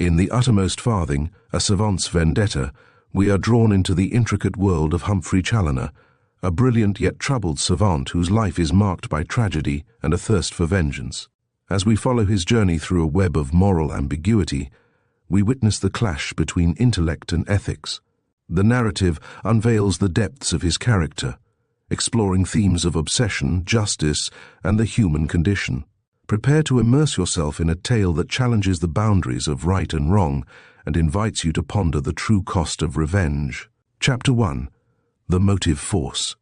In The Uttermost Farthing, a Savant's Vendetta, we are drawn into the intricate world of Humphrey Challoner, a brilliant yet troubled savant whose life is marked by tragedy and a thirst for vengeance. As we follow his journey through a web of moral ambiguity, we witness the clash between intellect and ethics. The narrative unveils the depths of his character, exploring themes of obsession, justice, and the human condition. Prepare to immerse yourself in a tale that challenges the boundaries of right and wrong and invites you to ponder the true cost of revenge. Chapter 1. The Motive Force.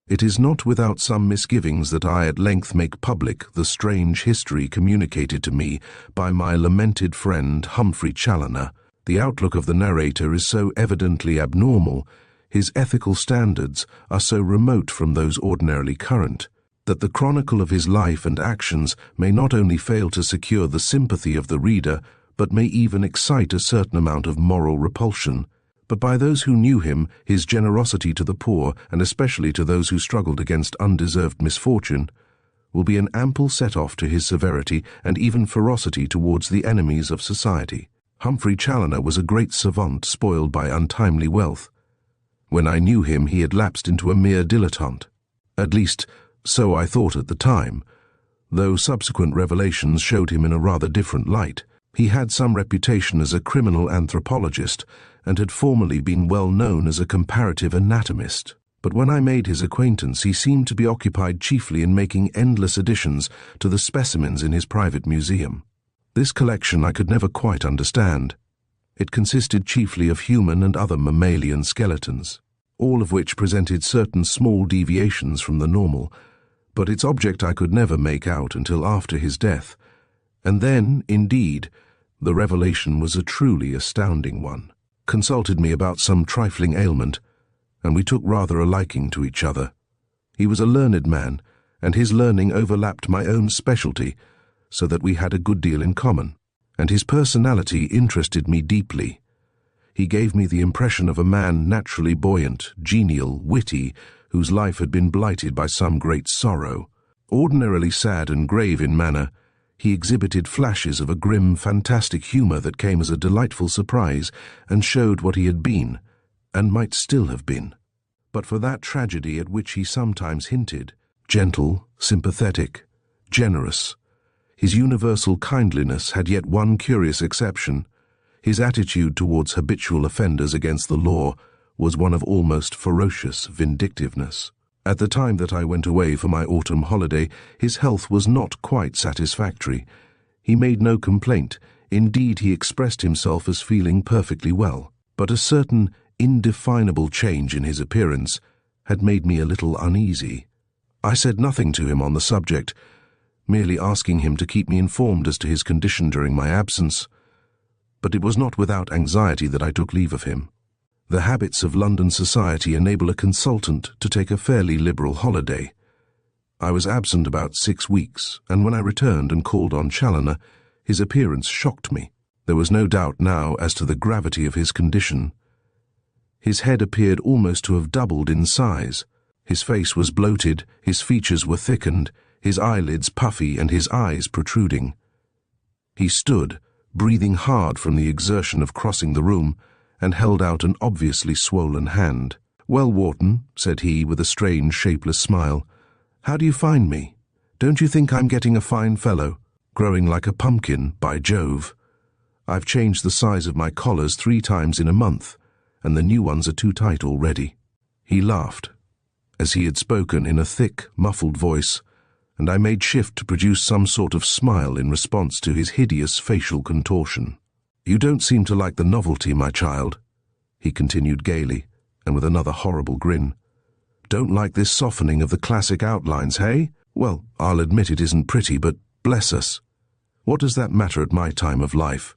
It is not without some misgivings that I at length make public the strange history communicated to me by my lamented friend Humphrey Challoner. The outlook of the narrator is so evidently abnormal, his ethical standards are so remote from those ordinarily current, that the chronicle of his life and actions may not only fail to secure the sympathy of the reader, but may even excite a certain amount of moral repulsion. But by those who knew him, his generosity to the poor, and especially to those who struggled against undeserved misfortune, will be an ample set-off to his severity and even ferocity towards the enemies of society. Humphrey Challoner was a great savant spoiled by untimely wealth. When I knew him, he had lapsed into a mere dilettante. At least, so I thought at the time, though subsequent revelations showed him in a rather different light. He had some reputation as a criminal anthropologist and had formerly been well known as a comparative anatomist. But when I made his acquaintance, he seemed to be occupied chiefly in making endless additions to the specimens in his private museum. This collection I could never quite understand. It consisted chiefly of human and other mammalian skeletons, all of which presented certain small deviations from the normal, but its object I could never make out until after his death, and then, indeed, the revelation was a truly astounding one. Consulted me about some trifling ailment, and we took rather a liking to each other. He was a learned man, and his learning overlapped my own specialty, so that we had a good deal in common, and his personality interested me deeply. He gave me the impression of a man naturally buoyant, genial, witty, whose life had been blighted by some great sorrow. Ordinarily sad and grave in manner, he exhibited flashes of a grim, fantastic humor that came as a delightful surprise and showed what he had been, and might still have been. But for that tragedy at which he sometimes hinted, gentle, sympathetic, generous, his universal kindliness had yet one curious exception. His attitude towards habitual offenders against the law was one of almost ferocious vindictiveness. At the time that I went away for my autumn holiday, his health was not quite satisfactory. He made no complaint. Indeed, he expressed himself as feeling perfectly well. But a certain indefinable change in his appearance had made me a little uneasy. I said nothing to him on the subject, merely asking him to keep me informed as to his condition during my absence. But it was not without anxiety that I took leave of him. The habits of London society enable a consultant to take a fairly liberal holiday. I was absent about 6 weeks, and when I returned and called on Challoner, his appearance shocked me. There was no doubt now as to the gravity of his condition. His head appeared almost to have doubled in size. His face was bloated, his features were thickened, his eyelids puffy, and his eyes protruding. He stood, breathing hard from the exertion of crossing the room, and held out an obviously swollen hand. "Well, Wharton," said he with a strange, shapeless smile, "how do you find me? Don't you think I'm getting a fine fellow? Growing like a pumpkin, by Jove. I've changed the size of my collars 3 times in a month, and the new ones are too tight already." He laughed, as he had spoken in a thick, muffled voice, and I made shift to produce some sort of smile in response to his hideous facial contortion. "You don't seem to like the novelty, my child," he continued gaily, and with another horrible grin. "Don't like this softening of the classic outlines, hey? Well, I'll admit it isn't pretty, but bless us, what does that matter at my time of life?"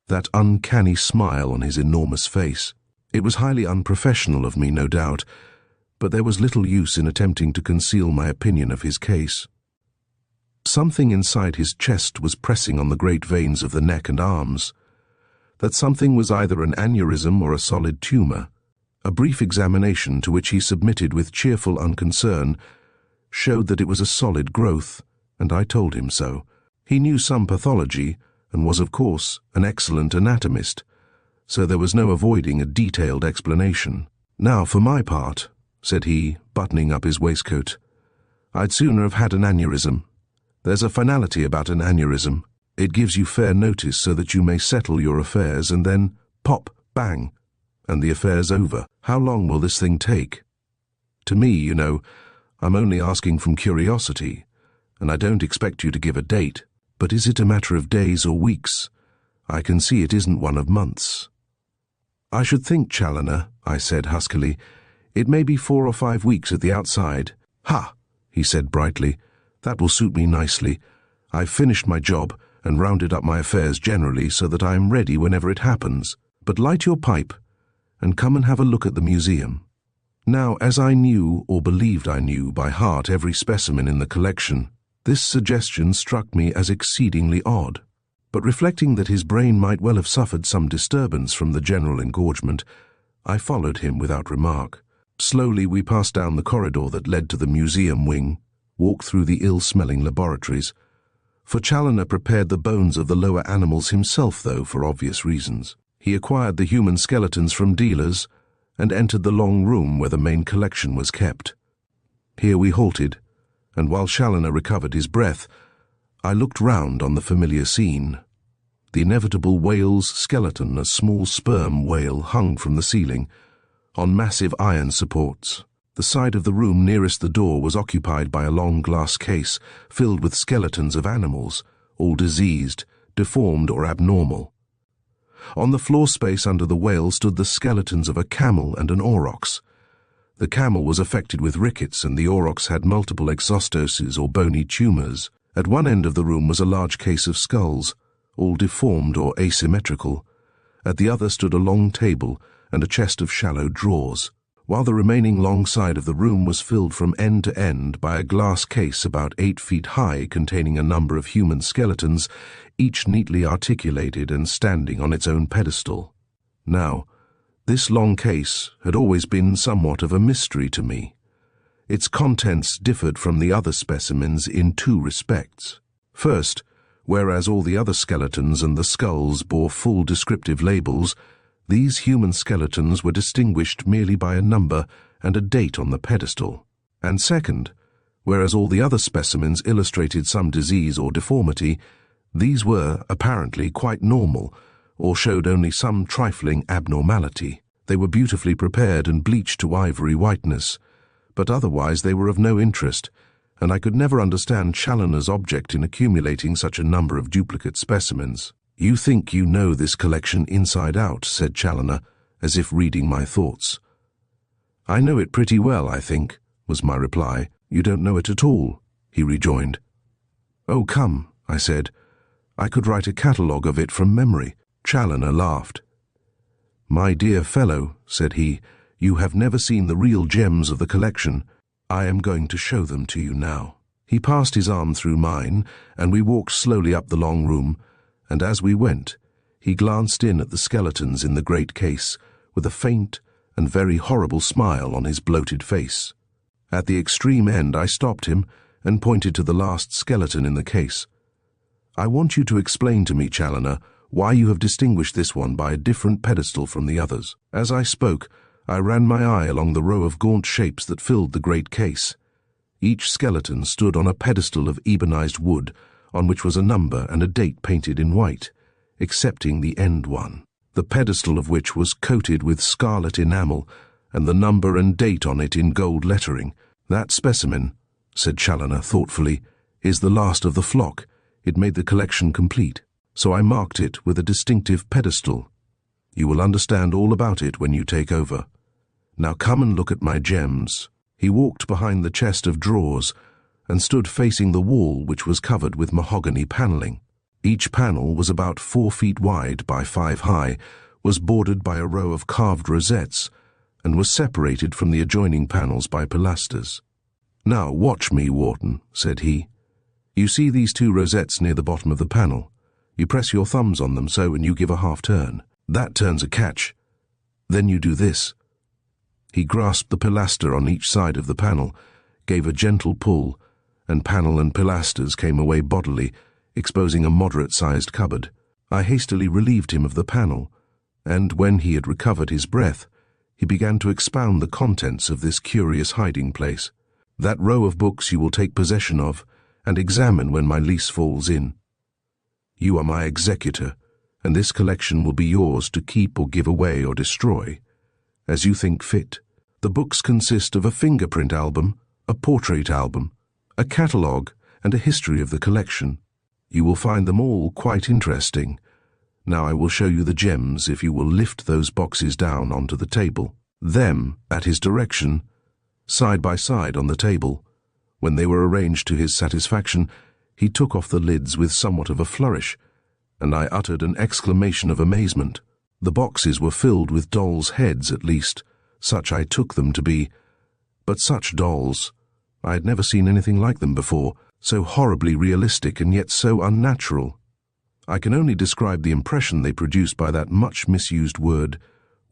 That uncanny smile on his enormous face. It was highly unprofessional of me, no doubt, but there was little use in attempting to conceal my opinion of his case. Something inside his chest was pressing on the great veins of the neck and arms. That something was either an aneurysm or a solid tumor. A brief examination, to which he submitted with cheerful unconcern, showed that it was a solid growth, and I told him so. He knew some pathology, and was, of course, an excellent anatomist, so there was no avoiding a detailed explanation. "Now, for my part," said he, buttoning up his waistcoat, "I'd sooner have had an aneurysm. There's a finality about an aneurysm. It gives you fair notice so that you may settle your affairs, and then pop, bang, and the affair's over. How long will this thing take? To me, you know, I'm only asking from curiosity, and I don't expect you to give a date. But is it a matter of days or weeks? I can see it isn't one of months." "I should think, Challiner," I said huskily, "it may be 4 or 5 weeks at the outside." "Ha!" he said brightly. "That will suit me nicely. I've finished my job and rounded up my affairs generally so that I am ready whenever it happens. But light your pipe and come and have a look at the museum." Now, as I knew, or believed I knew, by heart every specimen in the collection, this suggestion struck me as exceedingly odd. But reflecting that his brain might well have suffered some disturbance from the general engorgement, I followed him without remark. Slowly we passed down the corridor that led to the museum wing, walked through the ill-smelling laboratories. For Challiner prepared the bones of the lower animals himself, though, for obvious reasons. He acquired the human skeletons from dealers and entered the long room where the main collection was kept. Here we halted, and while Challiner recovered his breath, I looked round on the familiar scene. The inevitable whale's skeleton, a small sperm whale, hung from the ceiling, on massive iron supports. The side of the room nearest the door was occupied by a long glass case filled with skeletons of animals, all diseased, deformed or abnormal. On the floor space under the whale stood the skeletons of a camel and an aurochs. The camel was affected with rickets, and the aurochs had multiple exostoses or bony tumours. At one end of the room was a large case of skulls, all deformed or asymmetrical. At the other stood a long table and a chest of shallow drawers, while the remaining long side of the room was filled from end to end by a glass case about 8 feet high containing a number of human skeletons, each neatly articulated and standing on its own pedestal. Now, this long case had always been somewhat of a mystery to me. Its contents differed from the other specimens in 2 respects. First, whereas all the other skeletons and the skulls bore full descriptive labels, these human skeletons were distinguished merely by a number and a date on the pedestal. And second, whereas all the other specimens illustrated some disease or deformity, these were, apparently, quite normal, or showed only some trifling abnormality. They were beautifully prepared and bleached to ivory whiteness, but otherwise they were of no interest, and I could never understand Challoner's object in accumulating such a number of duplicate specimens. "You think you know this collection inside out," said Challiner, as if reading my thoughts. "I know it pretty well, I think," was my reply. "You don't know it at all," he rejoined. "Oh, come," I said. "I could write a catalogue of it from memory." Challiner laughed. "My dear fellow," said he, "you have never seen the real gems of the collection. I am going to show them to you now." He passed his arm through mine, and we walked slowly up the long room, and as we went, he glanced in at the skeletons in the great case, with a faint and very horrible smile on his bloated face. At the extreme end I stopped him and pointed to the last skeleton in the case. "I want you to explain to me, Challiner, why you have distinguished this one by a different pedestal from the others." As I spoke, I ran my eye along the row of gaunt shapes that filled the great case. Each skeleton stood on a pedestal of ebonized wood, on which was a number and a date painted in white, excepting the end one, the pedestal of which was coated with scarlet enamel, and the number and date on it in gold lettering. "That specimen," said Challiner thoughtfully, "is the last of the flock. It made the collection complete. So I marked it with a distinctive pedestal. You will understand all about it when you take over. Now come and look at my gems." He walked behind the chest of drawers and stood facing the wall, which was covered with mahogany paneling. Each panel was about 4 feet wide by 5 high, was bordered by a row of carved rosettes, and was separated from the adjoining panels by pilasters. "Now watch me, Warden," said he. "You see these 2 rosettes near the bottom of the panel? You press your thumbs on them so, and you give a half turn. That turns a catch. Then you do this." He grasped the pilaster on each side of the panel, gave a gentle pull, and panel and pilasters came away bodily, exposing a moderate-sized cupboard. I hastily relieved him of the panel, and when he had recovered his breath, he began to expound the contents of this curious hiding place. That row of books you will take possession of and examine when my lease falls in. You are my executor, and this collection will be yours to keep or give away or destroy, as you think fit. The books consist of a fingerprint album, a portrait album, a catalogue, and a history of the collection. You will find them all quite interesting. Now I will show you the gems if you will lift those boxes down onto the table. Them, at his direction, side by side on the table. When they were arranged to his satisfaction, he took off the lids with somewhat of a flourish, and I uttered an exclamation of amazement. The boxes were filled with dolls' heads, at least, such I took them to be. But such dolls, I had never seen anything like them before, so horribly realistic and yet so unnatural. I can only describe the impression they produced by that much misused word,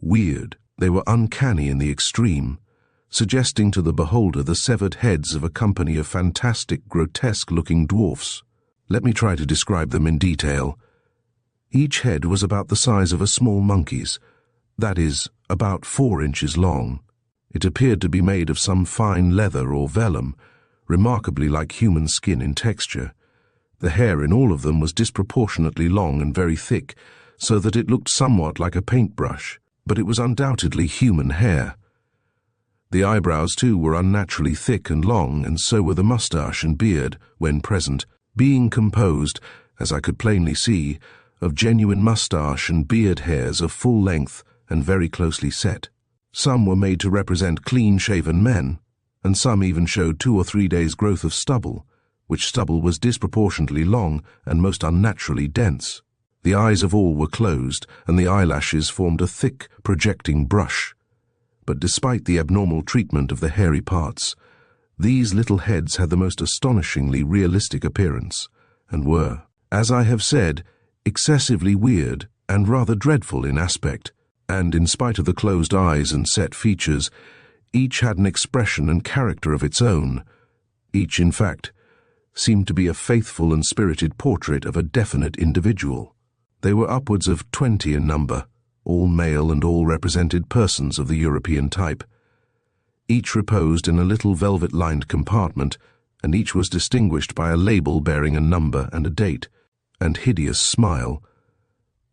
weird. They were uncanny in the extreme, suggesting to the beholder the severed heads of a company of fantastic, grotesque-looking dwarfs. Let me try to describe them in detail. Each head was about the size of a small monkey's, that is, about 4 inches long. It appeared to be made of some fine leather or vellum, remarkably like human skin in texture. The hair in all of them was disproportionately long and very thick, so that it looked somewhat like a paintbrush, but it was undoubtedly human hair. The eyebrows, too, were unnaturally thick and long, and so were the moustache and beard, when present, being composed, as I could plainly see, of genuine moustache and beard hairs of full length and very closely set. Some were made to represent clean-shaven men, and some even showed 2 or 3 days' growth of stubble, which stubble was disproportionately long and most unnaturally dense. The eyes of all were closed, and the eyelashes formed a thick, projecting brush. But despite the abnormal treatment of the hairy parts, these little heads had the most astonishingly realistic appearance, and were, as I have said, excessively weird and rather dreadful in aspect, and in spite of the closed eyes and set features, each had an expression and character of its own. Each, in fact, seemed to be a faithful and spirited portrait of a definite individual. They were upwards of 20 in number, all male and all represented persons of the European type. Each reposed in a little velvet-lined compartment, and each was distinguished by a label bearing a number and a date, and hideous smile.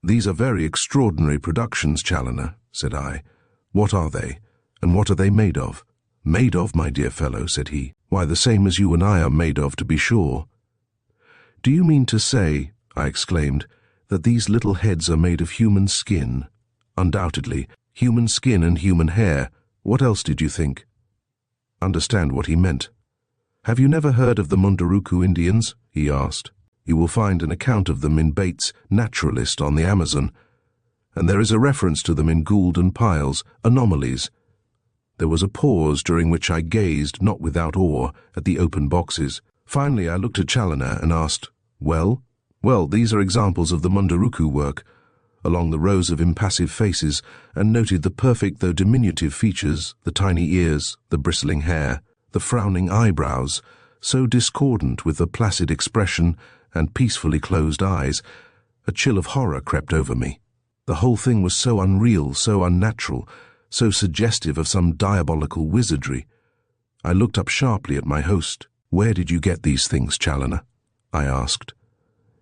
"These are very extraordinary productions, Challiner," said I. "What are they, and what are they made of?" "Made of, my dear fellow," said he. "Why, the same as you and I are made of, to be sure." "Do you mean to say," I exclaimed, "that these little heads are made of human skin?" "Undoubtedly. Human skin and human hair. What else did you think?" Understand what he meant. "Have you never heard of the Munduruku Indians?" he asked. "You will find an account of them in Bates' Naturalist on the Amazon, and there is a reference to them in Gould and Pyle's Anomalies." There was a pause during which I gazed, not without awe, at the open boxes. Finally I looked at Challiner and asked, "Well?" "Well, these are examples of the Munduruku work," along the rows of impassive faces, and noted the perfect though diminutive features, the tiny ears, the bristling hair, the frowning eyebrows, so discordant with the placid expression and peacefully closed eyes. A chill of horror crept over me. The whole thing was so unreal, so unnatural, so suggestive of some diabolical wizardry. I looked up sharply at my host. "Where did you get these things, Challiner?" I asked.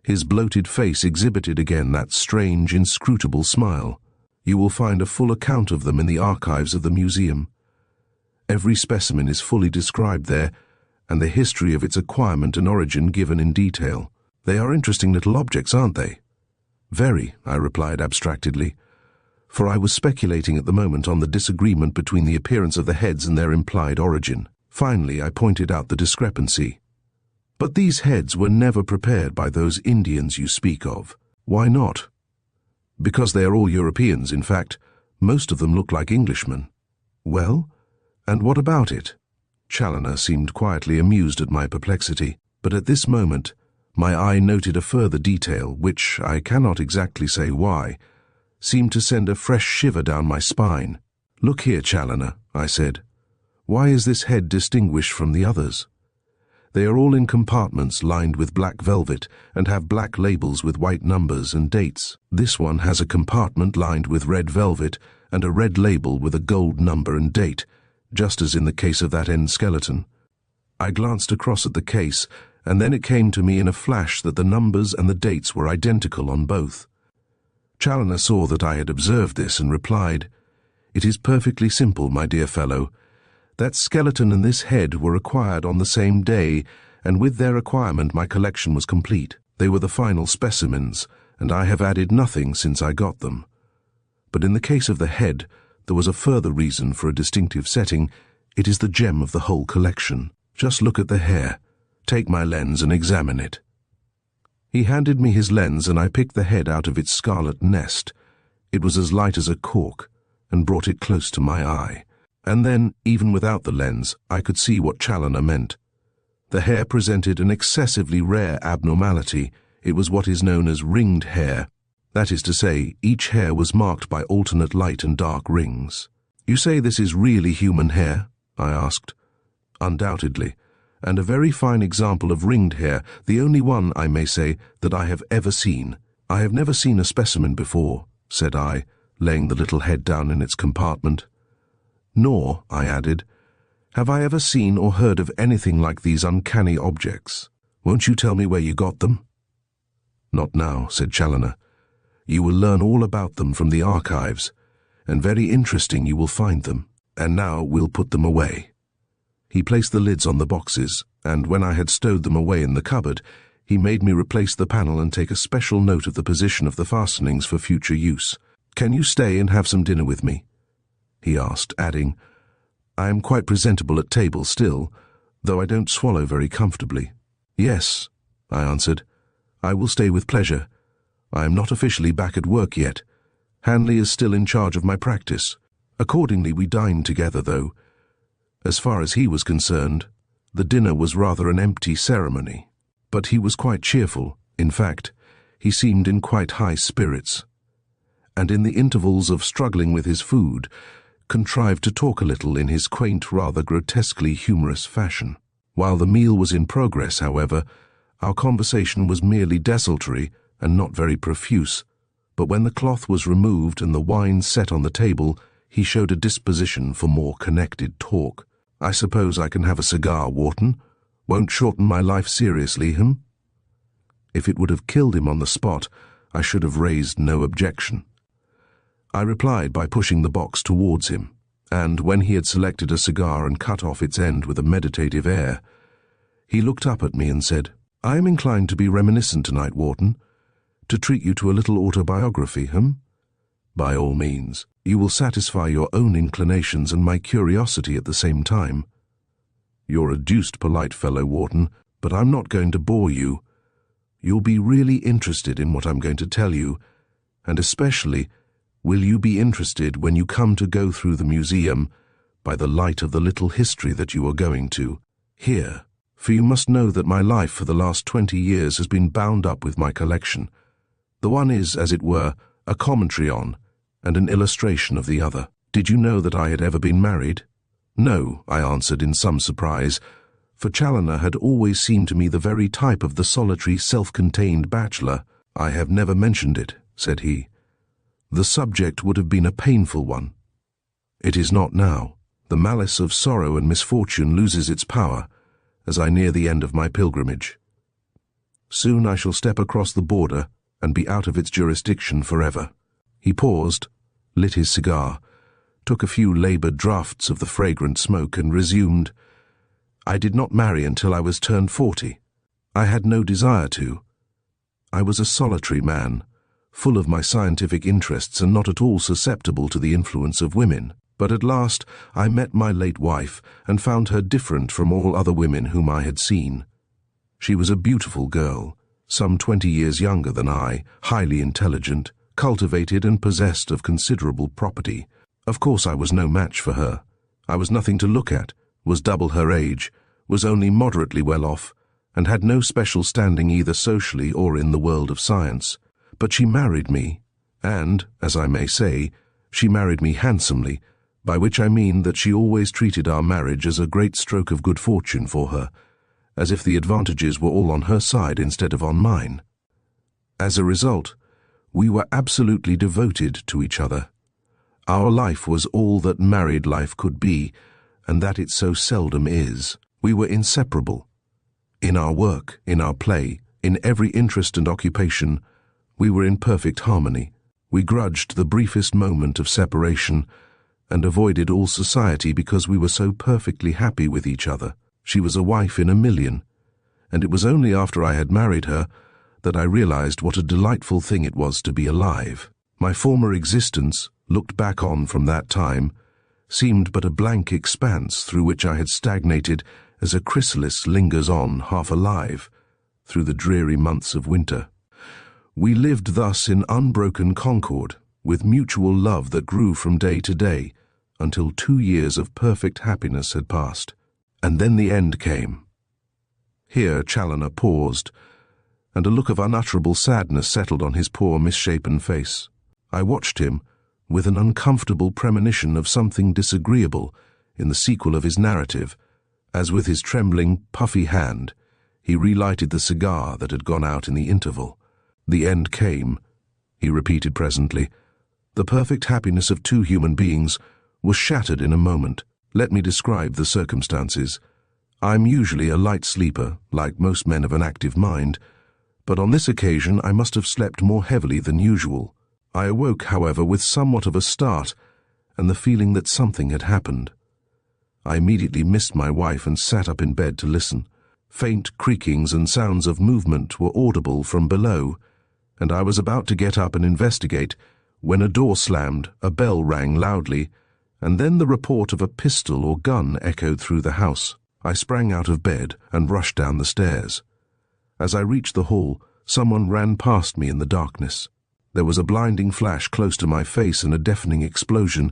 His bloated face exhibited again that strange, inscrutable smile. "You will find a full account of them in the archives of the museum. Every specimen is fully described there, and the history of its acquirement and origin given in detail. They are interesting little objects, aren't they?" "Very," I replied abstractedly, for I was speculating at the moment on the disagreement between the appearance of the heads and their implied origin. Finally, I pointed out the discrepancy. "But these heads were never prepared by those Indians you speak of." "Why not?" "Because they are all Europeans. In fact, most of them look like Englishmen." "Well, and what about it?" Challiner seemed quietly amused at my perplexity, but at this moment my eye noted a further detail which, I cannot exactly say why, seemed to send a fresh shiver down my spine. "Look here, Challiner," I said. "Why is this head distinguished from the others? They are all in compartments lined with black velvet and have black labels with white numbers and dates. This one has a compartment lined with red velvet and a red label with a gold number and date, just as in the case of that end skeleton. I glanced across at the case, and then it came to me in a flash that the numbers and the dates were identical on both. Challiner saw that I had observed this and replied, "It is perfectly simple, my dear fellow. That skeleton and this head were acquired on the same day, and with their acquirement my collection was complete. They were the final specimens, and I have added nothing since I got them. But in the case of the head, there was a further reason for a distinctive setting. It is the gem of the whole collection. Just look at the hair. Take my lens and examine it." He handed me his lens, and I picked the head out of its scarlet nest. It was as light as a cork, and brought it close to my eye. And then, even without the lens, I could see what Challiner meant. The hair presented an excessively rare abnormality. It was what is known as ringed hair. That is to say, each hair was marked by alternate light and dark rings. "You say this is really human hair?" I asked. "Undoubtedly, and a very fine example of ringed hair, the only one, I may say, that I have ever seen." "I have never seen a specimen before," said I, laying the little head down in its compartment. "Nor," I added, "have I ever seen or heard of anything like these uncanny objects. Won't you tell me where you got them?" "Not now," said Challiner. "You will learn all about them from the archives, and very interesting you will find them. And now we'll put them away." He placed the lids on the boxes, and when I had stowed them away in the cupboard, he made me replace the panel and take a special note of the position of the fastenings for future use. "Can you stay and have some dinner with me?" he asked, adding, "I am quite presentable at table still, though I don't swallow very comfortably." "Yes," I answered, "I will stay with pleasure. I am not officially back at work yet. Hanley is still in charge of my practice." Accordingly, we dined together, though, as far as he was concerned, the dinner was rather an empty ceremony. But he was quite cheerful. In fact, he seemed in quite high spirits, and in the intervals of struggling with his food, contrived to talk a little in his quaint, rather grotesquely humorous fashion. While the meal was in progress, however, our conversation was merely desultory and not very profuse, but when the cloth was removed and the wine set on the table, he showed a disposition for more connected talk. "I suppose I can have a cigar, Wharton? Won't shorten my life seriously, him?" If it would have killed him on the spot, I should have raised no objection. I replied by pushing the box towards him, and when he had selected a cigar and cut off its end with a meditative air, he looked up at me and said, "I am inclined to be reminiscent tonight, Wharton, to treat you to a little autobiography, "By all means. You will satisfy your own inclinations and my curiosity at the same time." "You're a deuced polite fellow, Wharton, but I'm not going to bore you. You'll be really interested in what I'm going to tell you, and especially will you be interested when you come to go through the museum by the light of the little history that you are going to hear. For you must know that my life for the last 20 years has been bound up with my collection. The one is, as it were, a commentary on, and an illustration of the other. Did you know that I had ever been married?" "No," I answered in some surprise, for Challiner had always seemed to me the very type of the solitary, self-contained bachelor. "I have never mentioned it," said he. "The subject would have been a painful one. It is not now. The malice of sorrow and misfortune loses its power as I near the end of my pilgrimage. Soon I shall step across the border and be out of its jurisdiction forever." He paused, lit his cigar, took a few laboured draughts of the fragrant smoke, and resumed, "I did not marry until I was turned 40. I had no desire to. I was a solitary man, full of my scientific interests and not at all susceptible to the influence of women. But at last I met my late wife and found her different from all other women whom I had seen. She was a beautiful girl, some 20 years younger than I, highly intelligent, cultivated and possessed of considerable property. Of course I was no match for her. I was nothing to look at, was double her age, was only moderately well off, and had no special standing either socially or in the world of science. But she married me, and, as I may say, she married me handsomely, by which I mean that she always treated our marriage as a great stroke of good fortune for her, as if the advantages were all on her side instead of on mine. As a result, we were absolutely devoted to each other. Our life was all that married life could be, and that it so seldom is. We were inseparable. In our work, in our play, in every interest and occupation, we were in perfect harmony. We grudged the briefest moment of separation and avoided all society because we were so perfectly happy with each other. She was a wife in a million, and it was only after I had married her that I realized what a delightful thing it was to be alive. My former existence, looked back on from that time, seemed but a blank expanse through which I had stagnated as a chrysalis lingers on, half alive, through the dreary months of winter. We lived thus in unbroken concord, with mutual love that grew from day to day, until 2 years of perfect happiness had passed. And then the end came. Here Challiner paused, and a look of unutterable sadness settled on his poor misshapen face. I watched him, with an uncomfortable premonition of something disagreeable in the sequel of his narrative, as with his trembling, puffy hand, he relighted the cigar that had gone out in the interval. The end came, he repeated presently. The perfect happiness of 2 human beings was shattered in a moment. Let me describe the circumstances. I'm usually a light sleeper, like most men of an active mind, but on this occasion I must have slept more heavily than usual. I awoke, however, with somewhat of a start and the feeling that something had happened. I immediately missed my wife and sat up in bed to listen. Faint creakings and sounds of movement were audible from below, and I was about to get up and investigate when a door slammed, a bell rang loudly, and then the report of a pistol or gun echoed through the house. I sprang out of bed and rushed down the stairs. As I reached the hall, someone ran past me in the darkness. There was a blinding flash close to my face and a deafening explosion,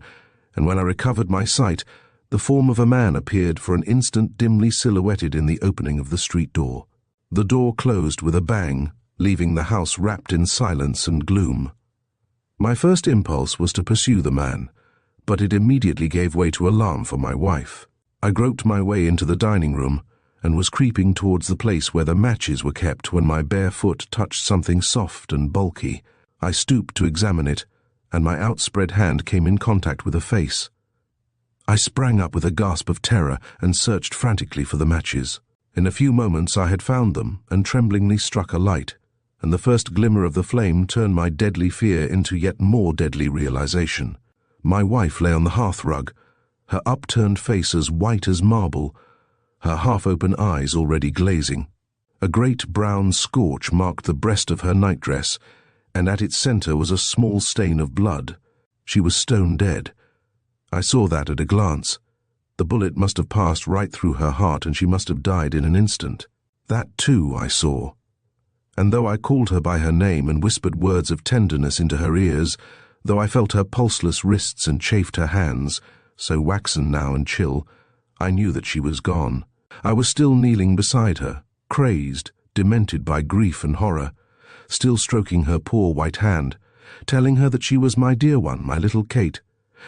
and when I recovered my sight, the form of a man appeared for an instant dimly silhouetted in the opening of the street door. The door closed with a bang, leaving the house wrapped in silence and gloom. My first impulse was to pursue the man, but it immediately gave way to alarm for my wife. I groped my way into the dining room and was creeping towards the place where the matches were kept when my bare foot touched something soft and bulky. I stooped to examine it, and my outspread hand came in contact with a face. I sprang up with a gasp of terror and searched frantically for the matches. In a few moments I had found them and tremblingly struck a light, and the first glimmer of the flame turned my deadly fear into yet more deadly realization. My wife lay on the hearthrug, her upturned face as white as marble, her half-open eyes already glazing. A great brown scorch marked the breast of her nightdress, and at its center was a small stain of blood. She was stone dead. I saw that at a glance. The bullet must have passed right through her heart, and she must have died in an instant. That, too, I saw. And though I called her by her name and whispered words of tenderness into her ears, though I felt her pulseless wrists and chafed her hands, so waxen now and chill, I knew that she was gone. I was still kneeling beside her, crazed, demented by grief and horror, still stroking her poor white hand, telling her that she was my dear one, my little Kate,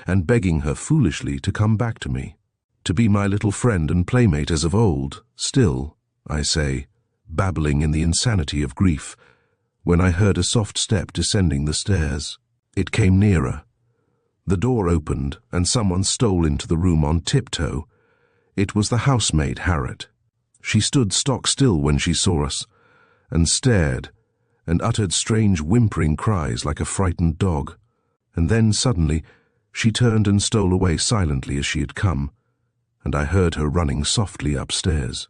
and begging her foolishly to come back to me, to be my little friend and playmate as of old, still, I say, babbling in the insanity of grief, when I heard a soft step descending the stairs. It came nearer. The door opened, and someone stole into the room on tiptoe. It was the housemaid, Harriet. She stood stock still when she saw us, and stared, and uttered strange whimpering cries like a frightened dog. And then, suddenly, she turned and stole away silently as she had come, and I heard her running softly upstairs.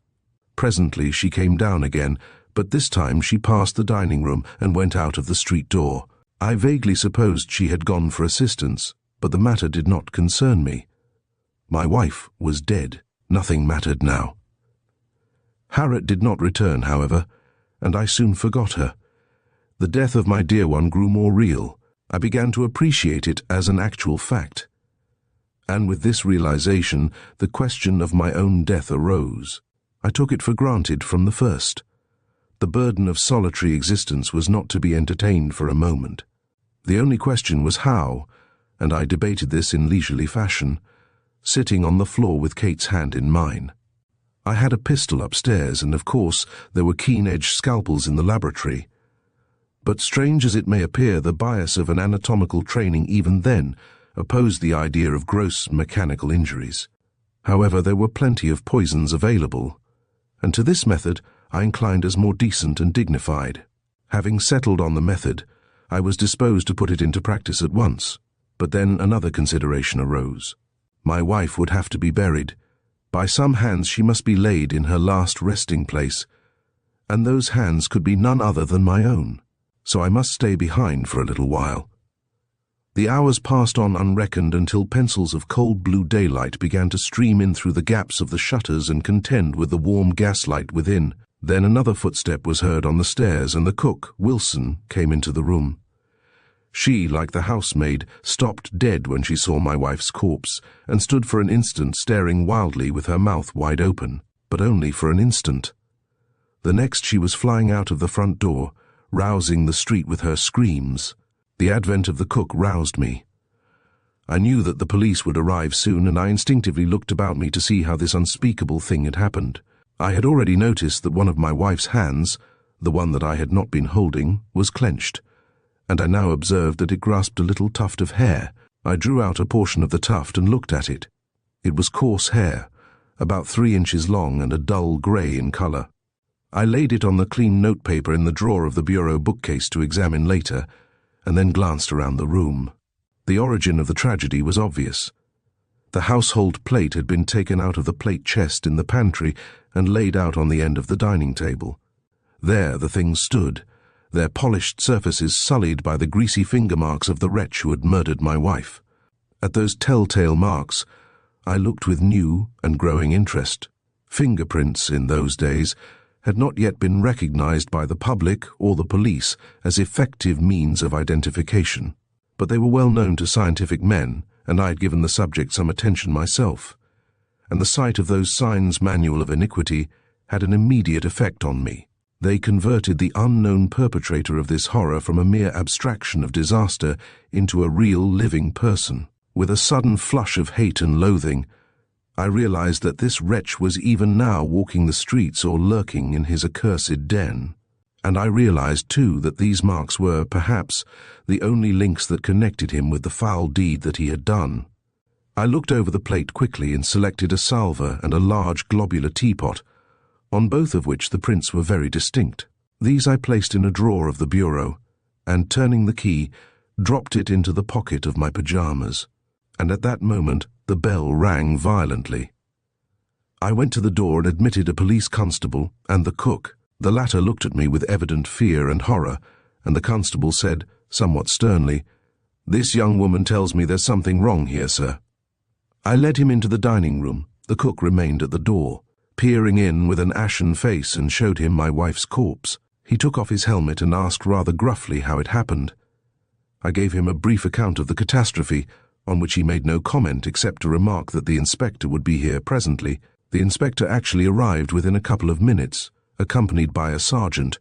Presently she came down again, but this time she passed the dining room and went out of the street door. I vaguely supposed she had gone for assistance, but the matter did not concern me. My wife was dead. Nothing mattered now. Harriet did not return, however, and I soon forgot her. The death of my dear one grew more real. I began to appreciate it as an actual fact. And with this realization, the question of my own death arose. I took it for granted from the first. The burden of solitary existence was not to be entertained for a moment. The only question was how, and I debated this in leisurely fashion, sitting on the floor with Kate's hand in mine. I had a pistol upstairs, and of course there were keen-edged scalpels in the laboratory. But strange as it may appear, the bias of an anatomical training even then opposed the idea of gross mechanical injuries. However, there were plenty of poisons available, and to this method I inclined as more decent and dignified. Having settled on the method, I was disposed to put it into practice at once. But then another consideration arose. My wife would have to be buried. By some hands she must be laid in her last resting place, and those hands could be none other than my own. So I must stay behind for a little while. The hours passed on unreckoned until pencils of cold blue daylight began to stream in through the gaps of the shutters and contend with the warm gaslight within. Then another footstep was heard on the stairs, and the cook, Wilson, came into the room. She, like the housemaid, stopped dead when she saw my wife's corpse, and stood for an instant staring wildly with her mouth wide open, but only for an instant. The next she was flying out of the front door, rousing the street with her screams. The advent of the cook roused me. I knew that the police would arrive soon, and I instinctively looked about me to see how this unspeakable thing had happened. I had already noticed that one of my wife's hands, the one that I had not been holding, was clenched, and I now observed that it grasped a little tuft of hair. I drew out a portion of the tuft and looked at it. It was coarse hair, about 3 inches long and a dull grey in colour. I laid it on the clean notepaper in the drawer of the bureau bookcase to examine later, and then glanced around the room. The origin of the tragedy was obvious. The household plate had been taken out of the plate chest in the pantry and laid out on the end of the dining table. There the things stood, their polished surfaces sullied by the greasy finger marks of the wretch who had murdered my wife. At those telltale marks, I looked with new and growing interest. Fingerprints, in those days, had not yet been recognized by the public or the police as effective means of identification, but they were well known to scientific men, and I had given the subject some attention myself, and the sight of those signs manual of iniquity had an immediate effect on me. They converted the unknown perpetrator of this horror from a mere abstraction of disaster into a real living person. With a sudden flush of hate and loathing, I realized that this wretch was even now walking the streets or lurking in his accursed den. And I realized, too, that these marks were, perhaps, the only links that connected him with the foul deed that he had done. I looked over the plate quickly and selected a salver and a large globular teapot, on both of which the prints were very distinct. These I placed in a drawer of the bureau, and turning the key, dropped it into the pocket of my pajamas. And at that moment the bell rang violently. I went to the door and admitted a police constable and the cook. The latter looked at me with evident fear and horror, and the constable said, somewhat sternly, "This young woman tells me there's something wrong here, sir." I led him into the dining room. The cook remained at the door, peering in with an ashen face, and showed him my wife's corpse. He took off his helmet and asked rather gruffly how it happened. I gave him a brief account of the catastrophe, on which he made no comment except to remark that the inspector would be here presently. The inspector actually arrived within a couple of minutes, accompanied by a sergeant,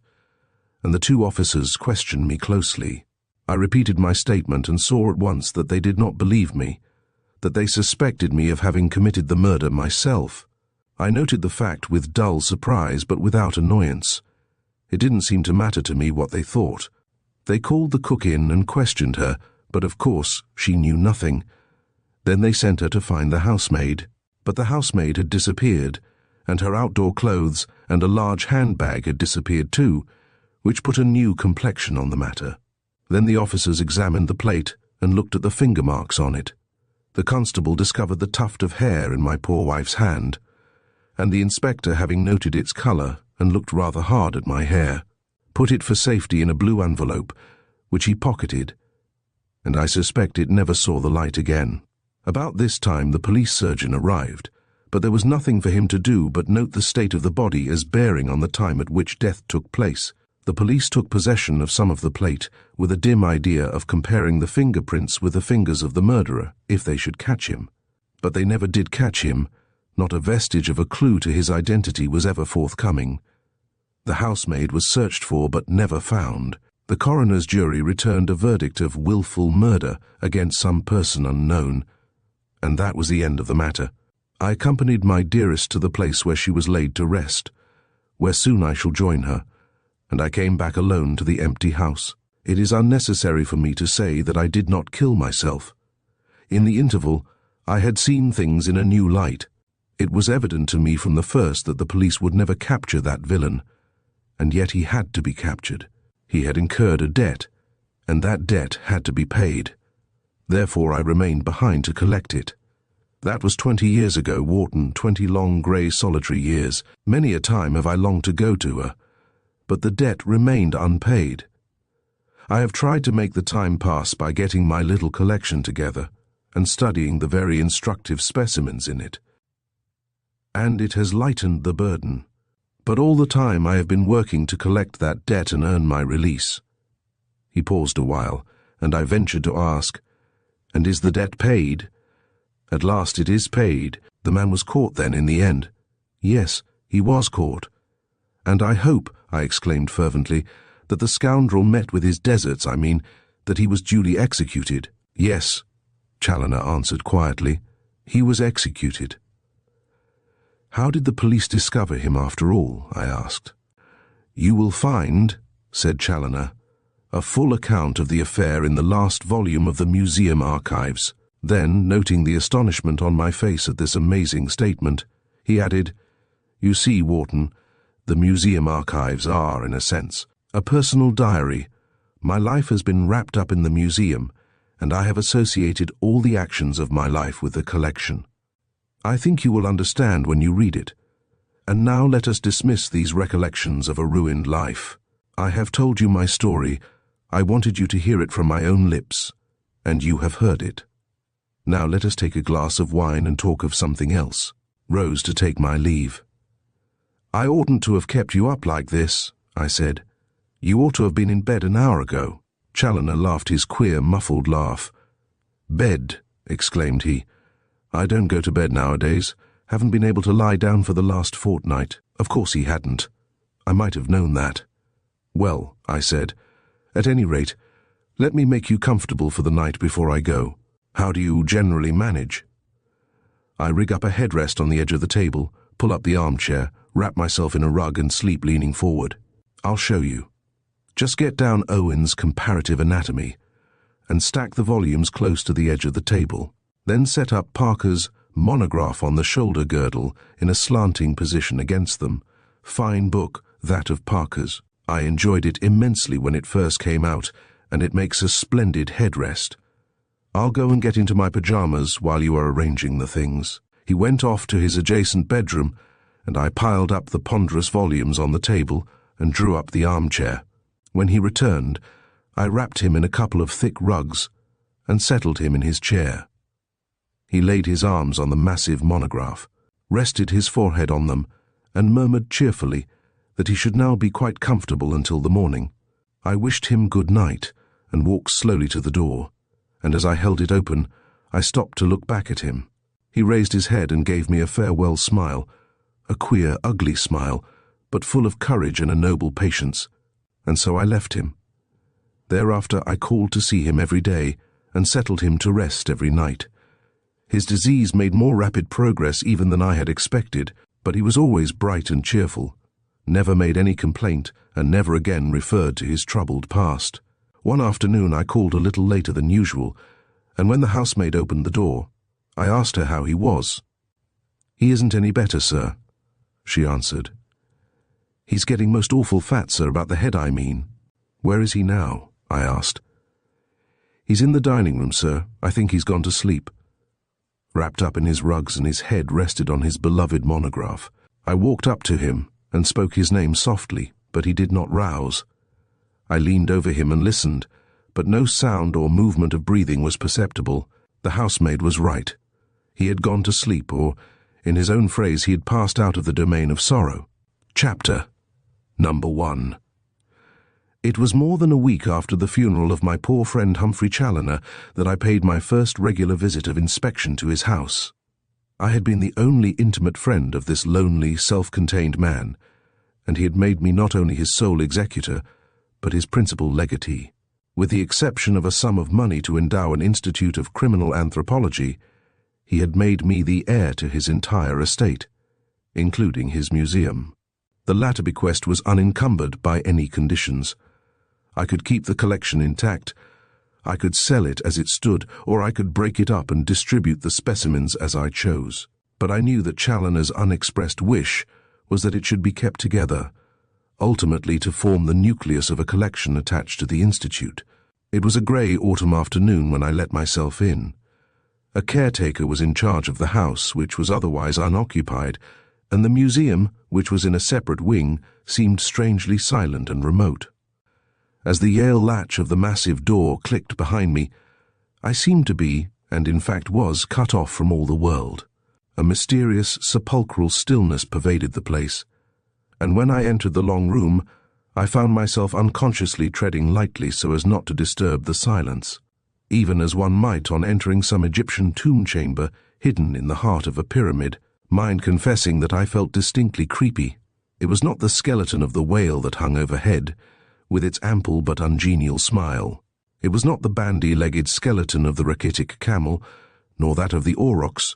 and the 2 officers questioned me closely. I repeated my statement and saw at once that they did not believe me, that they suspected me of having committed the murder myself. I noted the fact with dull surprise, but without annoyance. It didn't seem to matter to me what they thought. They called the cook in and questioned her, but of course she knew nothing. Then they sent her to find the housemaid, but the housemaid had disappeared, and her outdoor clothes and a large handbag had disappeared too, which put a new complexion on the matter. Then the officers examined the plate and looked at the finger marks on it. The constable discovered the tuft of hair in my poor wife's hand, and the inspector, having noted its colour and looked rather hard at my hair, put it for safety in a blue envelope, which he pocketed, and I suspect it never saw the light again. About this time the police surgeon arrived, but there was nothing for him to do but note the state of the body as bearing on the time at which death took place. The police took possession of some of the plate with a dim idea of comparing the fingerprints with the fingers of the murderer if they should catch him. But they never did catch him. Not a vestige of a clue to his identity was ever forthcoming. The housemaid was searched for but never found. The coroner's jury returned a verdict of willful murder against some person unknown, and that was the end of the matter. I accompanied my dearest to the place where she was laid to rest, where soon I shall join her, and I came back alone to the empty house. It is unnecessary for me to say that I did not kill myself. In the interval, I had seen things in a new light. It was evident to me from the first that the police would never capture that villain, and yet he had to be captured. He had incurred a debt, and that debt had to be paid. Therefore I remained behind to collect it. That was 20 years ago, Wharton, 20 long, grey, solitary years. Many a time have I longed to go to her, but the debt remained unpaid. I have tried to make the time pass by getting my little collection together and studying the very instructive specimens in it. And it has lightened the burden. But all the time I have been working to collect that debt and earn my release. He paused a while, and I ventured to ask, "And is the debt paid?" "At last it is paid." "The man was caught then in the end?" "Yes, he was caught." "And I hope," I exclaimed fervently, "that the scoundrel met with his deserts, I mean, that he was duly executed." "Yes," Challiner answered quietly, "he was executed." "How did the police discover him after all?" I asked. "You will find," said Challiner, "a full account of the affair in the last volume of the museum archives." Then, noting the astonishment on my face at this amazing statement, he added, "You see, Wharton, the museum archives are, in a sense, a personal diary. My life has been wrapped up in the museum, and I have associated all the actions of my life with the collection. I think you will understand when you read it. And now let us dismiss these recollections of a ruined life. I have told you my story. I wanted you to hear it from my own lips, and you have heard it. Now let us take a glass of wine and talk of something else." Rose to take my leave. "I oughtn't to have kept you up like this," I said. "You ought to have been in bed an hour ago." Challiner laughed his queer, muffled laugh. "Bed," exclaimed he. "I don't go to bed nowadays. Haven't been able to lie down for the last fortnight." Of course he hadn't. I might have known that. "Well," I said, "at any rate, let me make you comfortable for the night before I go. How do you generally manage?" "I rig up a headrest on the edge of the table, pull up the armchair, wrap myself in a rug and sleep leaning forward. I'll show you. Just get down Owen's Comparative Anatomy and stack the volumes close to the edge of the table. Then set up Parker's Monograph on the shoulder girdle in a slanting position against them. Fine book, that of Parker's. I enjoyed it immensely when it first came out, and it makes a splendid headrest. I'll go and get into my pajamas while you are arranging the things." He went off to his adjacent bedroom, and I piled up the ponderous volumes on the table and drew up the armchair. When he returned, I wrapped him in a couple of thick rugs and settled him in his chair. He laid his arms on the massive monograph, rested his forehead on them, and murmured cheerfully that he should now be quite comfortable until the morning. I wished him good night and walked slowly to the door, and as I held it open, I stopped to look back at him. He raised his head and gave me a farewell smile, a queer, ugly smile, but full of courage and a noble patience, and so I left him. Thereafter I called to see him every day and settled him to rest every night. His disease made more rapid progress even than I had expected, but he was always bright and cheerful, never made any complaint, and never again referred to his troubled past. One afternoon I called a little later than usual, and when the housemaid opened the door, I asked her how he was. "He isn't any better, sir," she answered. "He's getting most awful fat, sir, about the head, I mean." "Where is he now?" I asked. "He's in the dining room, sir. I think he's gone to sleep." Wrapped up in his rugs and his head rested on his beloved monograph, I walked up to him and spoke his name softly, but he did not rouse. I leaned over him and listened, but no sound or movement of breathing was perceptible. The housemaid was right. He had gone to sleep, or, in his own phrase, he had passed out of the domain of sorrow. Chapter Number 1. It was more than a week after the funeral of my poor friend Humphrey Challoner that I paid my first regular visit of inspection to his house. I had been the only intimate friend of this lonely, self-contained man, and he had made me not only his sole executor, but his principal legatee. With the exception of a sum of money to endow an institute of criminal anthropology, he had made me the heir to his entire estate, including his museum. The latter bequest was unencumbered by any conditions. I could keep the collection intact, I could sell it as it stood, or I could break it up and distribute the specimens as I chose. But I knew that Challoner's unexpressed wish was that it should be kept together, ultimately to form the nucleus of a collection attached to the Institute. It was a grey autumn afternoon when I let myself in. A caretaker was in charge of the house, which was otherwise unoccupied, and the museum, which was in a separate wing, seemed strangely silent and remote. As the Yale latch of the massive door clicked behind me, I seemed to be, and in fact was, cut off from all the world. A mysterious, sepulchral stillness pervaded the place, and when I entered the long room, I found myself unconsciously treading lightly so as not to disturb the silence, even as one might on entering some Egyptian tomb chamber hidden in the heart of a pyramid, mind confessing that I felt distinctly creepy. It was not the skeleton of the whale that hung overhead, with its ample but ungenial smile. It was not the bandy-legged skeleton of the rachitic camel, nor that of the aurochs,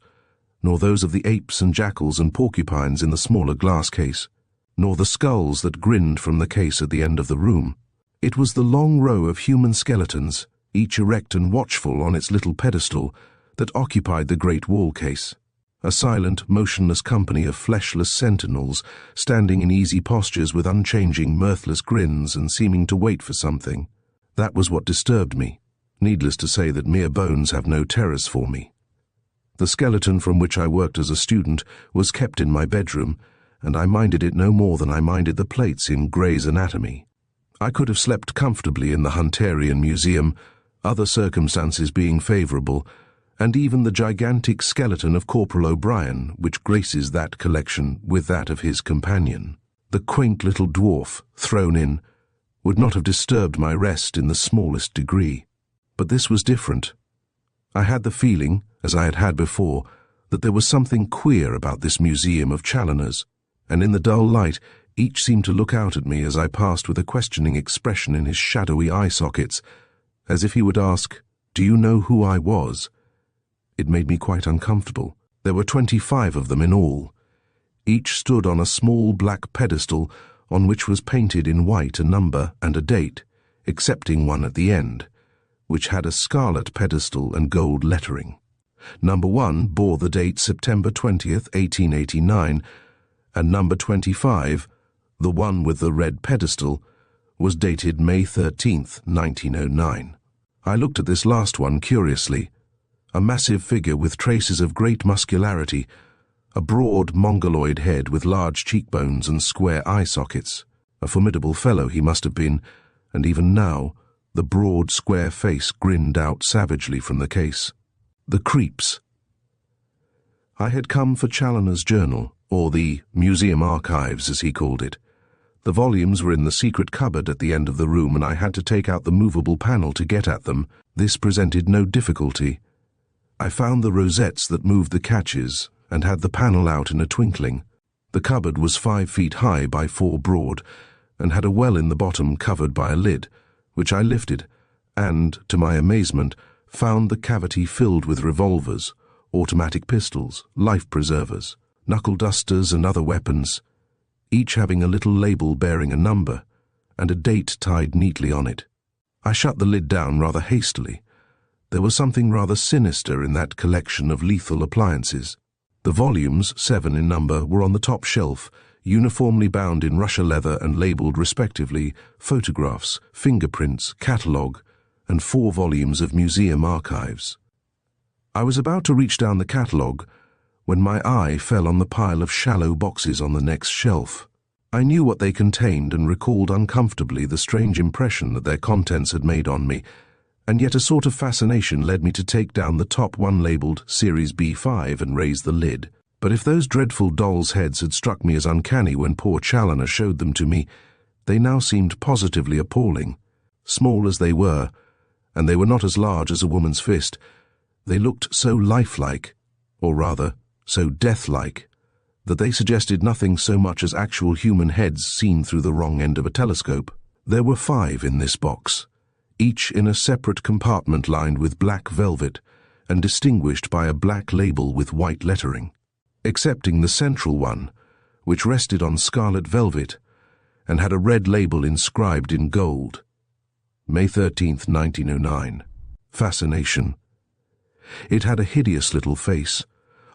nor those of the apes and jackals and porcupines in the smaller glass case, nor the skulls that grinned from the case at the end of the room. It was the long row of human skeletons, each erect and watchful on its little pedestal, that occupied the great wall case. A silent, motionless company of fleshless sentinels, standing in easy postures with unchanging, mirthless grins and seeming to wait for something. That was what disturbed me. Needless to say that mere bones have no terrors for me. The skeleton from which I worked as a student was kept in my bedroom, and I minded it no more than I minded the plates in Gray's Anatomy. I could have slept comfortably in the Hunterian Museum, other circumstances being favourable, and even the gigantic skeleton of Corporal O'Brien, which graces that collection with that of his companion. The quaint little dwarf, thrown in, would not have disturbed my rest in the smallest degree. But this was different. I had the feeling, as I had had before, that there was something queer about this museum of Challoner's, and in the dull light each seemed to look out at me as I passed with a questioning expression in his shadowy eye sockets, as if he would ask, "Do you know who I was?" It made me quite uncomfortable. There were 25 of them in all. Each stood on a small black pedestal on which was painted in white a number and a date, excepting one at the end, which had a scarlet pedestal and gold lettering. Number 1 bore the date September 20th, 1889, and number 25, the one with the red pedestal, was dated May 13th, 1909. I looked at this last one curiously. A massive figure with traces of great muscularity, a broad mongoloid head with large cheekbones and square eye sockets. A formidable fellow he must have been, and even now, the broad square face grinned out savagely from the case. The creeps. I had come for Challoner's journal, or the museum archives as he called it. The volumes were in the secret cupboard at the end of the room, and I had to take out the movable panel to get at them. This presented no difficulty. I found the rosettes that moved the catches and had the panel out in a twinkling. The cupboard was 5 feet high by 4 broad and had a well in the bottom covered by a lid, which I lifted and, to my amazement, found the cavity filled with revolvers, automatic pistols, life preservers, knuckle dusters and other weapons, each having a little label bearing a number and a date tied neatly on it. I shut the lid down rather hastily. There was something rather sinister in that collection of lethal appliances. The volumes, 7 in number, were on the top shelf, uniformly bound in Russia leather and labelled respectively photographs, fingerprints, catalogue, and 4 volumes of museum archives. I was about to reach down the catalogue when my eye fell on the pile of shallow boxes on the next shelf. I knew what they contained and recalled uncomfortably the strange impression that their contents had made on me, and yet a sort of fascination led me to take down the top one labelled Series B5 and raise the lid. But if those dreadful dolls' heads had struck me as uncanny when poor Challiner showed them to me, they now seemed positively appalling. Small as they were, and they were not as large as a woman's fist, they looked so lifelike, or rather, so death-like, that they suggested nothing so much as actual human heads seen through the wrong end of a telescope. There were 5 in this box, each in a separate compartment lined with black velvet, and distinguished by a black label with white lettering, excepting the central one, which rested on scarlet velvet and had a red label inscribed in gold. May 13th, 1909. Fascination. It had a hideous little face,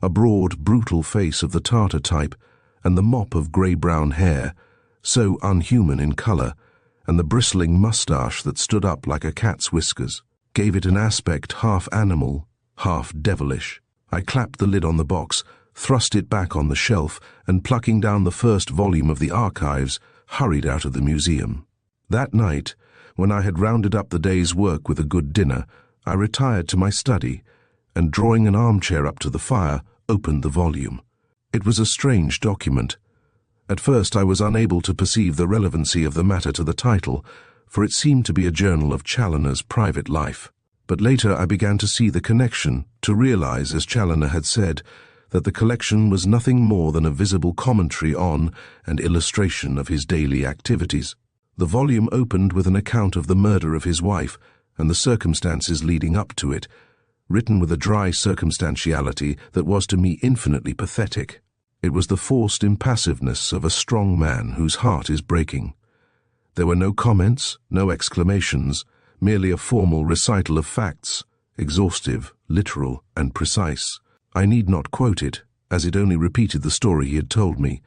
a broad, brutal face of the Tartar type, and the mop of grey-brown hair, so unhuman in colour, and the bristling moustache that stood up like a cat's whiskers, gave it an aspect half animal, half devilish. I clapped the lid on the box, thrust it back on the shelf, and plucking down the first volume of the archives, hurried out of the museum. That night, when I had rounded up the day's work with a good dinner, I retired to my study, and drawing an armchair up to the fire, opened the volume. It was a strange document. At first I was unable to perceive the relevancy of the matter to the title, for it seemed to be a journal of Challoner's private life. But later I began to see the connection, to realize, as Challiner had said, that the collection was nothing more than a visible commentary on and illustration of his daily activities. The volume opened with an account of the murder of his wife and the circumstances leading up to it, written with a dry circumstantiality that was to me infinitely pathetic. It was the forced impassiveness of a strong man whose heart is breaking. There were no comments, no exclamations, merely a formal recital of facts, exhaustive, literal, and precise. I need not quote it, as it only repeated the story he had told me,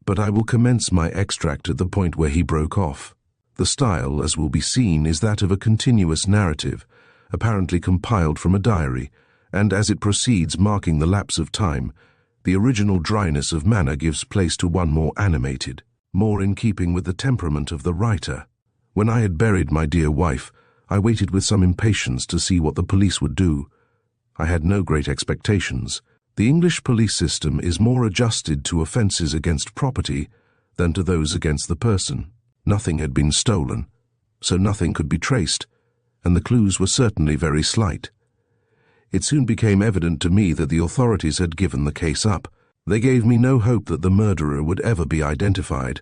but I will commence my extract at the point where he broke off. The style, as will be seen, is that of a continuous narrative, apparently compiled from a diary, and as it proceeds, marking the lapse of time, the original dryness of manner gives place to one more animated, more in keeping with the temperament of the writer. When I had buried my dear wife, I waited with some impatience to see what the police would do. I had no great expectations. The English police system is more adjusted to offences against property than to those against the person. Nothing had been stolen, so nothing could be traced, and the clues were certainly very slight. It soon became evident to me that the authorities had given the case up. They gave me no hope that the murderer would ever be identified,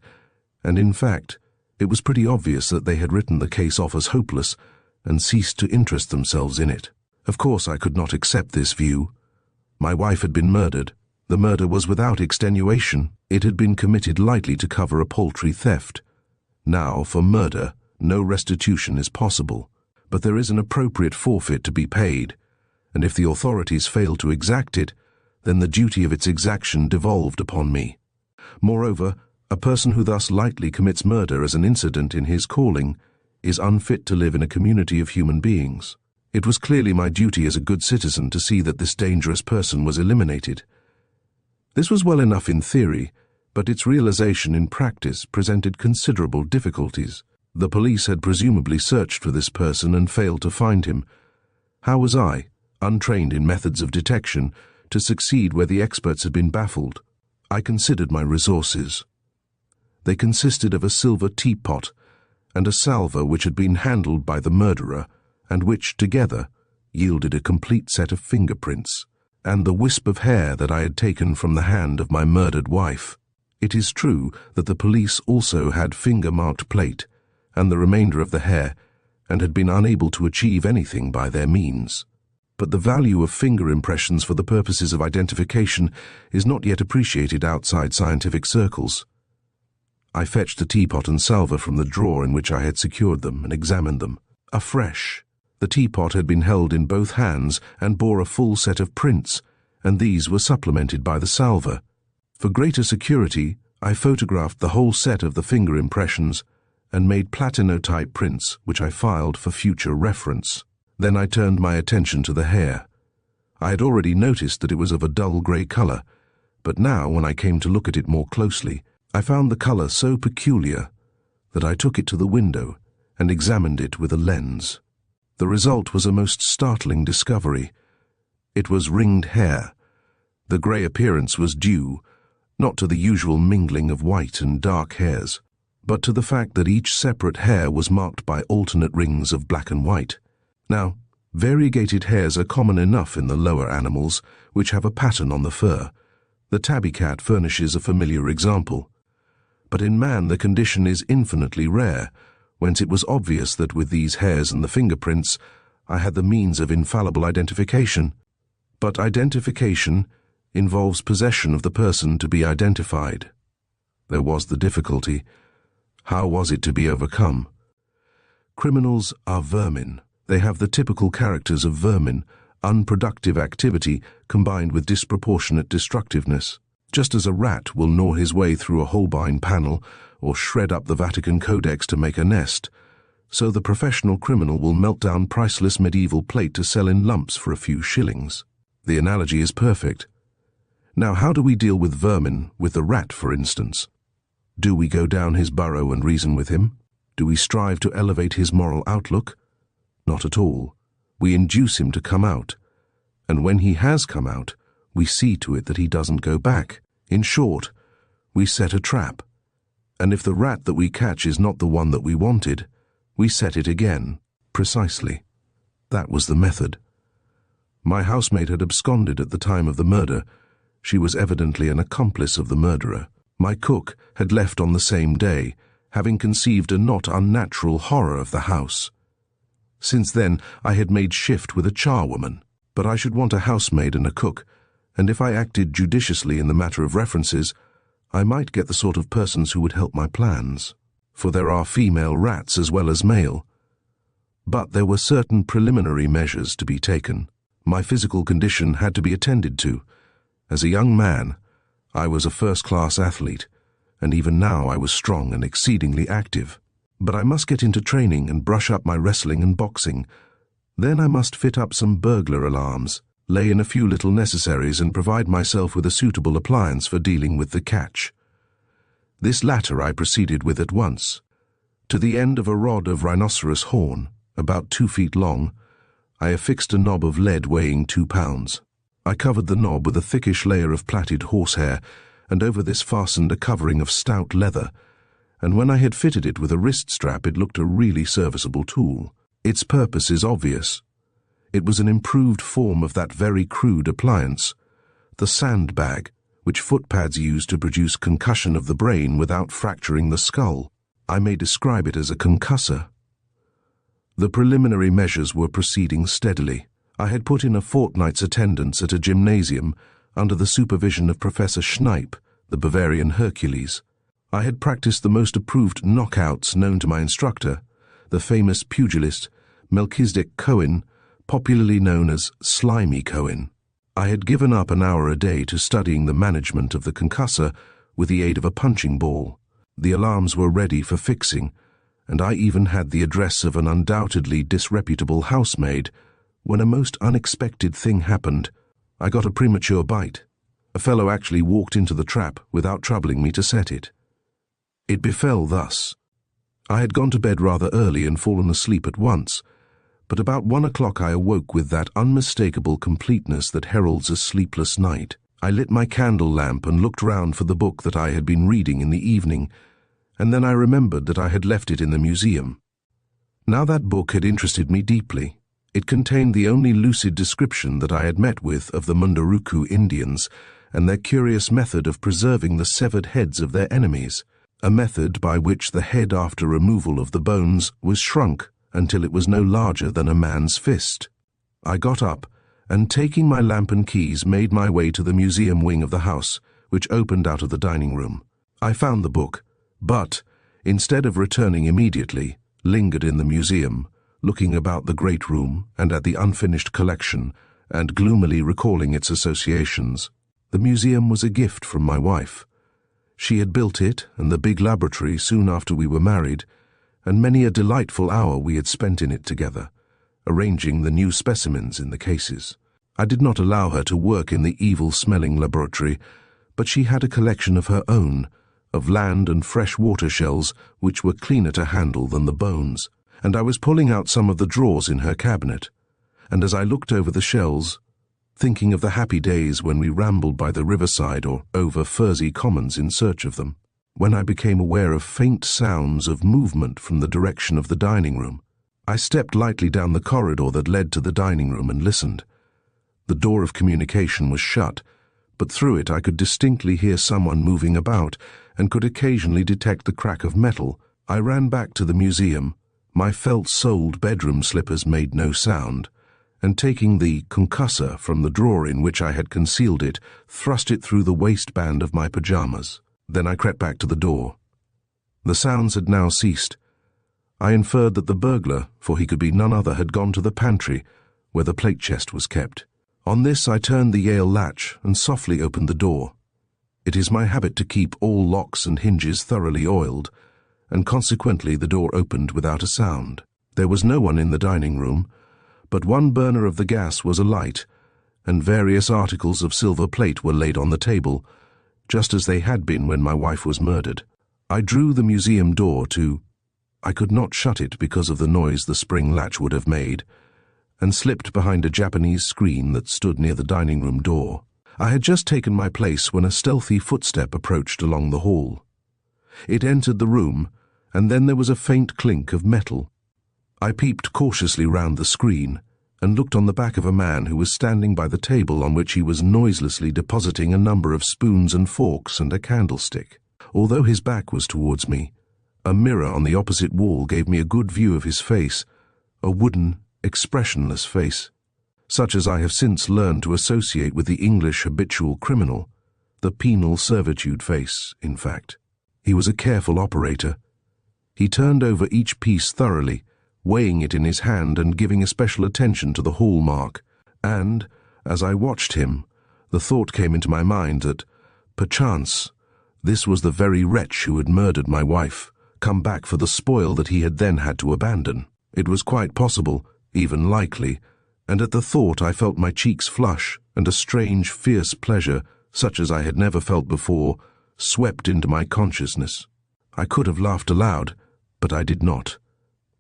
and in fact, it was pretty obvious that they had written the case off as hopeless and ceased to interest themselves in it. Of course I could not accept this view. My wife had been murdered. The murder was without extenuation. It had been committed lightly to cover a paltry theft. Now, for murder, no restitution is possible, but there is an appropriate forfeit to be paid, and if the authorities failed to exact it, then the duty of its exaction devolved upon me. Moreover, a person who thus lightly commits murder as an incident in his calling is unfit to live in a community of human beings. It was clearly my duty as a good citizen to see that this dangerous person was eliminated. This was well enough in theory, but its realization in practice presented considerable difficulties. The police had presumably searched for this person and failed to find him. How was I, untrained in methods of detection, to succeed where the experts had been baffled? I considered my resources. They consisted of a silver teapot and a salver which had been handled by the murderer, and which, together, yielded a complete set of fingerprints, and the wisp of hair that I had taken from the hand of my murdered wife. It is true that the police also had finger-marked plate, and the remainder of the hair, and had been unable to achieve anything by their means. But the value of finger impressions for the purposes of identification is not yet appreciated outside scientific circles. I fetched the teapot and salver from the drawer in which I had secured them and examined them. Afresh, the teapot had been held in both hands and bore a full set of prints, and these were supplemented by the salver. For greater security, I photographed the whole set of the finger impressions and made platinotype prints which I filed for future reference. Then I turned my attention to the hair. I had already noticed that it was of a dull grey colour, but now, when I came to look at it more closely, I found the colour so peculiar that I took it to the window and examined it with a lens. The result was a most startling discovery. It was ringed hair. The grey appearance was due, not to the usual mingling of white and dark hairs, but to the fact that each separate hair was marked by alternate rings of black and white. Now, variegated hairs are common enough in the lower animals, which have a pattern on the fur. The tabby cat furnishes a familiar example. But in man the condition is infinitely rare, whence it was obvious that with these hairs and the fingerprints, I had the means of infallible identification. But identification involves possession of the person to be identified. There was the difficulty. How was it to be overcome? Criminals are vermin. They have the typical characters of vermin, unproductive activity combined with disproportionate destructiveness. Just as a rat will gnaw his way through a Holbein panel or shred up the Vatican Codex to make a nest, so the professional criminal will melt down priceless medieval plate to sell in lumps for a few shillings. The analogy is perfect. Now, how do we deal with vermin, with the rat, for instance? Do we go down his burrow and reason with him? Do we strive to elevate his moral outlook? Not at all. We induce him to come out. And when he has come out, we see to it that he doesn't go back. In short, we set a trap. And if the rat that we catch is not the one that we wanted, we set it again. Precisely. That was the method. My housemaid had absconded at the time of the murder. She was evidently an accomplice of the murderer. My cook had left on the same day, having conceived a not unnatural horror of the house. Since then, I had made shift with a charwoman, but I should want a housemaid and a cook, and if I acted judiciously in the matter of references, I might get the sort of persons who would help my plans, for there are female rats as well as male. But there were certain preliminary measures to be taken. My physical condition had to be attended to. As a young man, I was a first-class athlete, and even now I was strong and exceedingly active. But I must get into training and brush up my wrestling and boxing. Then I must fit up some burglar alarms, lay in a few little necessaries, and provide myself with a suitable appliance for dealing with the catch. This latter I proceeded with at once. To the end of a rod of rhinoceros horn, about 2 feet long, I affixed a knob of lead weighing 2 pounds. I covered the knob with a thickish layer of plaited horsehair, and over this fastened a covering of stout leather, and when I had fitted it with a wrist strap, it looked a really serviceable tool. Its purpose is obvious. It was an improved form of that very crude appliance, the sandbag, which footpads use to produce concussion of the brain without fracturing the skull. I may describe it as a concussor. The preliminary measures were proceeding steadily. I had put in a fortnight's attendance at a gymnasium under the supervision of Professor Schneip, the Bavarian Hercules. I had practiced the most approved knockouts known to my instructor, the famous pugilist Melchizedek Cohen, popularly known as Slimy Cohen. I had given up an hour a day to studying the management of the concussor with the aid of a punching ball. The alarms were ready for fixing, and I even had the address of an undoubtedly disreputable housemaid, when a most unexpected thing happened. I got a premature bite. A fellow actually walked into the trap without troubling me to set it. It befell thus. I had gone to bed rather early and fallen asleep at once, but about 1 o'clock I awoke with that unmistakable completeness that heralds a sleepless night. I lit my candle lamp and looked round for the book that I had been reading in the evening, and then I remembered that I had left it in the museum. Now that book had interested me deeply. It contained the only lucid description that I had met with of the Munduruku Indians and their curious method of preserving the severed heads of their enemies, a method by which the head after removal of the bones was shrunk until it was no larger than a man's fist. I got up and, taking my lamp and keys, made my way to the museum wing of the house, which opened out of the dining room. I found the book, but, instead of returning immediately, lingered in the museum, looking about the great room and at the unfinished collection, and gloomily recalling its associations. The museum was a gift from my wife. She had built it and the big laboratory soon after we were married, and many a delightful hour we had spent in it together, arranging the new specimens in the cases. I did not allow her to work in the evil-smelling laboratory, but she had a collection of her own, of land and fresh water shells which were cleaner to handle than the bones, and I was pulling out some of the drawers in her cabinet, and as I looked over the shells, thinking of the happy days when we rambled by the riverside or over furzy commons in search of them, when I became aware of faint sounds of movement from the direction of the dining room. I stepped lightly down the corridor that led to the dining room and listened. The door of communication was shut, but through it I could distinctly hear someone moving about and could occasionally detect the crack of metal. I ran back to the museum, My felt-soled bedroom slippers made no sound, and taking the concussor from the drawer in which I had concealed it, thrust it through the waistband of my pajamas. Then I crept back to the door. The sounds had now ceased. I inferred that the burglar, for he could be none other, had gone to the pantry, where the plate chest was kept. On this I turned the Yale latch and softly opened the door. It is my habit to keep all locks and hinges thoroughly oiled, and consequently the door opened without a sound. There was no one in the dining room, but one burner of the gas was alight, and various articles of silver plate were laid on the table, just as they had been when my wife was murdered. I drew the museum door to... I could not shut it because of the noise the spring latch would have made, and slipped behind a Japanese screen that stood near the dining room door. I had just taken my place when a stealthy footstep approached along the hall. It entered the room, and then there was a faint clink of metal. I peeped cautiously round the screen, and looked on the back of a man who was standing by the table on which he was noiselessly depositing a number of spoons and forks and a candlestick. Although his back was towards me, a mirror on the opposite wall gave me a good view of his face, a wooden, expressionless face, such as I have since learned to associate with the English habitual criminal, the penal servitude face, in fact. He was a careful operator. He turned over each piece thoroughly, weighing it in his hand and giving especial attention to the hallmark, and, as I watched him, the thought came into my mind that, perchance, this was the very wretch who had murdered my wife, come back for the spoil that he had then had to abandon. It was quite possible, even likely, and at the thought I felt my cheeks flush, and a strange, fierce pleasure, such as I had never felt before, swept into my consciousness. I could have laughed aloud, but I did not.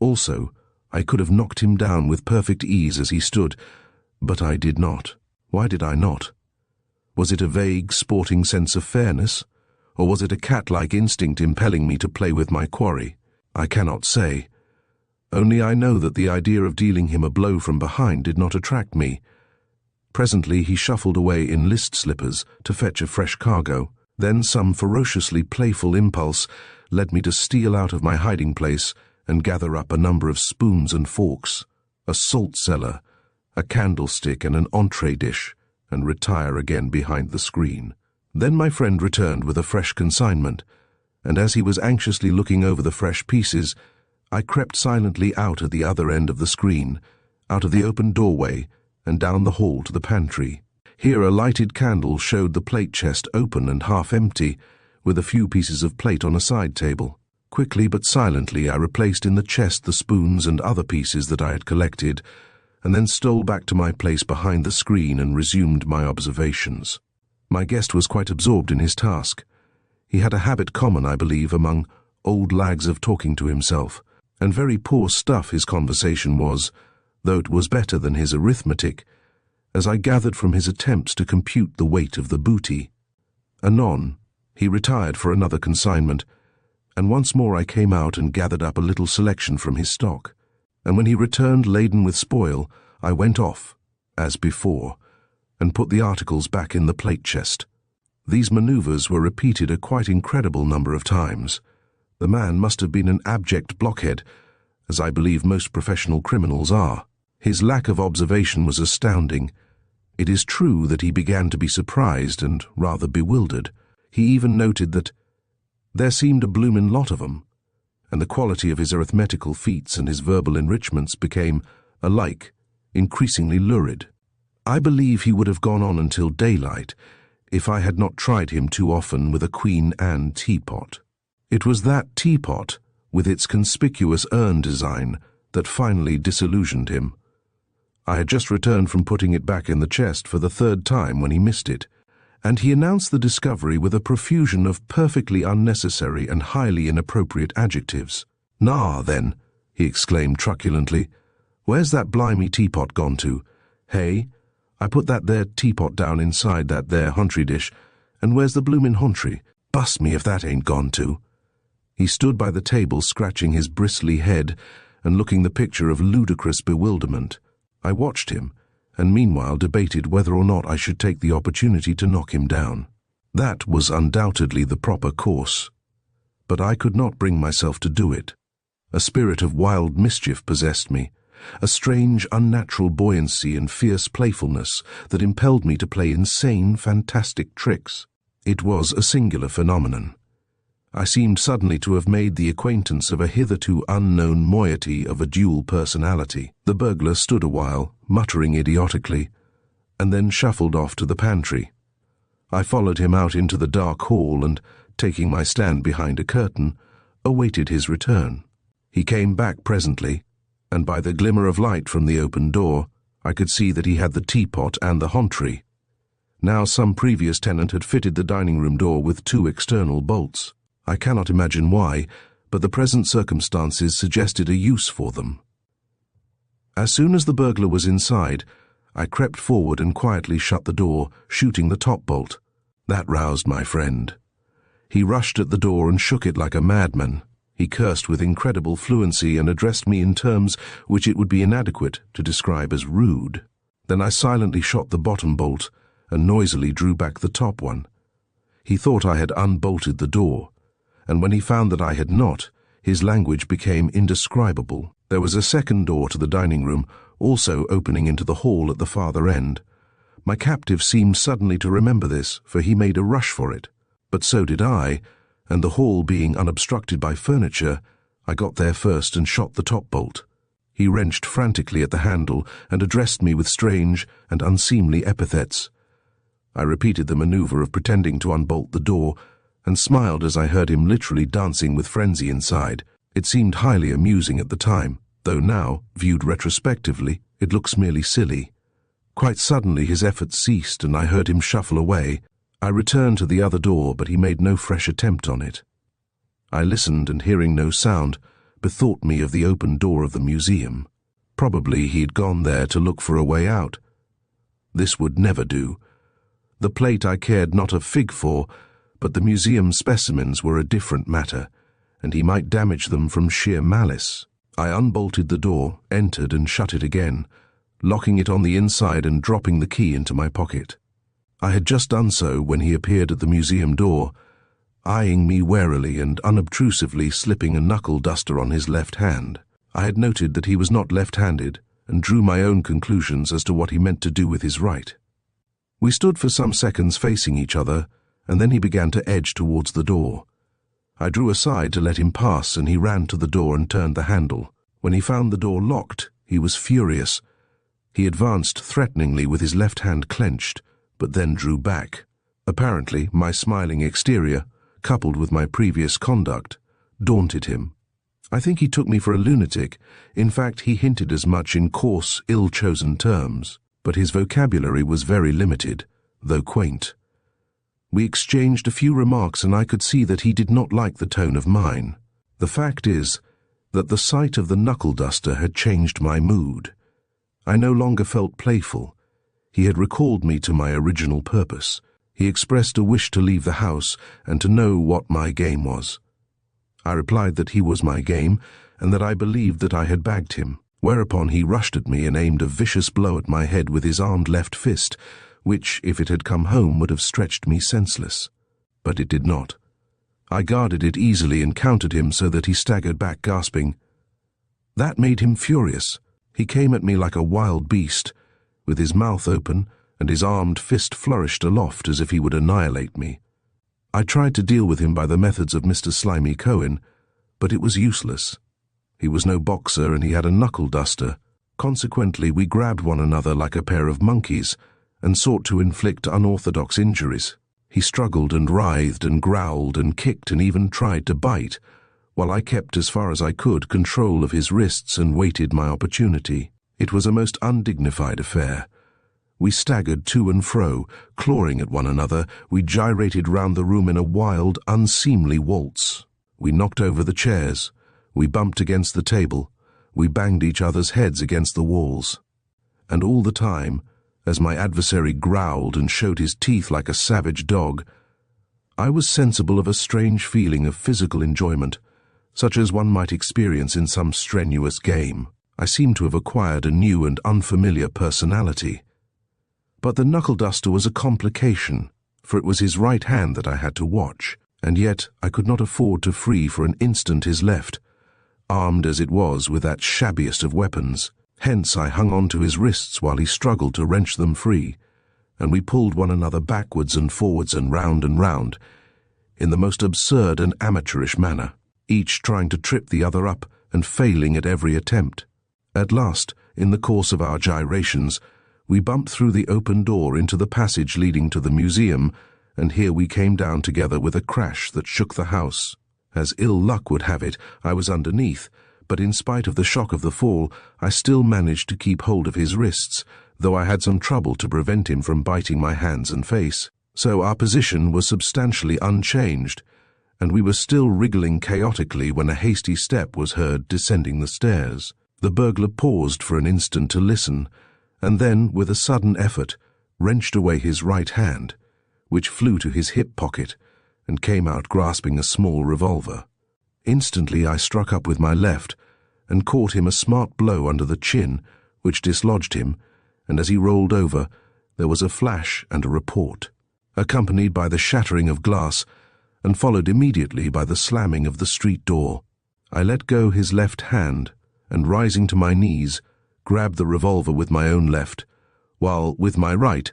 Also, I could have knocked him down with perfect ease as he stood, but I did not. Why did I not? Was it a vague, sporting sense of fairness, or was it a cat-like instinct impelling me to play with my quarry? I cannot say. Only I know that the idea of dealing him a blow from behind did not attract me. Presently he shuffled away in list slippers to fetch a fresh cargo. Then some ferociously playful impulse led me to steal out of my hiding place and gather up a number of spoons and forks, a salt cellar, a candlestick and an entree dish, and retire again behind the screen. Then my friend returned with a fresh consignment, and as he was anxiously looking over the fresh pieces, I crept silently out at the other end of the screen, out of the open doorway, and down the hall to the pantry. Here a lighted candle showed the plate chest open and half empty, with a few pieces of plate on a side table. Quickly but silently I replaced in the chest the spoons and other pieces that I had collected, and then stole back to my place behind the screen and resumed my observations. My guest was quite absorbed in his task. He had a habit common, I believe, among old lags of talking to himself, and very poor stuff his conversation was, though it was better than his arithmetic, as I gathered from his attempts to compute the weight of the booty. Anon, he retired for another consignment, and once more I came out and gathered up a little selection from his stock, and when he returned laden with spoil, I went off, as before, and put the articles back in the plate chest. These manoeuvres were repeated a quite incredible number of times. The man must have been an abject blockhead, as I believe most professional criminals are. His lack of observation was astounding. It is true that he began to be surprised and rather bewildered. He even noted that there seemed a bloomin' lot of 'em, and the quality of his arithmetical feats and his verbal enrichments became, alike, increasingly lurid. I believe he would have gone on until daylight if I had not tried him too often with a Queen Anne teapot. It was that teapot, with its conspicuous urn design, that finally disillusioned him. I had just returned from putting it back in the chest for the third time when he missed it, and he announced the discovery with a profusion of perfectly unnecessary and highly inappropriate adjectives. "Nah, then," he exclaimed truculently, "where's that blimey teapot gone to? Hey, I put that there teapot down inside that there hontry dish, and where's the bloomin' hontry? Bust me if that ain't gone to." He stood by the table scratching his bristly head and looking the picture of ludicrous bewilderment. I watched him, and meanwhile debated whether or not I should take the opportunity to knock him down. That was undoubtedly the proper course, but I could not bring myself to do it. A spirit of wild mischief possessed me, a strange, unnatural buoyancy and fierce playfulness that impelled me to play insane, fantastic tricks. It was a singular phenomenon. I seemed suddenly to have made the acquaintance of a hitherto unknown moiety of a dual personality. The burglar stood a while, muttering idiotically, and then shuffled off to the pantry. I followed him out into the dark hall and, taking my stand behind a curtain, awaited his return. He came back presently, and by the glimmer of light from the open door, I could see that he had the teapot and the hontry. Now some previous tenant had fitted the dining room door with 2 external bolts. I cannot imagine why, but the present circumstances suggested a use for them. As soon as the burglar was inside, I crept forward and quietly shut the door, shooting the top bolt. That roused my friend. He rushed at the door and shook it like a madman. He cursed with incredible fluency and addressed me in terms which it would be inadequate to describe as rude. Then I silently shot the bottom bolt and noisily drew back the top one. He thought I had unbolted the door, and when he found that I had not, his language became indescribable. There was a second door to the dining room, also opening into the hall at the farther end. My captive seemed suddenly to remember this, for he made a rush for it. But so did I, and the hall being unobstructed by furniture, I got there first and shot the top bolt. He wrenched frantically at the handle and addressed me with strange and unseemly epithets. I repeated the maneuver of pretending to unbolt the door, and smiled as I heard him literally dancing with frenzy inside. It seemed highly amusing at the time, though now, viewed retrospectively, it looks merely silly. Quite suddenly his efforts ceased and I heard him shuffle away. I returned to the other door, but he made no fresh attempt on it. I listened and, hearing no sound, bethought me of the open door of the museum. Probably he had gone there to look for a way out. This would never do. The plate I cared not a fig for, but the museum specimens were a different matter, and he might damage them from sheer malice. I unbolted the door, entered and shut it again, locking it on the inside and dropping the key into my pocket. I had just done so when he appeared at the museum door, eyeing me warily and unobtrusively slipping a knuckle duster on his left hand. I had noted that he was not left-handed and drew my own conclusions as to what he meant to do with his right. We stood for some seconds facing each other, and then he began to edge towards the door. I drew aside to let him pass, and he ran to the door and turned the handle. When he found the door locked, he was furious. He advanced threateningly with his left hand clenched, but then drew back. Apparently, my smiling exterior, coupled with my previous conduct, daunted him. I think he took me for a lunatic. In fact, he hinted as much in coarse, ill-chosen terms, but his vocabulary was very limited, though quaint. We exchanged a few remarks, and I could see that he did not like the tone of mine. The fact is that the sight of the knuckle-duster had changed my mood. I no longer felt playful. He had recalled me to my original purpose. He expressed a wish to leave the house and to know what my game was. I replied that he was my game, and that I believed that I had bagged him, whereupon he rushed at me and aimed a vicious blow at my head with his armed left fist, which, if it had come home, would have stretched me senseless. But it did not. I guarded it easily and countered him so that he staggered back, gasping. That made him furious. He came at me like a wild beast, with his mouth open and his armed fist flourished aloft as if he would annihilate me. I tried to deal with him by the methods of Mr. Slimy Cohen, but it was useless. He was no boxer and he had a knuckle-duster. Consequently, we grabbed one another like a pair of monkeys and sought to inflict unorthodox injuries. He struggled and writhed and growled and kicked and even tried to bite, while I kept, as far as I could, control of his wrists and waited my opportunity. It was a most undignified affair. We staggered to and fro, clawing at one another. We gyrated round the room in a wild, unseemly waltz. We knocked over the chairs. We bumped against the table. We banged each other's heads against the walls. And all the time, as my adversary growled and showed his teeth like a savage dog, I was sensible of a strange feeling of physical enjoyment, such as one might experience in some strenuous game. I seemed to have acquired a new and unfamiliar personality. But the knuckle-duster was a complication, for it was his right hand that I had to watch, and yet I could not afford to free for an instant his left. armed as it was with that shabbiest of weapons. Hence I hung on to his wrists while he struggled to wrench them free, and we pulled one another backwards and forwards and round, in the most absurd and amateurish manner, each trying to trip the other up and failing at every attempt. At last, in the course of our gyrations, we bumped through the open door into the passage leading to the museum, and here we came down together with a crash that shook the house. As ill luck would have it, I was underneath, but in spite of the shock of the fall, I still managed to keep hold of his wrists, though I had some trouble to prevent him from biting my hands and face. So our position was substantially unchanged, and we were still wriggling chaotically when a hasty step was heard descending the stairs. The burglar paused for an instant to listen, and then, with a sudden effort, wrenched away his right hand, which flew to his hip pocket, and came out grasping a small revolver. Instantly I struck up with my left, and caught him a smart blow under the chin, which dislodged him, and as he rolled over, there was a flash and a report, accompanied by the shattering of glass, and followed immediately by the slamming of the street door. I let go his left hand, and rising to my knees, grabbed the revolver with my own left, while, with my right,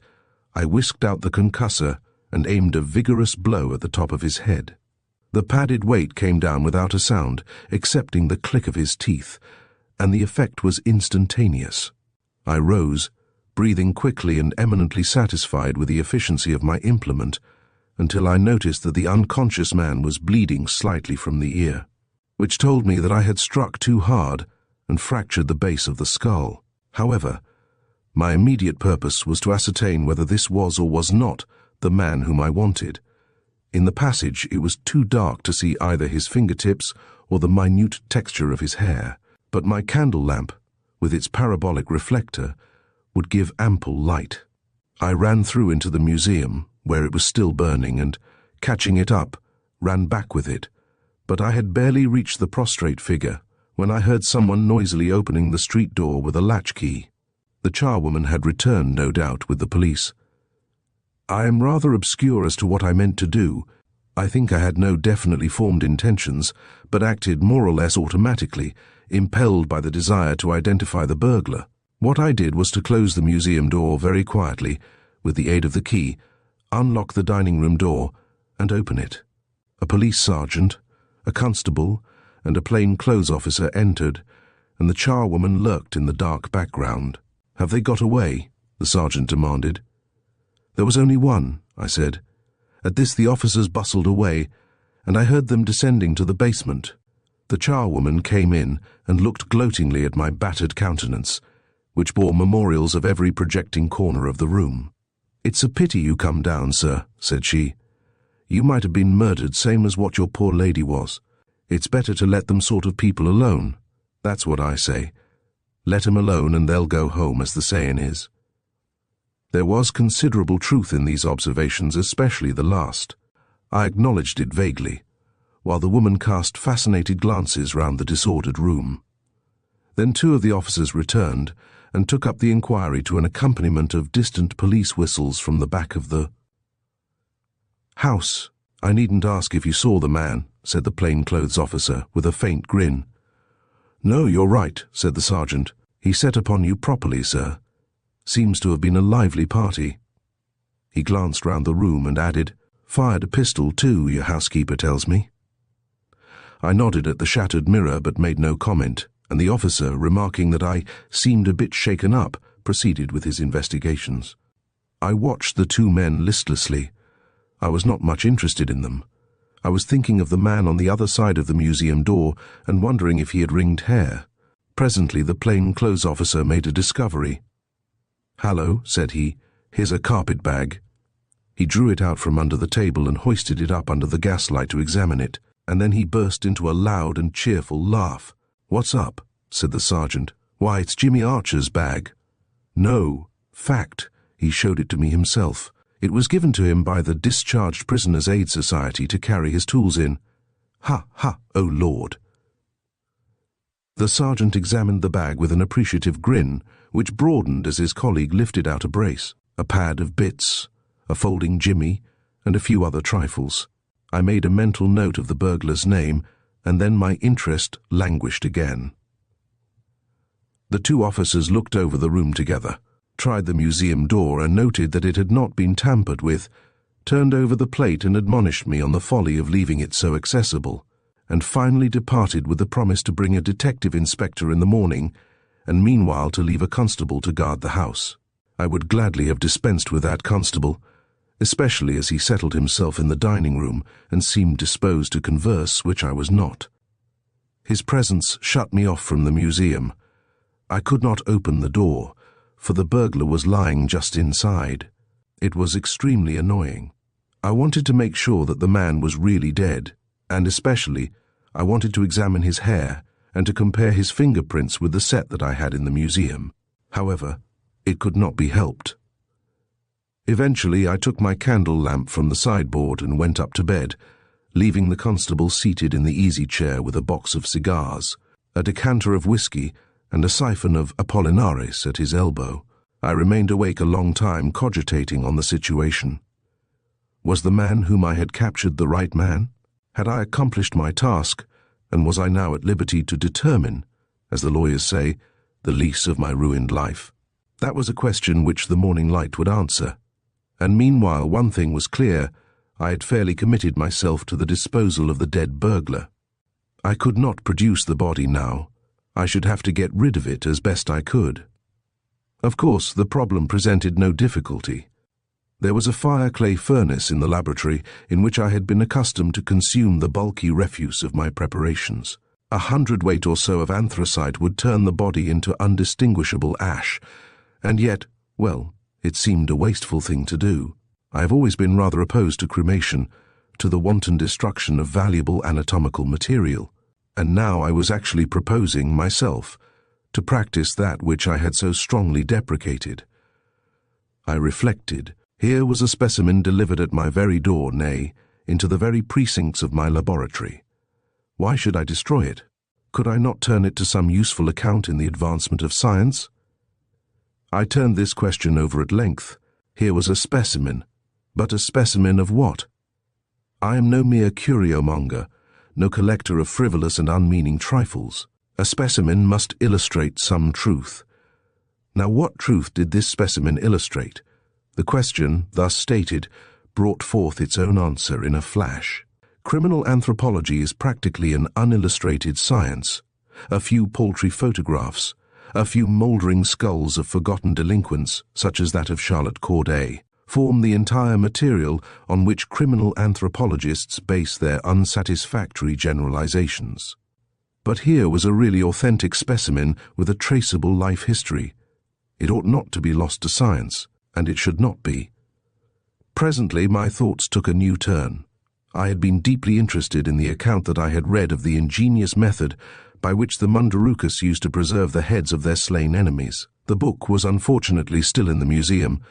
I whisked out the concussor and aimed a vigorous blow at the top of his head. The padded weight came down without a sound, excepting the click of his teeth, and the effect was instantaneous. I rose, breathing quickly and eminently satisfied with the efficiency of my implement, until I noticed that the unconscious man was bleeding slightly from the ear, which told me that I had struck too hard and fractured the base of the skull. However, my immediate purpose was to ascertain whether this was or was not the man whom I wanted. In the passage it was too dark to see either his fingertips or the minute texture of his hair, but my candle lamp, with its parabolic reflector, would give ample light. I ran through into the museum, where it was still burning, and, catching it up, ran back with it, but I had barely reached the prostrate figure when I heard someone noisily opening the street door with a latchkey. The charwoman had returned, no doubt, with the police. I am rather obscure as to what I meant to do. I think I had no definitely formed intentions, but acted more or less automatically, impelled by the desire to identify the burglar. What I did was to close the museum door very quietly, with the aid of the key, unlock the dining room door, and open it. A police sergeant, a constable, and a plain-clothes officer entered, and the charwoman lurked in the dark background. "Have they got away?" the sergeant demanded. "There was only one," I said. At this the officers bustled away, and I heard them descending to the basement. The charwoman came in and looked gloatingly at my battered countenance, which bore memorials of every projecting corner of the room. "It's a pity you come down, sir," said she. "You might have been murdered same as what your poor lady was. It's better to let them sort of people alone. That's what I say. Let 'em alone and they'll go home, as the saying is." There was considerable truth in these observations, especially the last. I acknowledged it vaguely, while the woman cast fascinated glances round the disordered room. Then two of the officers returned and took up the inquiry to an accompaniment of distant police whistles from the back of the house. "I needn't ask if you saw the man," said the plainclothes officer, with a faint grin. "No, you're right," said the sergeant. "He set upon you properly, sir. Seems to have been a lively party." He glanced round the room and added, "Fired a pistol too, your housekeeper tells me." I nodded at the shattered mirror but made no comment, and the officer, remarking that I seemed a bit shaken up, proceeded with his investigations. I watched the two men listlessly. I was not much interested in them. I was thinking of the man on the other side of the museum door and wondering if he had ringed hair. Presently the plain-clothes officer made a discovery. "Hallo," said he, "here's a carpet bag." He drew it out from under the table and hoisted it up under the gaslight to examine it, and then he burst into a loud and cheerful laugh. "What's up?" said the sergeant. "Why, it's Jimmy Archer's bag." "No, fact. He showed it to me himself. It was given to him by the Discharged Prisoners' Aid Society to carry his tools in. Ha, ha, oh Lord." The sergeant examined the bag with an appreciative grin, which broadened as his colleague lifted out a brace, a pad of bits, a folding jimmy, and a few other trifles. I made a mental note of the burglar's name and then my interest languished again. The two officers looked over the room together, tried the museum door and noted that it had not been tampered with, turned over the plate and admonished me on the folly of leaving it so accessible, and finally departed with the promise to bring a detective inspector in the morning, and meanwhile to leave a constable to guard the house. I would gladly have dispensed with that constable, especially as he settled himself in the dining room and seemed disposed to converse, which I was not. His presence shut me off from the museum. I could not open the door, for the burglar was lying just inside. It was extremely annoying. I wanted to make sure that the man was really dead, and especially, I wanted to examine his hair and to compare his fingerprints with the set that I had in the museum. However, it could not be helped. Eventually, I took my candle lamp from the sideboard and went up to bed, leaving the constable seated in the easy chair with a box of cigars, a decanter of whiskey, and a siphon of Apollinaris at his elbow. I remained awake a long time cogitating on the situation. Was the man whom I had captured the right man? Had I accomplished my task, and was I now at liberty to determine, as the lawyers say, the lease of my ruined life? That was a question which the morning light would answer. And meanwhile, one thing was clear: I had fairly committed myself to the disposal of the dead burglar. I could not produce the body now. I should have to get rid of it as best I could. Of course, the problem presented no difficulty. There was a fire-clay furnace in the laboratory in which I had been accustomed to consume the bulky refuse of my preparations. 100 weight or so of anthracite would turn the body into undistinguishable ash, and yet, well, it seemed a wasteful thing to do. I have always been rather opposed to cremation, to the wanton destruction of valuable anatomical material, and now I was actually proposing myself to practice that which I had so strongly deprecated. I reflected. Here was a specimen delivered at my very door, nay, into the very precincts of my laboratory. Why should I destroy it? Could I not turn it to some useful account in the advancement of science? I turned this question over at length. Here was a specimen, but a specimen of what? I am no mere curio-monger, no collector of frivolous and unmeaning trifles. A specimen must illustrate some truth. Now, what truth did this specimen illustrate? The question, thus stated, brought forth its own answer in a flash. Criminal anthropology is practically an unillustrated science. A few paltry photographs, a few mouldering skulls of forgotten delinquents, such as that of Charlotte Corday, form the entire material on which criminal anthropologists base their unsatisfactory generalizations. But here was a really authentic specimen with a traceable life history. It ought not to be lost to science, and it should not be. Presently my thoughts took a new turn. I had been deeply interested in the account that I had read of the ingenious method by which the Mundurucus used to preserve the heads of their slain enemies. The book was unfortunately still in the museum,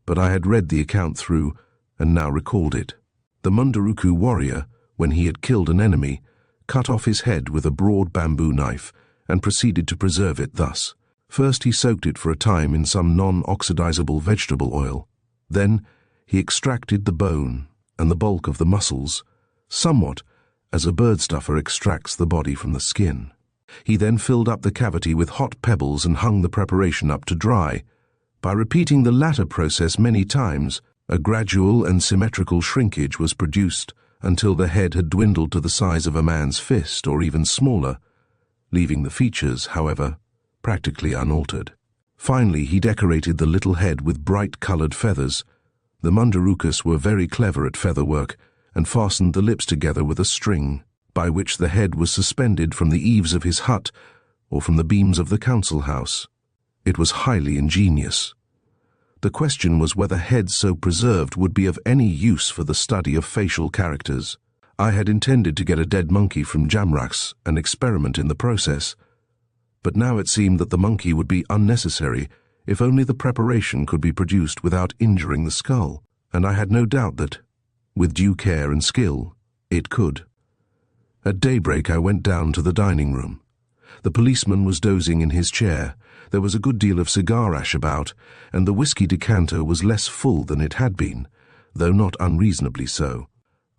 but I had read the account through and now recalled it. The Munduruku warrior, when he had killed an enemy, cut off his head with a broad bamboo knife and proceeded to preserve it thus. First he soaked it for a time in some non-oxidizable vegetable oil. Then he extracted the bone and the bulk of the muscles, somewhat as a bird stuffer extracts the body from the skin. He then filled up the cavity with hot pebbles and hung the preparation up to dry. By repeating the latter process many times, a gradual and symmetrical shrinkage was produced until the head had dwindled to the size of a man's fist or even smaller, leaving the features, however, practically unaltered. Finally, he decorated the little head with bright-colored feathers. The Mundurucus were very clever at feather work and fastened the lips together with a string, by which the head was suspended from the eaves of his hut or from the beams of the council house. It was highly ingenious. The question was whether heads so preserved would be of any use for the study of facial characters. I had intended to get a dead monkey from Jamrach's and experiment in the process, but now it seemed that the monkey would be unnecessary if only the preparation could be produced without injuring the skull, and I had no doubt that, with due care and skill, it could. At daybreak I went down to the dining room. The policeman was dozing in his chair. There was a good deal of cigar ash about, and the whiskey decanter was less full than it had been, though not unreasonably so.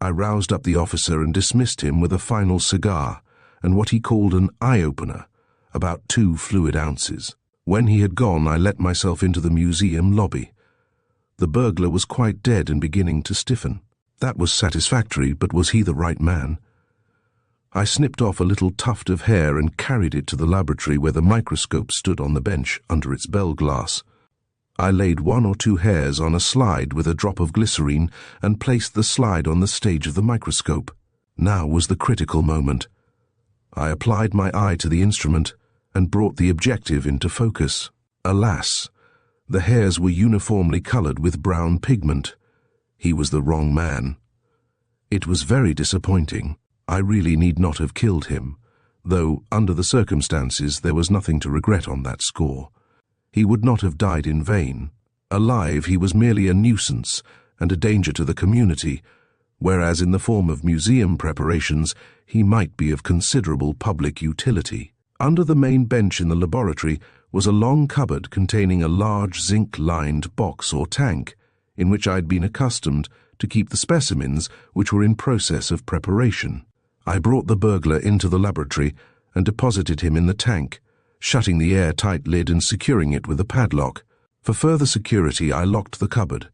I roused up the officer and dismissed him with a final cigar and what he called an eye-opener, about 2 fluid ounces. When he had gone, I let myself into the museum lobby. The burglar was quite dead and beginning to stiffen. That was satisfactory, but was he the right man? I snipped off a little tuft of hair and carried it to the laboratory where the microscope stood on the bench under its bell glass. I laid 1 or 2 hairs on a slide with a drop of glycerine and placed the slide on the stage of the microscope. Now was the critical moment. I applied my eye to the instrument and brought the objective into focus. Alas, the hairs were uniformly colored with brown pigment. He was the wrong man. It was very disappointing. I really need not have killed him, though, under the circumstances, there was nothing to regret on that score. He would not have died in vain. Alive, he was merely a nuisance and a danger to the community, whereas in the form of museum preparations, he might be of considerable public utility. Under the main bench in the laboratory was a long cupboard containing a large zinc-lined box or tank, in which I had been accustomed to keep the specimens which were in process of preparation. I brought the burglar into the laboratory and deposited him in the tank, shutting the air-tight lid and securing it with a padlock. For further security, I locked the cupboard,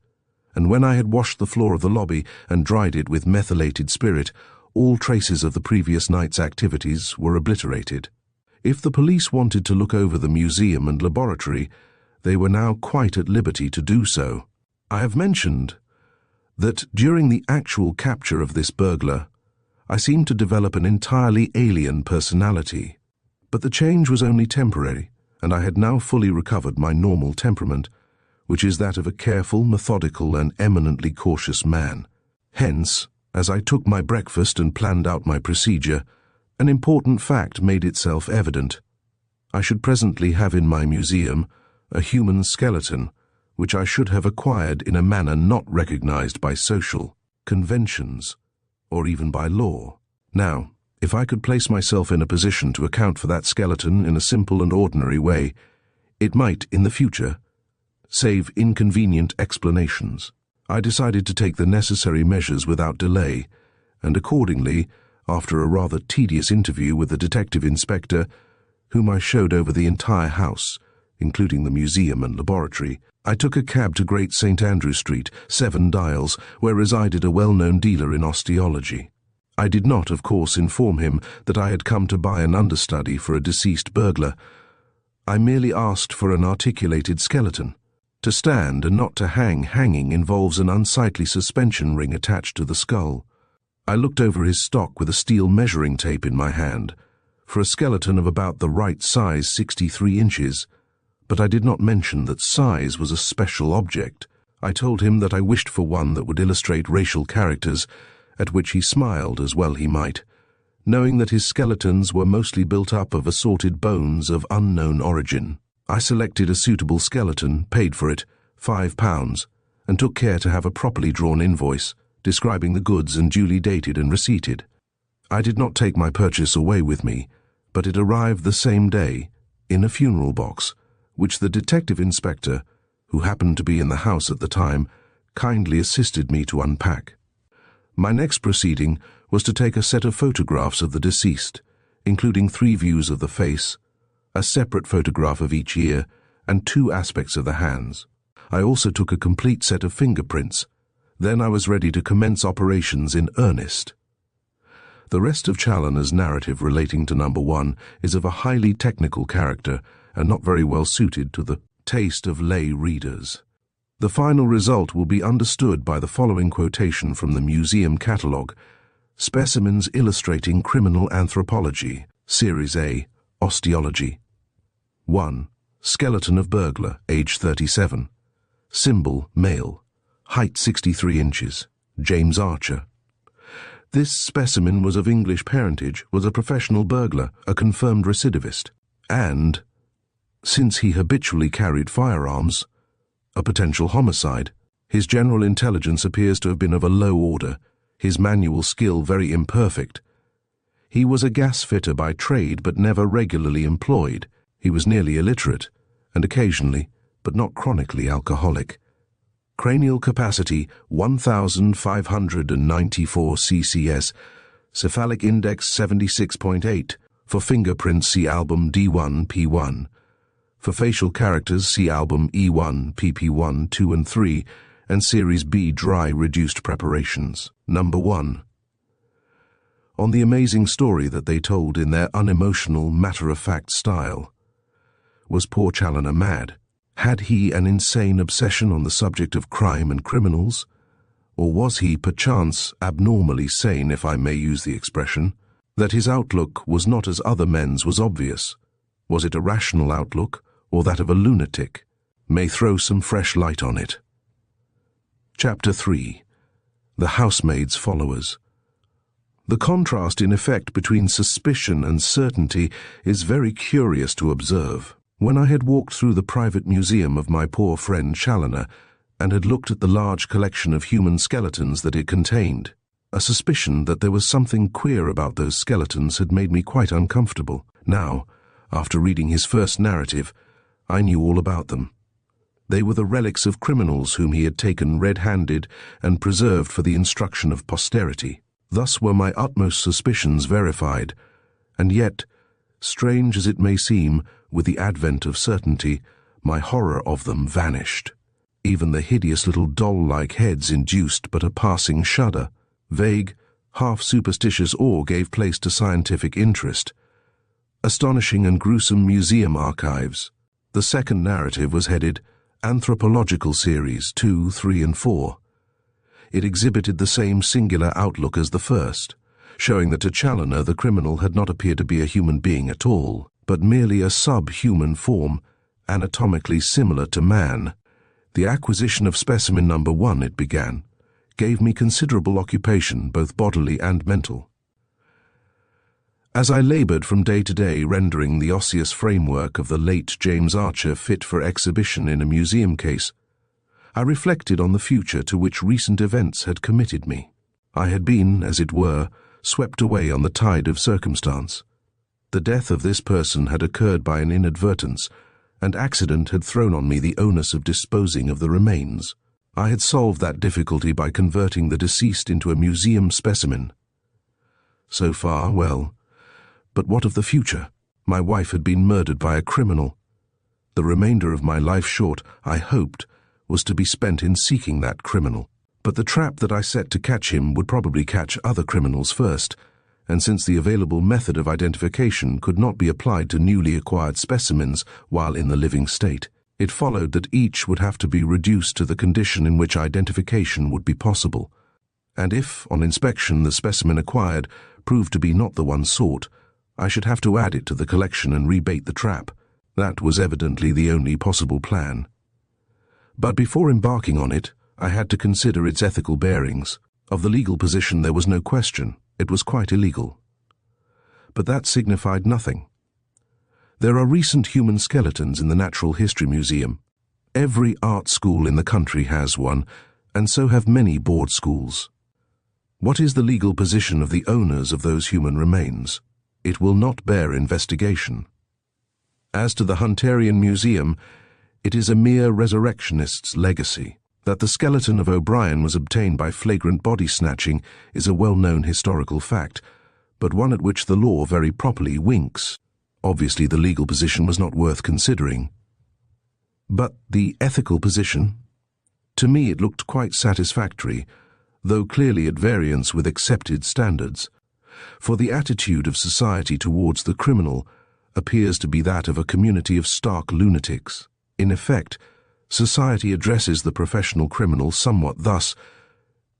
and when I had washed the floor of the lobby and dried it with methylated spirit, all traces of the previous night's activities were obliterated. If the police wanted to look over the museum and laboratory, they were now quite at liberty to do so. I have mentioned that during the actual capture of this burglar, I seemed to develop an entirely alien personality. But the change was only temporary, and I had now fully recovered my normal temperament, which is that of a careful, methodical, and eminently cautious man. Hence, as I took my breakfast and planned out my procedure, an important fact made itself evident. I should presently have in my museum a human skeleton, which I should have acquired in a manner not recognized by social conventions, or even by law. Now, if I could place myself in a position to account for that skeleton in a simple and ordinary way, it might, in the future, save inconvenient explanations. I decided to take the necessary measures without delay, and accordingly, after a rather tedious interview with the detective inspector, whom I showed over the entire house, including the museum and laboratory, I took a cab to Great St. Andrew Street, 7 Dials, where resided a well-known dealer in osteology. I did not, of course, inform him that I had come to buy an understudy for a deceased burglar. I merely asked for an articulated skeleton. To stand and not to hanging involves an unsightly suspension ring attached to the skull. I looked over his stock with a steel measuring tape in my hand, for a skeleton of about the right size, 63 inches, but I did not mention that size was a special object. I told him that I wished for one that would illustrate racial characters, at which he smiled as well he might, knowing that his skeletons were mostly built up of assorted bones of unknown origin. I selected a suitable skeleton, paid for it, £5, and took care to have a properly drawn invoice, describing the goods and duly dated and receipted. I did not take my purchase away with me, but it arrived the same day, in a funeral box, which the detective inspector, who happened to be in the house at the time, kindly assisted me to unpack. My next proceeding was to take a set of photographs of the deceased, including 3 views of the face, a separate photograph of each ear, and 2 aspects of the hands. I also took a complete set of fingerprints. Then I was ready to commence operations in earnest. The rest of Challoner's narrative relating to number 1 is of a highly technical character and not very well suited to the taste of lay readers. The final result will be understood by the following quotation from the museum catalogue: Specimens Illustrating Criminal Anthropology, Series A, Osteology. 1. Skeleton of burglar, age 37. Symbol, male. Height 63 inches. James Archer. This specimen was of English parentage, was a professional burglar, a confirmed recidivist, and, since he habitually carried firearms, a potential homicide. His general intelligence appears to have been of a low order, his manual skill very imperfect. He was a gas fitter by trade but never regularly employed. He was nearly illiterate, and occasionally, but not chronically, alcoholic. Cranial capacity 1,594 ccs. Cephalic index 76.8. For fingerprints, see album D1, P1. For facial characters, see album E1, PP1, 2 and 3, and Series B dry reduced preparations. Number 1. On the amazing story that they told in their unemotional, matter-of-fact style. Was poor Challiner mad? Had he an insane obsession on the subject of crime and criminals? Or was he, perchance, abnormally sane, if I may use the expression? That his outlook was not as other men's was obvious. Was it a rational outlook, or that of a lunatic? May throw some fresh light on it. Chapter 3. The Housemaid's Followers. The contrast in effect between suspicion and certainty is very curious to observe. When I had walked through the private museum of my poor friend Challiner, and had looked at the large collection of human skeletons that it contained, a suspicion that there was something queer about those skeletons had made me quite uncomfortable. Now, after reading his first narrative, I knew all about them. They were the relics of criminals whom he had taken red-handed and preserved for the instruction of posterity. Thus were my utmost suspicions verified, and yet, strange as it may seem, with the advent of certainty, my horror of them vanished. Even the hideous little doll-like heads induced but a passing shudder. Vague, half-superstitious awe gave place to scientific interest. Astonishing and gruesome museum archives. The second narrative was headed Anthropological Series 2, 3 and 4. It exhibited the same singular outlook as the first, showing that to Challiner the criminal had not appeared to be a human being at all, but merely a sub-human form, anatomically similar to man. The acquisition of specimen number 1, it began, gave me considerable occupation, both bodily and mental. As I labored from day to day rendering the osseous framework of the late James Archer fit for exhibition in a museum case, I reflected on the future to which recent events had committed me. I had been, as it were, swept away on the tide of circumstance. The death of this person had occurred by an inadvertence, and accident had thrown on me the onus of disposing of the remains. I had solved that difficulty by converting the deceased into a museum specimen. So far, well. But what of the future? My wife had been murdered by a criminal. The remainder of my life short, I hoped, was to be spent in seeking that criminal. But the trap that I set to catch him would probably catch other criminals first, and since the available method of identification could not be applied to newly acquired specimens while in the living state, it followed that each would have to be reduced to the condition in which identification would be possible. And if, on inspection, the specimen acquired proved to be not the one sought, I should have to add it to the collection and rebait the trap. That was evidently the only possible plan. But before embarking on it, I had to consider its ethical bearings. Of the legal position there was no question. It was quite illegal. But that signified nothing. There are recent human skeletons in the Natural History Museum. Every art school in the country has one, and so have many board schools. What is the legal position of the owners of those human remains? It will not bear investigation. As to the Hunterian Museum, it is a mere resurrectionist's legacy. That the skeleton of O'Brien was obtained by flagrant body snatching is a well-known historical fact, but one at which the law very properly winks. Obviously the legal position was not worth considering. But the ethical position? To me it looked quite satisfactory, though clearly at variance with accepted standards. For the attitude of society towards the criminal appears to be that of a community of stark lunatics. In effect, society addresses the professional criminal somewhat thus: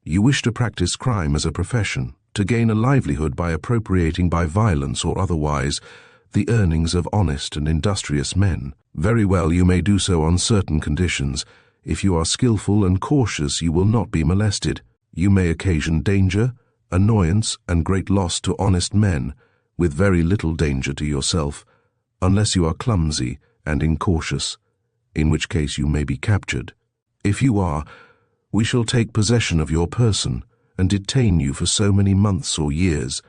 you wish to practice crime as a profession, to gain a livelihood by appropriating by violence or otherwise the earnings of honest and industrious men. Very well, you may do so on certain conditions. If you are skillful and cautious, you will not be molested. You may occasion danger, annoyance, and great loss to honest men, with very little danger to yourself, unless you are clumsy and incautious, in which case you may be captured. If you are, we shall take possession of your person and detain you for so many months or years.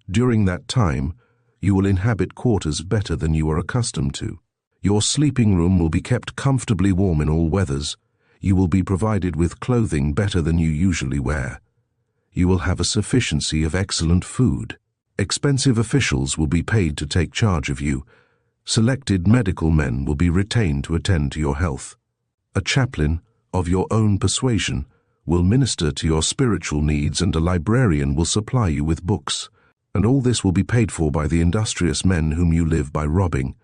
During that time, you will inhabit quarters better than you are accustomed to. Your sleeping room will be kept comfortably warm in all weathers. You will be provided with clothing better than you usually wear. You will have a sufficiency of excellent food. Expensive officials will be paid to take charge of you. Selected medical men will be retained to attend to your health. A chaplain of your own persuasion will minister to your spiritual needs, and a librarian will supply you with books. And all this will be paid for by the industrious men whom you live by robbing.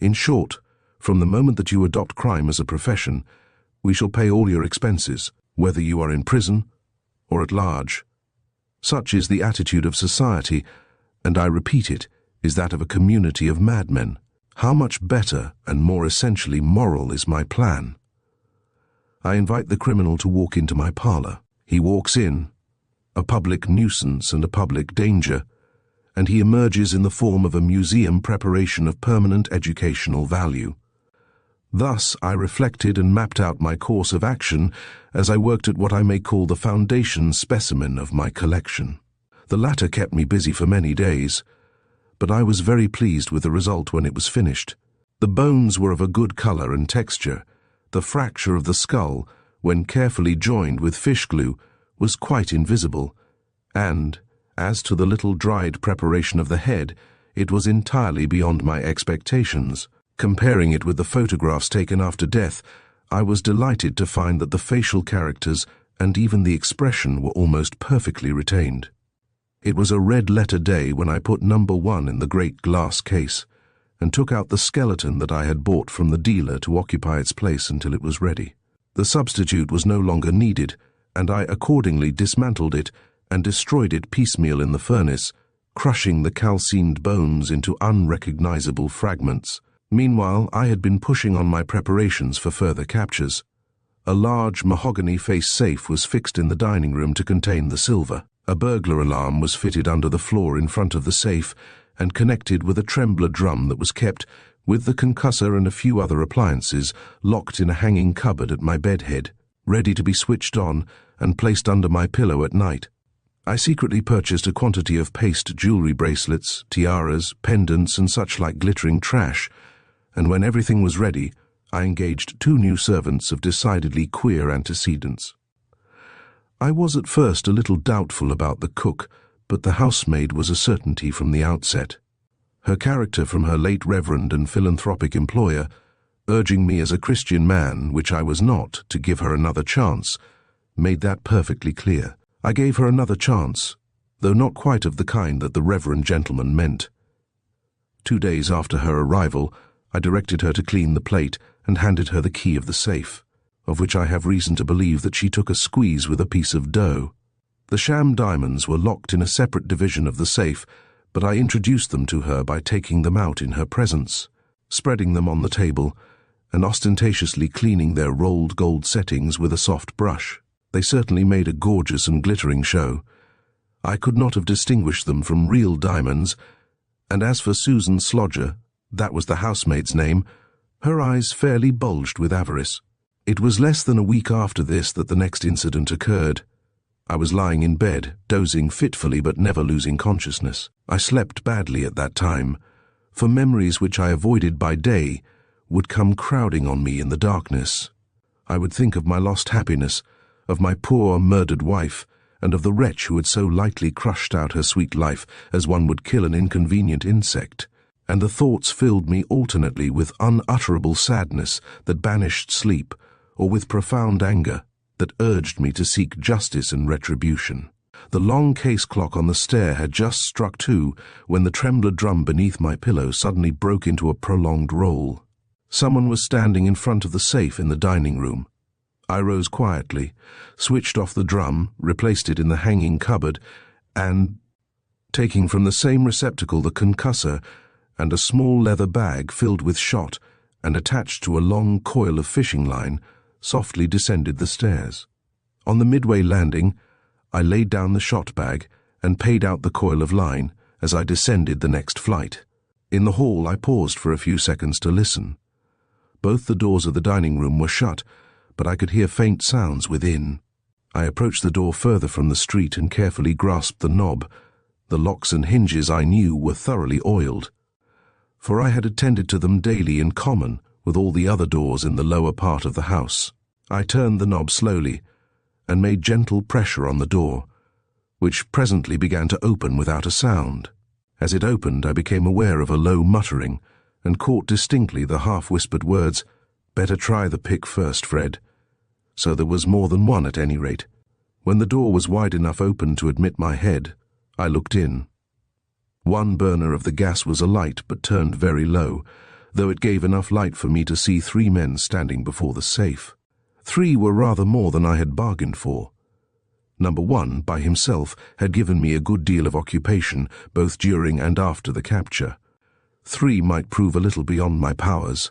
In short, from the moment that you adopt crime as a profession, we shall pay all your expenses, whether you are in prison or at large. Such is the attitude of society, and I repeat it, is that of a community of madmen. How much better and more essentially moral is my plan? I invite the criminal to walk into my parlor. He walks in, a public nuisance and a public danger, and he emerges in the form of a museum preparation of permanent educational value. Thus, I reflected and mapped out my course of action as I worked at what I may call the foundation specimen of my collection. The latter kept me busy for many days, but I was very pleased with the result when it was finished. The bones were of a good color and texture. The fracture of the skull, when carefully joined with fish glue, was quite invisible, and, as to the little dried preparation of the head, it was entirely beyond my expectations. Comparing it with the photographs taken after death, I was delighted to find that the facial characters and even the expression were almost perfectly retained. It was a red-letter day when I put number 1 in the great glass case and took out the skeleton that I had bought from the dealer to occupy its place until it was ready. The substitute was no longer needed, and I accordingly dismantled it and destroyed it piecemeal in the furnace, crushing the calcined bones into unrecognizable fragments. Meanwhile, I had been pushing on my preparations for further captures. A large mahogany-faced safe was fixed in the dining room to contain the silver. A burglar alarm was fitted under the floor in front of the safe and connected with a trembler drum that was kept, with the concussor and a few other appliances, locked in a hanging cupboard at my bed head, ready to be switched on and placed under my pillow at night. I secretly purchased a quantity of paste jewelry bracelets, tiaras, pendants, and such like glittering trash, and when everything was ready, I engaged 2 new servants of decidedly queer antecedents. I was at first a little doubtful about the cook, but the housemaid was a certainty from the outset. Her character from her late reverend and philanthropic employer, urging me as a Christian man, which I was not, to give her another chance, made that perfectly clear. I gave her another chance, though not quite of the kind that the reverend gentleman meant. 2 days after her arrival, I directed her to clean the plate and handed her the key of the safe, of which I have reason to believe that she took a squeeze with a piece of dough. The sham diamonds were locked in a separate division of the safe, but I introduced them to her by taking them out in her presence, spreading them on the table, and ostentatiously cleaning their rolled gold settings with a soft brush. They certainly made a gorgeous and glittering show. I could not have distinguished them from real diamonds, and as for Susan Slodger, that was the housemaid's name, her eyes fairly bulged with avarice. It was less than a week after this that the next incident occurred. I was lying in bed, dozing fitfully but never losing consciousness. I slept badly at that time, for memories which I avoided by day would come crowding on me in the darkness. I would think of my lost happiness, of my poor murdered wife, and of the wretch who had so lightly crushed out her sweet life as one would kill an inconvenient insect, and the thoughts filled me alternately with unutterable sadness that banished sleep, or with profound anger that urged me to seek justice and retribution. The long case clock on the stair had just struck 2 when the trembler drum beneath my pillow suddenly broke into a prolonged roll. Someone was standing in front of the safe in the dining room. I rose quietly, switched off the drum, replaced it in the hanging cupboard, and, taking from the same receptacle the concussor and a small leather bag filled with shot and attached to a long coil of fishing line, softly descended the stairs. On the midway landing, I laid down the shot bag and paid out the coil of line as I descended the next flight. In the hall, I paused for a few seconds to listen. Both the doors of the dining room were shut, but I could hear faint sounds within. I approached the door further from the street and carefully grasped the knob. The locks and hinges, I knew, were thoroughly oiled, for I had attended to them daily in common with all the other doors in the lower part of the house. I turned the knob slowly and made gentle pressure on the door, which presently began to open without a sound. As it opened, I became aware of a low muttering and caught distinctly the half-whispered words, "Better try the pick first, Fred." So there was more than one at any rate. When the door was wide enough open to admit my head, I looked in. One burner of the gas was alight but turned very low, though it gave enough light for me to see 3 men standing before the safe. 3 were rather more than I had bargained for. Number 1, by himself, had given me a good deal of occupation, both during and after the capture. 3 might prove a little beyond my powers.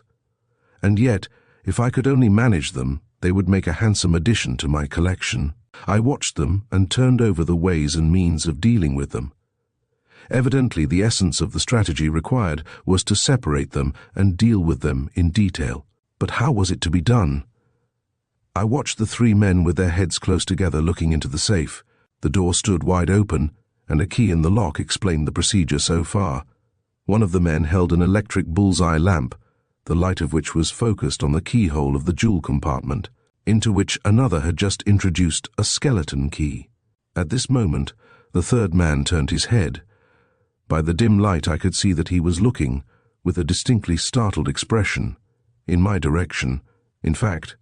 And yet, if I could only manage them, they would make a handsome addition to my collection. I watched them and turned over the ways and means of dealing with them. Evidently, the essence of the strategy required was to separate them and deal with them in detail. But how was it to be done? I watched the 3 men with their heads close together looking into the safe. The door stood wide open, and a key in the lock explained the procedure so far. One of the men held an electric bullseye lamp, the light of which was focused on the keyhole of the jewel compartment, into which another had just introduced a skeleton key. At this moment, the 3rd man turned his head. By the dim light I could see that he was looking, with a distinctly startled expression, in my direction. In fact,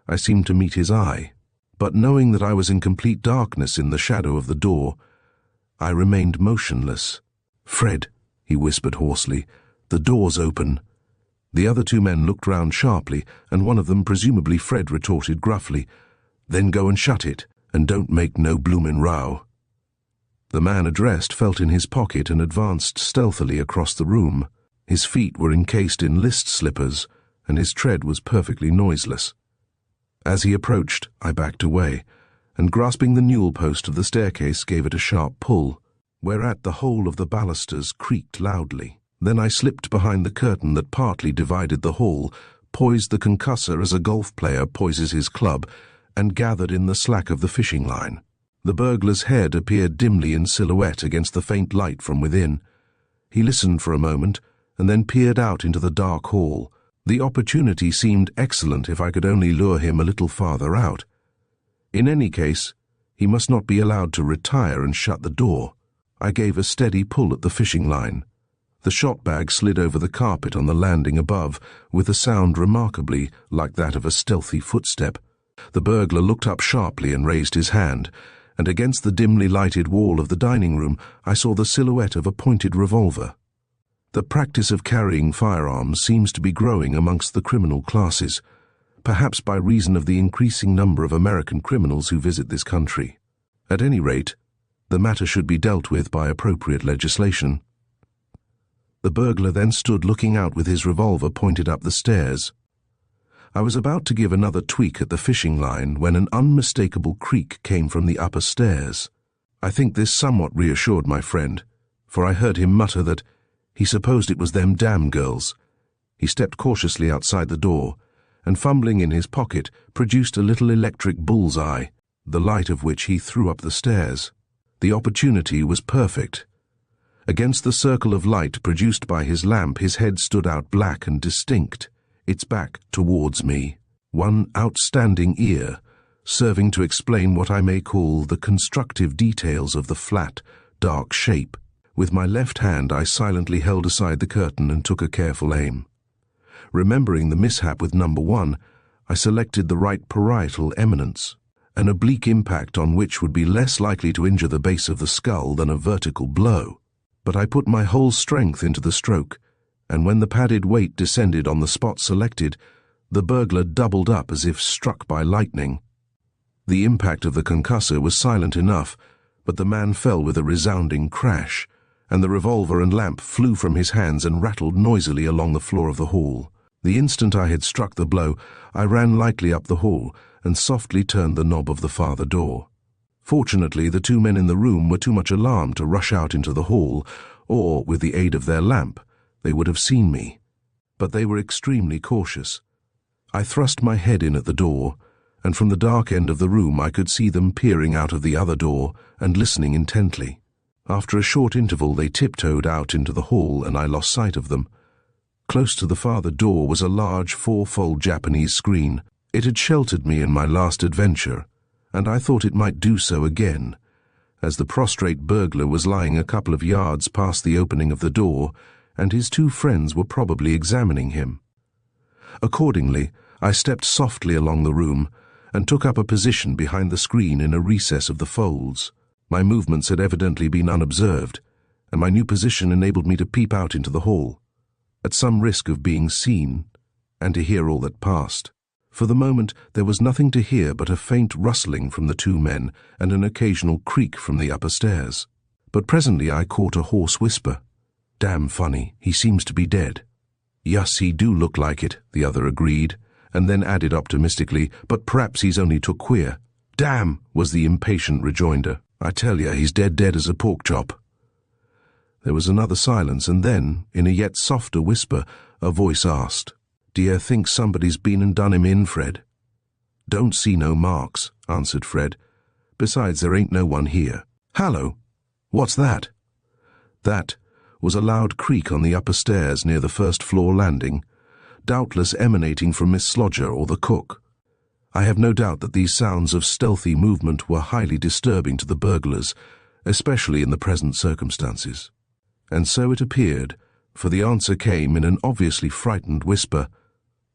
I seemed to meet his eye, but knowing that I was in complete darkness in the shadow of the door, I remained motionless. "Fred," he whispered hoarsely, "the door's open." The other 2 men looked round sharply, and one of them, presumably Fred, retorted gruffly, "Then go and shut it, and don't make no bloomin' row." The man addressed felt in his pocket and advanced stealthily across the room. His feet were encased in list slippers, and his tread was perfectly noiseless. As he approached, I backed away, and grasping the newel post of the staircase gave it a sharp pull, whereat the whole of the balusters creaked loudly. Then I slipped behind the curtain that partly divided the hall, poised the concussor as a golf player poises his club, and gathered in the slack of the fishing line. The burglar's head appeared dimly in silhouette against the faint light from within. He listened for a moment, and then peered out into the dark hall. The opportunity seemed excellent if I could only lure him a little farther out. In any case, he must not be allowed to retire and shut the door. I gave a steady pull at the fishing line. The shot bag slid over the carpet on the landing above, with a sound remarkably like that of a stealthy footstep. The burglar looked up sharply and raised his hand, and against the dimly lighted wall of the dining room I saw the silhouette of a pointed revolver. The practice of carrying firearms seems to be growing amongst the criminal classes, perhaps by reason of the increasing number of American criminals who visit this country. At any rate, the matter should be dealt with by appropriate legislation. The burglar then stood looking out with his revolver pointed up the stairs. I was about to give another tweak at the fishing line when an unmistakable creak came from the upper stairs. I think this somewhat reassured my friend, for I heard him mutter that he supposed it was them damn girls. He stepped cautiously outside the door, and fumbling in his pocket, produced a little electric bullseye, the light of which he threw up the stairs. The opportunity was perfect. Against the circle of light produced by his lamp, his head stood out black and distinct, its back towards me, one outstanding ear, serving to explain what I may call the constructive details of the flat, dark shape. With my left hand I silently held aside the curtain and took a careful aim. Remembering the mishap with number 1, I selected the right parietal eminence, an oblique impact on which would be less likely to injure the base of the skull than a vertical blow. But I put my whole strength into the stroke, and when the padded weight descended on the spot selected, the burglar doubled up as if struck by lightning. The impact of the concussor was silent enough, but the man fell with a resounding crash, and the revolver and lamp flew from his hands and rattled noisily along the floor of the hall. The instant I had struck the blow, I ran lightly up the hall and softly turned the knob of the farther door. Fortunately, the 2 men in the room were too much alarmed to rush out into the hall, or, with the aid of their lamp, they would have seen me. But they were extremely cautious. I thrust my head in at the door, and from the dark end of the room I could see them peering out of the other door and listening intently. After a short interval they tiptoed out into the hall, and I lost sight of them. Close to the farther door was a large 4-fold Japanese screen. It had sheltered me in my last adventure, and I thought it might do so again, as the prostrate burglar was lying a couple of yards past the opening of the door, and his two friends were probably examining him. Accordingly, I stepped softly along the room and took up a position behind the screen in a recess of the folds. My movements had evidently been unobserved, and my new position enabled me to peep out into the hall, at some risk of being seen, and to hear all that passed. For the moment there was nothing to hear but a faint rustling from the two men and an occasional creak from the upper stairs. But presently I caught a hoarse whisper. "Damn funny, he seems to be dead." "Yes, he do look like it," the other agreed, and then added optimistically, "but p'raps he's only took queer." "Damn," was the impatient rejoinder. "I tell ya, he's dead as a pork chop." There was another silence, and then, in a yet softer whisper, a voice asked, "D'ye think somebody's been and done him in, Fred?" "Don't see no marks," answered Fred. "Besides, there ain't no one here." "Hallo! What's that?" That was a loud creak on the upper stairs near the first-floor landing, doubtless emanating from Miss Slodger or the cook. I have no doubt that these sounds of stealthy movement were highly disturbing to the burglars, especially in the present circumstances. And so it appeared, for the answer came in an obviously frightened whisper.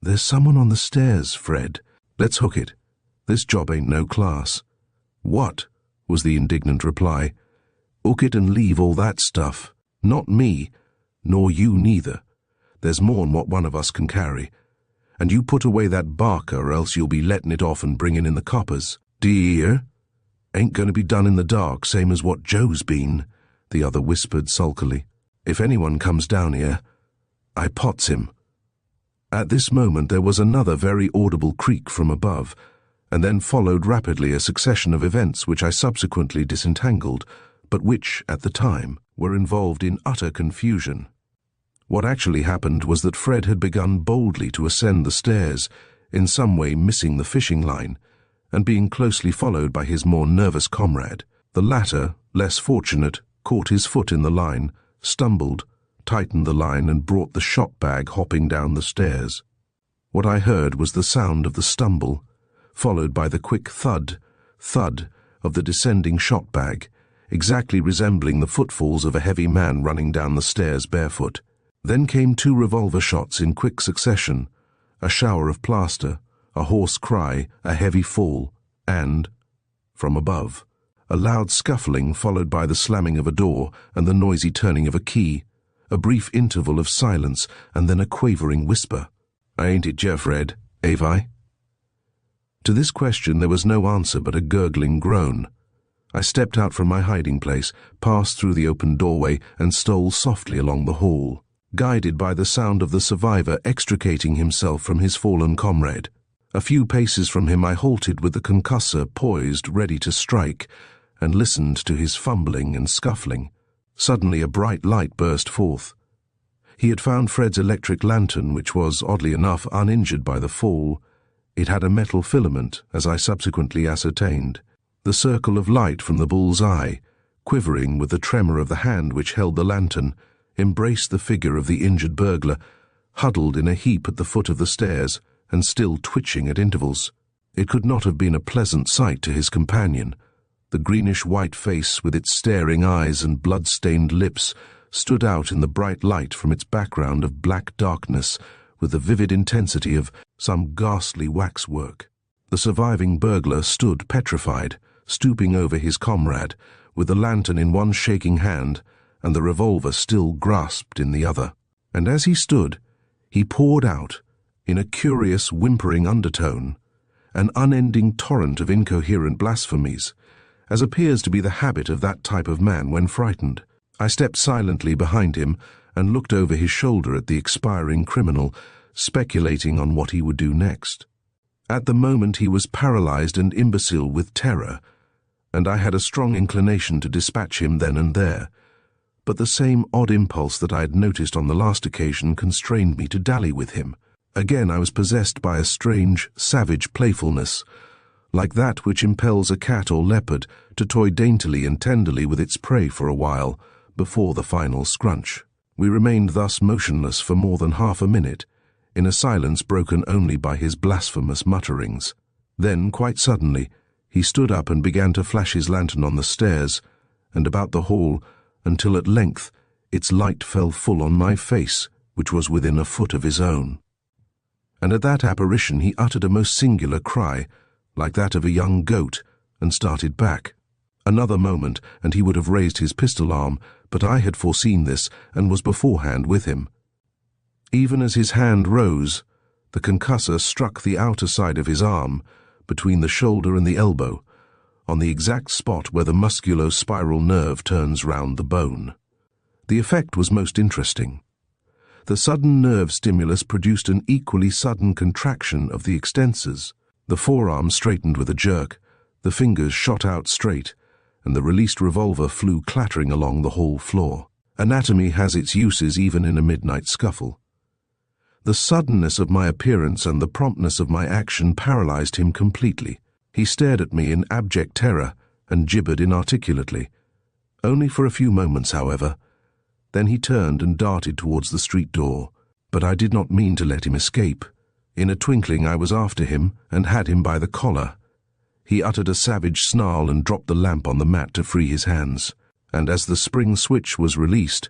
"There's someone on the stairs, Fred. Let's hook it. This job ain't no class." "What?" was the indignant reply. "Hook it and leave all that stuff. Not me, nor you neither. There's more'n what one of us can carry. And you put away that barker, or else you'll be letting it off and bringing in the coppers. D'ye hear? Ain't going to be done in the dark, same as what Joe's been," the other whispered sulkily. "If anyone comes down here, I pots him." At this moment there was another very audible creak from above, and then followed rapidly a succession of events which I subsequently disentangled, but which, at the time, were involved in utter confusion. What actually happened was that Fred had begun boldly to ascend the stairs, in some way missing the fishing line, and being closely followed by his more nervous comrade. The latter, less fortunate, caught his foot in the line, stumbled, tightened the line, and brought the shot bag hopping down the stairs. What I heard was the sound of the stumble, followed by the quick thud, thud of the descending shot bag, exactly resembling the footfalls of a heavy man running down the stairs barefoot. Then came two revolver shots in quick succession, a shower of plaster, a hoarse cry, a heavy fall, and, from above, a loud scuffling followed by the slamming of a door and the noisy turning of a key, a brief interval of silence, and then a quavering whisper. "I ain't it yet, Fred, ain't I?" To this question there was no answer but a gurgling groan. I stepped out from my hiding place, passed through the open doorway, and stole softly along the hall, guided by the sound of the survivor extricating himself from his fallen comrade. A few paces from him I halted with the concussor poised, ready to strike, and listened to his fumbling and scuffling. Suddenly a bright light burst forth. He had found Fred's electric lantern, which was, oddly enough, uninjured by the fall. It had a metal filament, as I subsequently ascertained. The circle of light from the bull's eye, quivering with the tremor of the hand which held the lantern, embraced the figure of the injured burglar, huddled in a heap at the foot of the stairs, and still twitching at intervals. It could not have been a pleasant sight to his companion. The greenish-white face, with its staring eyes and blood-stained lips, stood out in the bright light from its background of black darkness, with the vivid intensity of some ghastly waxwork. The surviving burglar stood petrified, stooping over his comrade, with the lantern in one shaking hand and the revolver still grasped in the other. And as he stood, he poured out, in a curious whimpering undertone, an unending torrent of incoherent blasphemies, as appears to be the habit of that type of man when frightened. I stepped silently behind him and looked over his shoulder at the expiring criminal, speculating on what he would do next. At the moment he was paralyzed and imbecile with terror, and I had a strong inclination to dispatch him then and there, but the same odd impulse that I had noticed on the last occasion constrained me to dally with him. Again I was possessed by a strange, savage playfulness, like that which impels a cat or leopard to toy daintily and tenderly with its prey for a while, before the final scrunch. We remained thus motionless for more than half a minute, in a silence broken only by his blasphemous mutterings. Then, quite suddenly, he stood up and began to flash his lantern on the stairs and about the hall until at length its light fell full on my face, which was within a foot of his own. And at that apparition he uttered a most singular cry, like that of a young goat, and started back. Another moment, and he would have raised his pistol arm, but I had foreseen this and was beforehand with him. Even as his hand rose, the concussor struck the outer side of his arm, between the shoulder and the elbow, on the exact spot where the musculo-spiral nerve turns round the bone. The effect was most interesting. The sudden nerve stimulus produced an equally sudden contraction of the extensors. The forearm straightened with a jerk, the fingers shot out straight, and the released revolver flew clattering along the hall floor. Anatomy has its uses even in a midnight scuffle. The suddenness of my appearance and the promptness of my action paralyzed him completely. He stared at me in abject terror and gibbered inarticulately. Only for a few moments, however. Then he turned and darted towards the street door, but I did not mean to let him escape. In a twinkling I was after him and had him by the collar. He uttered a savage snarl and dropped the lamp on the mat to free his hands, and as the spring switch was released,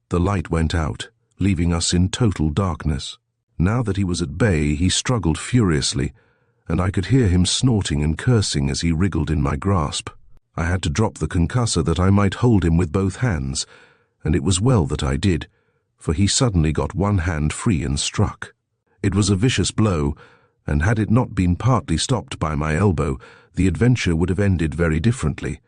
the light went out, leaving us in total darkness. Now that he was at bay, he struggled furiously, and I could hear him snorting and cursing as he wriggled in my grasp. I had to drop the concussor that I might hold him with both hands, and it was well that I did, for he suddenly got one hand free and struck. It was a vicious blow, and had it not been partly stopped by my elbow, the adventure would have ended very differently,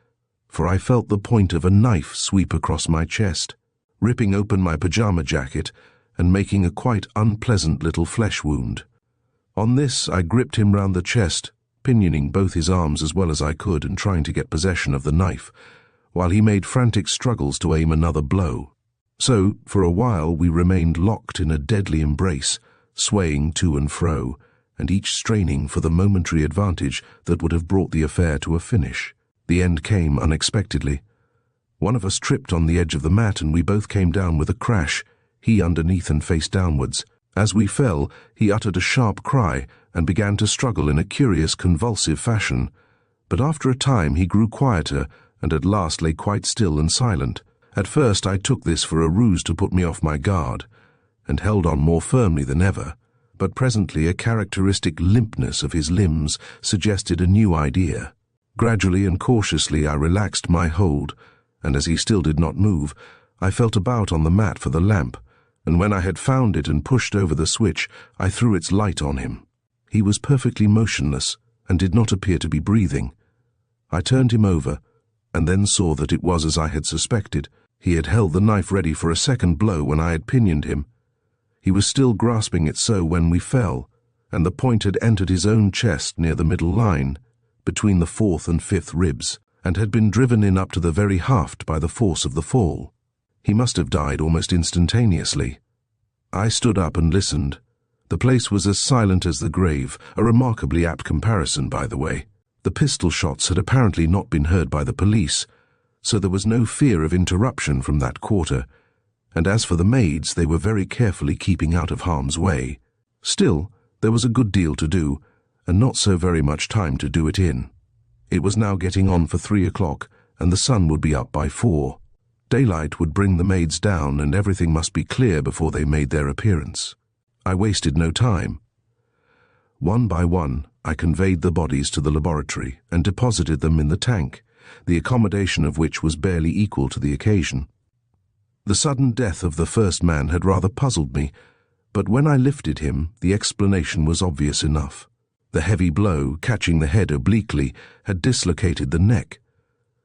for I felt the point of a knife sweep across my chest, ripping open my pajama jacket and making a quite unpleasant little flesh wound. On this I gripped him round the chest, pinioning both his arms as well as I could and trying to get possession of the knife, while he made frantic struggles to aim another blow. So, for a while we remained locked in a deadly embrace, swaying to and fro, and each straining for the momentary advantage that would have brought the affair to a finish. The end came unexpectedly. One of us tripped on the edge of the mat and we both came down with a crash, he underneath and face downwards. As we fell, he uttered a sharp cry and began to struggle in a curious convulsive fashion, but after a time he grew quieter and at last lay quite still and silent. At first I took this for a ruse to put me off my guard, and held on more firmly than ever, but presently a characteristic limpness of his limbs suggested a new idea. Gradually and cautiously I relaxed my hold, and as he still did not move, I felt about on the mat for the lamp, and when I had found it and pushed over the switch, I threw its light on him. He was perfectly motionless, and did not appear to be breathing. I turned him over, and then saw that it was as I had suspected. He had held the knife ready for a second blow when I had pinioned him. He was still grasping it so when we fell, and the point had entered his own chest near the middle line, between the fourth and fifth ribs, and had been driven in up to the very haft by the force of the fall. He must have died almost instantaneously. I stood up and listened. The place was as silent as the grave, a remarkably apt comparison, by the way. The pistol shots had apparently not been heard by the police, so there was no fear of interruption from that quarter, and as for the maids, they were very carefully keeping out of harm's way. Still, there was a good deal to do, and not so very much time to do it in. It was now getting on for 3 o'clock, and the sun would be up by 4. Daylight would bring the maids down, and everything must be clear before they made their appearance. I wasted no time. One by one, I conveyed the bodies to the laboratory and deposited them in the tank, the accommodation of which was barely equal to the occasion. The sudden death of the first man had rather puzzled me, but when I lifted him, the explanation was obvious enough. The heavy blow, catching the head obliquely, had dislocated the neck,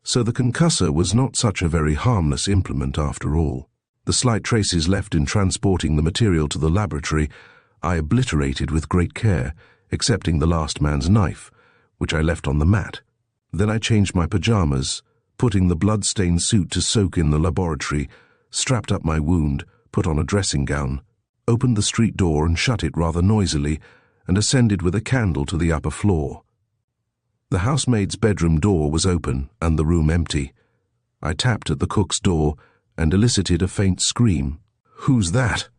so the concussor was not such a very harmless implement after all. The slight traces left in transporting the material to the laboratory I obliterated with great care, excepting the last man's knife, which I left on the mat. Then I changed my pajamas, putting the blood-stained suit to soak in the laboratory, strapped up my wound, put on a dressing gown, opened the street door and shut it rather noisily, and ascended with a candle to the upper floor. The housemaid's bedroom door was open and the room empty. I tapped at the cook's door and elicited a faint scream. "Who's that?"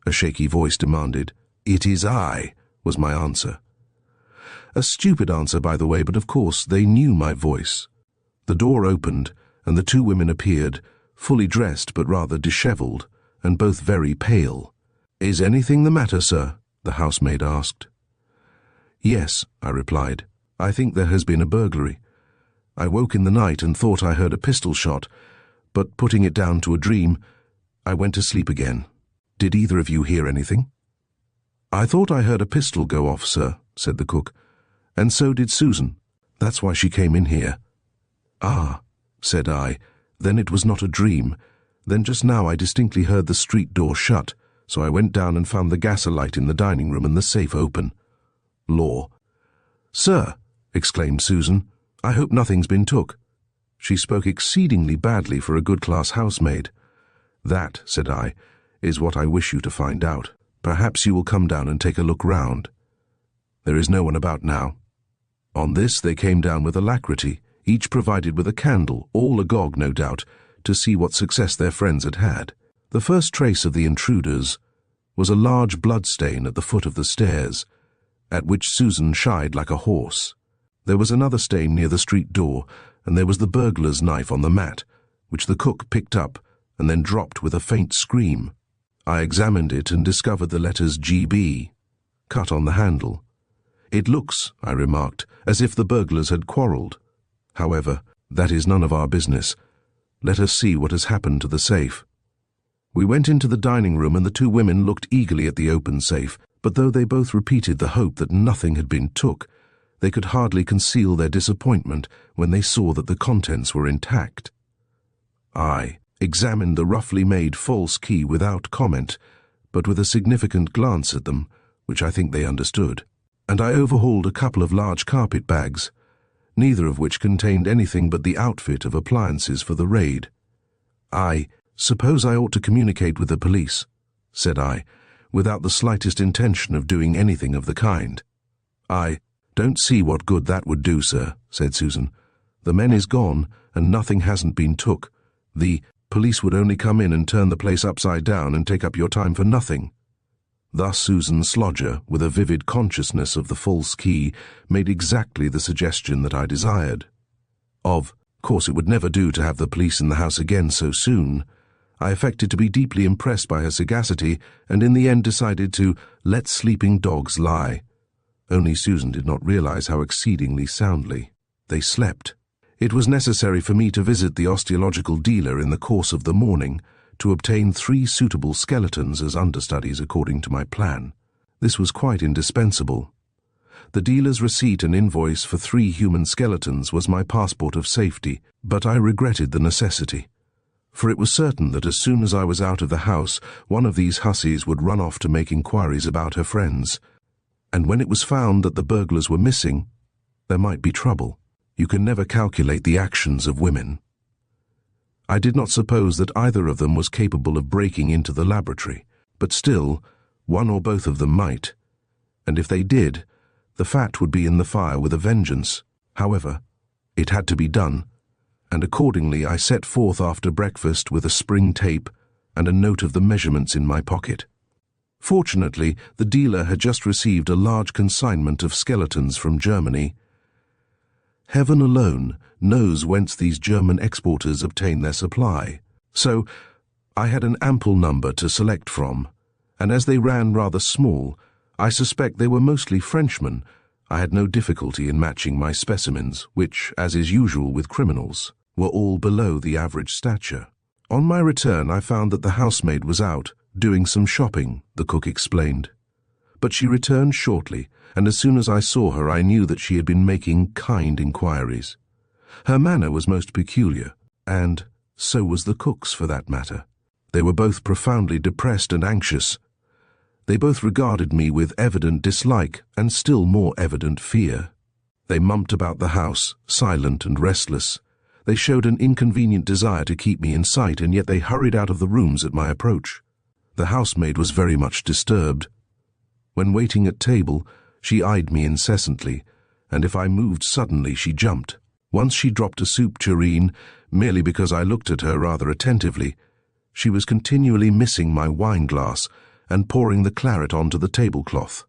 a shaky voice demanded. "It is I," was my answer. A stupid answer, by the way, but of course they knew my voice. The door opened, and the two women appeared, fully dressed but rather dishevelled, and both very pale. "Is anything the matter, sir?" the housemaid asked. "Yes," I replied. "I think there has been a burglary. I woke in the night and thought I heard a pistol shot, but putting it down to a dream, I went to sleep again. Did either of you hear anything?" "I thought I heard a pistol go off, sir," said the cook. "And so did Susan. That's why she came in here." "Ah," said I, "then it was not a dream. Then just now I distinctly heard the street door shut, so I went down and found the gas alight in the dining room and the safe open." "Law." "Sir," exclaimed Susan, "I hope nothing's been took." She spoke exceedingly badly for a good-class housemaid. "That," said I, "is what I wish you to find out. Perhaps you will come down and take a look round. There is no one about now." On this they came down with alacrity, each provided with a candle, all agog, no doubt, to see what success their friends had had. The first trace of the intruders was a large blood-stain at the foot of the stairs, at which Susan shied like a horse. There was another stain near the street door, and there was the burglar's knife on the mat, which the cook picked up and then dropped with a faint scream. I examined it and discovered the letters GB, cut on the handle. "It looks," I remarked, "as if the burglars had quarrelled. However, that is none of our business. Let us see what has happened to the safe." We went into the dining room, and the two women looked eagerly at the open safe, but though they both repeated the hope that nothing had been took, they could hardly conceal their disappointment when they saw that the contents were intact. I examined the roughly made false key without comment, but with a significant glance at them, which I think they understood, and I overhauled a couple of large carpet bags, neither of which contained anything but the outfit of appliances for the raid. "I suppose I ought to communicate with the police," said I, without the slightest intention of doing anything of the kind. "I don't see what good that would do, sir," said Susan. "The men is gone, and nothing hasn't been took. The police would only come in and turn the place upside down and take up your time for nothing." Thus Susan Slodger, with a vivid consciousness of the false key, made exactly the suggestion that I desired. Of course it would never do to have the police in the house again so soon. I affected to be deeply impressed by her sagacity, and in the end decided to let sleeping dogs lie. Only Susan did not realize how exceedingly soundly they slept. It was necessary for me to visit the osteological dealer in the course of the morning, to obtain 3 suitable skeletons as understudies according to my plan. This was quite indispensable. The dealer's receipt and invoice for 3 human skeletons was my passport of safety, but I regretted the necessity, for it was certain that as soon as I was out of the house, one of these hussies would run off to make inquiries about her friends, and when it was found that the burglars were missing, there might be trouble. You can never calculate the actions of women. I did not suppose that either of them was capable of breaking into the laboratory, but still, one or both of them might, and if they did, the fat would be in the fire with a vengeance. However, it had to be done, and accordingly I set forth after breakfast with a spring tape and a note of the measurements in my pocket. Fortunately, the dealer had just received a large consignment of skeletons from Germany. Heaven alone knows whence these German exporters obtain their supply, so I had an ample number to select from, and as they ran rather small, I suspect they were mostly Frenchmen. I had no difficulty in matching my specimens, which, as is usual with criminals, were all below the average stature. On my return I found that the housemaid was out, doing some shopping, the cook explained. But she returned shortly, and as soon as I saw her I knew that she had been making kind inquiries. Her manner was most peculiar, and so was the cook's for that matter. They were both profoundly depressed and anxious. They both regarded me with evident dislike and still more evident fear. They mumped about the house, silent and restless. They showed an inconvenient desire to keep me in sight, and yet they hurried out of the rooms at my approach. The housemaid was very much disturbed. When waiting at table, she eyed me incessantly, and if I moved suddenly she jumped. Once she dropped a soup tureen, merely because I looked at her rather attentively. She was continually missing my wine-glass, and pouring the claret onto the tablecloth.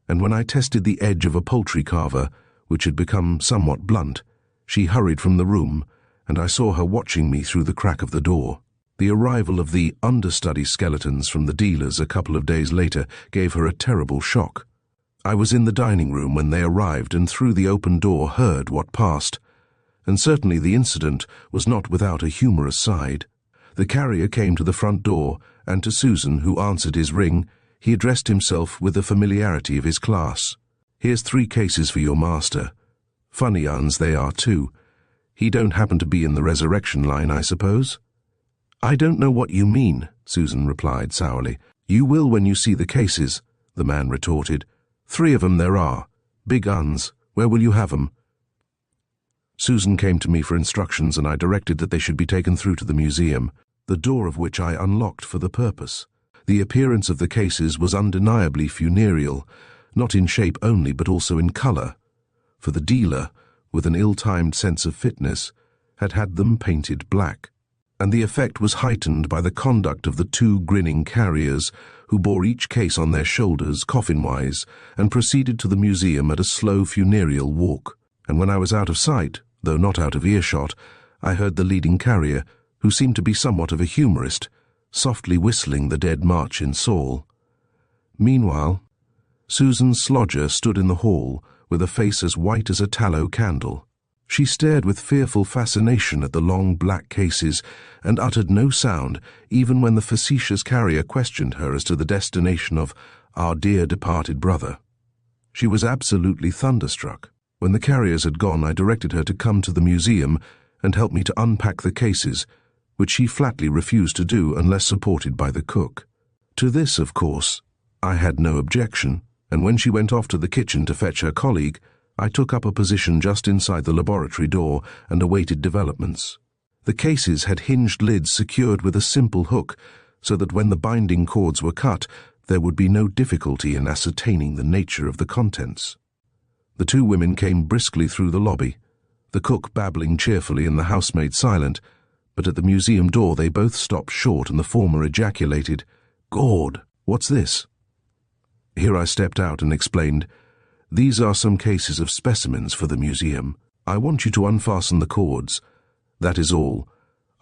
And when I tested the edge of a poultry carver, which had become somewhat blunt, she hurried from the room, and I saw her watching me through the crack of the door. The arrival of the understudy skeletons from the dealers a couple of days later gave her a terrible shock. I was in the dining room when they arrived and through the open door heard what passed, and certainly the incident was not without a humorous side. The carrier came to the front door, and to Susan, who answered his ring, he addressed himself with the familiarity of his class. "Here's 3 cases for your master. Funny uns they are too. He don't happen to be in the resurrection line, I suppose?" "I don't know what you mean," Susan replied sourly. "You will when you see the cases," the man retorted. 3 of 'em there are. Big uns. Where will you have 'em?" Susan came to me for instructions, and I directed that they should be taken through to the museum, the door of which I unlocked for the purpose. The appearance of the cases was undeniably funereal, not in shape only but also in colour, for the dealer, with an ill-timed sense of fitness, had had them painted black, and the effect was heightened by the conduct of the 2 grinning carriers, who bore each case on their shoulders, coffin-wise, and proceeded to the museum at a slow funereal walk. And when I was out of sight, though not out of earshot, I heard the leading carrier, who seemed to be somewhat of a humorist, softly whistling the Dead March in Saul. Meanwhile, Susan Slodger stood in the hall, with a face as white as a tallow candle. She stared with fearful fascination at the long black cases, and uttered no sound, even when the facetious carrier questioned her as to the destination of our dear departed brother. She was absolutely thunderstruck. When the carriers had gone, I directed her to come to the museum and help me to unpack the cases, which she flatly refused to do unless supported by the cook. To this, of course, I had no objection, and when she went off to the kitchen to fetch her colleague, I took up a position just inside the laboratory door and awaited developments. The cases had hinged lids secured with a simple hook, so that when the binding cords were cut, there would be no difficulty in ascertaining the nature of the contents. The 2 women came briskly through the lobby, the cook babbling cheerfully and the housemaid silent, but at the museum door they both stopped short and the former ejaculated, "Gord, what's this?" Here I stepped out and explained, "These are some cases of specimens for the museum. I want you to unfasten the cords. That is all.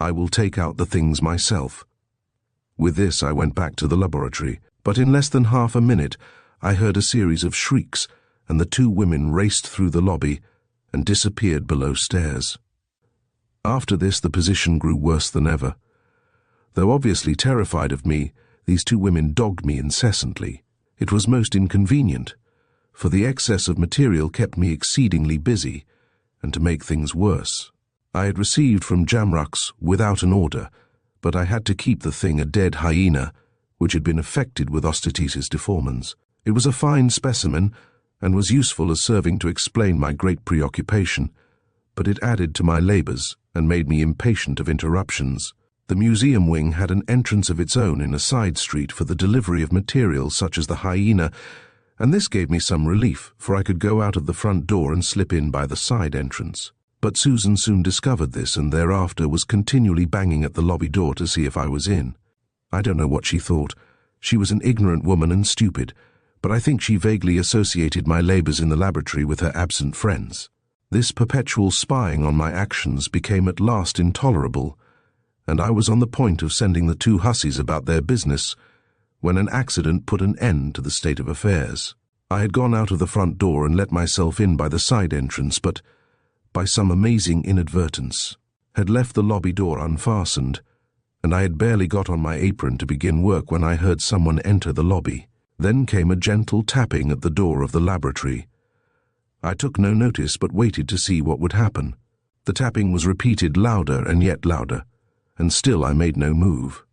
I will take out the things myself." With this I went back to the laboratory, but in less than half a minute I heard a series of shrieks, and the 2 women raced through the lobby and disappeared below stairs. After this the position grew worse than ever. Though obviously terrified of me, these 2 women dogged me incessantly. It was most inconvenient, for the excess of material kept me exceedingly busy, and to make things worse, I had received from Jamrux without an order, but I had to keep the thing a dead hyena, which had been affected with Osteitis deformans. It was a fine specimen, and was useful as serving to explain my great preoccupation, but it added to my labours and made me impatient of interruptions. The museum wing had an entrance of its own in a side street for the delivery of materials such as the hyena, and this gave me some relief, for I could go out of the front door and slip in by the side entrance. But Susan soon discovered this, and thereafter was continually banging at the lobby door to see if I was in. I don't know what she thought. She was an ignorant woman and stupid, but I think she vaguely associated my labours in the laboratory with her absent friends. This perpetual spying on my actions became at last intolerable, and I was on the point of sending the 2 hussies about their business, when an accident put an end to the state of affairs. I had gone out of the front door and let myself in by the side entrance, but, by some amazing inadvertence, had left the lobby door unfastened, and I had barely got on my apron to begin work when I heard someone enter the lobby. Then came a gentle tapping at the door of the laboratory. I took no notice but waited to see what would happen. The tapping was repeated louder and yet louder, and still I made no move.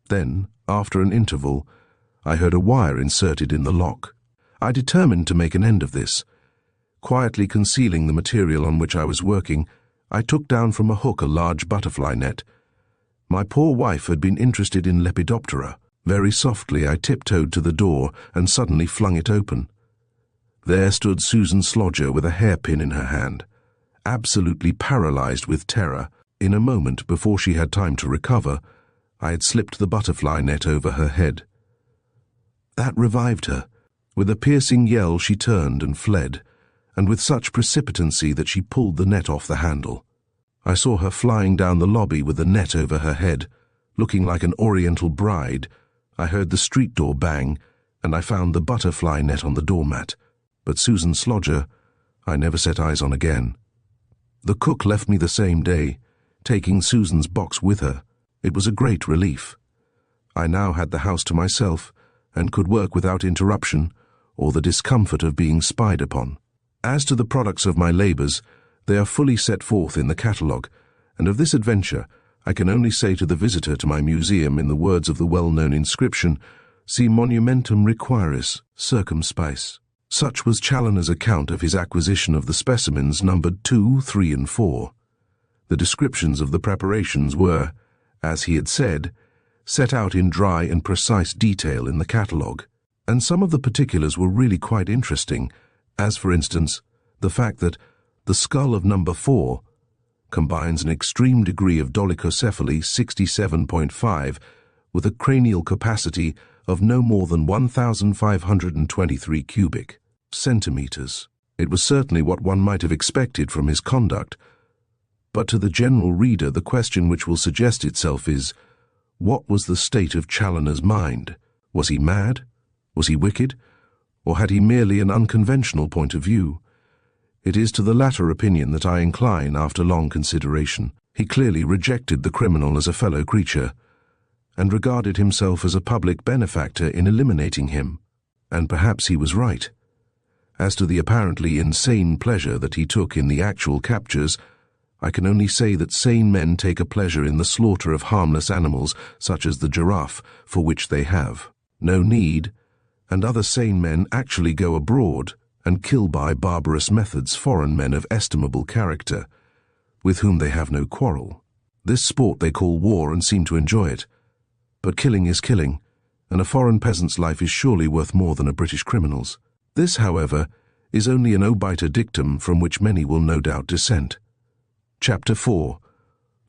Then, after an interval, I heard a wire inserted in the lock. I determined to make an end of this. Quietly concealing the material on which I was working, I took down from a hook a large butterfly net. My poor wife had been interested in Lepidoptera. Very softly I tiptoed to the door and suddenly flung it open. There stood Susan Slodger with a hairpin in her hand, absolutely paralyzed with terror. In a moment, before she had time to recover, I had slipped the butterfly net over her head. That revived her. With a piercing yell she turned and fled, and with such precipitancy that she pulled the net off the handle. I saw her flying down the lobby with the net over her head, looking like an oriental bride. I heard the street door bang, and I found the butterfly net on the doormat. But Susan Slodger I never set eyes on again. The cook left me the same day, taking Susan's box with her. It was a great relief. I now had the house to myself, and could work without interruption, or the discomfort of being spied upon. As to the products of my labours, they are fully set forth in the catalogue, and of this adventure I can only say to the visitor to my museum, in the words of the well-known inscription, "Si monumentum requiris, circumspice." Such was Challoner's account of his acquisition of the specimens numbered 2, 3, and 4. The descriptions of the preparations were, as he had said, set out in dry and precise detail in the catalogue, and some of the particulars were really quite interesting, as, for instance, the fact that the skull of number 4 combines an extreme degree of dolichocephaly 67.5 with a cranial capacity of no more than 1,523 cubic centimeters. It was certainly what one might have expected from his conduct, but to the general reader the question which will suggest itself is, what was the state of Challoner's mind? Was he mad? Was he wicked? Or had he merely an unconventional point of view? It is to the latter opinion that I incline after long consideration. He clearly rejected the criminal as a fellow creature, and regarded himself as a public benefactor in eliminating him. And perhaps he was right. As to the apparently insane pleasure that he took in the actual captures, I can only say that sane men take a pleasure in the slaughter of harmless animals such as the giraffe, for which they have no need, and other sane men actually go abroad and kill by barbarous methods foreign men of estimable character, with whom they have no quarrel. This sport they call war and seem to enjoy it. But killing is killing, and a foreign peasant's life is surely worth more than a British criminal's. This, however, is only an obiter dictum from which many will no doubt dissent. Chapter 4.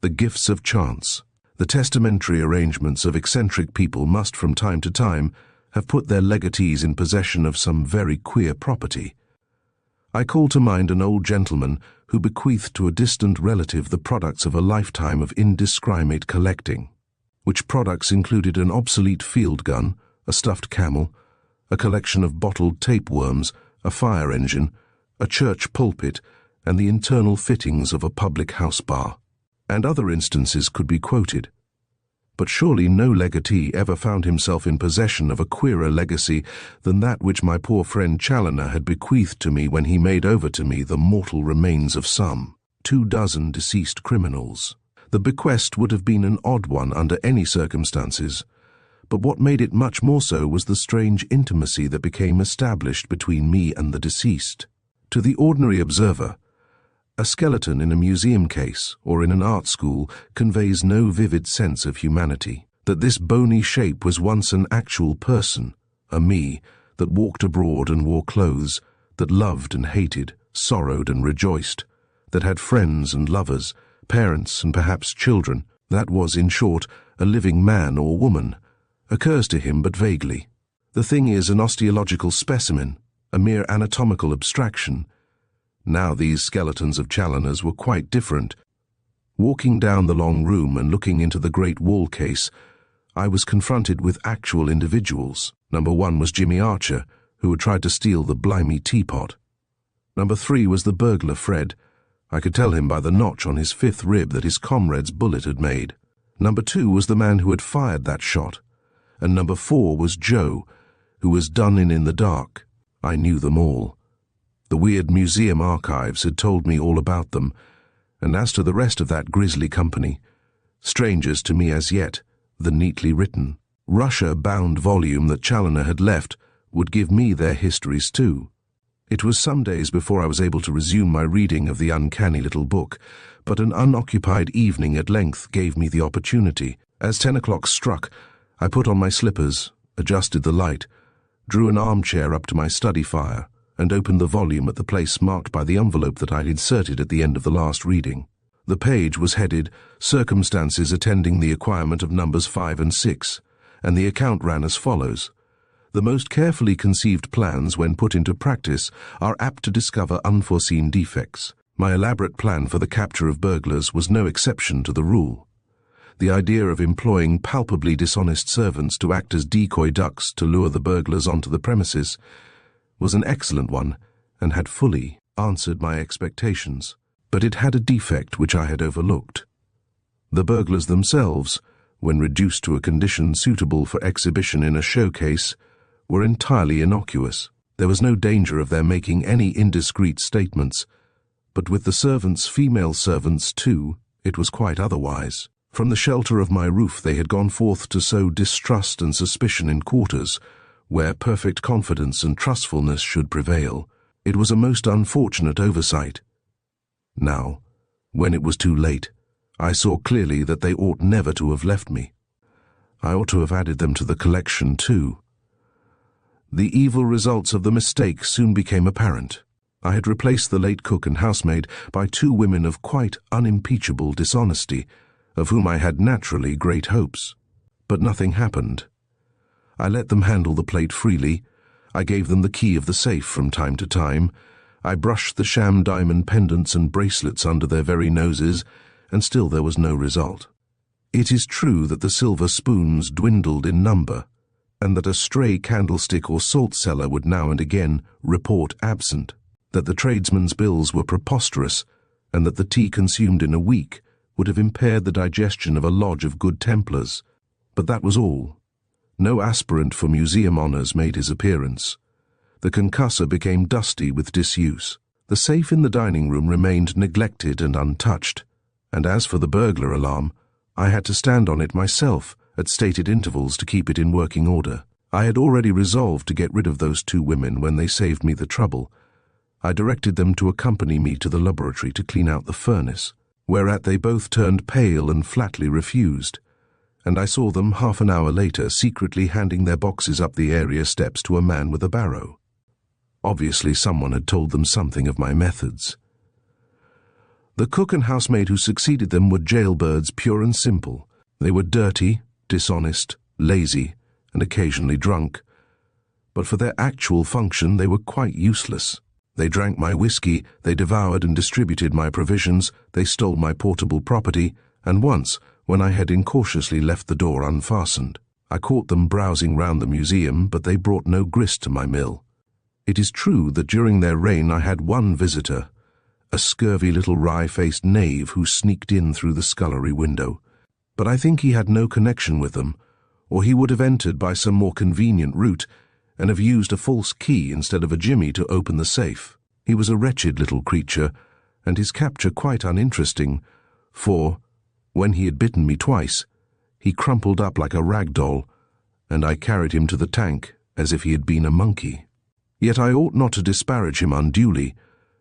The Gifts of Chance. The testamentary arrangements of eccentric people must from time to time have put their legatees in possession of some very queer property. I call to mind an old gentleman who bequeathed to a distant relative the products of a lifetime of indiscriminate collecting, which products included an obsolete field gun, a stuffed camel, a collection of bottled tapeworms, a fire engine, a church pulpit, and the internal fittings of a public house bar. And other instances could be quoted. But surely no legatee ever found himself in possession of a queerer legacy than that which my poor friend Challiner had bequeathed to me when he made over to me the mortal remains of some 24 deceased criminals. The bequest would have been an odd one under any circumstances, but what made it much more so was the strange intimacy that became established between me and the deceased. To the ordinary observer, a skeleton in a museum case or in an art school conveys no vivid sense of humanity. That this bony shape was once an actual person, a me, that walked abroad and wore clothes, that loved and hated, sorrowed and rejoiced, that had friends and lovers, parents and perhaps children, that was, in short, a living man or woman, occurs to him but vaguely. The thing is an osteological specimen, a mere anatomical abstraction. Now these skeletons of Challoner's were quite different. Walking down the long room and looking into the great wall case, I was confronted with actual individuals. Number 1 was Jimmy Archer, who had tried to steal the Blimey teapot. Number 3 was the burglar Fred. I could tell him by the notch on his 5th rib that his comrade's bullet had made. Number 2 was the man who had fired that shot. And number 4 was Joe, who was done in the dark. I knew them all. The weird museum archives had told me all about them, and as to the rest of that grisly company, strangers to me as yet, the neatly written, Russia-bound volume that Challiner had left would give me their histories too. It was some days before I was able to resume my reading of the uncanny little book, but an unoccupied evening at length gave me the opportunity. As 10 o'clock struck, I put on my slippers, adjusted the light, drew an armchair up to my study fire, and opened the volume at the place marked by the envelope that I had inserted at the end of the last reading. The page was headed Circumstances Attending the Acquirement of Numbers 5 and 6, and the account ran as follows. The most carefully conceived plans, when put into practice, are apt to discover unforeseen defects. My elaborate plan for the capture of burglars was no exception to the rule. The idea of employing palpably dishonest servants to act as decoy ducks to lure the burglars onto the premises was an excellent one and had fully answered my expectations. But it had a defect which I had overlooked. The burglars themselves, when reduced to a condition suitable for exhibition in a showcase, were entirely innocuous. There was no danger of their making any indiscreet statements, but with the female servants too, it was quite otherwise. From the shelter of my roof they had gone forth to sow distrust and suspicion in quarters, where perfect confidence and trustfulness should prevail. It was a most unfortunate oversight. Now, when it was too late, I saw clearly that they ought never to have left me. I ought to have added them to the collection too. The evil results of the mistake soon became apparent. I had replaced the late cook and housemaid by two women of quite unimpeachable dishonesty, of whom I had naturally great hopes. But nothing happened. I let them handle the plate freely. I gave them the key of the safe from time to time. I brushed the sham diamond pendants and bracelets under their very noses, and still there was no result. It is true that the silver spoons dwindled in number, and that a stray candlestick or salt cellar would now and again report absent, that the tradesmen's bills were preposterous, and that the tea consumed in a week would have impaired the digestion of a lodge of good Templars. But that was all. No aspirant for museum honours made his appearance. The concussor became dusty with disuse. The safe in the dining room remained neglected and untouched, and as for the burglar alarm, I had to stand on it myself at stated intervals to keep it in working order. I had already resolved to get rid of those two women when they saved me the trouble. I directed them to accompany me to the laboratory to clean out the furnace, whereat they both turned pale and flatly refused, and I saw them half an hour later secretly handing their boxes up the area steps to a man with a barrow. Obviously someone had told them something of my methods. The cook and housemaid who succeeded them were jailbirds pure and simple. They were dirty, dishonest, lazy, and occasionally drunk, but for their actual function they were quite useless. They drank my whiskey, they devoured and distributed my provisions, they stole my portable property, and once, when I had incautiously left the door unfastened, I caught them browsing round the museum, but they brought no grist to my mill. It is true that during their reign I had one visitor, a scurvy little wry-faced knave who sneaked in through the scullery window, but I think he had no connection with them, or he would have entered by some more convenient route and have used a false key instead of a jimmy to open the safe. He was a wretched little creature, and his capture quite uninteresting, for, when he had bitten me twice, he crumpled up like a rag doll, and I carried him to the tank as if he had been a monkey. Yet I ought not to disparage him unduly,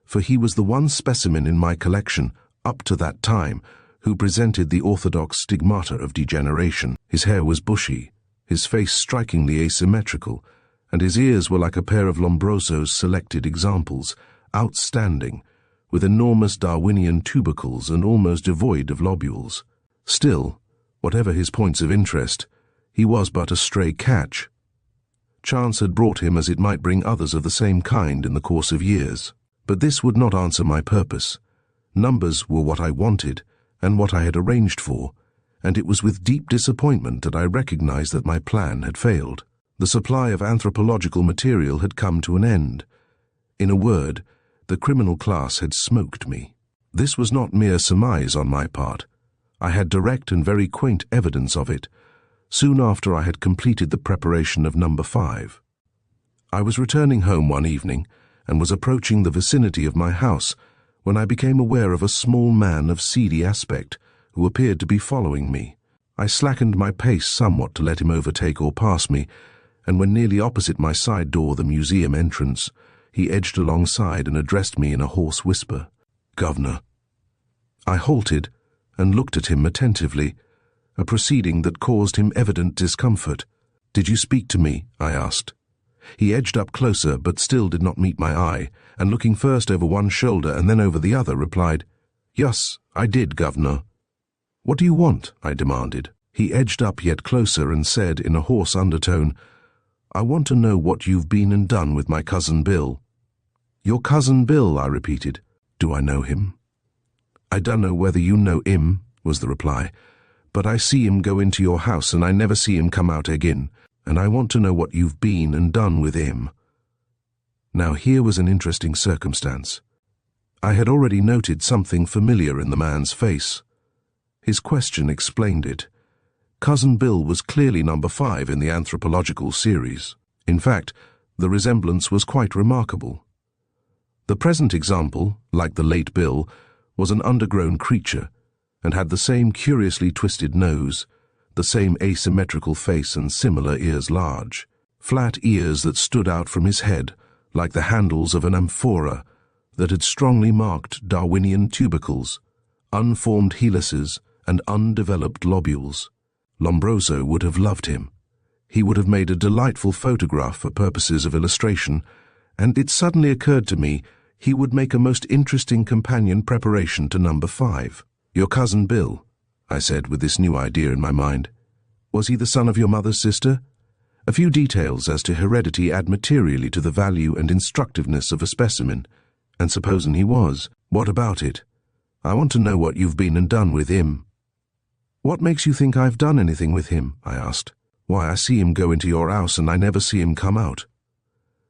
for he was the one specimen in my collection, up to that time, who presented the orthodox stigmata of degeneration. His hair was bushy, his face strikingly asymmetrical, and his ears were like a pair of Lombroso's selected examples, outstanding, with enormous Darwinian tubercles and almost devoid of lobules. Still, whatever his points of interest, he was but a stray catch. Chance had brought him as it might bring others of the same kind in the course of years. But this would not answer my purpose. Numbers were what I wanted, and what I had arranged for, and it was with deep disappointment that I recognized that my plan had failed. The supply of anthropological material had come to an end. In a word, the criminal class had smoked me. This was not mere surmise on my part. I had direct and very quaint evidence of it, soon after I had completed the preparation of number 5. I was returning home one evening, and was approaching the vicinity of my house, when I became aware of a small man of seedy aspect, who appeared to be following me. I slackened my pace somewhat to let him overtake or pass me, and when nearly opposite my side door, the museum entrance, he edged alongside and addressed me in a hoarse whisper. "Governor." I halted and looked at him attentively, a proceeding that caused him evident discomfort. "Did you speak to me?" I asked. He edged up closer, but still did not meet my eye, and looking first over one shoulder and then over the other, replied, "Yes, I did, Governor." "What do you want?" I demanded. He edged up yet closer and said in a hoarse undertone, I want to know what you've been and done with my cousin Bill." "Your cousin Bill," I repeated. "Do I know him?" "I dunno whether you know him," was the reply, "but I see him go into your house and I never see him come out again, and I want to know what you've been and done with him." Now here was an interesting circumstance. I had already noted something familiar in the man's face. His question explained it. Cousin Bill was clearly number 5 in the anthropological series. In fact, the resemblance was quite remarkable. The present example, like the late Bill, was an undergrown creature, and had the same curiously twisted nose, the same asymmetrical face and similar ears large, flat ears that stood out from his head like the handles of an amphora that had strongly marked Darwinian tubercles, unformed helices and undeveloped lobules. Lombroso would have loved him. He would have made a delightful photograph for purposes of illustration, and it suddenly occurred to me he would make a most interesting companion preparation to number 5. "Your cousin Bill," I said with this new idea in my mind. "Was he the son of your mother's sister? A few details as to heredity add materially to the value and instructiveness of a specimen, and supposing he was, what about it? I want to know what you've been and done with him." "What makes you think I've done anything with him?" I asked. "Why, I see him go into your house and I never see him come out."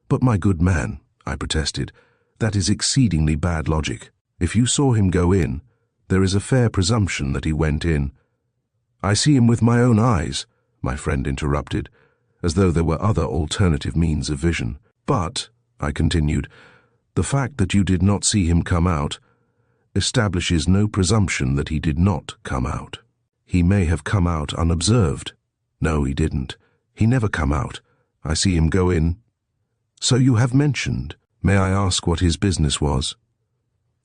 "But my good man," I protested, "that is exceedingly bad logic. If you saw him go in, there is a fair presumption that he went in." "I see him with my own eyes," my friend interrupted, as though there were other alternative means of vision. "But," I continued, "the fact that you did not see him come out establishes no presumption that he did not come out. He may have come out unobserved." "No, he didn't. He never come out. I see him go in." "So you have mentioned. May I ask what his business was?"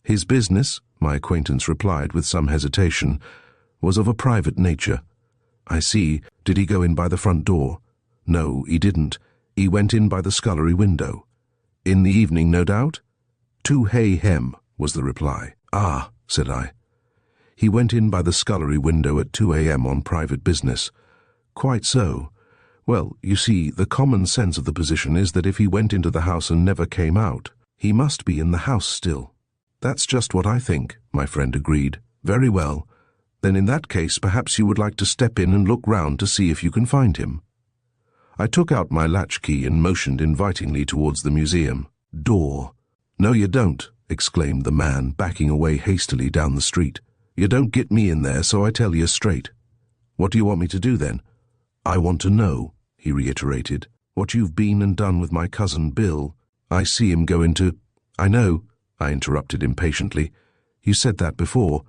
"His business," my acquaintance replied with some hesitation, "was of a private nature." "I see. Did he go in by the front door?" "No, he didn't. He went in by the scullery window." "In the evening, no doubt?" "2 a.m. was the reply." "Ah," said I. "He went in by the scullery window at 2 a.m. on private business." "Quite so. Well, you see, the common sense of the position is that if he went into the house and never came out, he must be in the house still." "That's just what I think," my friend agreed. "Very well. Then in that case perhaps you would like to step in and look round to see if you can find him." I took out my latchkey and motioned invitingly towards the museum. "Door." "No, you don't," exclaimed the man, backing away hastily down the street. "You don't get me in there, so I tell you straight." "What do you want me to do then?" "I want to know," he reiterated, "what you've been and done with my cousin Bill. I see him go into—" "I know," I interrupted impatiently. "You said that before.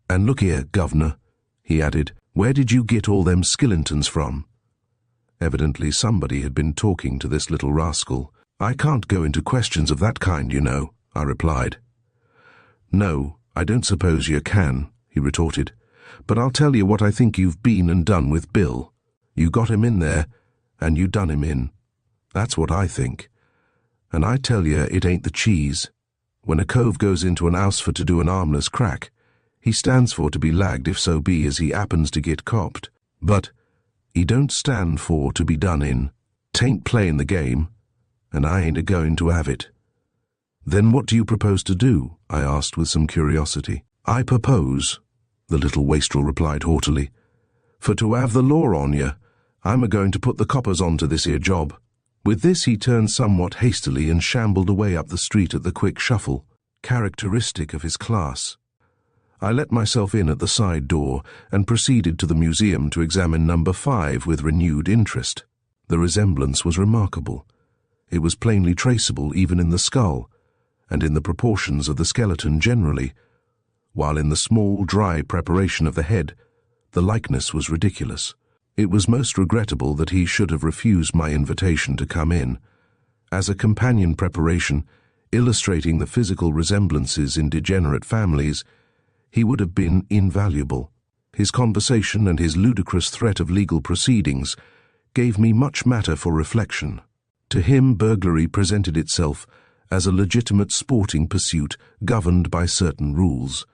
And look here, governor," he added, "where did you get all them skillingtons from?" Evidently somebody had been talking to this little rascal. "I can't go into questions of that kind, you know," I replied. "No, I don't suppose you can," he retorted, "but I'll tell you what I think you've been and done with Bill. You got him in there, and you done him in. That's what I think. And I tell you it ain't the cheese. When a cove goes into an house for to do an armless crack, he stands for to be lagged if so be as he happens to get copped. But he don't stand for to be done in. 'Tain't playing the game, and I ain't a-going to have it." "Then what do you propose to do?" I asked with some curiosity. "I propose," the little wastrel replied haughtily, "for to have the law on you, I'm a-going to put the coppers on to this here job." With this he turned somewhat hastily and shambled away up the street at the quick shuffle, characteristic of his class. I let myself in at the side door and proceeded to the museum to examine number 5 with renewed interest. The resemblance was remarkable. It was plainly traceable even in the skull, and in the proportions of the skeleton generally, while in the small, dry preparation of the head, the likeness was ridiculous. It was most regrettable that he should have refused my invitation to come in. As a companion preparation, illustrating the physical resemblances in degenerate families, he would have been invaluable. His conversation and his ludicrous threat of legal proceedings gave me much matter for reflection. To him, burglary presented itself as a legitimate sporting pursuit governed by certain rules.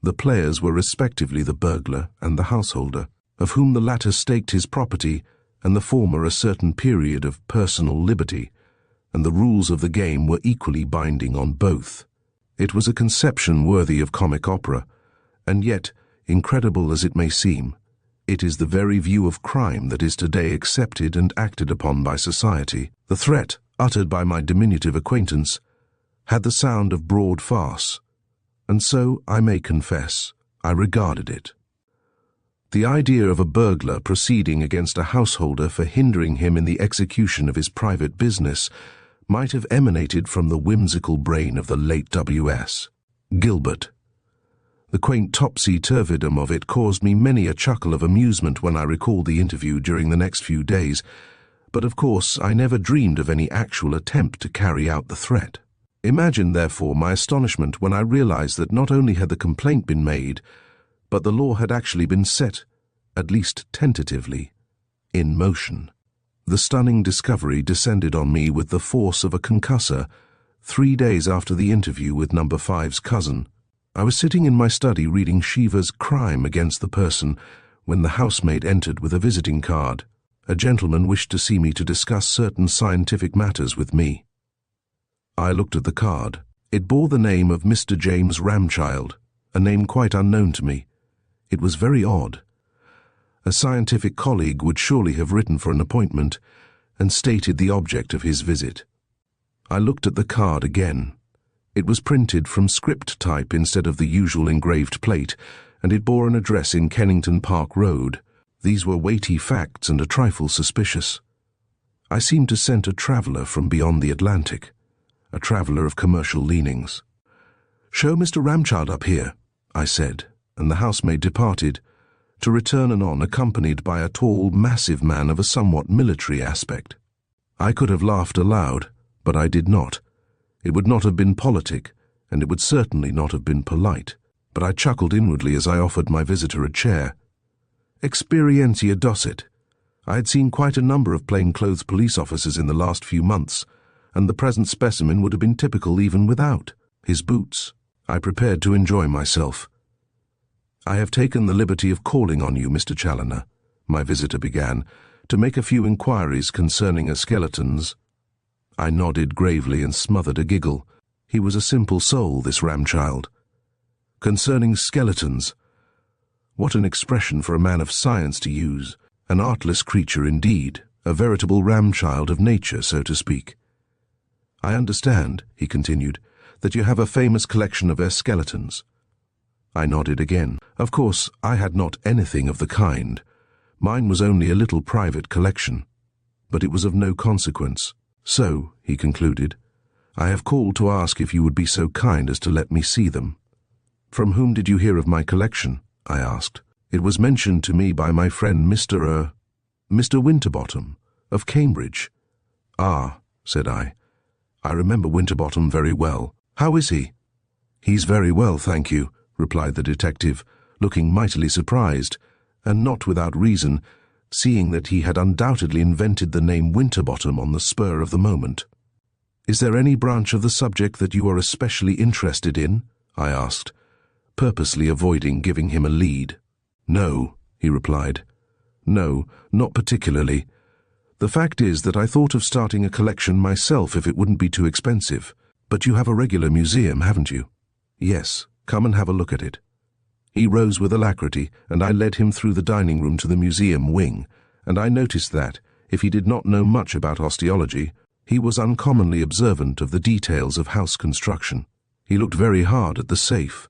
The players were respectively the burglar and the householder, of whom the latter staked his property and the former a certain period of personal liberty, and the rules of the game were equally binding on both. It was a conception worthy of comic opera, and yet, incredible as it may seem, it is the very view of crime that is today accepted and acted upon by society. The threat, uttered by my diminutive acquaintance, had the sound of broad farce, and so, I may confess, I regarded it. The idea of a burglar proceeding against a householder for hindering him in the execution of his private business might have emanated from the whimsical brain of the late W.S. Gilbert. The quaint topsy-turvydom of it caused me many a chuckle of amusement when I recalled the interview during the next few days, but of course I never dreamed of any actual attempt to carry out the threat. Imagine, therefore, my astonishment when I realized that not only had the complaint been made, but the law had actually been set, at least tentatively, in motion. The stunning discovery descended on me with the force of a concussor 3 days after the interview with Number 5's cousin. I was sitting in my study reading Shiva's Crime Against the Person when the housemaid entered with a visiting card. A gentleman wished to see me to discuss certain scientific matters with me. I looked at the card. It bore the name of Mr. James Ramchild, a name quite unknown to me. It was very odd. A scientific colleague would surely have written for an appointment and stated the object of his visit. I looked at the card again. It was printed from script type instead of the usual engraved plate, and it bore an address in Kennington Park Road. These were weighty facts and a trifle suspicious. I seemed to scent a traveller from beyond the Atlantic, a traveller of commercial leanings. "Show Mr. Ramchild up here," I said, and the housemaid departed, to return anon accompanied by a tall, massive man of a somewhat military aspect. I could have laughed aloud, but I did not. It would not have been politic, and it would certainly not have been polite, but I chuckled inwardly as I offered my visitor a chair. Experientia docet. I had seen quite a number of plain-clothes police officers in the last few months, and the present specimen would have been typical even without his boots. I prepared to enjoy myself. "I have taken the liberty of calling on you, Mr. Challiner," my visitor began, "to make a few inquiries concerning a skeleton's—" I nodded gravely and smothered a giggle. He was a simple soul, this Ramchild. Concerning skeletons. What an expression for a man of science to use. An artless creature indeed, a veritable Ramchild of nature, so to speak. "I understand," he continued, "that you have a famous collection of skeletons." I nodded again. Of course, I had not anything of the kind. Mine was only a little private collection. But it was of no consequence. "So," he concluded, "I have called to ask if you would be so kind as to let me see them." "From whom did you hear of my collection?" I asked. "It was mentioned to me by my friend Mr. Winterbottom, of Cambridge." "Ah," said I. "I remember Winterbottom very well. How is he?" "He's very well, thank you," replied the detective, looking mightily surprised, and not without reason, seeing that he had undoubtedly invented the name Winterbottom on the spur of the moment. "Is there any branch of the subject that you are especially interested in?" I asked, purposely avoiding giving him a lead. "No," he replied. "No, not particularly. The fact is that I thought of starting a collection myself if it wouldn't be too expensive. But you have a regular museum, haven't you?" "Yes, come and have a look at it." He rose with alacrity, and I led him through the dining room to the museum wing, and I noticed that, if he did not know much about osteology, he was uncommonly observant of the details of house construction. He looked very hard at the safe,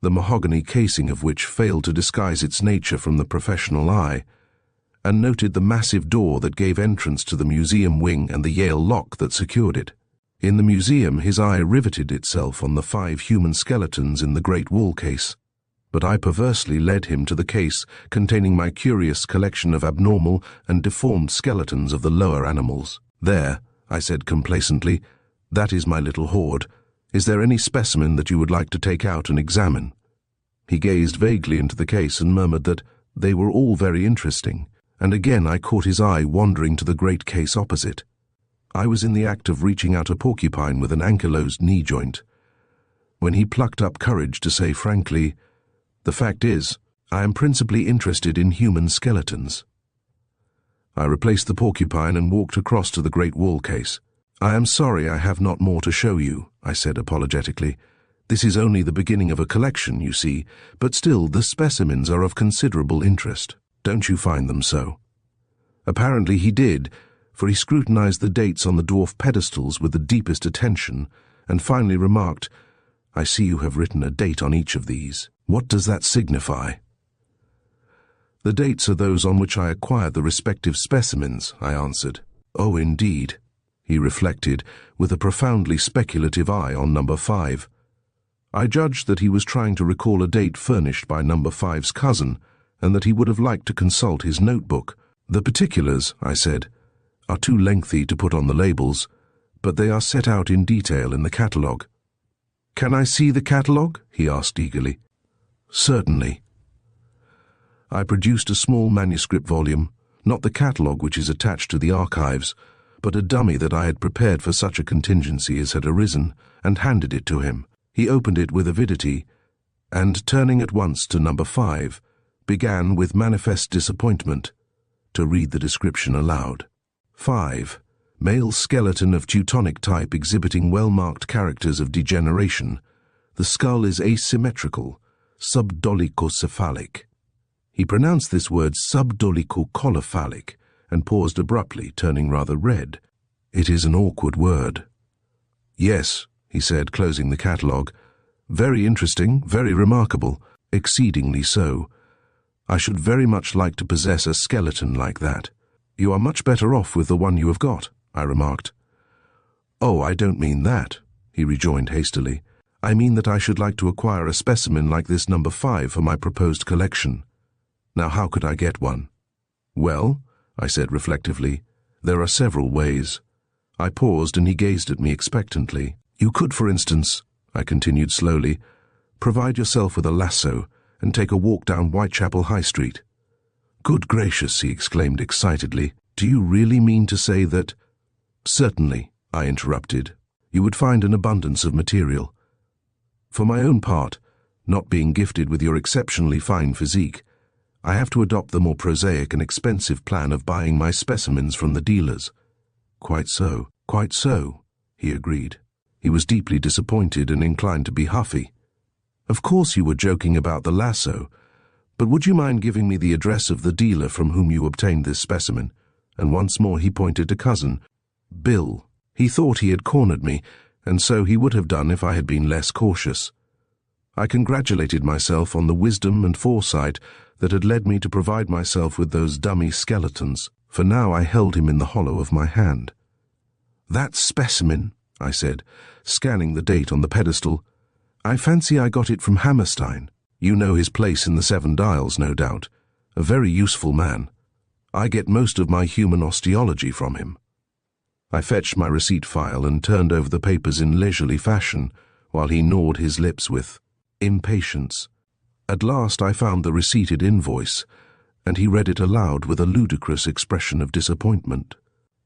the mahogany casing of which failed to disguise its nature from the professional eye, and noted the massive door that gave entrance to the museum wing and the Yale lock that secured it. In the museum, his eye riveted itself on the 5 human skeletons in the great wall case, but I perversely led him to the case containing my curious collection of abnormal and deformed skeletons of the lower animals. "There," I said complacently, "that is my little hoard. Is there any specimen that you would like to take out and examine?" He gazed vaguely into the case and murmured that they were all very interesting, and again I caught his eye wandering to the great case opposite. I was in the act of reaching out a porcupine with an ankylosed knee joint, when he plucked up courage to say frankly, "The fact is, I am principally interested in human skeletons." I replaced the porcupine and walked across to the great wall case. "I am sorry I have not more to show you," I said apologetically. "This is only the beginning of a collection, you see, but still the specimens are of considerable interest. Don't you find them so?" Apparently he did, for he scrutinized the dates on the dwarf pedestals with the deepest attention, and finally remarked, "I see you have written a date on each of these. What does that signify?" "The dates are those on which I acquired the respective specimens," I answered. "Oh, indeed," he reflected, with a profoundly speculative eye on number 5. I judged that he was trying to recall a date furnished by number 5's cousin, and that he would have liked to consult his notebook. "The particulars," I said, "are too lengthy to put on the labels, but they are set out in detail in the catalogue." "Can I see the catalogue?" he asked eagerly. "Certainly." I produced a small manuscript volume, not the catalogue which is attached to the archives, but a dummy that I had prepared for such a contingency as had arisen, and handed it to him. He opened it with avidity, and, turning at once to number 5, began with manifest disappointment to read the description aloud. 5. Male skeleton of Teutonic type exhibiting well-marked characters of degeneration. The skull is asymmetrical, subdolichocephalic. He pronounced this word subdolichocephalic and paused abruptly, turning rather red. "It is an awkward word." "Yes," he said, closing the catalogue. "Very interesting, very remarkable, exceedingly so. I should very much like to possess a skeleton like that." "You are much better off with the one you have got," I remarked. "Oh, I don't mean that," he rejoined hastily. "I mean that I should like to acquire a specimen like this number 5 for my proposed collection. Now, how could I get one?" "Well," I said reflectively, "there are several ways." I paused and he gazed at me expectantly. "You could, for instance," I continued slowly, "provide yourself with a lasso and take a walk down Whitechapel High Street." "Good gracious," he exclaimed excitedly, "do you really mean to say that—" "Certainly," I interrupted. "You would find an abundance of material. For my own part, not being gifted with your exceptionally fine physique, I have to adopt the more prosaic and expensive plan of buying my specimens from the dealers." Quite so," he agreed. He was deeply disappointed and inclined to be huffy. "Of course you were joking about the lasso, but would you mind giving me the address of the dealer from whom you obtained this specimen?" And once more he pointed to cousin Bill. He thought he had cornered me, and so he would have done if I had been less cautious. I congratulated myself on the wisdom and foresight that had led me to provide myself with those dummy skeletons, for now I held him in the hollow of my hand. "That specimen," I said, scanning the date on the pedestal, "I fancy I got it from Hammerstein. You know his place in the 7 Dials, no doubt. A very useful man. I get most of my human osteology from him." I fetched my receipt file and turned over the papers in leisurely fashion, while he gnawed his lips with impatience. At last I found the receipted invoice, and he read it aloud with a ludicrous expression of disappointment.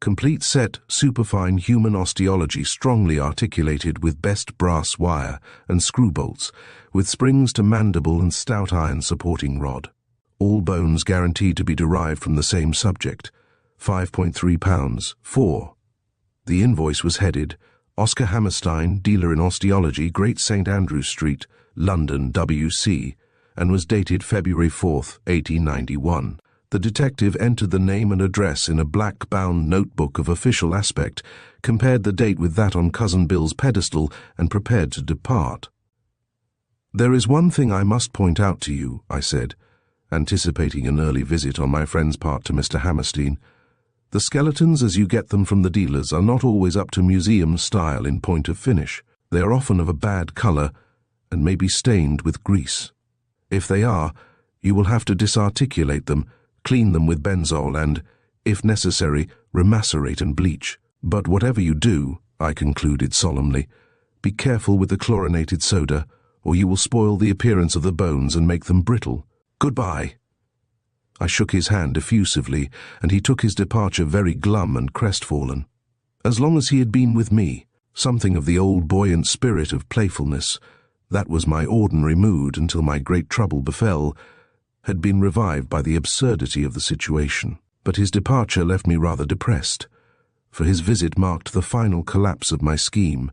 "Complete set superfine human osteology strongly articulated with best brass wire and screw bolts, with springs to mandible and stout iron supporting rod. All bones guaranteed to be derived from the same subject. £5.3, 4. The invoice was headed, "Oscar Hammerstein, dealer in osteology, Great St. Andrews Street, London, W.C., and was dated February 4th, 1891. The detective entered the name and address in a black-bound notebook of official aspect, compared the date with that on Cousin Bill's pedestal, and prepared to depart. "There is one thing I must point out to you," I said, anticipating an early visit on my friend's part to Mr. Hammerstein. "The skeletons as you get them from the dealers are not always up to museum style in point of finish. They are often of a bad colour and may be stained with grease. If they are, you will have to disarticulate them, clean them with benzol and, if necessary, remacerate and bleach. But whatever you do," I concluded solemnly, "be careful with the chlorinated soda, or you will spoil the appearance of the bones and make them brittle. Goodbye." I shook his hand effusively, and he took his departure very glum and crestfallen. As long as he had been with me, something of the old buoyant spirit of playfulness, that was my ordinary mood until my great trouble befell, had been revived by the absurdity of the situation. But his departure left me rather depressed, for his visit marked the final collapse of my scheme.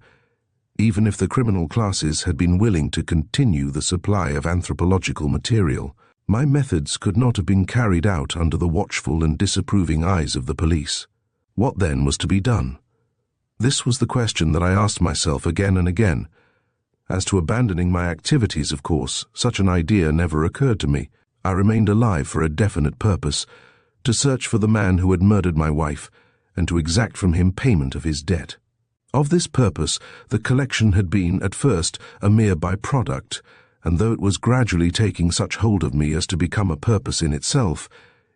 Even if the criminal classes had been willing to continue the supply of anthropological material, my methods could not have been carried out under the watchful and disapproving eyes of the police. What then was to be done? This was the question that I asked myself again and again. As to abandoning my activities, of course, such an idea never occurred to me. I remained alive for a definite purpose, to search for the man who had murdered my wife, and to exact from him payment of his debt. Of this purpose, the collection had been, at first, a mere byproduct, and though it was gradually taking such hold of me as to become a purpose in itself,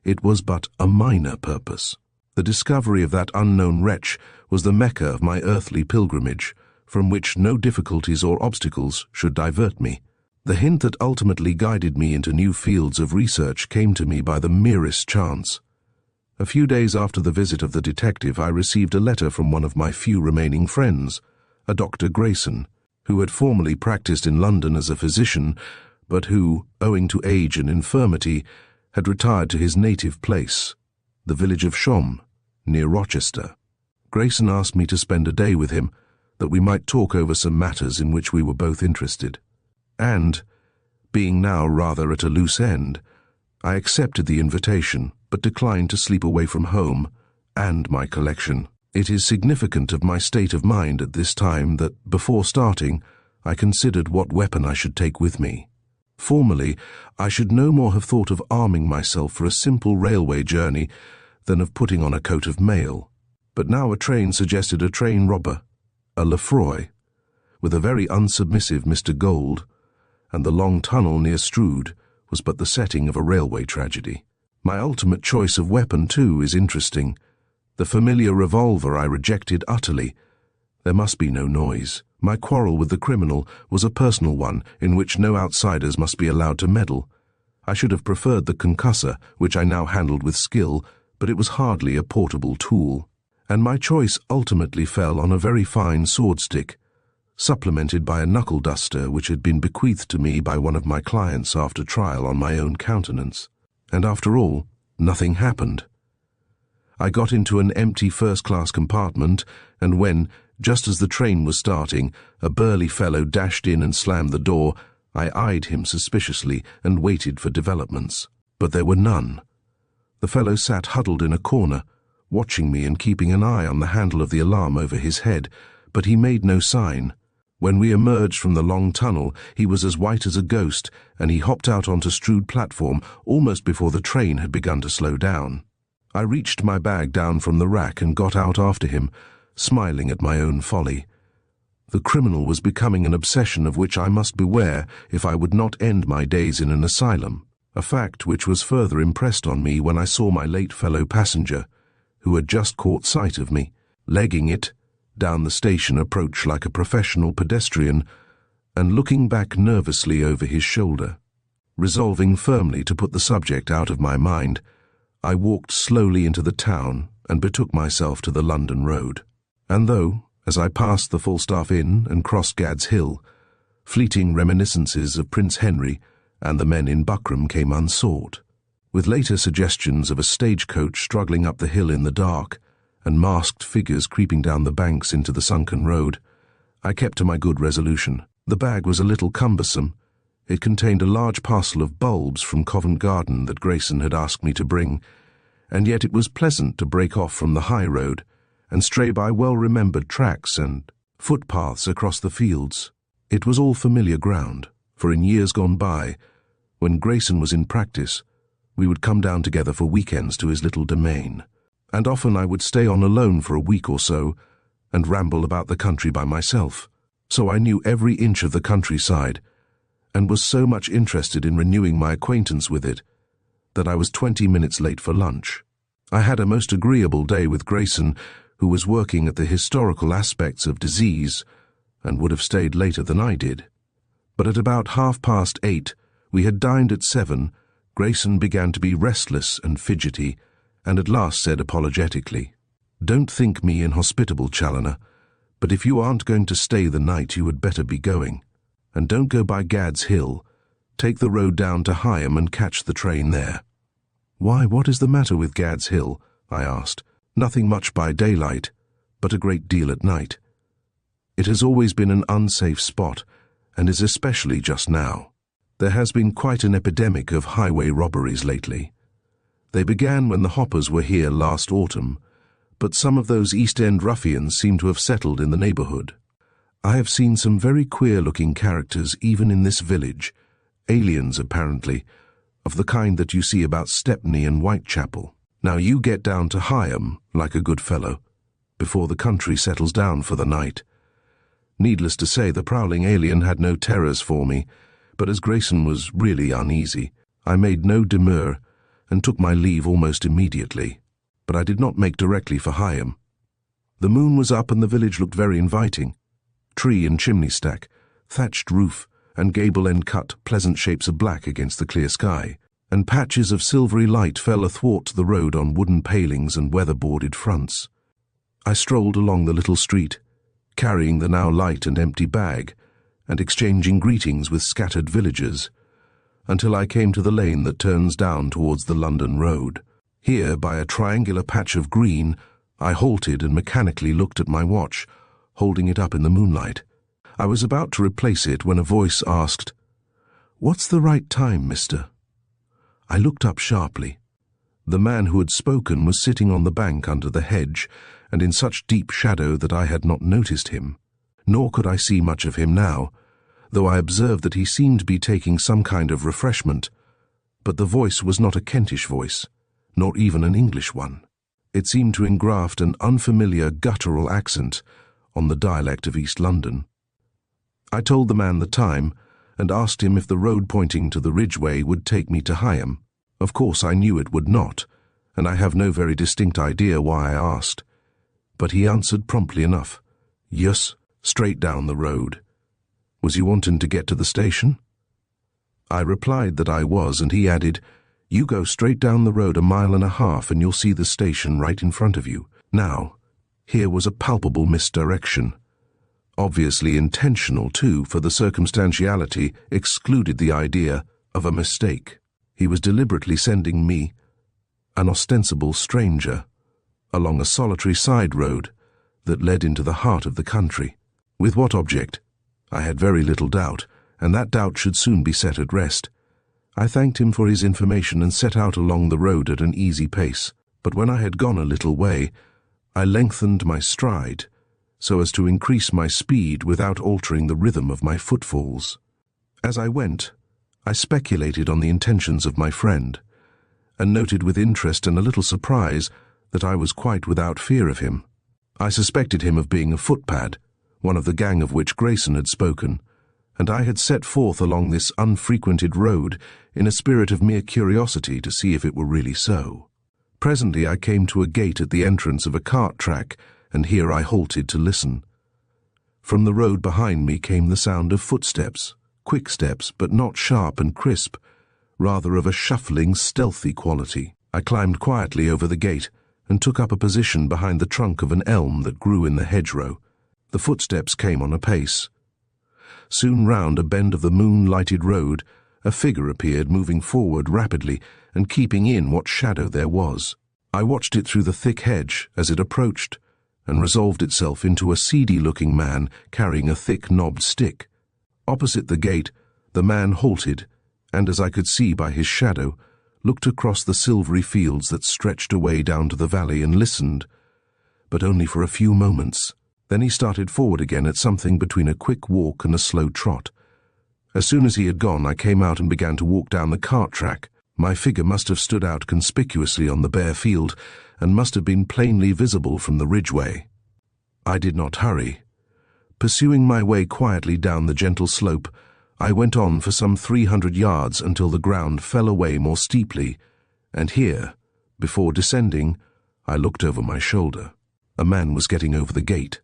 it was but a minor purpose. The discovery of that unknown wretch was the Mecca of my earthly pilgrimage, from which no difficulties or obstacles should divert me. The hint that ultimately guided me into new fields of research came to me by the merest chance. A few days after the visit of the detective, I received a letter from one of my few remaining friends, a Dr. Grayson, who had formerly practiced in London as a physician, but who, owing to age and infirmity, had retired to his native place, the village of Shom, near Rochester. Grayson asked me to spend a day with him, that we might talk over some matters in which we were both interested. And, being now rather at a loose end, I accepted the invitation, but declined to sleep away from home and my collection. It is significant of my state of mind at this time that, before starting, I considered what weapon I should take with me. Formerly, I should no more have thought of arming myself for a simple railway journey than of putting on a coat of mail. But now a train suggested a train robber, a Lefroy, with a very unsubmissive Mr. Gold, and the long tunnel near Strood was but the setting of a railway tragedy. My ultimate choice of weapon, too, is interesting. The familiar revolver I rejected utterly. There must be no noise. My quarrel with the criminal was a personal one in which no outsiders must be allowed to meddle. I should have preferred the concussor, which I now handled with skill, but it was hardly a portable tool. And my choice ultimately fell on a very fine sword-stick, supplemented by a knuckle-duster which had been bequeathed to me by one of my clients after trial on my own countenance. And after all, nothing happened. I got into an empty first-class compartment, and when, just as the train was starting, a burly fellow dashed in and slammed the door, I eyed him suspiciously and waited for developments. But there were none. The fellow sat huddled in a corner, watching me and keeping an eye on the handle of the alarm over his head, but he made no sign. When we emerged from the long tunnel, he was as white as a ghost, and he hopped out onto Strood platform almost before the train had begun to slow down. I reached my bag down from the rack and got out after him, smiling at my own folly. The criminal was becoming an obsession of which I must beware if I would not end my days in an asylum, a fact which was further impressed on me when I saw my late fellow passenger, who had just caught sight of me, legging it down the station approach like a professional pedestrian, and looking back nervously over his shoulder. Resolving firmly to put the subject out of my mind, I walked slowly into the town and betook myself to the London road. And though, as I passed the Falstaff Inn and crossed Gad's Hill, fleeting reminiscences of Prince Henry and the men in Buckram came unsought, with later suggestions of a stagecoach struggling up the hill in the dark, and masked figures creeping down the banks into the sunken road, I kept to my good resolution. The bag was a little cumbersome. It contained a large parcel of bulbs from Covent Garden that Grayson had asked me to bring, and yet it was pleasant to break off from the high road and stray by well-remembered tracks and footpaths across the fields. It was all familiar ground, for in years gone by, when Grayson was in practice, we would come down together for weekends to his little domain, and often I would stay on alone for a week or so and ramble about the country by myself. So I knew every inch of the countryside, and was so much interested in renewing my acquaintance with it that I was 20 minutes late for lunch. I had a most agreeable day with Grayson, who was working at the historical aspects of disease, and would have stayed later than I did. But at about 8:30, we had dined at 7, Grayson began to be restless and fidgety, and at last said apologetically, "Don't think me inhospitable, Challiner, but if you aren't going to stay the night, you had better be going. And don't go by Gad's Hill. Take the road down to Higham and catch the train there." "Why, what is the matter with Gad's Hill?" I asked. "Nothing much by daylight, but a great deal at night. It has always been an unsafe spot, and is especially just now. There has been quite an epidemic of highway robberies lately. They began when the Hoppers were here last autumn, but some of those East End ruffians seem to have settled in the neighbourhood. I have seen some very queer-looking characters even in this village, aliens apparently, of the kind that you see about Stepney and Whitechapel. Now you get down to Higham, like a good fellow, before the country settles down for the night." Needless to say, the prowling alien had no terrors for me, but as Grayson was really uneasy, I made no demur and took my leave almost immediately. But I did not make directly for Higham. The moon was up and the village looked very inviting. Tree and chimney stack, thatched roof, and gable-end cut pleasant shapes of black against the clear sky, and patches of silvery light fell athwart the road on wooden palings and weather-boarded fronts. I strolled along the little street, carrying the now light and empty bag, and exchanging greetings with scattered villagers, until I came to the lane that turns down towards the London road. Here, by a triangular patch of green, I halted and mechanically looked at my watch, holding it up in the moonlight. I was about to replace it when a voice asked, "What's the right time, mister?" I looked up sharply. The man who had spoken was sitting on the bank under the hedge, and in such deep shadow that I had not noticed him. Nor could I see much of him now, though I observed that he seemed to be taking some kind of refreshment. But the voice was not a Kentish voice, nor even an English one. It seemed to engraft an unfamiliar guttural accent on the dialect of East London. I told the man the time, and asked him if the road pointing to the Ridgeway would take me to Higham. Of course I knew it would not, and I have no very distinct idea why I asked. But he answered promptly enough, "Yes, straight down the road." Was he wanting to get to the station? I replied that I was, and he added, "You go straight down the road 1.5 miles and you'll see the station right in front of you." Now, here was a palpable misdirection. Obviously intentional, too, for the circumstantiality excluded the idea of a mistake. He was deliberately sending me, an ostensible stranger, along a solitary side road that led into the heart of the country. With what object? I had very little doubt, and that doubt should soon be set at rest. I thanked him for his information and set out along the road at an easy pace, but when I had gone a little way, I lengthened my stride, so as to increase my speed without altering the rhythm of my footfalls. As I went, I speculated on the intentions of my friend, and noted with interest and a little surprise that I was quite without fear of him. I suspected him of being a footpad, one of the gang of which Grayson had spoken, and I had set forth along this unfrequented road in a spirit of mere curiosity to see if it were really so. Presently I came to a gate at the entrance of a cart track, and here I halted to listen. From the road behind me came the sound of footsteps, quick steps, but not sharp and crisp, rather of a shuffling, stealthy quality. I climbed quietly over the gate and took up a position behind the trunk of an elm that grew in the hedgerow. The footsteps came on apace. Soon round a bend of the moon-lighted road, a figure appeared, moving forward rapidly and keeping in what shadow there was. I watched it through the thick hedge as it approached, and resolved itself into a seedy-looking man carrying a thick knobbed stick. Opposite the gate, the man halted, and, as I could see by his shadow, looked across the silvery fields that stretched away down to the valley and listened, but only for a few moments. Then he started forward again at something between a quick walk and a slow trot. As soon as he had gone, I came out and began to walk down the cart track. My figure must have stood out conspicuously on the bare field, and must have been plainly visible from the Ridgeway. I did not hurry. Pursuing my way quietly down the gentle slope, I went on for some 300 yards until the ground fell away more steeply, and here, before descending, I looked over my shoulder. A man was getting over the gate.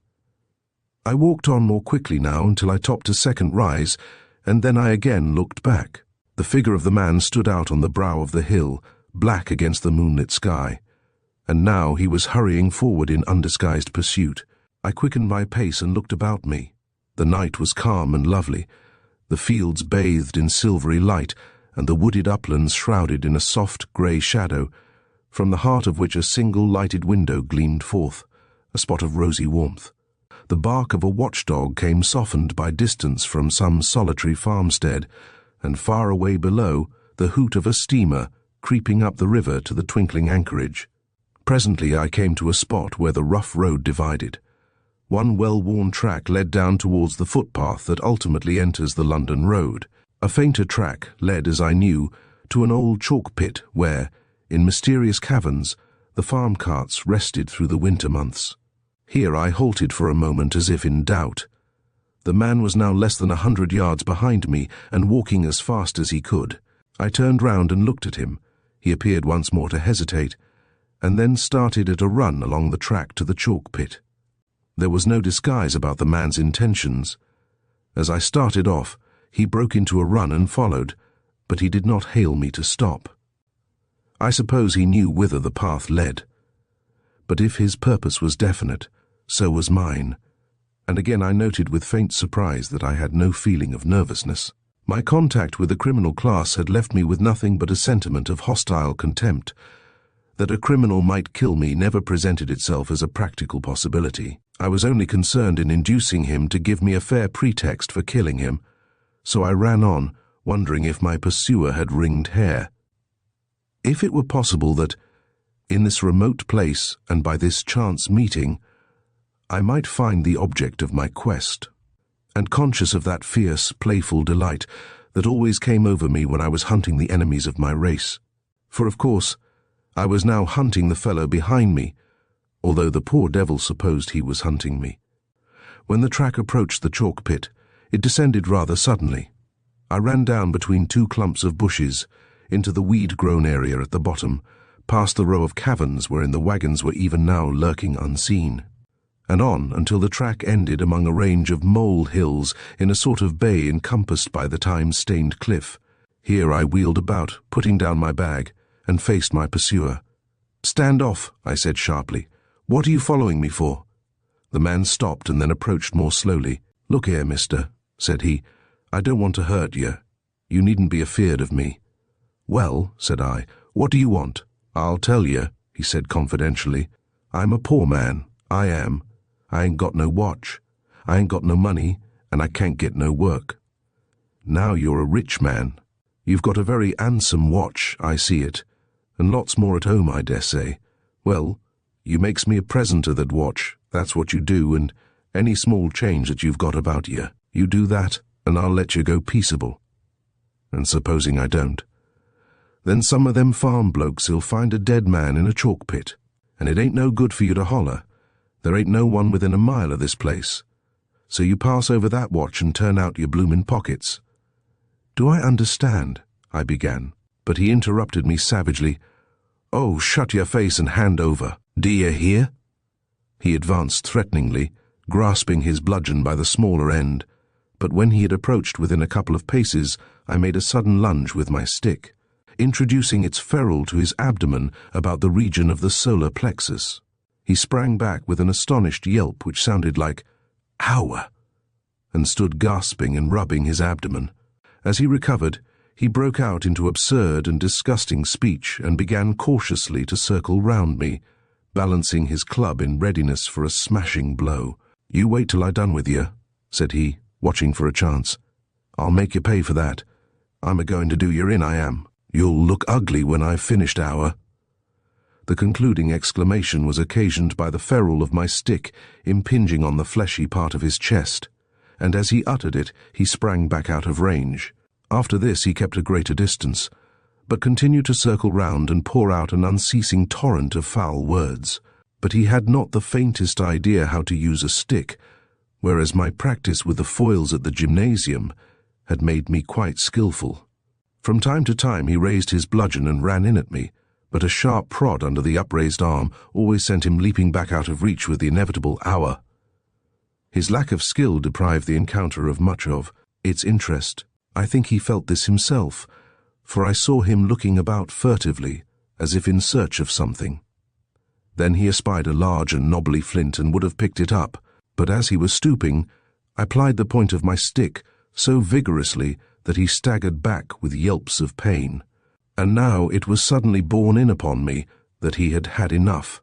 I walked on more quickly now until I topped a second rise, and then I again looked back. The figure of the man stood out on the brow of the hill, black against the moonlit sky, and now he was hurrying forward in undisguised pursuit. I quickened my pace and looked about me. The night was calm and lovely, the fields bathed in silvery light, and the wooded uplands shrouded in a soft grey shadow, from the heart of which a single lighted window gleamed forth, a spot of rosy warmth. The bark of a watchdog came softened by distance from some solitary farmstead, and far away below, the hoot of a steamer creeping up the river to the twinkling anchorage. Presently I came to a spot where the rough road divided. One well-worn track led down towards the footpath that ultimately enters the London road. A fainter track led, as I knew, to an old chalk pit where, in mysterious caverns, the farm carts rested through the winter months. Here I halted for a moment as if in doubt. The man was now less than 100 yards behind me and walking as fast as he could. I turned round and looked at him. He appeared once more to hesitate, and then started at a run along the track to the chalk pit. There was no disguise about the man's intentions. As I started off, he broke into a run and followed, but he did not hail me to stop. I suppose he knew whither the path led. But if his purpose was definite, so was mine, and again I noted with faint surprise that I had no feeling of nervousness. My contact with the criminal class had left me with nothing but a sentiment of hostile contempt. That a criminal might kill me never presented itself as a practical possibility. I was only concerned in inducing him to give me a fair pretext for killing him, so I ran on, wondering if my pursuer had ringed hair. If it were possible that, in this remote place and by this chance meeting, I might find the object of my quest, and conscious of that fierce, playful delight that always came over me when I was hunting the enemies of my race. For, of course, I was now hunting the fellow behind me, although the poor devil supposed he was hunting me. When the track approached the chalk pit, it descended rather suddenly. I ran down between two clumps of bushes, into the weed-grown area at the bottom, past the row of caverns wherein the wagons were even now lurking unseen, and on until the track ended among a range of mole-hills in a sort of bay encompassed by the time-stained cliff. Here I wheeled about, putting down my bag, and faced my pursuer. "Stand off," I said sharply. "What are you following me for?" The man stopped and then approached more slowly. "Look here, mister," said he. "I don't want to hurt you. You needn't be afeard of me." "Well," said I, "what do you want?" "I'll tell you," he said confidentially. "I'm a poor man, I am. I ain't got no watch, I ain't got no money, and I can't get no work. Now you're a rich man. You've got a very handsome watch, I see it, and lots more at home, I dessay. Well, you makes me a present of that watch, that's what you do, and any small change that you've got about you. You do that, and I'll let you go peaceable. And supposing I don't? Then some of them farm blokes'll find a dead man in a chalk pit, and it ain't no good for you to holler. There ain't no one within a mile of this place. So you pass over that watch and turn out your bloomin' pockets." "Do I understand?" I began, but he interrupted me savagely. "Oh, shut your face and hand over. Do you hear?" He advanced threateningly, grasping his bludgeon by the smaller end, but when he had approached within a couple of paces, I made a sudden lunge with my stick, introducing its ferrule to his abdomen about the region of the solar plexus. He sprang back with an astonished yelp which sounded like, "Ow!" and stood gasping and rubbing his abdomen. As he recovered, he broke out into absurd and disgusting speech and began cautiously to circle round me, balancing his club in readiness for a smashing blow. "You wait till I done with you," said he, watching for a chance. "I'll make you pay for that. I'm a-going to do you in, I am. You'll look ugly when I've finished our—" The concluding exclamation was occasioned by the ferrule of my stick impinging on the fleshy part of his chest, and as he uttered it, he sprang back out of range. After this he kept a greater distance, but continued to circle round and pour out an unceasing torrent of foul words. But he had not the faintest idea how to use a stick, whereas my practice with the foils at the gymnasium had made me quite skilful. From time to time he raised his bludgeon and ran in at me, but a sharp prod under the upraised arm always sent him leaping back out of reach with the inevitable "Ow!" His lack of skill deprived the encounter of much of its interest. I think he felt this himself, for I saw him looking about furtively, as if in search of something. Then he espied a large and knobbly flint and would have picked it up, but as he was stooping, I plied the point of my stick so vigorously that he staggered back with yelps of pain. And now it was suddenly borne in upon me that he had had enough.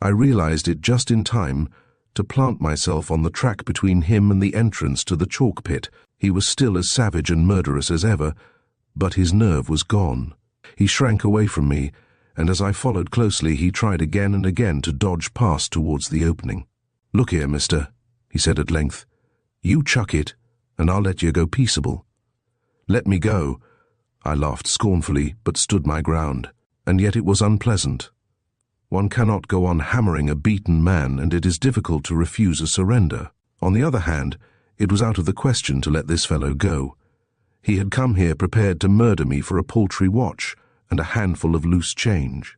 I realized it just in time to plant myself on the track between him and the entrance to the chalk pit. He was still as savage and murderous as ever, but his nerve was gone. He shrank away from me, and as I followed closely, he tried again and again to dodge past towards the opening. "Look here, mister," he said at length. "You chuck it, and I'll let you go peaceable." "Let me go." I laughed scornfully, but stood my ground. And yet it was unpleasant. One cannot go on hammering a beaten man, and it is difficult to refuse a surrender. On the other hand, it was out of the question to let this fellow go. He had come here prepared to murder me for a paltry watch and a handful of loose change.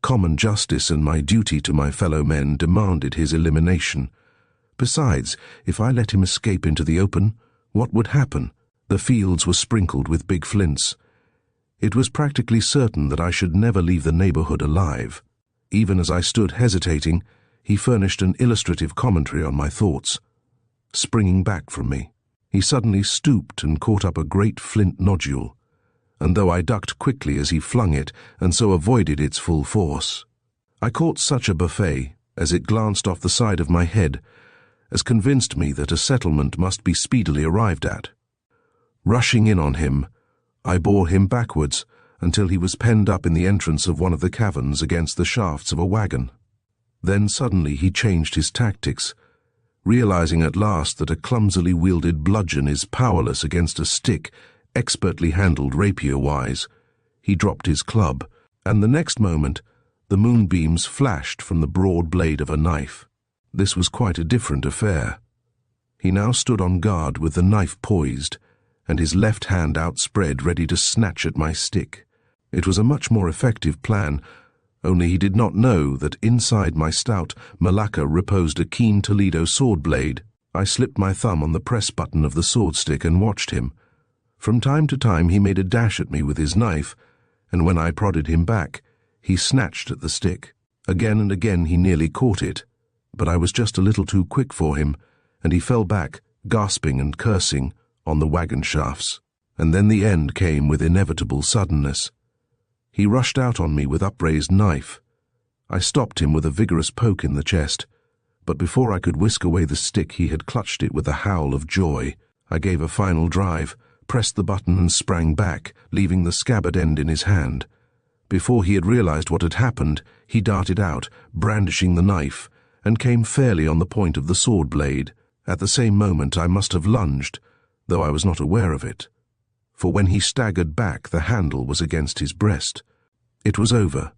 Common justice and my duty to my fellow men demanded his elimination. Besides, if I let him escape into the open, what would happen? The fields were sprinkled with big flints. It was practically certain that I should never leave the neighborhood alive. Even as I stood hesitating, he furnished an illustrative commentary on my thoughts. Springing back from me, he suddenly stooped and caught up a great flint nodule, and though I ducked quickly as he flung it and so avoided its full force, I caught such a buffet as it glanced off the side of my head as convinced me that a settlement must be speedily arrived at. Rushing in on him, I bore him backwards until he was penned up in the entrance of one of the caverns against the shafts of a wagon. Then suddenly he changed his tactics, realizing at last that a clumsily wielded bludgeon is powerless against a stick expertly handled rapier-wise. He dropped his club, and the next moment the moonbeams flashed from the broad blade of a knife. This was quite a different affair. He now stood on guard with the knife poised, and his left hand outspread ready to snatch at my stick. It was a much more effective plan, only he did not know that inside my stout malacca reposed a keen Toledo sword blade. I slipped my thumb on the press button of the sword stick and watched him. From time to time he made a dash at me with his knife, and when I prodded him back, he snatched at the stick. Again and again he nearly caught it, but I was just a little too quick for him, and he fell back, gasping and cursing, on the wagon shafts. And then the end came with inevitable suddenness. He rushed out on me with upraised knife. I stopped him with a vigorous poke in the chest, but before I could whisk away the stick he had clutched it with a howl of joy. I gave a final drive, pressed the button and sprang back, leaving the scabbard end in his hand. Before he had realized what had happened, he darted out, brandishing the knife, and came fairly on the point of the sword blade. At the same moment I must have lunged, though I was not aware of it, for when he staggered back the handle was against his breast. It was over,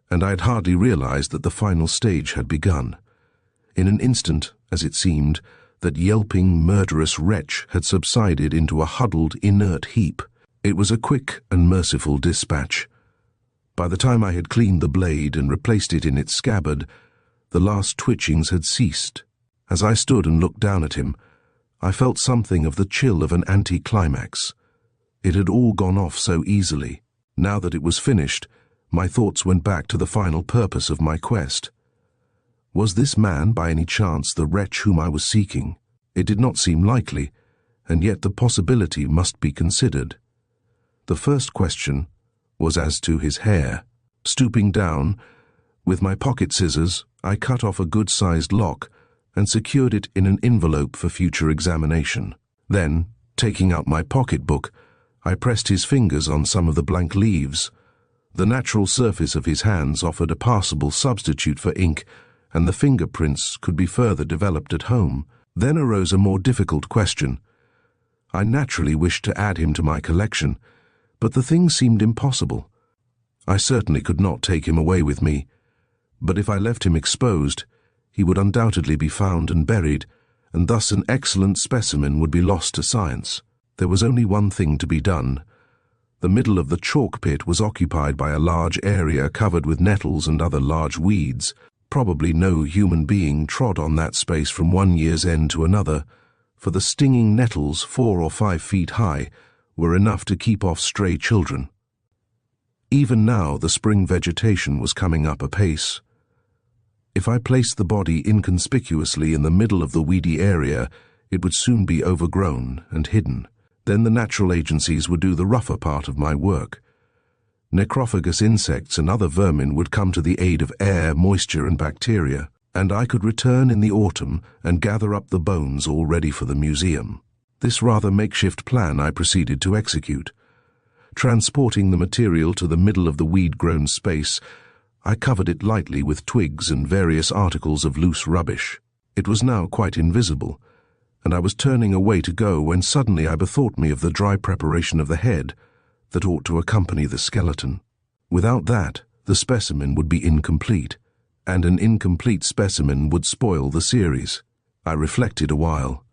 and I had hardly realized that the final stage had begun. In an instant, as it seemed, that yelping, murderous wretch had subsided into a huddled, inert heap. It was a quick and merciful dispatch. By the time I had cleaned the blade and replaced it in its scabbard, the last twitchings had ceased. As I stood and looked down at him, I felt something of the chill of an anticlimax. It had all gone off so easily. Now that it was finished, my thoughts went back to the final purpose of my quest. Was this man by any chance the wretch whom I was seeking? It did not seem likely, and yet the possibility must be considered. The first question was as to his hair. Stooping down, with my pocket scissors, I cut off a good-sized lock and secured it in an envelope for future examination. Then, taking out my pocketbook, I pressed his fingers on some of the blank leaves. The natural surface of his hands offered a passable substitute for ink, and the fingerprints could be further developed at home. Then arose a more difficult question. I naturally wished to add him to my collection, but the thing seemed impossible. I certainly could not take him away with me, but if I left him exposed, he would undoubtedly be found and buried, and thus an excellent specimen would be lost to science. There was only one thing to be done. The middle of the chalk pit was occupied by a large area covered with nettles and other large weeds. Probably no human being trod on that space from one year's end to another, for the stinging nettles, 4 or 5 feet high, were enough to keep off stray children. Even now the spring vegetation was coming up apace. If I placed the body inconspicuously in the middle of the weedy area, it would soon be overgrown and hidden. Then the natural agencies would do the rougher part of my work. Necrophagous insects and other vermin would come to the aid of air, moisture, and bacteria, and I could return in the autumn and gather up the bones all ready for the museum. This rather makeshift plan I proceeded to execute. Transporting the material to the middle of the weed-grown space, I covered it lightly with twigs and various articles of loose rubbish. It was now quite invisible, and I was turning away to go when suddenly I bethought me of the dry preparation of the head that ought to accompany the skeleton. Without that, the specimen would be incomplete, and an incomplete specimen would spoil the series. I reflected a while.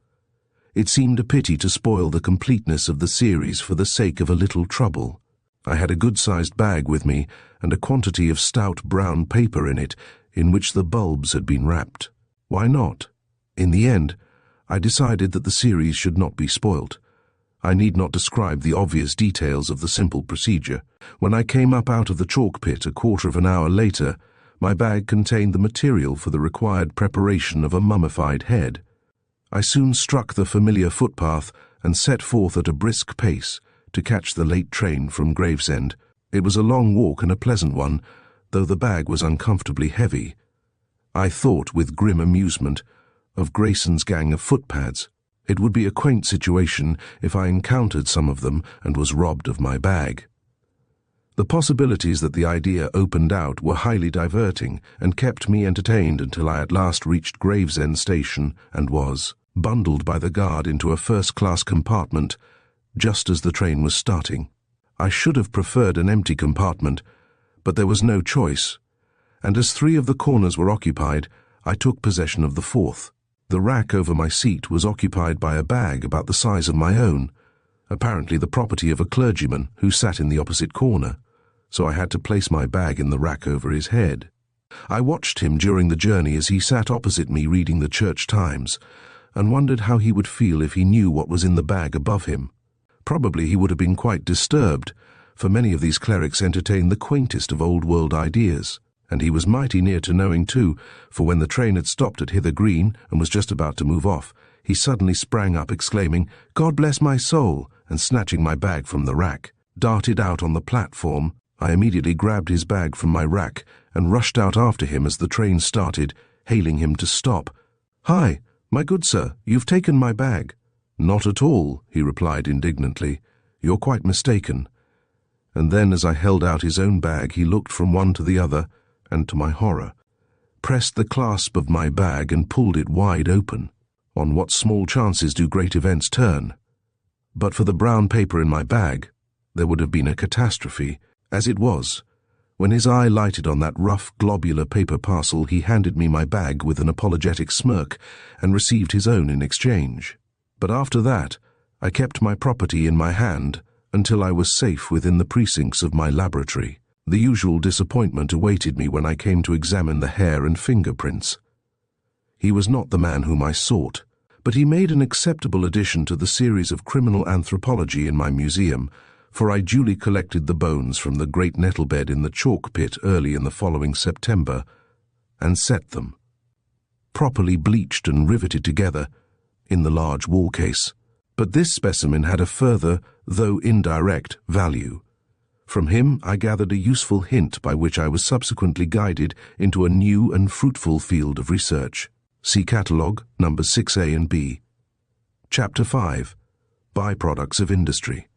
It seemed a pity to spoil the completeness of the series for the sake of a little trouble. I had a good-sized bag with me and a quantity of stout brown paper in it in which the bulbs had been wrapped. Why not? In the end, I decided that the series should not be spoilt. I need not describe the obvious details of the simple procedure. When I came up out of the chalk pit a quarter of an hour later, my bag contained the material for the required preparation of a mummified head. I soon struck the familiar footpath and set forth at a brisk pace to catch the late train from Gravesend. It was a long walk and a pleasant one, though the bag was uncomfortably heavy. I thought, with grim amusement, of Grayson's gang of footpads. It would be a quaint situation if I encountered some of them and was robbed of my bag. The possibilities that the idea opened out were highly diverting and kept me entertained until I at last reached Gravesend station and was bundled by the guard into a first-class compartment just as the train was starting. I should have preferred an empty compartment, but there was no choice, and as 3 of the corners were occupied, I took possession of the 4th. The rack over my seat was occupied by a bag about the size of my own, apparently the property of a clergyman who sat in the opposite corner, so I had to place my bag in the rack over his head. I watched him during the journey as he sat opposite me reading the Church Times, and wondered how he would feel if he knew what was in the bag above him. Probably he would have been quite disturbed, for many of these clerics entertained the quaintest of old-world ideas, and he was mighty near to knowing too, for when the train had stopped at Hither Green and was just about to move off, he suddenly sprang up exclaiming, "God bless my soul," and snatching my bag from the rack, darted out on the platform. I immediately grabbed his bag from my rack and rushed out after him as the train started, hailing him to stop. "Hi, my good sir, you've taken my bag." "Not at all," he replied indignantly. "You're quite mistaken." And then as I held out his own bag, he looked from one to the other, and to my horror, pressed the clasp of my bag and pulled it wide open. On what small chances do great events turn? But for the brown paper in my bag, there would have been a catastrophe. As it was, when his eye lighted on that rough, globular paper parcel, he handed me my bag with an apologetic smirk and received his own in exchange. But after that, I kept my property in my hand until I was safe within the precincts of my laboratory. The usual disappointment awaited me when I came to examine the hair and fingerprints. He was not the man whom I sought, but he made an acceptable addition to the series of criminal anthropology in my museum, for I duly collected the bones from the great nettle bed in the chalk pit early in the following September, and set them, properly bleached and riveted together, in the large wall case. But this specimen had a further, though indirect, value. From him I gathered a useful hint by which I was subsequently guided into a new and fruitful field of research. See Catalogue, numbers 6A and B. Chapter 5. Byproducts of Industry.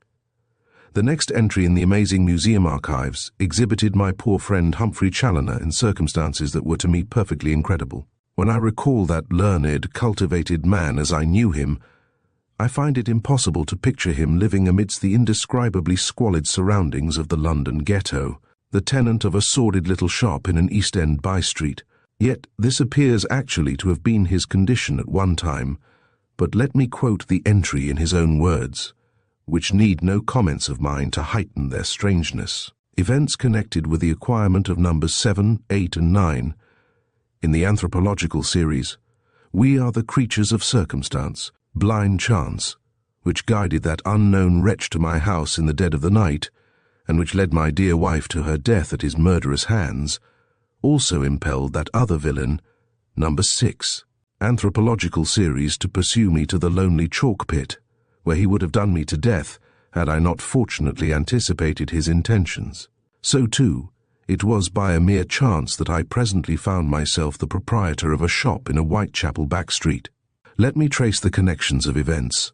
The next entry in the amazing museum archives exhibited my poor friend Humphrey Challoner in circumstances that were to me perfectly incredible. When I recall that learned, cultivated man as I knew him, I find it impossible to picture him living amidst the indescribably squalid surroundings of the London ghetto, the tenant of a sordid little shop in an East End by-street. Yet this appears actually to have been his condition at one time, but let me quote the entry in his own words, which need no comments of mine to heighten their strangeness. Events connected with the acquirement of numbers 7, 8, and 9. In the anthropological series, we are the creatures of circumstance, blind chance, which guided that unknown wretch to my house in the dead of the night, and which led my dear wife to her death at his murderous hands, also impelled that other villain, number 6, anthropological series, to pursue me to the lonely chalk pit, where he would have done me to death had I not fortunately anticipated his intentions. So too, it was by a mere chance that I presently found myself the proprietor of a shop in a Whitechapel back street. Let me trace the connections of events.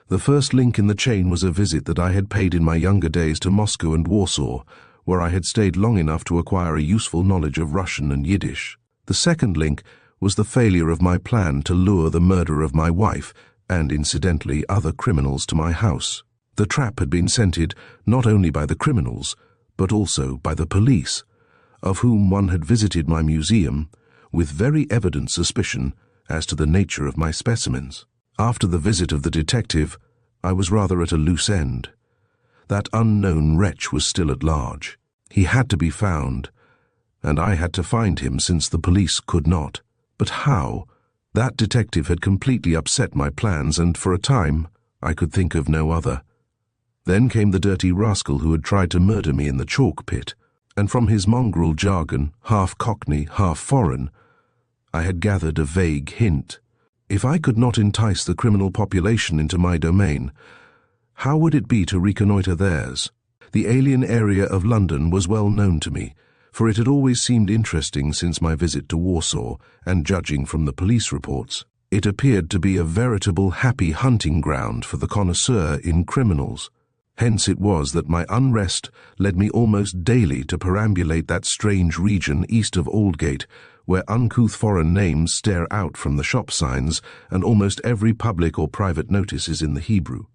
The first link in the chain was a visit that I had paid in my younger days to Moscow and Warsaw, where I had stayed long enough to acquire a useful knowledge of Russian and Yiddish. The second link was the failure of my plan to lure the murderer of my wife, and incidentally other criminals, to my house. The trap had been scented not only by the criminals, but also by the police, of whom one had visited my museum with very evident suspicion as to the nature of my specimens. After the visit of the detective, I was rather at a loose end. That unknown wretch was still at large. He had to be found, and I had to find him since the police could not. But how? That detective had completely upset my plans, and for a time I could think of no other. Then came the dirty rascal who had tried to murder me in the chalk pit, and from his mongrel jargon, half Cockney, half foreign, I had gathered a vague hint. If I could not entice the criminal population into my domain, how would it be to reconnoitre theirs? The alien area of London was well known to me, for it had always seemed interesting since my visit to Warsaw, and judging from the police reports, it appeared to be a veritable happy hunting ground for the connoisseur in criminals. Hence it was that my unrest led me almost daily to perambulate that strange region east of Aldgate, where uncouth foreign names stare out from the shop signs, and almost every public or private notice is in the Hebrew.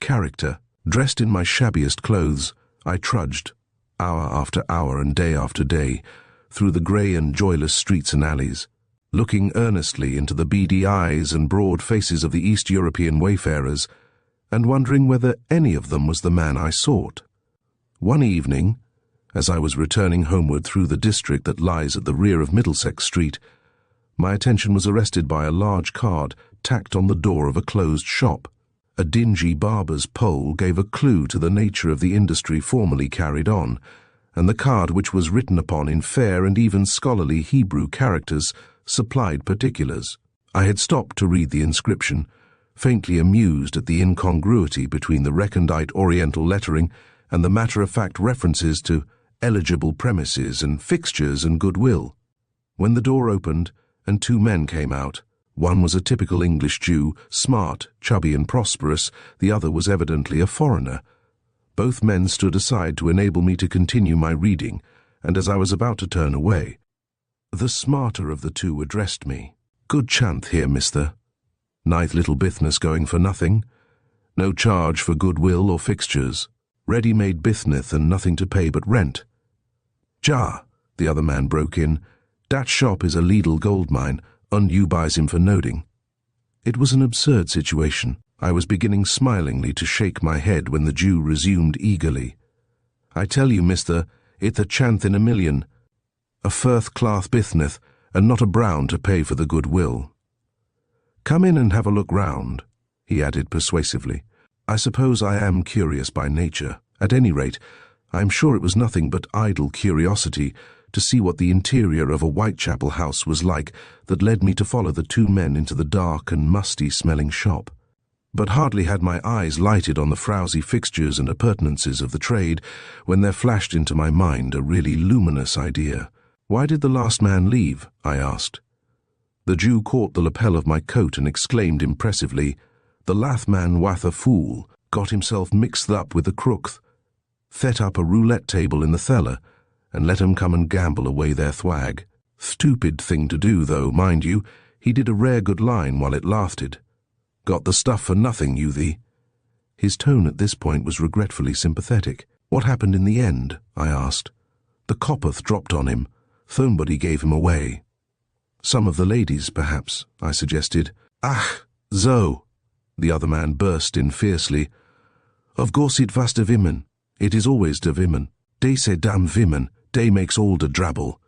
Character. Dressed in my shabbiest clothes, I trudged, hour after hour and day after day, through the grey and joyless streets and alleys, looking earnestly into the beady eyes and broad faces of the East European wayfarers, and wondering whether any of them was the man I sought. One evening, as I was returning homeward through the district that lies at the rear of Middlesex Street, my attention was arrested by a large card tacked on the door of a closed shop. A dingy barber's pole gave a clue to the nature of the industry formerly carried on, and the card, which was written upon in fair and even scholarly Hebrew characters, supplied particulars. I had stopped to read the inscription, faintly amused at the incongruity between the recondite Oriental lettering and the matter-of-fact references to eligible premises and fixtures and goodwill. When the door opened and two men came out, one was a typical English Jew, smart, chubby and prosperous, the other was evidently a foreigner. Both men stood aside to enable me to continue my reading, and as I was about to turn away, the smarter of the two addressed me. "Good chanth here, mister. Ninth little business going for nothing. No charge for goodwill or fixtures. Ready-made bithneth and nothing to pay but rent." "Ja," the other man broke in, "dat shop is a Lidl gold mine, and you buys him for noding." It was an absurd situation. I was beginning smilingly to shake my head when the Jew resumed eagerly. "I tell you, mister, it's a chanth in a million. A firth-class bithneth, and not a brown to pay for the goodwill. Come in and have a look round," he added persuasively. "I suppose I am curious by nature. At any rate, I am sure it was nothing but idle curiosity to see what the interior of a Whitechapel house was like that led me to follow the two men into the dark and musty-smelling shop. But hardly had my eyes lighted on the frowsy fixtures and appurtenances of the trade when there flashed into my mind a really luminous idea. "Why did the last man leave?" I asked. The Jew caught the lapel of my coat and exclaimed impressively, "The lath man wath a fool, got himself mixed up with the crookth, set up a roulette table in the cellar, and let 'em come and gamble away their thwag. Stupid thing to do, though, mind you, he did a rare good line while it lasted. Got the stuff for nothing, you thee." His tone at this point was regretfully sympathetic. "What happened in the end?" I asked. "The copperth dropped on him. Somebody gave him away." "Some of the ladies, perhaps," I suggested. "Ach, so," the other man burst in fiercely. "Of course it was de women. It is always de women. Dey say damn women, dey makes all de drabble."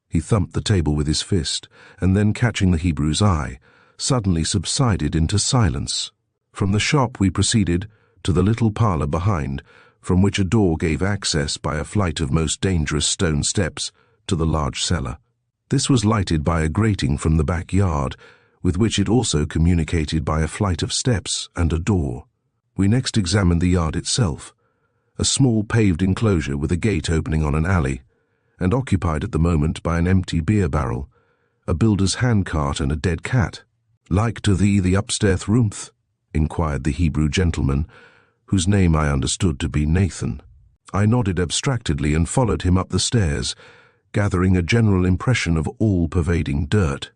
He thumped the table with his fist, and then, catching the Hebrew's eye, suddenly subsided into silence. From the shop we proceeded to the little parlour behind, from which a door gave access by a flight of most dangerous stone steps to the large cellar. This was lighted by a grating from the backyard, with which it also communicated by a flight of steps and a door. We next examined the yard itself, a small paved enclosure with a gate opening on an alley, and occupied at the moment by an empty beer barrel, a builder's handcart and a dead cat. "Like to thee the upstairs roomth?" inquired the Hebrew gentleman, whose name I understood to be Nathan. I nodded abstractedly and followed him up the stairs, gathering a general impression of all-pervading dirt.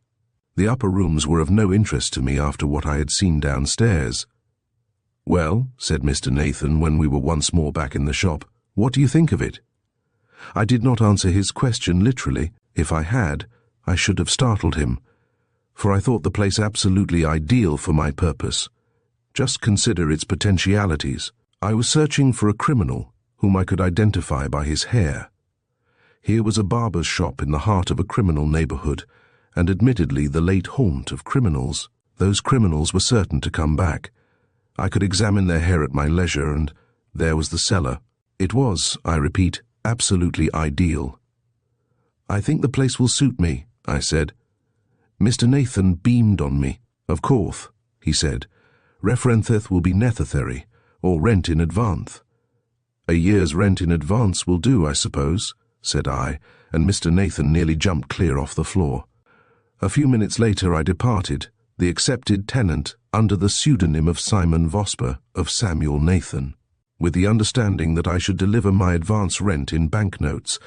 The upper rooms were of no interest to me after what I had seen downstairs. "Well," said Mr. Nathan when we were once more back in the shop, "what do you think of it?" I did not answer his question literally. If I had, I should have startled him, for I thought the place absolutely ideal for my purpose. Just consider its potentialities. I was searching for a criminal whom I could identify by his hair. Here was a barber's shop in the heart of a criminal neighborhood, and admittedly the late haunt of criminals. Those criminals were certain to come back. I could examine their hair at my leisure, and there was the cellar. It was, I repeat, absolutely ideal. "I think the place will suit me," I said. Mr. Nathan beamed on me. "Of course," he said. "Referentheth will be necessary, or rent in advance." "A year's rent in advance will do, I suppose," said I, and Mr. Nathan nearly jumped clear off the floor. A few minutes later I departed, the accepted tenant, under the pseudonym of Simon Vosper of Samuel Nathan, with the understanding that I should deliver my advance rent in banknotes,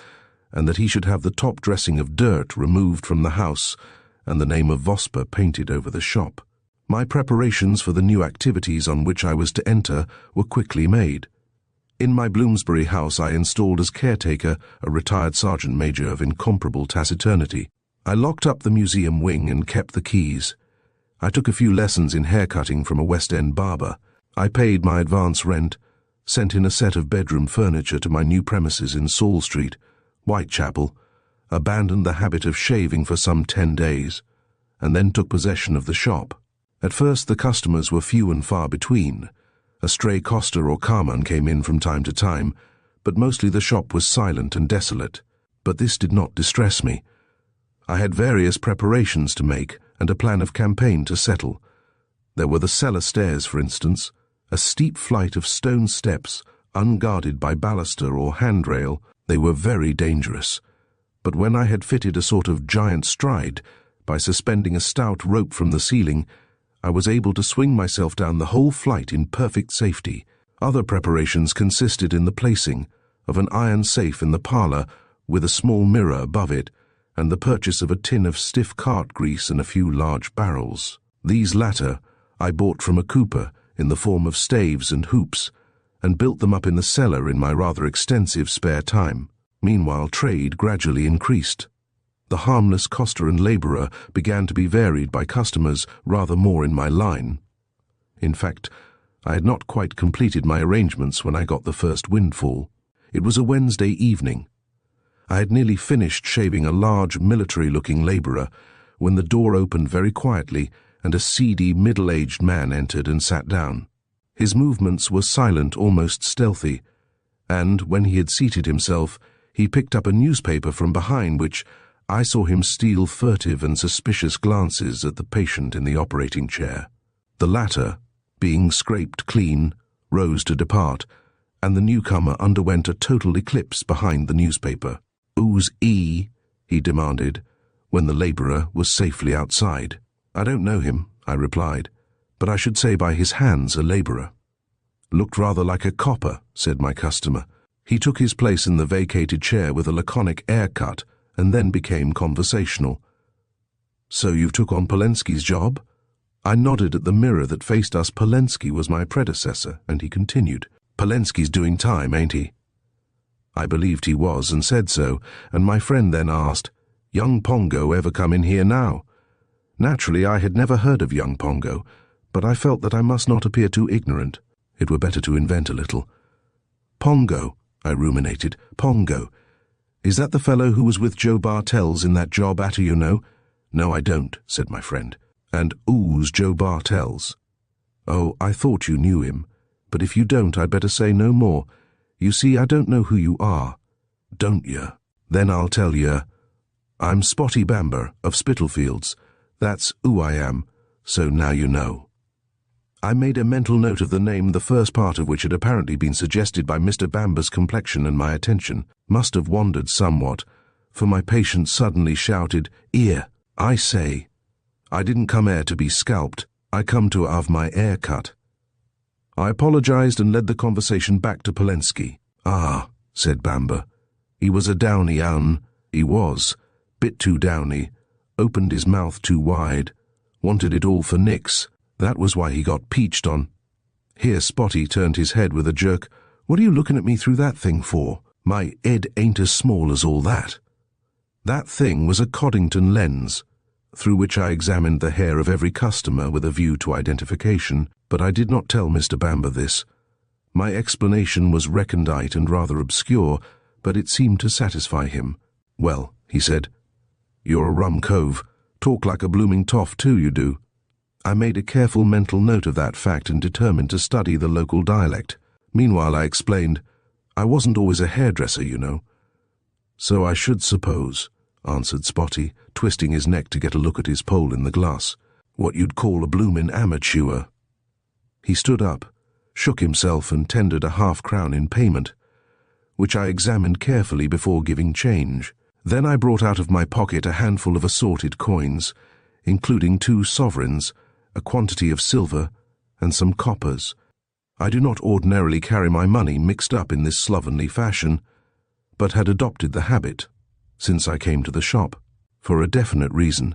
and that he should have the top dressing of dirt removed from the house and the name of Vosper painted over the shop. My preparations for the new activities on which I was to enter were quickly made. In my Bloomsbury house I installed as caretaker a retired sergeant major of incomparable taciturnity. I locked up the museum wing and kept the keys. I took a few lessons in haircutting from a West End barber. I paid my advance rent, sent in a set of bedroom furniture to my new premises in Saul Street, Whitechapel, abandoned the habit of shaving for some 10 days, and then took possession of the shop. At first the customers were few and far between. A stray coster or carman came in from time to time, but mostly the shop was silent and desolate. But this did not distress me. I had various preparations to make and a plan of campaign to settle. There were the cellar stairs, for instance, a steep flight of stone steps, unguarded by baluster or handrail. They were very dangerous. But when I had fitted a sort of giant stride, by suspending a stout rope from the ceiling, I was able to swing myself down the whole flight in perfect safety. Other preparations consisted in the placing of an iron safe in the parlor with a small mirror above it, and the purchase of a tin of stiff cart grease and a few large barrels. These latter I bought from a cooper in the form of staves and hoops, and built them up in the cellar in my rather extensive spare time. Meanwhile, trade gradually increased. The harmless coster and labourer began to be varied by customers rather more in my line. In fact, I had not quite completed my arrangements when I got the first windfall. It was a Wednesday evening. I had nearly finished shaving a large military-looking labourer when the door opened very quietly and a seedy, middle-aged man entered and sat down. His movements were silent, almost stealthy, and, when he had seated himself, he picked up a newspaper from behind which I saw him steal furtive and suspicious glances at the patient in the operating chair. The latter, being scraped clean, rose to depart, and the newcomer underwent a total eclipse behind the newspaper. "Who's he?" he demanded, when the labourer was safely outside. "I don't know him," I replied, "but I should say by his hands a labourer." "Looked rather like a copper," said my customer. He took his place in the vacated chair with a laconic air cut, and then became conversational. "So you took on Polensky's job?" I nodded at the mirror that faced us. Polensky was my predecessor, and he continued, "Polensky's doing time, ain't he?" I believed he was, and said so, and my friend then asked, "Young Pongo ever come in here now?" Naturally, I had never heard of young Pongo, but I felt that I must not appear too ignorant. It were better to invent a little. "Pongo," I ruminated, "Pongo. Is that the fellow who was with Joe Bartels in that job at you know?" "No, I don't," said my friend. "And who's Joe Bartels?" "Oh, I thought you knew him, but if you don't, I'd better say no more. You see, I don't know who you are." "Don't you? Then I'll tell you. I'm Spotty Bamber of Spitalfields. That's who I am, so now you know." I made a mental note of the name, the first part of which had apparently been suggested by Mr. Bamber's complexion, and my attention must have wandered somewhat, for my patient suddenly shouted, "Ear, I say, I didn't come here to be scalped, I come to have my hair cut." I apologized and led the conversation back to Polensky. "Ah," said Bamber, "he was a downy un, he was, bit too downy, opened his mouth too wide, wanted it all for nix. That was why he got peached on." Here Spotty turned his head with a jerk. "What are you looking at me through that thing for? My head ain't as small as all that." That thing was a Coddington lens, through which I examined the hair of every customer with a view to identification, but I did not tell Mr. Bamber this. My explanation was recondite and rather obscure, but it seemed to satisfy him. "Well," he said, "you're a rum cove. Talk like a blooming toff too, you do." I made a careful mental note of that fact and determined to study the local dialect. Meanwhile I explained, "I wasn't always a hairdresser, you know." "So I should suppose," answered Spotty, twisting his neck to get a look at his pole in the glass. "What you'd call a bloomin' amateur." He stood up, shook himself and tendered a half-crown in payment, which I examined carefully before giving change. Then I brought out of my pocket a handful of assorted coins, including 2 sovereigns, a quantity of silver, and some coppers. I do not ordinarily carry my money mixed up in this slovenly fashion, but had adopted the habit, since I came to the shop, for a definite reason,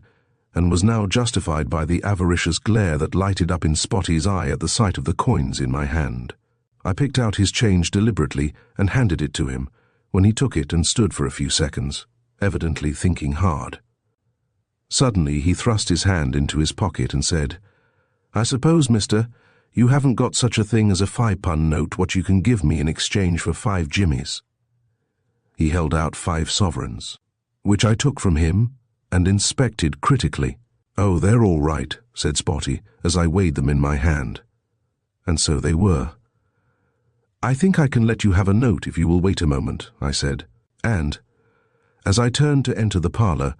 and was now justified by the avaricious glare that lighted up in Spotty's eye at the sight of the coins in my hand. I picked out his change deliberately and handed it to him, when he took it and stood for a few seconds, evidently thinking hard. Suddenly he thrust his hand into his pocket and said, "I suppose, mister, you haven't got such a thing as a 5-pun note what you can give me in exchange for 5 jimmies." He held out 5 sovereigns, which I took from him and inspected critically. "Oh, they're all right," said Spotty, as I weighed them in my hand. And so they were. "I think I can let you have a note if you will wait a moment," I said. And, as I turned to enter the parlour,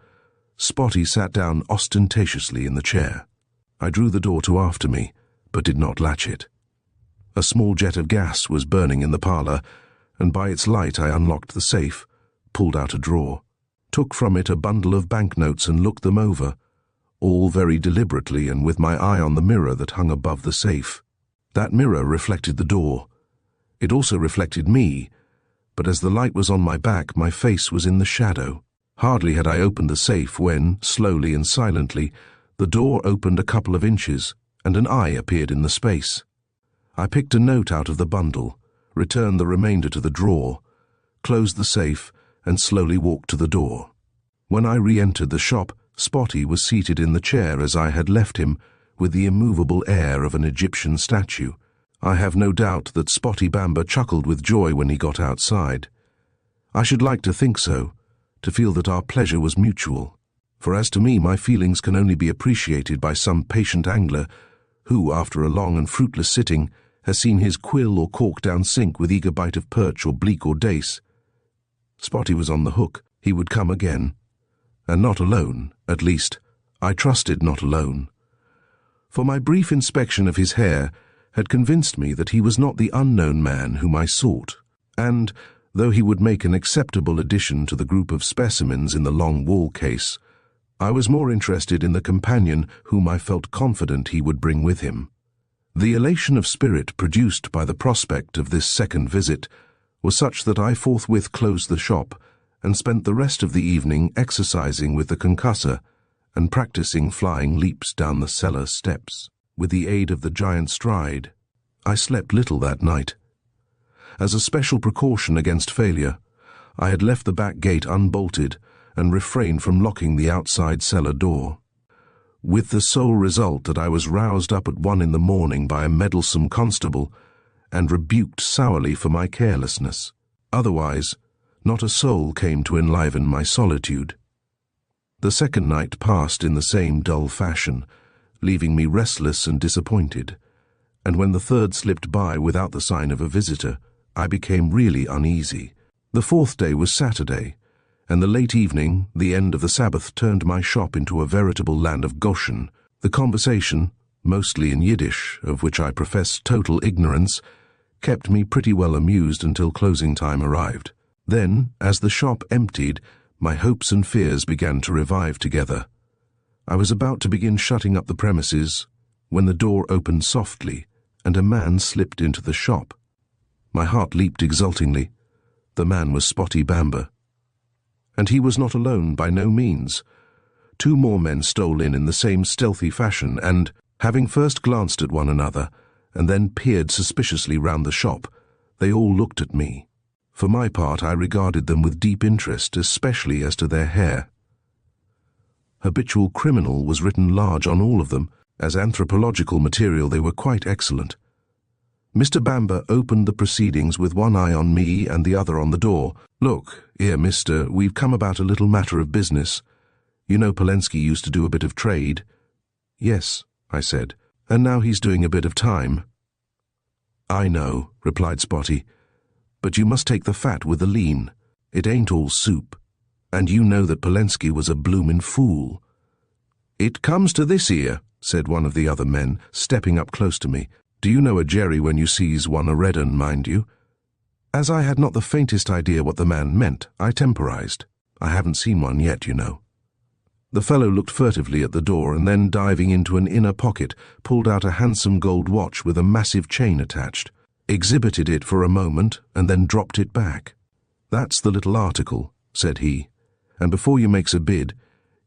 Spotty sat down ostentatiously in the chair. I drew the door to after me, but did not latch it. A small jet of gas was burning in the parlour, and by its light I unlocked the safe, pulled out a drawer, took from it a bundle of banknotes and looked them over, all very deliberately and with my eye on the mirror that hung above the safe. That mirror reflected the door. It also reflected me, but as the light was on my back, my face was in the shadow. Hardly had I opened the safe when, slowly and silently, the door opened a couple of inches, and an eye appeared in the space. I picked a note out of the bundle, returned the remainder to the drawer, closed the safe, and slowly walked to the door. When I re-entered the shop, Spotty was seated in the chair as I had left him, with the immovable air of an Egyptian statue. I have no doubt that Spotty Bamber chuckled with joy when he got outside. I should like to think so, to feel that our pleasure was mutual, for as to me my feelings can only be appreciated by some patient angler who, after a long and fruitless sitting, has seen his quill or cork down sink with eager bite of perch or bleak or dace. Spotty was on the hook. He would come again. And not alone, at least, I trusted not alone. For my brief inspection of his hair had convinced me that he was not the unknown man whom I sought, and, though he would make an acceptable addition to the group of specimens in the long wall case, I was more interested in the companion whom I felt confident he would bring with him. The elation of spirit produced by the prospect of this second visit was such that I forthwith closed the shop and spent the rest of the evening exercising with the concussor and practicing flying leaps down the cellar steps with the aid of the giant stride. I slept little that night. As a special precaution against failure, I had left the back gate unbolted and refrained from locking the outside cellar door, with the sole result that I was roused up at 1 in the morning by a meddlesome constable and rebuked sourly for my carelessness. Otherwise, not a soul came to enliven my solitude. The second night passed in the same dull fashion, leaving me restless and disappointed, and when the third slipped by without the sign of a visitor, I became really uneasy. The fourth day was Saturday, and the late evening, the end of the Sabbath, turned my shop into a veritable land of Goshen, The conversation, mostly in Yiddish, of which I profess total ignorance, kept me pretty well amused until closing time arrived. Then, as the shop emptied, my hopes and fears began to revive together. I was about to begin shutting up the premises when the door opened softly and a man slipped into the shop. My heart leaped exultingly. The man was Spotty Bamber. And he was not alone, by no means. 2 more men stole in the same stealthy fashion, and, having first glanced at one another and then peered suspiciously round the shop, they all looked at me. For my part, I regarded them with deep interest, especially as to their hair. Habitual criminal was written large on all of them. As anthropological material, they were quite excellent. Mr. Bamber opened the proceedings with one eye on me and the other on the door. "Look, here, mister, we've come about a little matter of business. You know Polensky used to do a bit of trade." "Yes," I said, "and now he's doing a bit of time." "I know," replied Spotty, "but you must take the fat with the lean. It ain't all soup. And you know that Polensky was a bloomin' fool." "It comes to this here," said one of the other men, stepping up close to me. "Do you know a jerry when you sees one a red 'un, mind you?" As I had not the faintest idea what the man meant, I temporized. "I haven't seen one yet, you know." The fellow looked furtively at the door and then, diving into an inner pocket, pulled out a handsome gold watch with a massive chain attached, exhibited it for a moment, and then dropped it back. "That's the little article," said he, "and before you makes a bid,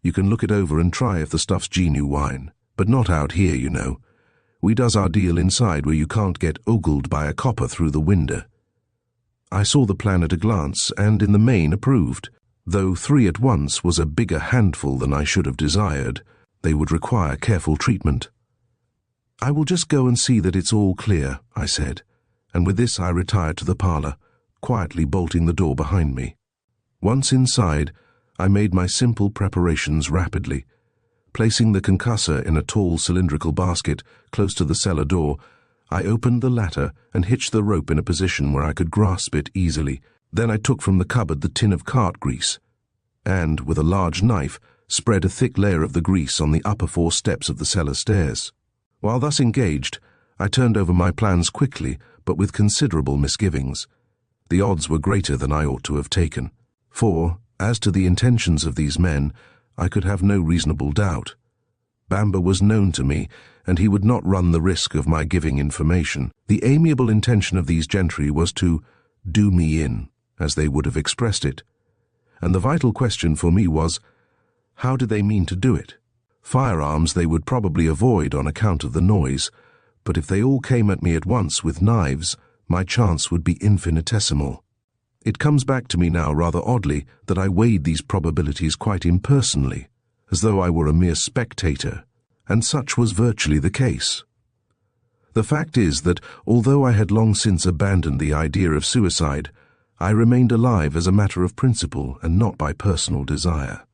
you can look it over and try if the stuff's genuine, but not out here, you know. We does our deal inside where you can't get ogled by a copper through the window." I saw the plan at a glance and in the main approved. Though 3 at once was a bigger handful than I should have desired, they would require careful treatment. "I will just go and see that it's all clear," I said, and with this I retired to the parlour, quietly bolting the door behind me. Once inside, I made my simple preparations rapidly. Placing the concussor in a tall cylindrical basket close to the cellar door, I opened the latter and hitched the rope in a position where I could grasp it easily. Then I took from the cupboard the tin of cart grease, and, with a large knife, spread a thick layer of the grease on the upper 4 steps of the cellar stairs. While thus engaged, I turned over my plans quickly, but with considerable misgivings. The odds were greater than I ought to have taken. For, as to the intentions of these men, I could have no reasonable doubt. Bamber was known to me, and he would not run the risk of my giving information. The amiable intention of these gentry was to "do me in," as they would have expressed it. And the vital question for me was, how did they mean to do it? Firearms they would probably avoid on account of the noise, but if they all came at me at once with knives, my chance would be infinitesimal. It comes back to me now rather oddly that I weighed these probabilities quite impersonally, as though I were a mere spectator, and such was virtually the case. The fact is that, although I had long since abandoned the idea of suicide, I remained alive as a matter of principle and not by personal desire.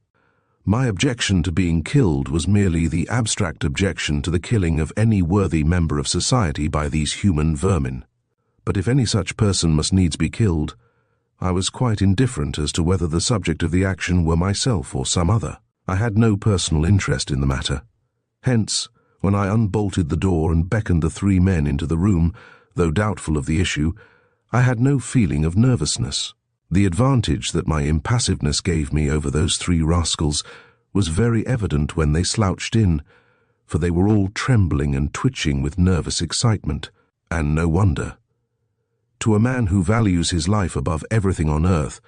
My objection to being killed was merely the abstract objection to the killing of any worthy member of society by these human vermin. But if any such person must needs be killed, I was quite indifferent as to whether the subject of the action were myself or some other. I had no personal interest in the matter. Hence, when I unbolted the door and beckoned the 3 men into the room, though doubtful of the issue, I had no feeling of nervousness. The advantage that my impassiveness gave me over those 3 rascals was very evident when they slouched in, for they were all trembling and twitching with nervous excitement, and no wonder. To a man who values his life above everything on earth,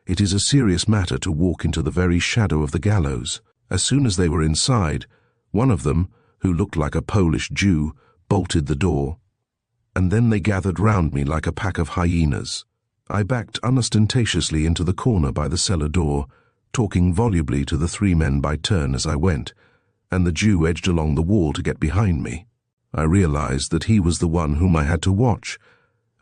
it is a serious matter to walk into the very shadow of the gallows. As soon as they were inside, one of them, who looked like a Polish Jew, bolted the door, and then they gathered round me like a pack of hyenas. I backed unostentatiously into the corner by the cellar door, talking volubly to the 3 men by turn as I went, and the Jew edged along the wall to get behind me. I realized that he was the one whom I had to watch,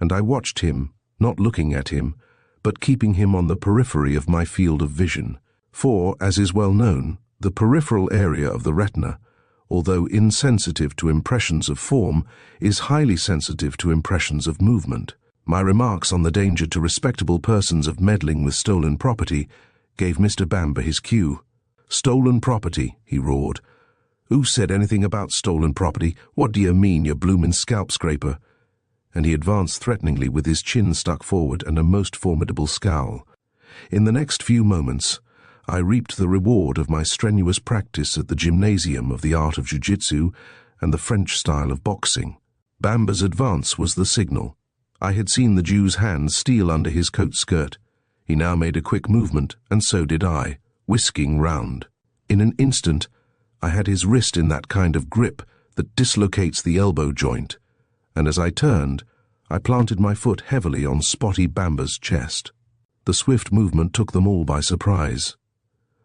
and I watched him, not looking at him, but keeping him on the periphery of my field of vision. For, as is well known, the peripheral area of the retina, although insensitive to impressions of form, is highly sensitive to impressions of movement. My remarks on the danger to respectable persons of meddling with stolen property gave Mr. Bamber his cue. "Stolen property," he roared. "Who said anything about stolen property? What do you mean, you bloomin' scalp scraper?" And he advanced threateningly with his chin stuck forward and a most formidable scowl. In the next few moments, I reaped the reward of my strenuous practice at the gymnasium of the art of jiu-jitsu and the French style of boxing. Bamber's advance was the signal. I had seen the Jew's hand steal under his coat skirt. He now made a quick movement, and so did I, whisking round. In an instant, I had his wrist in that kind of grip that dislocates the elbow joint, and as I turned, I planted my foot heavily on Spotty Bamber's chest. The swift movement took them all by surprise.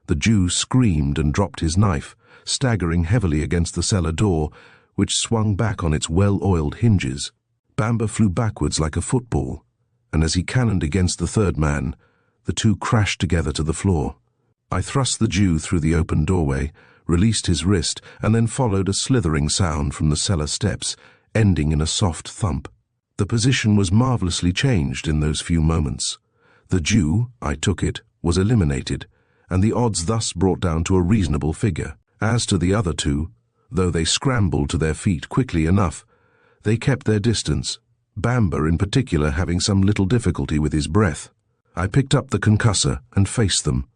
The Jew screamed and dropped his knife, staggering heavily against the cellar door, which swung back on its well-oiled hinges. Bamber flew backwards like a football, and as he cannoned against the third man, the two crashed together to the floor. I thrust the Jew through the open doorway, released his wrist, and then followed a slithering sound from the cellar steps, ending in a soft thump. The position was marvelously changed in those few moments. The Jew, I took it, was eliminated, and the odds thus brought down to a reasonable figure. As to the other two, though they scrambled to their feet quickly enough, they kept their distance, Bamber in particular having some little difficulty with his breath. I picked up the concussor and faced them.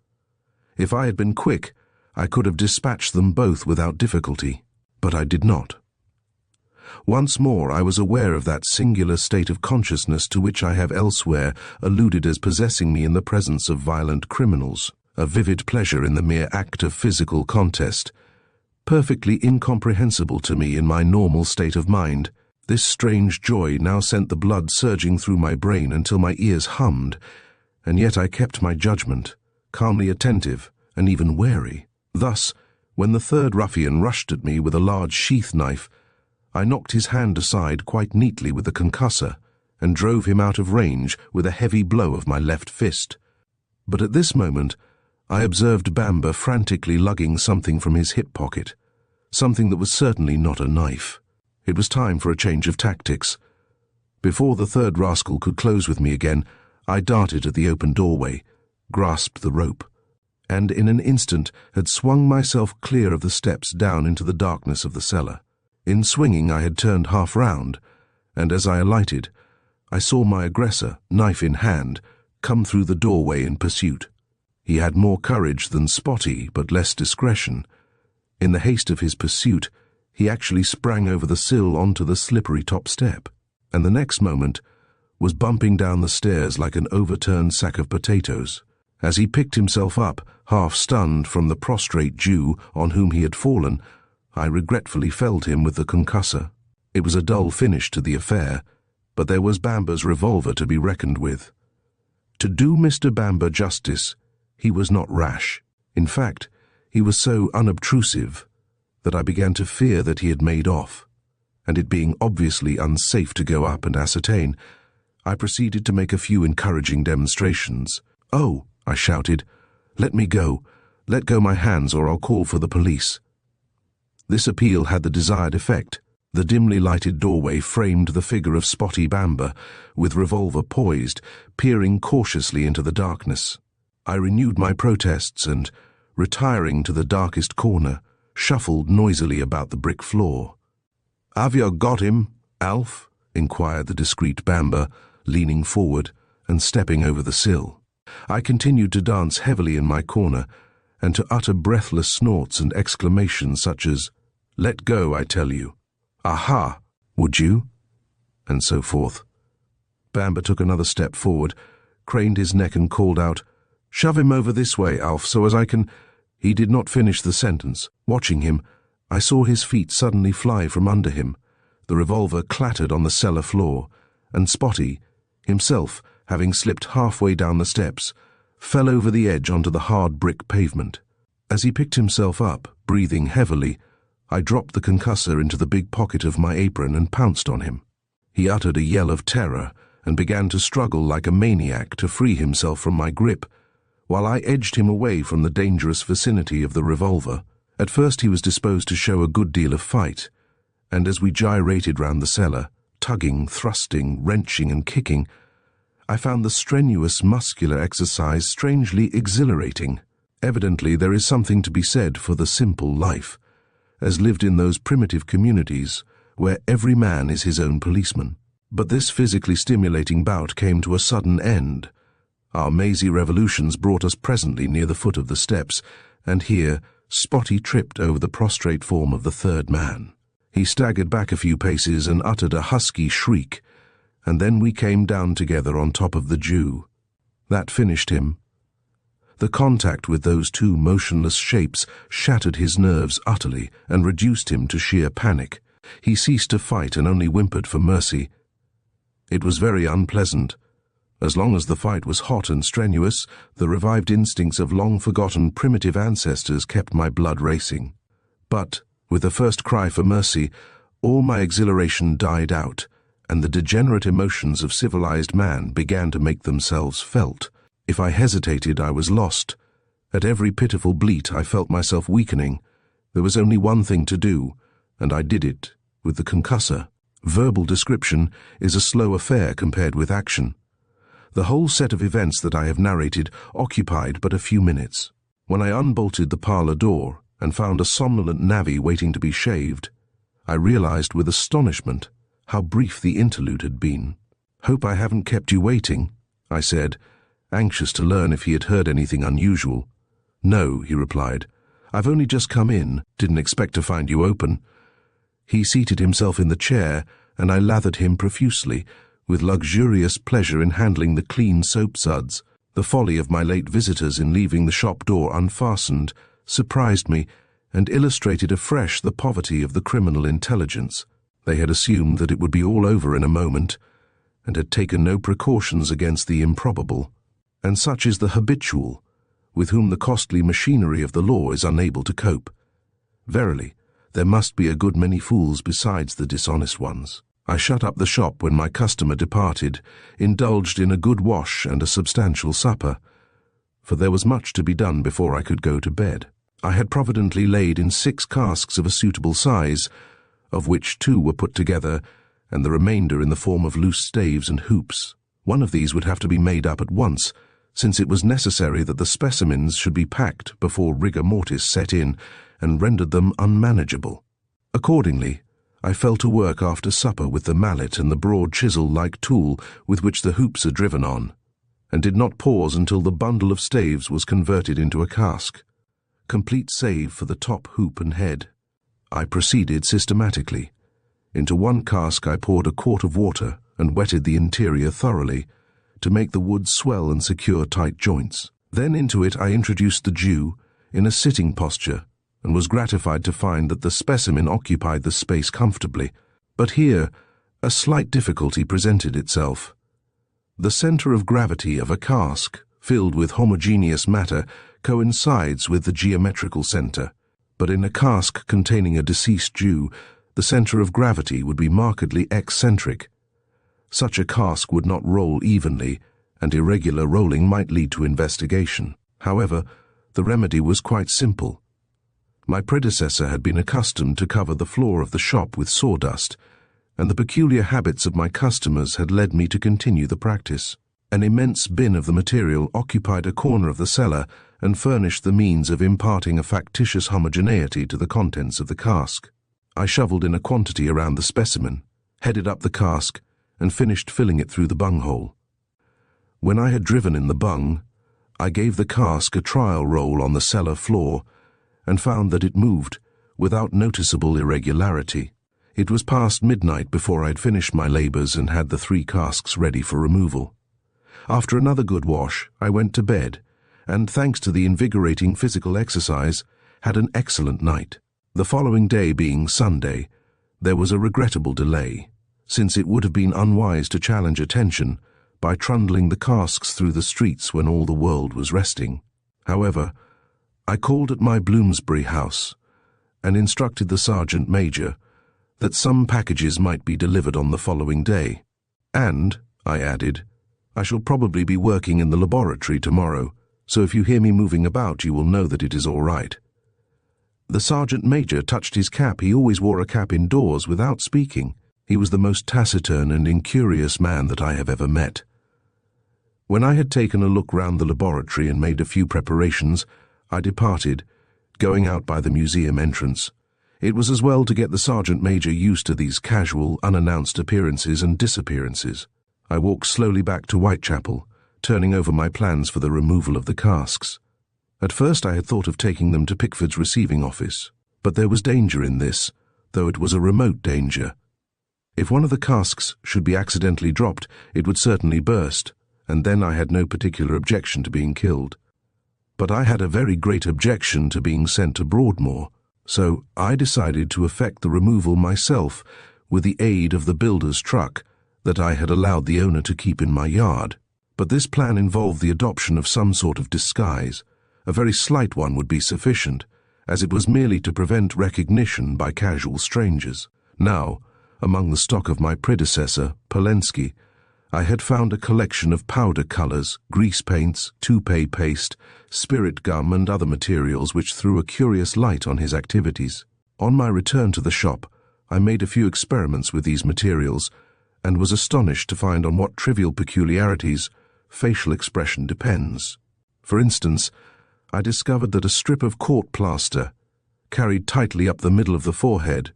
If I had been quick, I could have dispatched them both without difficulty, but I did not. Once more I was aware of that singular state of consciousness to which I have elsewhere alluded as possessing me in the presence of violent criminals, a vivid pleasure in the mere act of physical contest, perfectly incomprehensible to me in my normal state of mind. This strange joy now sent the blood surging through my brain until my ears hummed, and yet I kept my judgment, calmly attentive and even wary. Thus, when the third ruffian rushed at me with a large sheath knife, I knocked his hand aside quite neatly with the concussor and drove him out of range with a heavy blow of my left fist. But at this moment, I observed Bamber frantically lugging something from his hip pocket, something that was certainly not a knife. It was time for a change of tactics. Before the third rascal could close with me again, I darted at the open doorway, grasped the rope, and in an instant had swung myself clear of the steps down into the darkness of the cellar. In swinging I had turned half round, and as I alighted, I saw my aggressor, knife in hand, come through the doorway in pursuit. He had more courage than Spotty, but less discretion. In the haste of his pursuit, he actually sprang over the sill onto the slippery top step, and the next moment was bumping down the stairs like an overturned sack of potatoes. As he picked himself up, half-stunned from the prostrate Jew on whom he had fallen, I regretfully felled him with the concussor. It was a dull finish to the affair, but there was Bamber's revolver to be reckoned with. To do Mr. Bamber justice, he was not rash. In fact, he was so unobtrusive that I began to fear that he had made off, and it being obviously unsafe to go up and ascertain, I proceeded to make a few encouraging demonstrations. "Oh," I shouted, "let me go. Let go my hands or I'll call for the police." This appeal had the desired effect. The dimly lighted doorway framed the figure of Spotty Bamber, with revolver poised, peering cautiously into the darkness. I renewed my protests and, retiring to the darkest corner, shuffled noisily about the brick floor. "Have you got him, Alf?" inquired the discreet Bamber, leaning forward and stepping over the sill. I continued to dance heavily in my corner and to utter breathless snorts and exclamations such as, "Let go, I tell you," "Aha, would you?" and so forth. Bamber took another step forward, craned his neck and called out, "Shove him over this way, Alf, so as I can—" He did not finish the sentence. Watching him, I saw his feet suddenly fly from under him. The revolver clattered on the cellar floor, and Spotty, himself, having slipped halfway down the steps, fell over the edge onto the hard brick pavement. As he picked himself up, breathing heavily, I dropped the concussor into the big pocket of my apron and pounced on him. He uttered a yell of terror and began to struggle like a maniac to free himself from my grip, while I edged him away from the dangerous vicinity of the revolver. At first he was disposed to show a good deal of fight, and as we gyrated round the cellar, tugging, thrusting, wrenching and kicking, I found the strenuous muscular exercise strangely exhilarating. Evidently there is something to be said for the simple life, as lived in those primitive communities where every man is his own policeman. But this physically stimulating bout came to a sudden end. Our mazy revolutions brought us presently near the foot of the steps, and here Spotty tripped over the prostrate form of the third man. He staggered back a few paces and uttered a husky shriek, and then we came down together on top of the Jew. That finished him. The contact with those two motionless shapes shattered his nerves utterly and reduced him to sheer panic. He ceased to fight and only whimpered for mercy. It was very unpleasant. As long as the fight was hot and strenuous, the revived instincts of long-forgotten primitive ancestors kept my blood racing. But, with the first cry for mercy, all my exhilaration died out, and the degenerate emotions of civilized man began to make themselves felt. If I hesitated, I was lost. At every pitiful bleat, I felt myself weakening. There was only one thing to do, and I did it, with the concussor. Verbal description is a slow affair compared with action. The whole set of events that I have narrated occupied but a few minutes. When I unbolted the parlor door and found a somnolent navvy waiting to be shaved, I realized with astonishment how brief the interlude had been. "Hope I haven't kept you waiting," I said, anxious to learn if he had heard anything unusual. "No," he replied. "I've only just come in, didn't expect to find you open." He seated himself in the chair, and I lathered him profusely, with luxurious pleasure in handling the clean soap suds. The folly of my late visitors in leaving the shop door unfastened surprised me and illustrated afresh the poverty of the criminal intelligence. They had assumed that it would be all over in a moment, and had taken no precautions against the improbable. And such is the habitual, with whom the costly machinery of the law is unable to cope. Verily, there must be a good many fools besides the dishonest ones. I shut up the shop when my customer departed, indulged in a good wash and a substantial supper, for there was much to be done before I could go to bed. I had providently laid in 6 casks of a suitable size, of which 2 were put together, and the remainder in the form of loose staves and hoops. One of these would have to be made up at once, since it was necessary that the specimens should be packed before rigor mortis set in and rendered them unmanageable. Accordingly, I fell to work after supper with the mallet and the broad chisel-like tool with which the hoops are driven on, and did not pause until the bundle of staves was converted into a cask, complete save for the top hoop and head. I proceeded systematically. Into one cask I poured a quart of water and wetted the interior thoroughly, to make the wood swell and secure tight joints. Then into it I introduced the Jew in a sitting posture, and was gratified to find that the specimen occupied the space comfortably. But here a slight difficulty presented itself. The center of gravity of a cask filled with homogeneous matter coincides with the geometrical center, but in a cask containing a deceased Jew, the center of gravity would be markedly eccentric. Such a cask would not roll evenly, and irregular rolling might lead to investigation. However, the remedy was quite simple. My predecessor had been accustomed to cover the floor of the shop with sawdust, and the peculiar habits of my customers had led me to continue the practice. An immense bin of the material occupied a corner of the cellar and furnished the means of imparting a factitious homogeneity to the contents of the cask. I shoveled in a quantity around the specimen, headed up the cask, and finished filling it through the bunghole. When I had driven in the bung, I gave the cask a trial roll on the cellar floor, and found that it moved without noticeable irregularity. It was past midnight before I had finished my labors and had the 3 casks ready for removal. After another good wash, I went to bed, and thanks to the invigorating physical exercise, had an excellent night. The following day being Sunday, there was a regrettable delay, since it would have been unwise to challenge attention by trundling the casks through the streets when all the world was resting. However, I called at my Bloomsbury house and instructed the Sergeant Major that some packages might be delivered on the following day. "And," I added, "I shall probably be working in the laboratory tomorrow, so if you hear me moving about you will know that it is all right." The Sergeant Major touched his cap. He always wore a cap indoors without speaking. He was the most taciturn and incurious man that I have ever met. When I had taken a look round the laboratory and made a few preparations, I departed, going out by the museum entrance, It was as well to get the sergeant major used to these casual, unannounced appearances and disappearances. I walked slowly back to Whitechapel, turning over my plans for the removal of the casks. At first I had thought of taking them to Pickford's receiving office, but there was danger in this, though it was a remote danger. If one of the casks should be accidentally dropped, it would certainly burst, and then I had no particular objection to being killed. But I had a very great objection to being sent to Broadmoor, so I decided to effect the removal myself with the aid of the builder's truck that I had allowed the owner to keep in my yard. But this plan involved the adoption of some sort of disguise. A very slight one would be sufficient, as it was merely to prevent recognition by casual strangers. Now, among the stock of my predecessor, Polensky, I had found a collection of powder colors, grease paints, toupee paste, spirit gum and other materials which threw a curious light on his activities. On my return to the shop, I made a few experiments with these materials and was astonished to find on what trivial peculiarities facial expression depends. For instance, I discovered that a strip of court plaster, carried tightly up the middle of the forehead,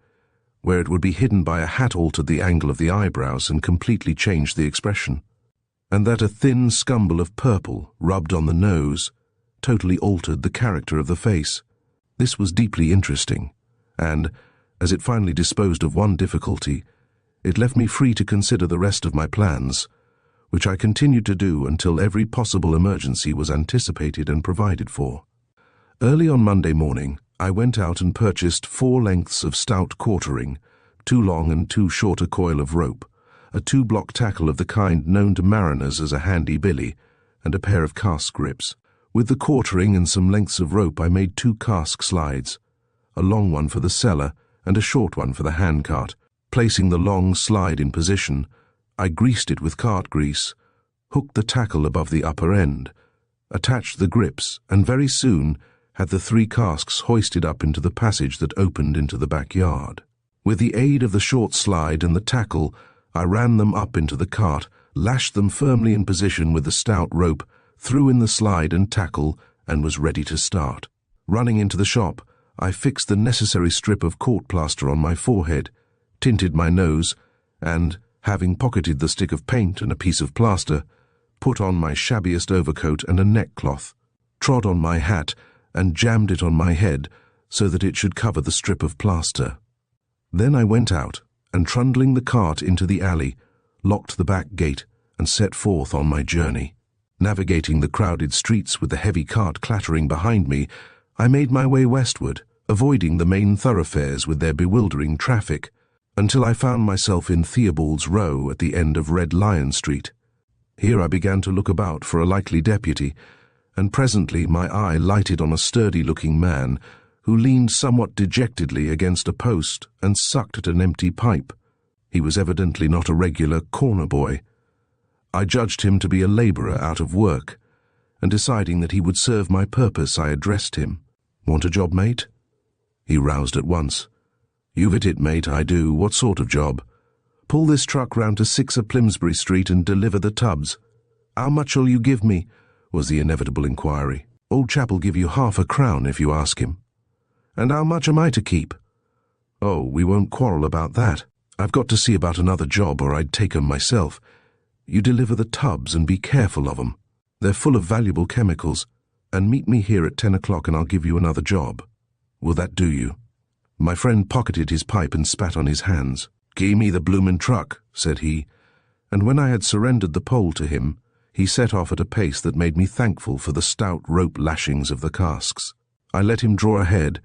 where it would be hidden by a hat, altered the angle of the eyebrows and completely changed the expression, and that a thin scumble of purple rubbed on the nose totally altered the character of the face. This was deeply interesting, and, as it finally disposed of one difficulty, it left me free to consider the rest of my plans, which I continued to do until every possible emergency was anticipated and provided for. Early on Monday morning, I went out and purchased 4 lengths of stout quartering, 2 long and 2 short a coil of rope, a 2-block tackle of the kind known to mariners as a handy billy, and a pair of cask grips. With the quartering and some lengths of rope I made 2 cask slides, a long one for the cellar and a short one for the handcart. Placing the long slide in position, I greased it with cart grease, hooked the tackle above the upper end, attached the grips, and very soon had the 3 casks hoisted up into the passage that opened into the backyard. With the aid of the short slide and the tackle, I ran them up into the cart, lashed them firmly in position with the stout rope, threw in the slide and tackle, and was ready to start. Running into the shop, I fixed the necessary strip of court plaster on my forehead, tinted my nose, and, having pocketed the stick of paint and a piece of plaster, put on my shabbiest overcoat and a neckcloth, trod on my hat, and jammed it on my head so that it should cover the strip of plaster. Then I went out, and trundling the cart into the alley, locked the back gate, and set forth on my journey. Navigating the crowded streets with the heavy cart clattering behind me, I made my way westward, avoiding the main thoroughfares with their bewildering traffic, until I found myself in Theobald's Row at the end of Red Lion Street. Here I began to look about for a likely deputy, and presently my eye lighted on a sturdy-looking man who leaned somewhat dejectedly against a post and sucked at an empty pipe. He was evidently not a regular corner boy. I judged him to be a labourer out of work, and deciding that he would serve my purpose, I addressed him. "Want a job, mate?" He roused at once. "You've hit it, mate, I do. What sort of job?" "Pull this truck round to 6 of Plimsbury Street and deliver the tubs." "How much'll you give me?" was the inevitable inquiry. "Old chap'll give you £half if you ask him." "And how much am I to keep?" "Oh, we won't quarrel about that. I've got to see about another job or I'd take 'em myself. You deliver the tubs and be careful of 'em. They're full of valuable chemicals, and meet me here at 10 o'clock and I'll give you another job. Will that do you?" My friend pocketed his pipe and spat on his hands. "Gimme me the bloomin' truck," said he, and when I had surrendered the pole to him, he set off at a pace that made me thankful for the stout rope lashings of the casks. I let him draw ahead,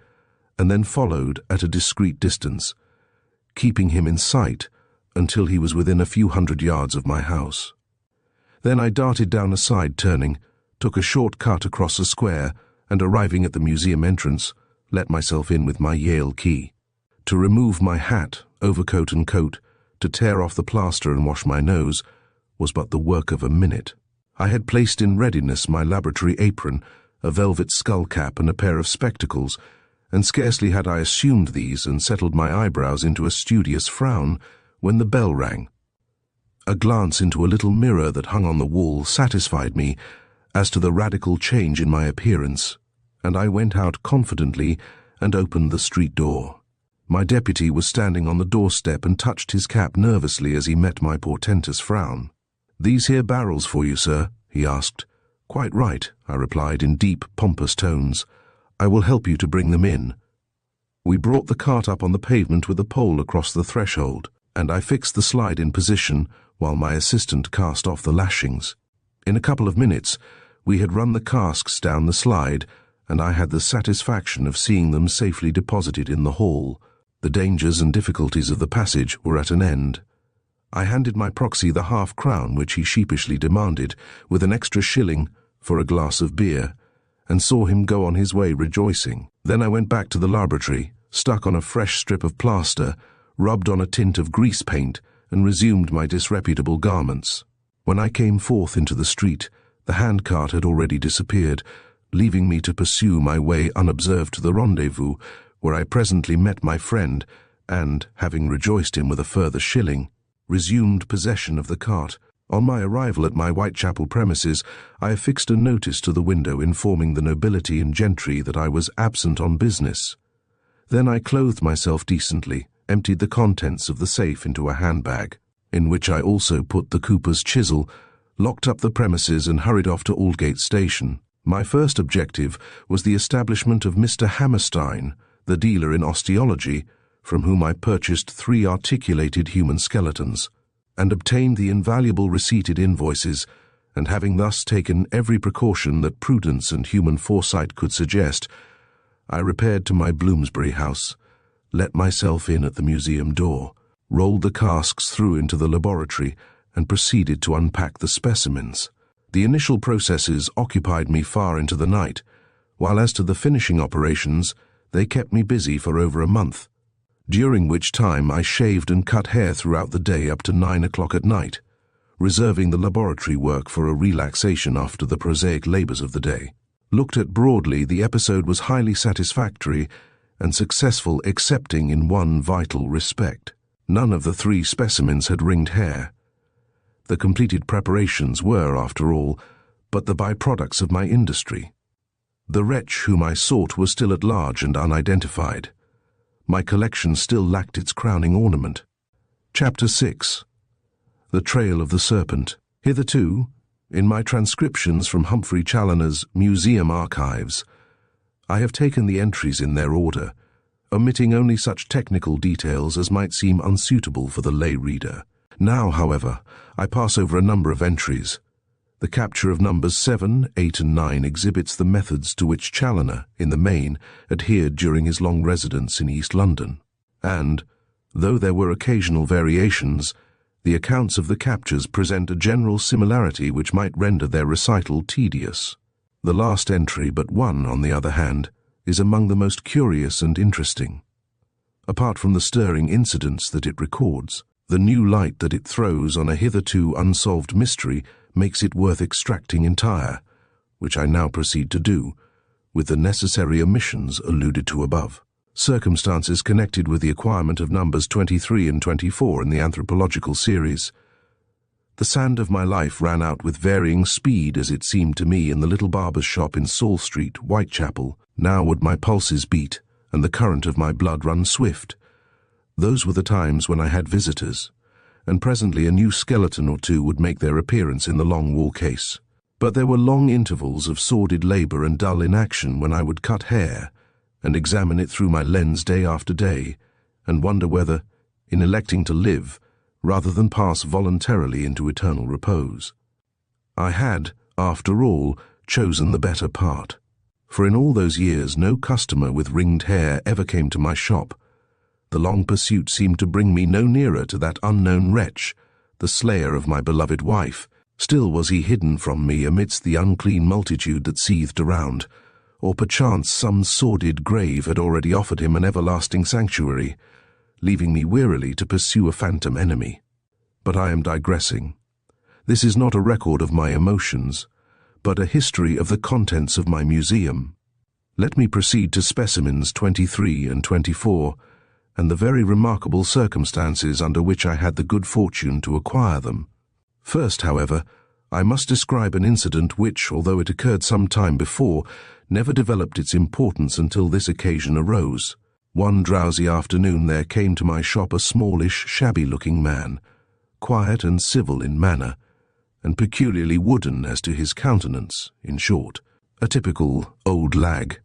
and then followed at a discreet distance, keeping him in sight until he was within a few hundred yards of my house. Then I darted down a side turning, took a short cut across a square, and arriving at the museum entrance, let myself in with my Yale key. To remove my hat, overcoat and coat, to tear off the plaster and wash my nose, was but the work of a minute. I had placed in readiness my laboratory apron, a velvet skull cap and a pair of spectacles, and scarcely had I assumed these and settled my eyebrows into a studious frown when the bell rang. A glance into a little mirror that hung on the wall satisfied me as to the radical change in my appearance, and I went out confidently and opened the street door. My deputy was standing on the doorstep and touched his cap nervously as he met my portentous frown. "These here barrels for you, sir?" he asked. "Quite right," I replied in deep, pompous tones. "I will help you to bring them in." We brought the cart up on the pavement with a pole across the threshold, and I fixed the slide in position while my assistant cast off the lashings. In a couple of minutes, we had run the casks down the slide, and I had the satisfaction of seeing them safely deposited in the hall. The dangers and difficulties of the passage were at an end. I handed my proxy the half-crown which he sheepishly demanded, with an extra shilling for a glass of beer, and saw him go on his way rejoicing. Then I went back to the laboratory, stuck on a fresh strip of plaster, rubbed on a tint of grease paint, and resumed my disreputable garments. When I came forth into the street, the handcart had already disappeared, leaving me to pursue my way unobserved to the rendezvous, where I presently met my friend, and, having rejoiced him with a further shilling, resumed possession of the cart. On my arrival at my Whitechapel premises, I affixed a notice to the window informing the nobility and gentry that I was absent on business. Then I clothed myself decently, emptied the contents of the safe into a handbag, in which I also put the cooper's chisel, locked up the premises and hurried off to Aldgate Station. My first objective was the establishment of Mr. Hammerstein, the dealer in osteology, from whom I purchased 3 articulated human skeletons, and obtained the invaluable receipted invoices, and having thus taken every precaution that prudence and human foresight could suggest, I repaired to my Bloomsbury house, let myself in at the museum door, rolled the casks through into the laboratory, and proceeded to unpack the specimens. The initial processes occupied me far into the night, while as to the finishing operations, they kept me busy for over a month, during which time I shaved and cut hair throughout the day up to 9 o'clock at night, reserving the laboratory work for a relaxation after the prosaic labors of the day. Looked at broadly, the episode was highly satisfactory and successful excepting in one vital respect. None of the 3 specimens had ringed hair. The completed preparations were, after all, but the byproducts of my industry. The wretch whom I sought was still at large and unidentified. My collection still lacked its crowning ornament. Chapter 6. The Trail of the Serpent. Hitherto, in my transcriptions from Humphrey Challoner's Museum Archives, I have taken the entries in their order, omitting only such technical details as might seem unsuitable for the lay reader. Now, however, I pass over a number of entries. The capture of numbers 7, 8, and 9 exhibits the methods to which Challiner, in the main, adhered during his long residence in East London. And, though there were occasional variations, the accounts of the captures present a general similarity which might render their recital tedious. The last entry, but one, on the other hand, is among the most curious and interesting. Apart from the stirring incidents that it records, the new light that it throws on a hitherto unsolved mystery makes it worth extracting entire, which I now proceed to do, with the necessary omissions alluded to above. Circumstances connected with the acquirement of numbers 23 and 24 in the anthropological series. The sand of my life ran out with varying speed as it seemed to me in the little barber's shop in Saul Street, Whitechapel. Now would my pulses beat, and the current of my blood run swift. Those were the times when I had visitors, and presently a new skeleton or 2 would make their appearance in the long wall case. But there were long intervals of sordid labor and dull inaction when I would cut hair, and examine it through my lens day after day, and wonder whether, in electing to live, rather than pass voluntarily into eternal repose, I had, after all, chosen the better part. For in all those years no customer with ringed hair ever came to my shop. The long pursuit seemed to bring me no nearer to that unknown wretch, the slayer of my beloved wife. Still was he hidden from me amidst the unclean multitude that seethed around, or perchance some sordid grave had already offered him an everlasting sanctuary, leaving me wearily to pursue a phantom enemy. But I am digressing. This is not a record of my emotions, but a history of the contents of my museum. Let me proceed to specimens 23 and 24, and the very remarkable circumstances under which I had the good fortune to acquire them. First, however, I must describe an incident which, although it occurred some time before, never developed its importance until this occasion arose. One drowsy afternoon there came to my shop a smallish, shabby-looking man, quiet and civil in manner, and peculiarly wooden as to his countenance, in short, a typical old lag.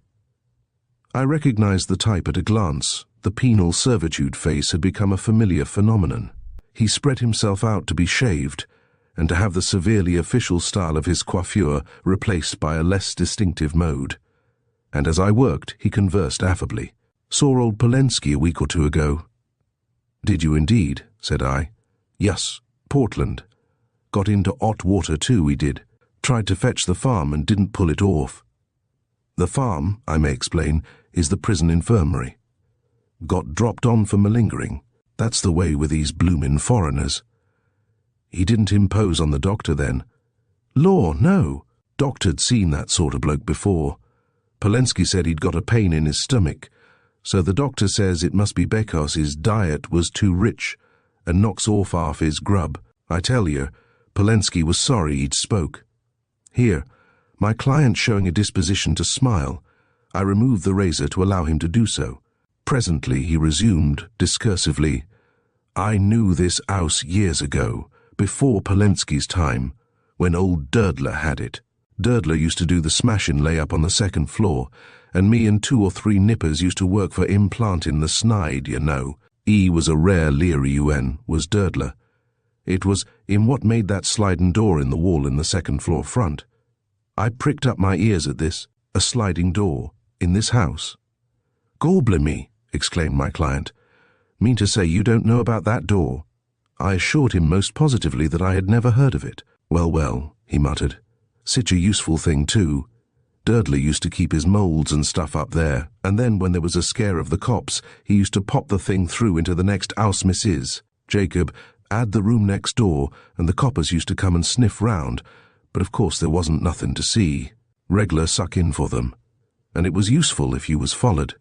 I recognized the type at a glance. The penal servitude face had become a familiar phenomenon. He spread himself out to be shaved, and to have the severely official style of his coiffure replaced by a less distinctive mode. And as I worked, he conversed affably. "Saw old Polensky a week or two ago." "Did you indeed?" said I. "Yes, Portland. Got into hot water too, he did. Tried to fetch the farm and didn't pull it off." The farm, I may explain, is the prison infirmary. Got dropped on for malingering. That's the way with these bloomin' foreigners. He didn't impose on the doctor then. Law, no. Doctor'd seen that sort of bloke before. Polensky said he'd got a pain in his stomach, so the doctor says it must be because his diet was too rich and knocks off half his grub. I tell you, Polensky was sorry he'd spoke. Here, my client showing a disposition to smile, I removed the razor to allow him to do so. Presently he resumed, discursively, "I knew this house years ago, before Polensky's time, when old Durdler had it. Durdler used to do the smashin' lay up on the second floor, and me and 2 or 3 nippers used to work for implantin' the snide, you know. He was a rare leery UN, was Durdler. It was in what made that sliding door in the wall in the second floor front. I pricked up my ears at this. A sliding door, in this house." "Gawblimey," exclaimed my client. "Mean to say you don't know about that door?" I assured him most positively that I had never heard of it. "Well, well," he muttered. "Sich a useful thing, too. Durdler used to keep his moulds and stuff up there, and then when there was a scare of the cops, he used to pop the thing through into the next house missus. Jacob, add the room next door, and the coppers used to come and sniff round, but of course there wasn't nothing to see. Reg'lar suck in for them. And it was useful if you was followed.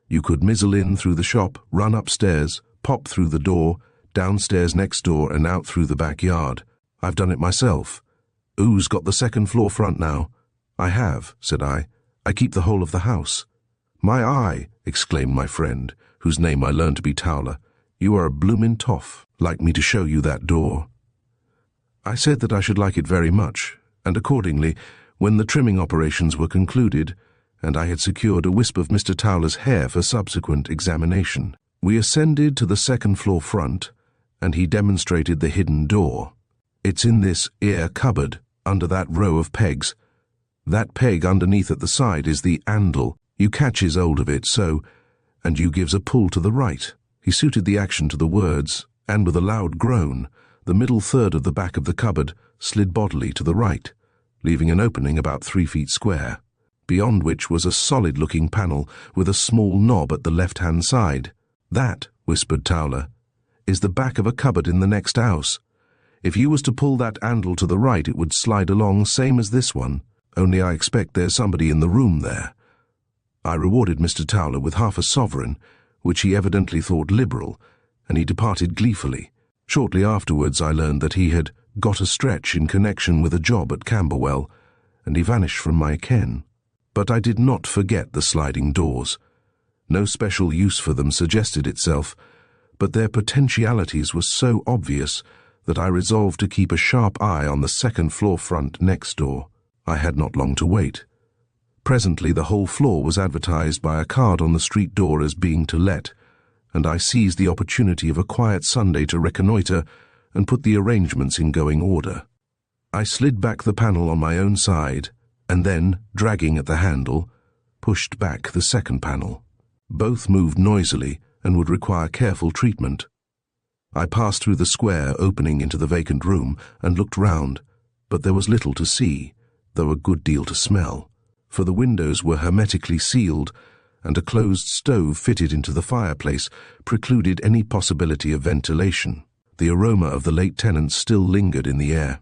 You could mizzle in through the shop, run upstairs, pop through the door, downstairs next door and out through the backyard. I've done it myself. Who's got the second floor front now?" "I have," said I. "I keep the whole of the house." "My eye!" exclaimed my friend, whose name I learned to be Towler. "You are a bloomin' toff. Like me to show you that door?" I said that I should like it very much, and accordingly, when the trimming operations were concluded, and I had secured a wisp of Mr. Towler's hair for subsequent examination, we ascended to the second floor front, and he demonstrated the hidden door. "It's in this 'ere cupboard, under that row of pegs. That peg underneath at the side is the handle. You catches hold of it so, and you gives a pull to the right." He suited the action to the words, and with a loud groan, the middle third of the back of the cupboard slid bodily to the right, leaving an opening about 3 feet square, beyond which was a solid-looking panel with a small knob at the left-hand side. "That," whispered Towler, "is the back of a cupboard in the next house. If you was to pull that handle to the right, it would slide along same as this one, only I expect there's somebody in the room there." I rewarded Mr. Towler with half a sovereign, which he evidently thought liberal, and he departed gleefully. Shortly afterwards I learned that he had got a stretch in connection with a job at Camberwell, and he vanished from my ken. But I did not forget the sliding doors. No special use for them suggested itself, but their potentialities were so obvious that I resolved to keep a sharp eye on the second floor front next door. I had not long to wait. Presently the whole floor was advertised by a card on the street door as being to let, and I seized the opportunity of a quiet Sunday to reconnoitre and put the arrangements in going order. I slid back the panel on my own side, and then, dragging at the handle, pushed back the second panel. Both moved noisily and would require careful treatment. I passed through the square opening into the vacant room and looked round, but there was little to see, though a good deal to smell, for the windows were hermetically sealed, and a closed stove fitted into the fireplace precluded any possibility of ventilation. The aroma of the late tenants still lingered in the air.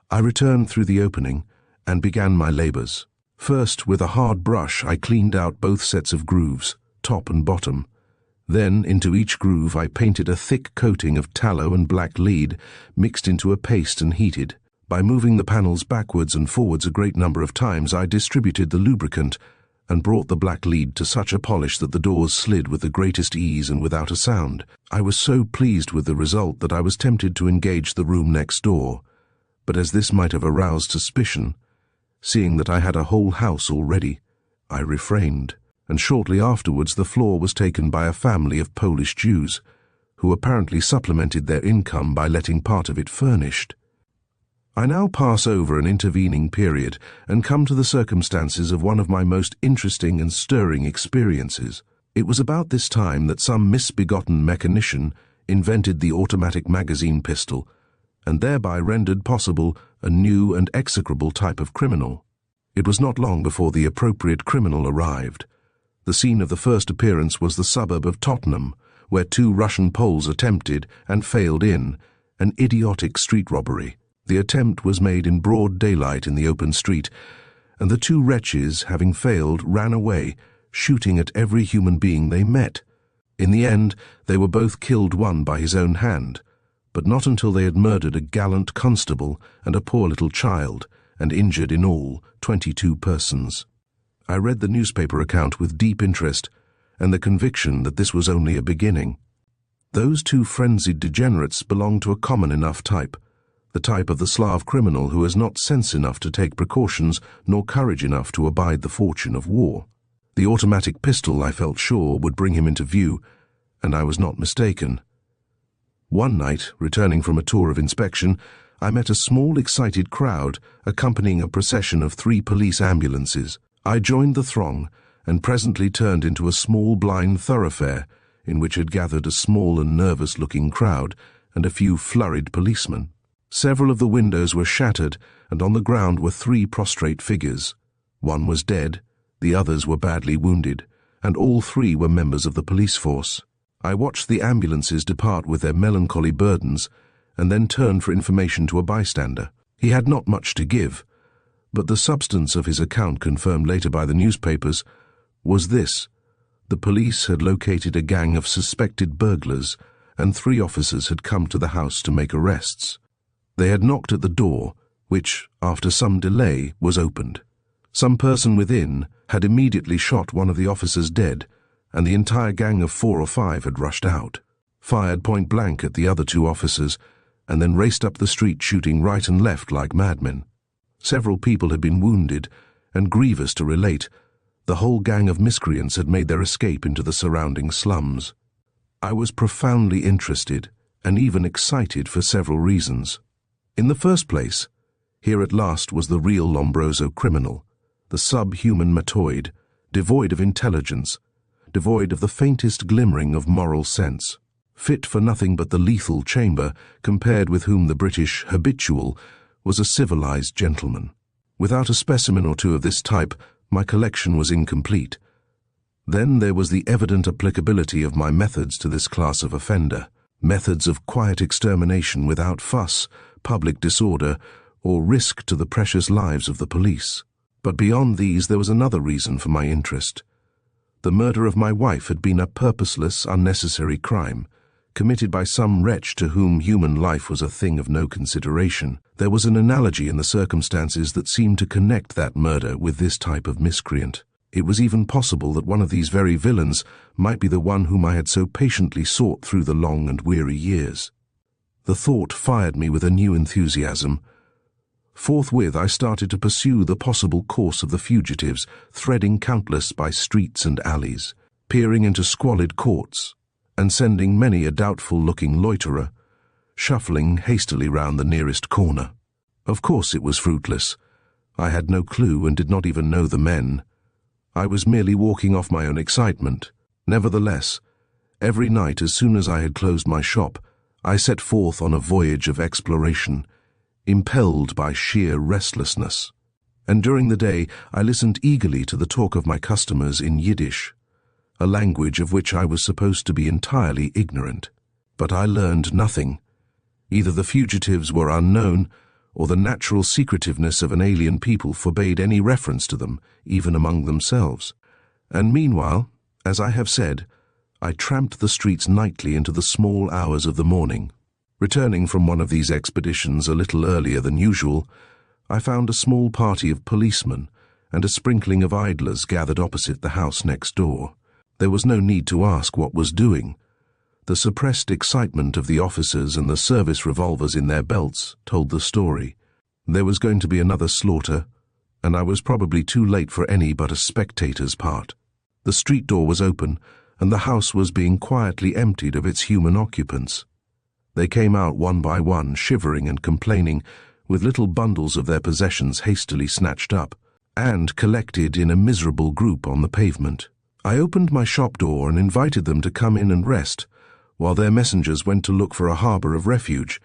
I returned through the opening and began my labours. First, with a hard brush, I cleaned out both sets of grooves, top and bottom. Then, into each groove, I painted a thick coating of tallow and black lead mixed into a paste and heated. By moving the panels backwards and forwards a great number of times, I distributed the lubricant, and brought the black lead to such a polish that the doors slid with the greatest ease and without a sound. I was so pleased with the result that I was tempted to engage the room next door, but as this might have aroused suspicion, seeing that I had a whole house already, I refrained, and shortly afterwards the floor was taken by a family of Polish Jews, who apparently supplemented their income by letting part of it furnished. I now pass over an intervening period and come to the circumstances of one of my most interesting and stirring experiences. It was about this time that some misbegotten mechanician invented the automatic magazine pistol, and thereby rendered possible a new and execrable type of criminal. It was not long before the appropriate criminal arrived. The scene of the first appearance was the suburb of Tottenham, where 2 Russian Poles attempted and failed in an idiotic street robbery. The attempt was made in broad daylight in the open street, and the 2 wretches, having failed, ran away, shooting at every human being they met. In the end, they were both killed, one by his own hand, but not until they had murdered a gallant constable and a poor little child, and injured in all 22 persons. I read the newspaper account with deep interest, and the conviction that this was only a beginning. Those 2 frenzied degenerates belonged to a common enough type, the type of the Slav criminal who has not sense enough to take precautions nor courage enough to abide the fortune of war. The automatic pistol, I felt sure, would bring him into view, and I was not mistaken. One night, returning from a tour of inspection, I met a small, excited crowd accompanying a procession of 3 police ambulances. I joined the throng and presently turned into a small blind thoroughfare in which had gathered a small and nervous-looking crowd and a few flurried policemen. Several of the windows were shattered, and on the ground were 3 prostrate figures. One was dead, the others were badly wounded, and all 3 were members of the police force. I watched the ambulances depart with their melancholy burdens, and then turned for information to a bystander. He had not much to give, but the substance of his account, confirmed later by the newspapers, was this: the police had located a gang of suspected burglars, and 3 officers had come to the house to make arrests. They had knocked at the door, which, after some delay, was opened. Some person within had immediately shot one of the officers dead, and the entire gang of 4 or 5 had rushed out, fired point blank at the other 2 officers, and then raced up the street shooting right and left like madmen. Several people had been wounded, and grievous to relate, the whole gang of miscreants had made their escape into the surrounding slums. I was profoundly interested, and even excited for several reasons. In the first place, here at last was the real Lombroso criminal, the subhuman matoid, devoid of intelligence, devoid of the faintest glimmering of moral sense, fit for nothing but the lethal chamber, compared with whom the British habitual was a civilized gentleman. Without a specimen or 2 of this type, my collection was incomplete. Then there was the evident applicability of my methods to this class of offender, methods of quiet extermination without fuss, public disorder, or risk to the precious lives of the police. But beyond these there was another reason for my interest. The murder of my wife had been a purposeless, unnecessary crime, committed by some wretch to whom human life was a thing of no consideration. There was an analogy in the circumstances that seemed to connect that murder with this type of miscreant. It was even possible that one of these very villains might be the one whom I had so patiently sought through the long and weary years. The thought fired me with a new enthusiasm. Forthwith I started to pursue the possible course of the fugitives, threading countless by streets and alleys, peering into squalid courts, and sending many a doubtful-looking loiterer shuffling hastily round the nearest corner. Of course it was fruitless. I had no clue and did not even know the men. I was merely walking off my own excitement. Nevertheless, every night as soon as I had closed my shop, I set forth on a voyage of exploration, impelled by sheer restlessness. And during the day I listened eagerly to the talk of my customers in Yiddish, a language of which I was supposed to be entirely ignorant. But I learned nothing. Either the fugitives were unknown, or the natural secretiveness of an alien people forbade any reference to them, even among themselves. And meanwhile, as I have said, I tramped the streets nightly into the small hours of the morning. Returning from one of these expeditions a little earlier than usual, I found a small party of policemen and a sprinkling of idlers gathered opposite the house next door. There was no need to ask what was doing. The suppressed excitement of the officers and the service revolvers in their belts told the story. There was going to be another slaughter, and I was probably too late for any but a spectator's part. The street door was open, and the house was being quietly emptied of its human occupants. They came out one by one, shivering and complaining, with little bundles of their possessions hastily snatched up, and collected in a miserable group on the pavement. I opened my shop door and invited them to come in and rest, while their messengers went to look for a harbour of refuge,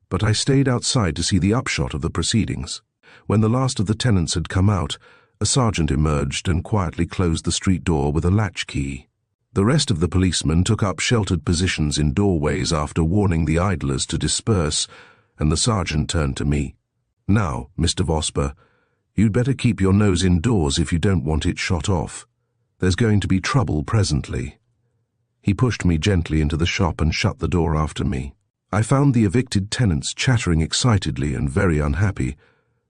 but I stayed outside to see the upshot of the proceedings. When the last of the tenants had come out, a sergeant emerged and quietly closed the street door with a latchkey. The rest of the policemen took up sheltered positions in doorways after warning the idlers to disperse, and the sergeant turned to me. "Now, Mr. Vosper, you'd better keep your nose indoors if you don't want it shot off. There's going to be trouble presently." He pushed me gently into the shop and shut the door after me. I found the evicted tenants chattering excitedly and very unhappy,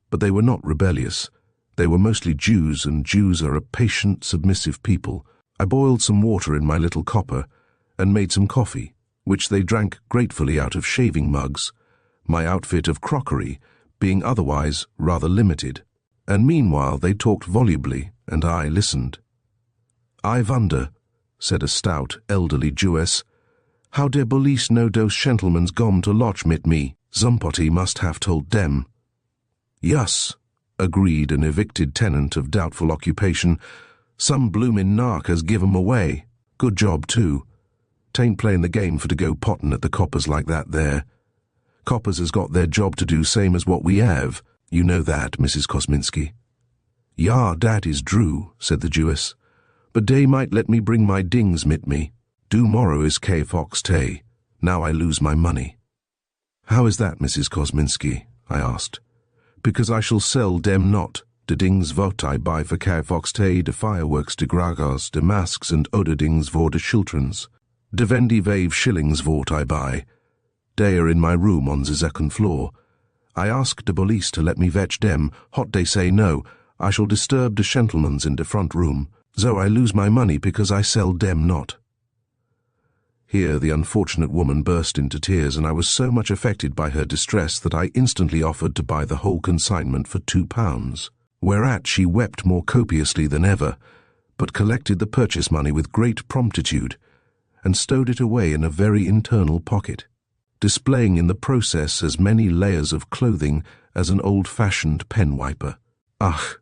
but they were not rebellious. They were mostly Jews, and Jews are a patient, submissive people. I boiled some water in my little copper and made some coffee, which they drank gratefully out of shaving mugs, my outfit of crockery being otherwise rather limited, and meanwhile they talked volubly, and I listened. "I wonder," said a stout, elderly Jewess, "how der police know those gentlemens gom to lodge mit me. Somebody must have told them." "Yes," agreed an evicted tenant of doubtful occupation, "some bloomin' nark has give 'em away. Good job, too. Tain't playing the game for to go pottin' at the coppers like that there. Coppers has got their job to do same as what we have. You know that, Mrs. Kosminski." "Ja, dat is true," said the Jewess. "But dey might let me bring my dings mit me. Do morrow is K Fox Tay. Now I lose my money." "How is that, Mrs. Kosminski?" I asked. "Because I shall sell dem not. De dings vot I buy for K Fox Tay, de fireworks, de gragars, de masks, and oder dings voor de childrens. De 25 shillings vot I buy. Dey are in my room on the second floor. I ask de police to let me fetch dem. Hot they say no. I shall disturb de gentlemans in de front room. So I lose my money because I sell dem not." Here the unfortunate woman burst into tears, and I was so much affected by her distress that I instantly offered to buy the whole consignment for £2, whereat she wept more copiously than ever, but collected the purchase money with great promptitude, and stowed it away in a very internal pocket, displaying in the process as many layers of clothing as an old-fashioned pen-wiper. "Ach,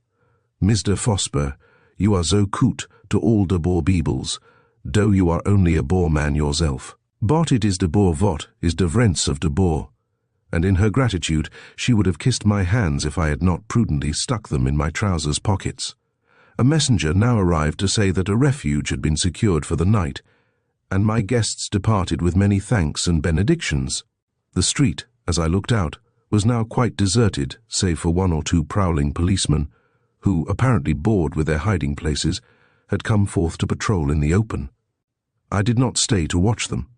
Mr. Vosper, you are so coot to all de boer beebles, though you are only a boer man yourself. But it is de boer vot is de rents of de boer," and in her gratitude she would have kissed my hands if I had not prudently stuck them in my trousers pockets. A messenger now arrived to say that a refuge had been secured for the night, and my guests departed with many thanks and benedictions. The street, as I looked out, was now quite deserted, save for one or two prowling policemen, who, apparently bored with their hiding places, had come forth to patrol in the open. I did not stay to watch them,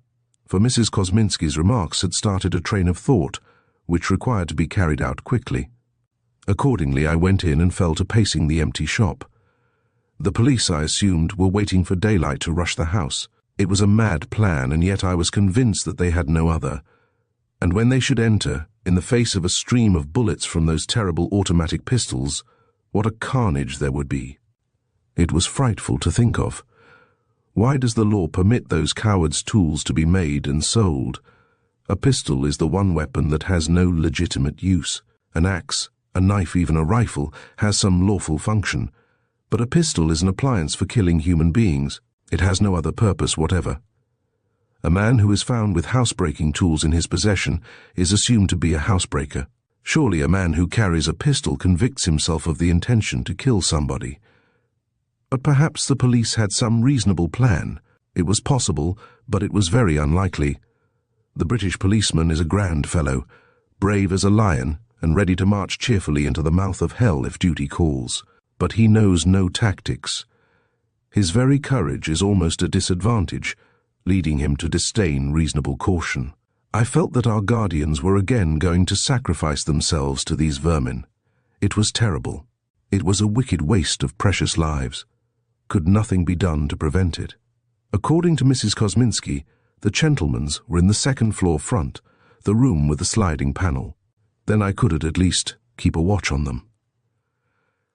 for Mrs. Kosminski's remarks had started a train of thought, which required to be carried out quickly. Accordingly, I went in and fell to pacing the empty shop. The police, I assumed, were waiting for daylight to rush the house. It was a mad plan, and yet I was convinced that they had no other. And when they should enter, in the face of a stream of bullets from those terrible automatic pistols, what a carnage there would be. It was frightful to think of. Why does the law permit those cowards' tools to be made and sold? A pistol is the one weapon that has no legitimate use. An axe, a knife, even a rifle, has some lawful function, but a pistol is an appliance for killing human beings. It has no other purpose whatever. A man who is found with housebreaking tools in his possession is assumed to be a housebreaker. Surely a man who carries a pistol convicts himself of the intention to kill somebody. But perhaps the police had some reasonable plan. It was possible, but it was very unlikely. The British policeman is a grand fellow, brave as a lion, and ready to march cheerfully into the mouth of hell if duty calls. But he knows no tactics. His very courage is almost a disadvantage, leading him to disdain reasonable caution. I felt that our guardians were again going to sacrifice themselves to these vermin. It was terrible. It was a wicked waste of precious lives. Could nothing be done to prevent it? According to Mrs. Kosminski, the gentlemen's were in the second-floor front, the room with the sliding panel. Then I could at least keep a watch on them.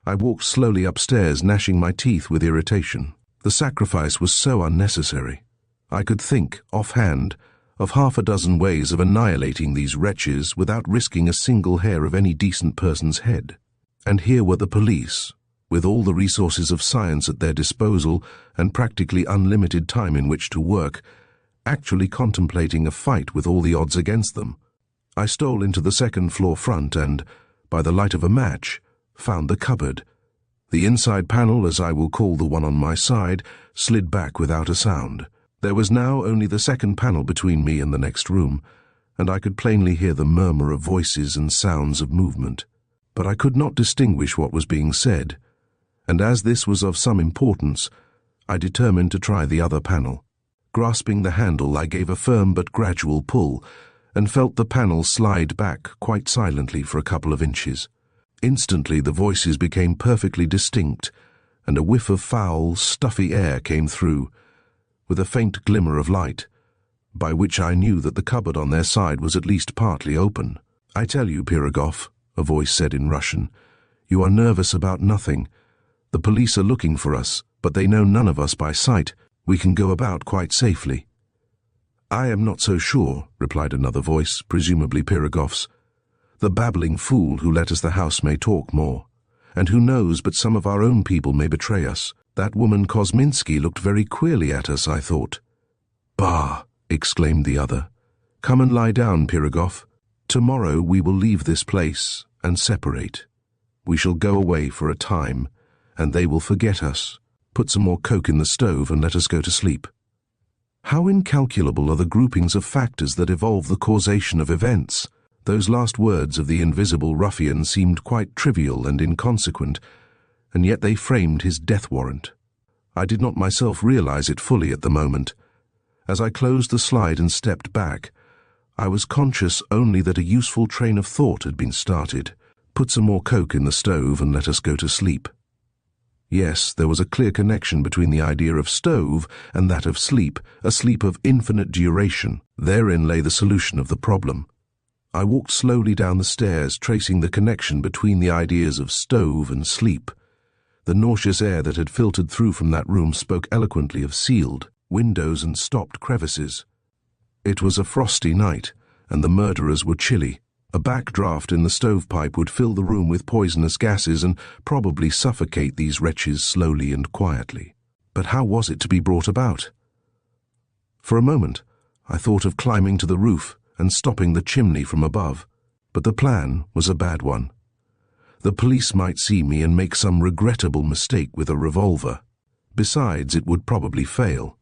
I walked slowly upstairs, gnashing my teeth with irritation. The sacrifice was so unnecessary. I could think, offhand, of half a dozen ways of annihilating these wretches without risking a single hair of any decent person's head. And here were the police, with all the resources of science at their disposal and practically unlimited time in which to work, actually contemplating a fight with all the odds against them. I stole into the second-floor front and, by the light of a match, found the cupboard. The inside panel, as I will call the one on my side, slid back without a sound. There was now only the second panel between me and the next room, and I could plainly hear the murmur of voices and sounds of movement. But I could not distinguish what was being said, and as this was of some importance, I determined to try the other panel. Grasping the handle, I gave a firm but gradual pull, and felt the panel slide back quite silently for a couple of inches. Instantly the voices became perfectly distinct, and a whiff of foul, stuffy air came through, with a faint glimmer of light, by which I knew that the cupboard on their side was at least partly open. "I tell you, Pirogov," a voice said in Russian, "you are nervous about nothing. The police are looking for us, but they know none of us by sight. We can go about quite safely." "I am not so sure," replied another voice, presumably Pirogov's. "The babbling fool who let us the house may talk more. And who knows but some of our own people may betray us. That woman Kosminski looked very queerly at us, I thought." "Bah!" exclaimed the other. "Come and lie down, Pirogov. Tomorrow we will leave this place and separate. We shall go away for a time, and they will forget us. Put some more coke in the stove and let us go to sleep." How incalculable are the groupings of factors that evolve the causation of events! Those last words of the invisible ruffian seemed quite trivial and inconsequent, and yet they framed his death warrant. I did not myself realize it fully at the moment. As I closed the slide and stepped back, I was conscious only that a useful train of thought had been started. Put some more coke in the stove and let us go to sleep. Yes, there was a clear connection between the idea of stove and that of sleep, a sleep of infinite duration. Therein lay the solution of the problem. I walked slowly down the stairs, tracing the connection between the ideas of stove and sleep. The nauseous air that had filtered through from that room spoke eloquently of sealed windows and stopped crevices. It was a frosty night, and the murderers were chilly. A backdraft in the stovepipe would fill the room with poisonous gases and probably suffocate these wretches slowly and quietly. But how was it to be brought about? For a moment, I thought of climbing to the roof and stopping the chimney from above, but the plan was a bad one. The police might see me and make some regrettable mistake with a revolver. Besides, it would probably fail.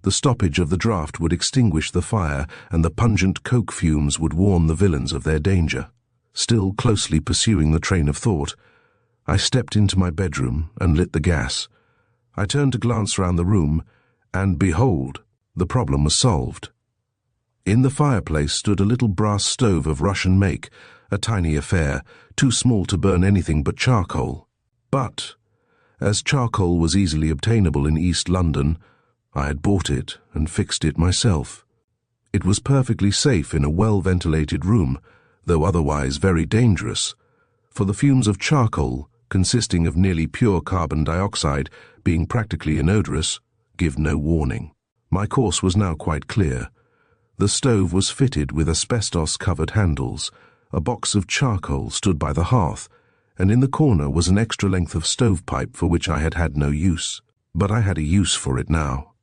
The stoppage of the draft would extinguish the fire, and the pungent coke fumes would warn the villains of their danger. Still closely pursuing the train of thought, I stepped into my bedroom and lit the gas. I turned to glance round the room, and behold, the problem was solved. In the fireplace stood a little brass stove of Russian make, a tiny affair, too small to burn anything but charcoal. But, as charcoal was easily obtainable in East London, I had bought it and fixed it myself. It was perfectly safe in a well-ventilated room, though otherwise very dangerous, for the fumes of charcoal, consisting of nearly pure carbon dioxide, being practically inodorous, give no warning. My course was now quite clear. The stove was fitted with asbestos-covered handles. A box of charcoal stood by the hearth, and in the corner was an extra length of stovepipe for which I had had no use. But I had a use for it now.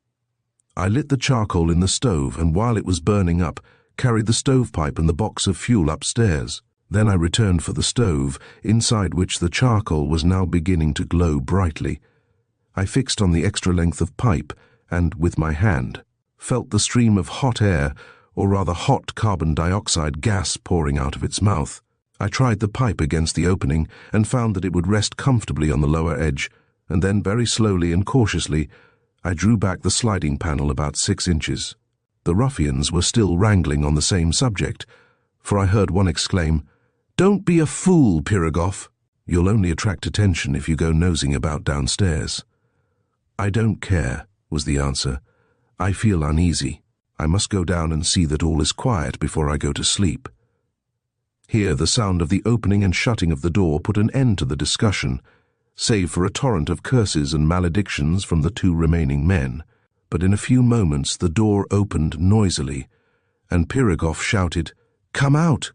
I lit the charcoal in the stove, and while it was burning up, carried the stovepipe and the box of fuel upstairs. Then I returned for the stove, inside which the charcoal was now beginning to glow brightly. I fixed on the extra length of pipe, and, with my hand, felt the stream of hot air, or rather hot carbon dioxide gas pouring out of its mouth. I tried the pipe against the opening, and found that it would rest comfortably on the lower edge, and then very slowly and cautiously, I drew back the sliding panel about 6 inches. The ruffians were still wrangling on the same subject, for I heard one exclaim, "Don't be a fool, Pirogov." You'll only attract attention if you go nosing about downstairs." "I don't care," was the answer. "I feel uneasy. I must go down and see that all is quiet before I go to sleep." Here the sound of the opening and shutting of the door put an end to the discussion, save for a torrent of curses and maledictions from the two remaining men. But in a few moments the door opened noisily, and Pyragov shouted, come out,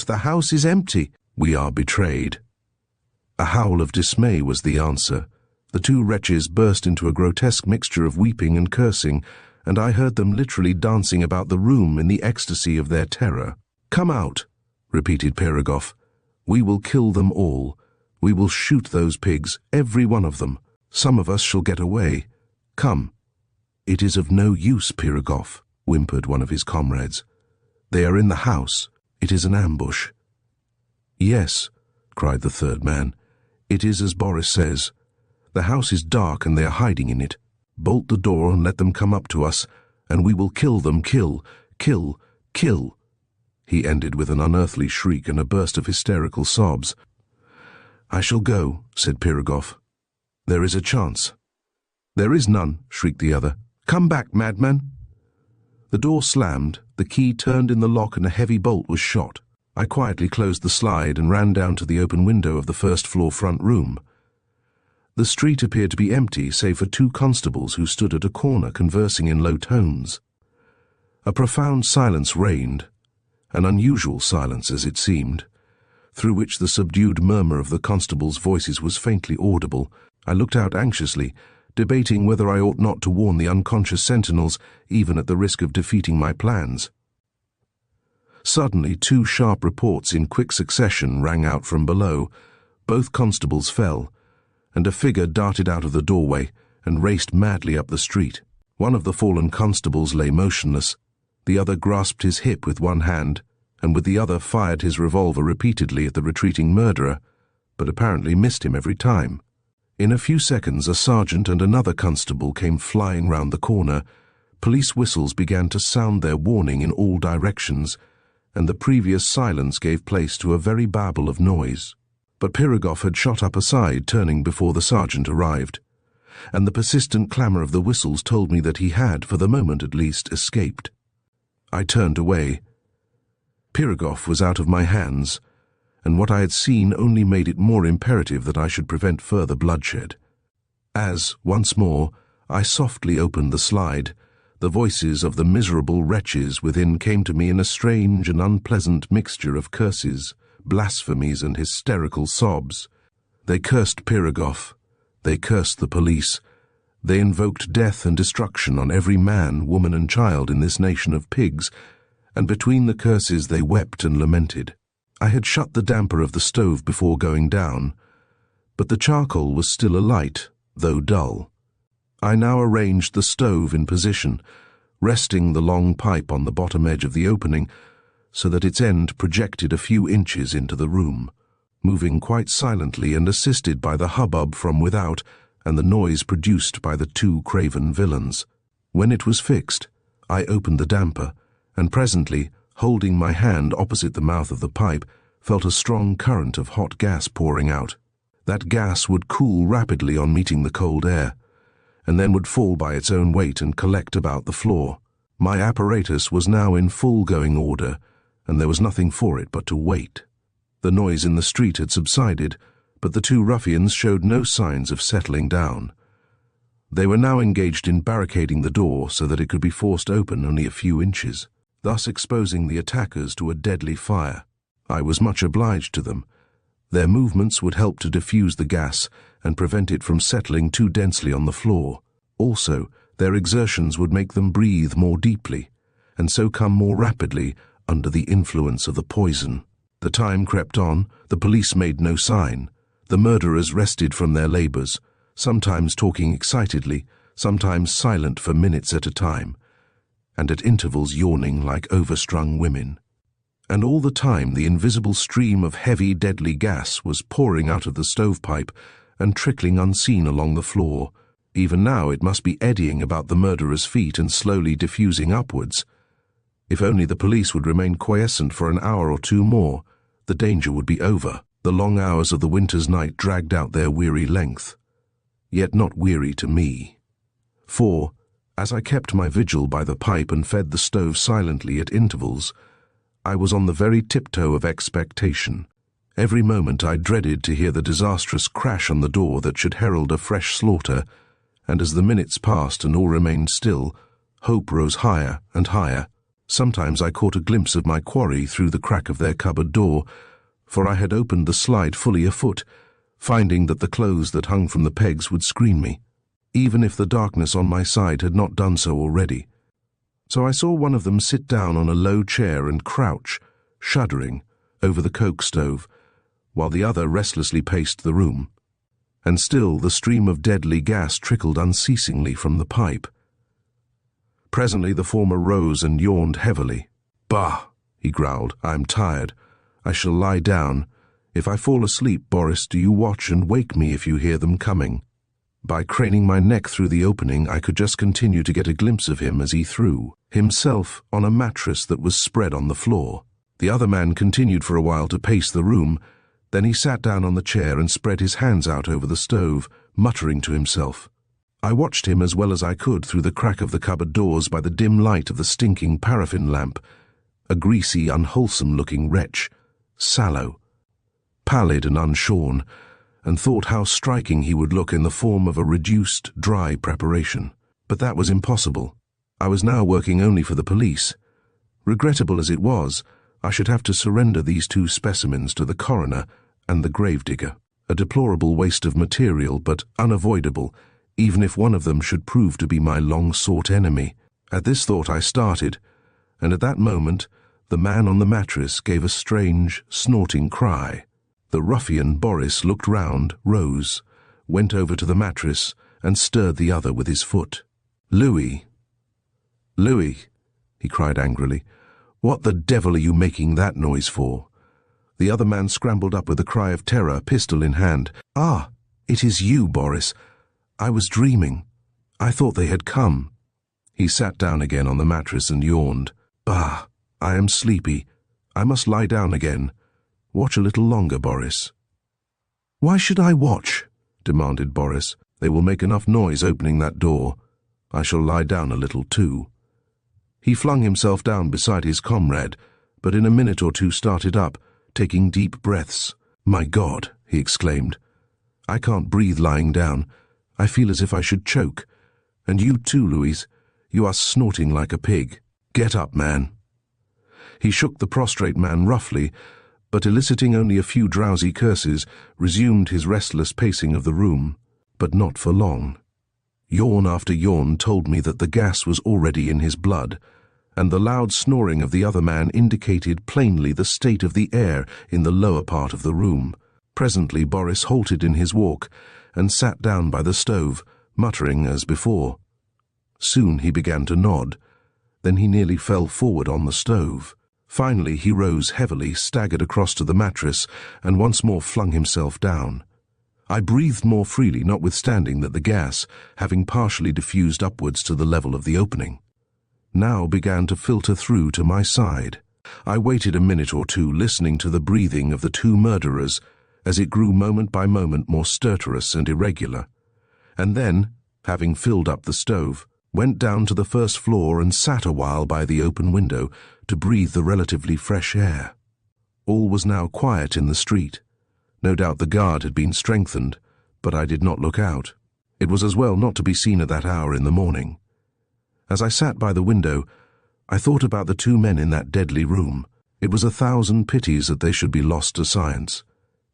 the house is empty." "We are betrayed." A howl of dismay was the answer. The two wretches burst into a grotesque mixture of weeping and cursing, and I heard them literally dancing about the room in the ecstasy of their terror. "Come out," repeated Pyragov. "We will kill them all. We will shoot those pigs, every one of them. Some of us shall get away. Come." "It is of no use, Pyragov," whimpered one of his comrades. "They are in the house. It is an ambush." "Yes," cried the third man. "It is as Boris says. The house is dark and they are hiding in it. Bolt the door and let them come up to us, and we will kill them, kill, kill, kill." He ended with an unearthly shriek and a burst of hysterical sobs. "I shall go," said Pyragov. "There is a chance." "There is none," shrieked the other. "Come back, madman." The door slammed, the key turned in the lock and a heavy bolt was shot. I quietly closed the slide and ran down to the open window of the first-floor front room. The street appeared to be empty, save for two constables who stood at a corner conversing in low tones. A profound silence reigned, an unusual silence as it seemed, through which the subdued murmur of the constables' voices was faintly audible. I looked out anxiously, debating whether I ought not to warn the unconscious sentinels, even at the risk of defeating my plans. Suddenly, two sharp reports in quick succession rang out from below. Both constables fell, and a figure darted out of the doorway and raced madly up the street. One of the fallen constables lay motionless. The other grasped his hip with one hand, and with the other fired his revolver repeatedly at the retreating murderer, but apparently missed him every time. In a few seconds, a sergeant and another constable came flying round the corner. Police whistles began to sound their warning in all directions, and the previous silence gave place to a very babel of noise. But Pyragov had shot up aside, turning before the sergeant arrived, and the persistent clamour of the whistles told me that he had, for the moment at least, escaped. I turned away. Pyragov was out of my hands, and what I had seen only made it more imperative that I should prevent further bloodshed. As, once more, I softly opened the slide, the voices of the miserable wretches within came to me in a strange and unpleasant mixture of curses, blasphemies, and hysterical sobs. They cursed Pyragov. They cursed the police. They invoked death and destruction on every man, woman, and child in this nation of pigs, and between the curses they wept and lamented. I had shut the damper of the stove before going down, but the charcoal was still alight, though dull. I now arranged the stove in position, resting the long pipe on the bottom edge of the opening, so that its end projected a few inches into the room, moving quite silently and assisted by the hubbub from without and the noise produced by the two craven villains. When it was fixed, I opened the damper, and presently, holding my hand opposite the mouth of the pipe, felt a strong current of hot gas pouring out. That gas would cool rapidly on meeting the cold air, and then would fall by its own weight and collect about the floor. My apparatus was now in full going order, and there was nothing for it but to wait. The noise in the street had subsided, but the two ruffians showed no signs of settling down. They were now engaged in barricading the door so that it could be forced open only a few inches, thus exposing the attackers to a deadly fire. I was much obliged to them. Their movements would help to diffuse the gas and prevent it from settling too densely on the floor. Also, their exertions would make them breathe more deeply, and so come more rapidly under the influence of the poison. The time crept on, the police made no sign. The murderers rested from their labours, sometimes talking excitedly, sometimes silent for minutes at a time, and at intervals yawning like overstrung women. And all the time the invisible stream of heavy, deadly gas was pouring out of the stovepipe and trickling unseen along the floor. Even now it must be eddying about the murderers' feet and slowly diffusing upwards. If only the police would remain quiescent for an hour or two more, the danger would be over. The long hours of the winter's night dragged out their weary length, yet not weary to me. For, as I kept my vigil by the pipe and fed the stove silently at intervals, I was on the very tiptoe of expectation. Every moment I dreaded to hear the disastrous crash on the door that should herald a fresh slaughter, and as the minutes passed and all remained still, hope rose higher and higher. Sometimes I caught a glimpse of my quarry through the crack of their cupboard door, for I had opened the slide fully a foot, finding that the clothes that hung from the pegs would screen me, even if the darkness on my side had not done so already. So I saw one of them sit down on a low chair and crouch, shuddering, over the coke stove, while the other restlessly paced the room. And still the stream of deadly gas trickled unceasingly from the pipe. Presently the former rose and yawned heavily. "Bah," he growled, "I am tired. I shall lie down. If I fall asleep, Boris, do you watch and wake me if you hear them coming." By craning my neck through the opening, I could just continue to get a glimpse of him as he threw himself on a mattress that was spread on the floor. The other man continued for a while to pace the room. Then he sat down on the chair and spread his hands out over the stove, muttering to himself. I watched him as well as I could through the crack of the cupboard doors by the dim light of the stinking paraffin lamp, a greasy, unwholesome-looking wretch, sallow, pallid and unshorn, and thought how striking he would look in the form of a reduced, dry preparation. But that was impossible. I was now working only for the police. Regrettable as it was, I should have to surrender these two specimens to the coroner and the gravedigger. A deplorable waste of material, but unavoidable, even if one of them should prove to be my long-sought enemy. At this thought I started, and at that moment the man on the mattress gave a strange, snorting cry. The ruffian Boris looked round, rose, went over to the mattress, and stirred the other with his foot. "Louis! Louis!" he cried angrily. "What the devil are you making that noise for?" The other man scrambled up with a cry of terror, pistol in hand. "Ah, it is you, Boris. I was dreaming. I thought they had come." He sat down again on the mattress and yawned. "Bah, I am sleepy. I must lie down again. Watch a little longer, Boris." "Why should I watch?" demanded Boris. "They will make enough noise opening that door. I shall lie down a little too." He flung himself down beside his comrade, but in a minute or two started up, taking deep breaths. "My God," he exclaimed. "I can't breathe lying down. I feel as if I should choke. And you too, Louise. You are snorting like a pig. Get up, man." He shook the prostrate man roughly, but eliciting only a few drowsy curses, resumed his restless pacing of the room, but not for long. Yawn after yawn told me that the gas was already in his blood, and the loud snoring of the other man indicated plainly the state of the air in the lower part of the room. Presently Boris halted in his walk and sat down by the stove, muttering as before. Soon he began to nod. Then he nearly fell forward on the stove. Finally he rose heavily, staggered across to the mattress, and once more flung himself down. I breathed more freely, notwithstanding that the gas, having partially diffused upwards to the level of the opening, now began to filter through to my side. I waited a minute or two, listening to the breathing of the two murderers as it grew moment by moment more stertorous and irregular, and then, having filled up the stove, went down to the first floor and sat a while by the open window to breathe the relatively fresh air. All was now quiet in the street. No doubt the guard had been strengthened, but I did not look out. It was as well not to be seen at that hour in the morning. As I sat by the window, I thought about the two men in that deadly room. It was 1,000 pities that they should be lost to science,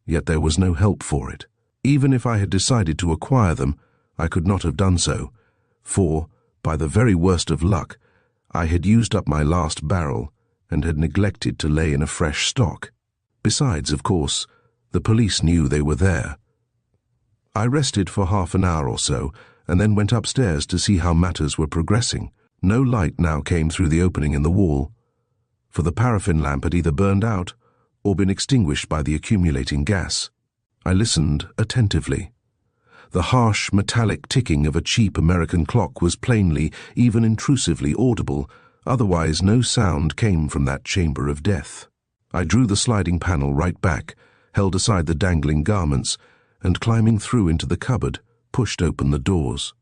yet there was no help for it. Even if I had decided to acquire them, I could not have done so, for, by the very worst of luck, I had used up my last barrel and had neglected to lay in a fresh stock. Besides, of course, the police knew they were there. I rested for half an hour or so, and then went upstairs to see how matters were progressing. No light now came through the opening in the wall, for the paraffin lamp had either burned out or been extinguished by the accumulating gas. I listened attentively. The harsh, metallic ticking of a cheap American clock was plainly, even intrusively audible, otherwise no sound came from that chamber of death. I drew the sliding panel right back, held aside the dangling garments, and climbing through into the cupboard, pushed open the doors.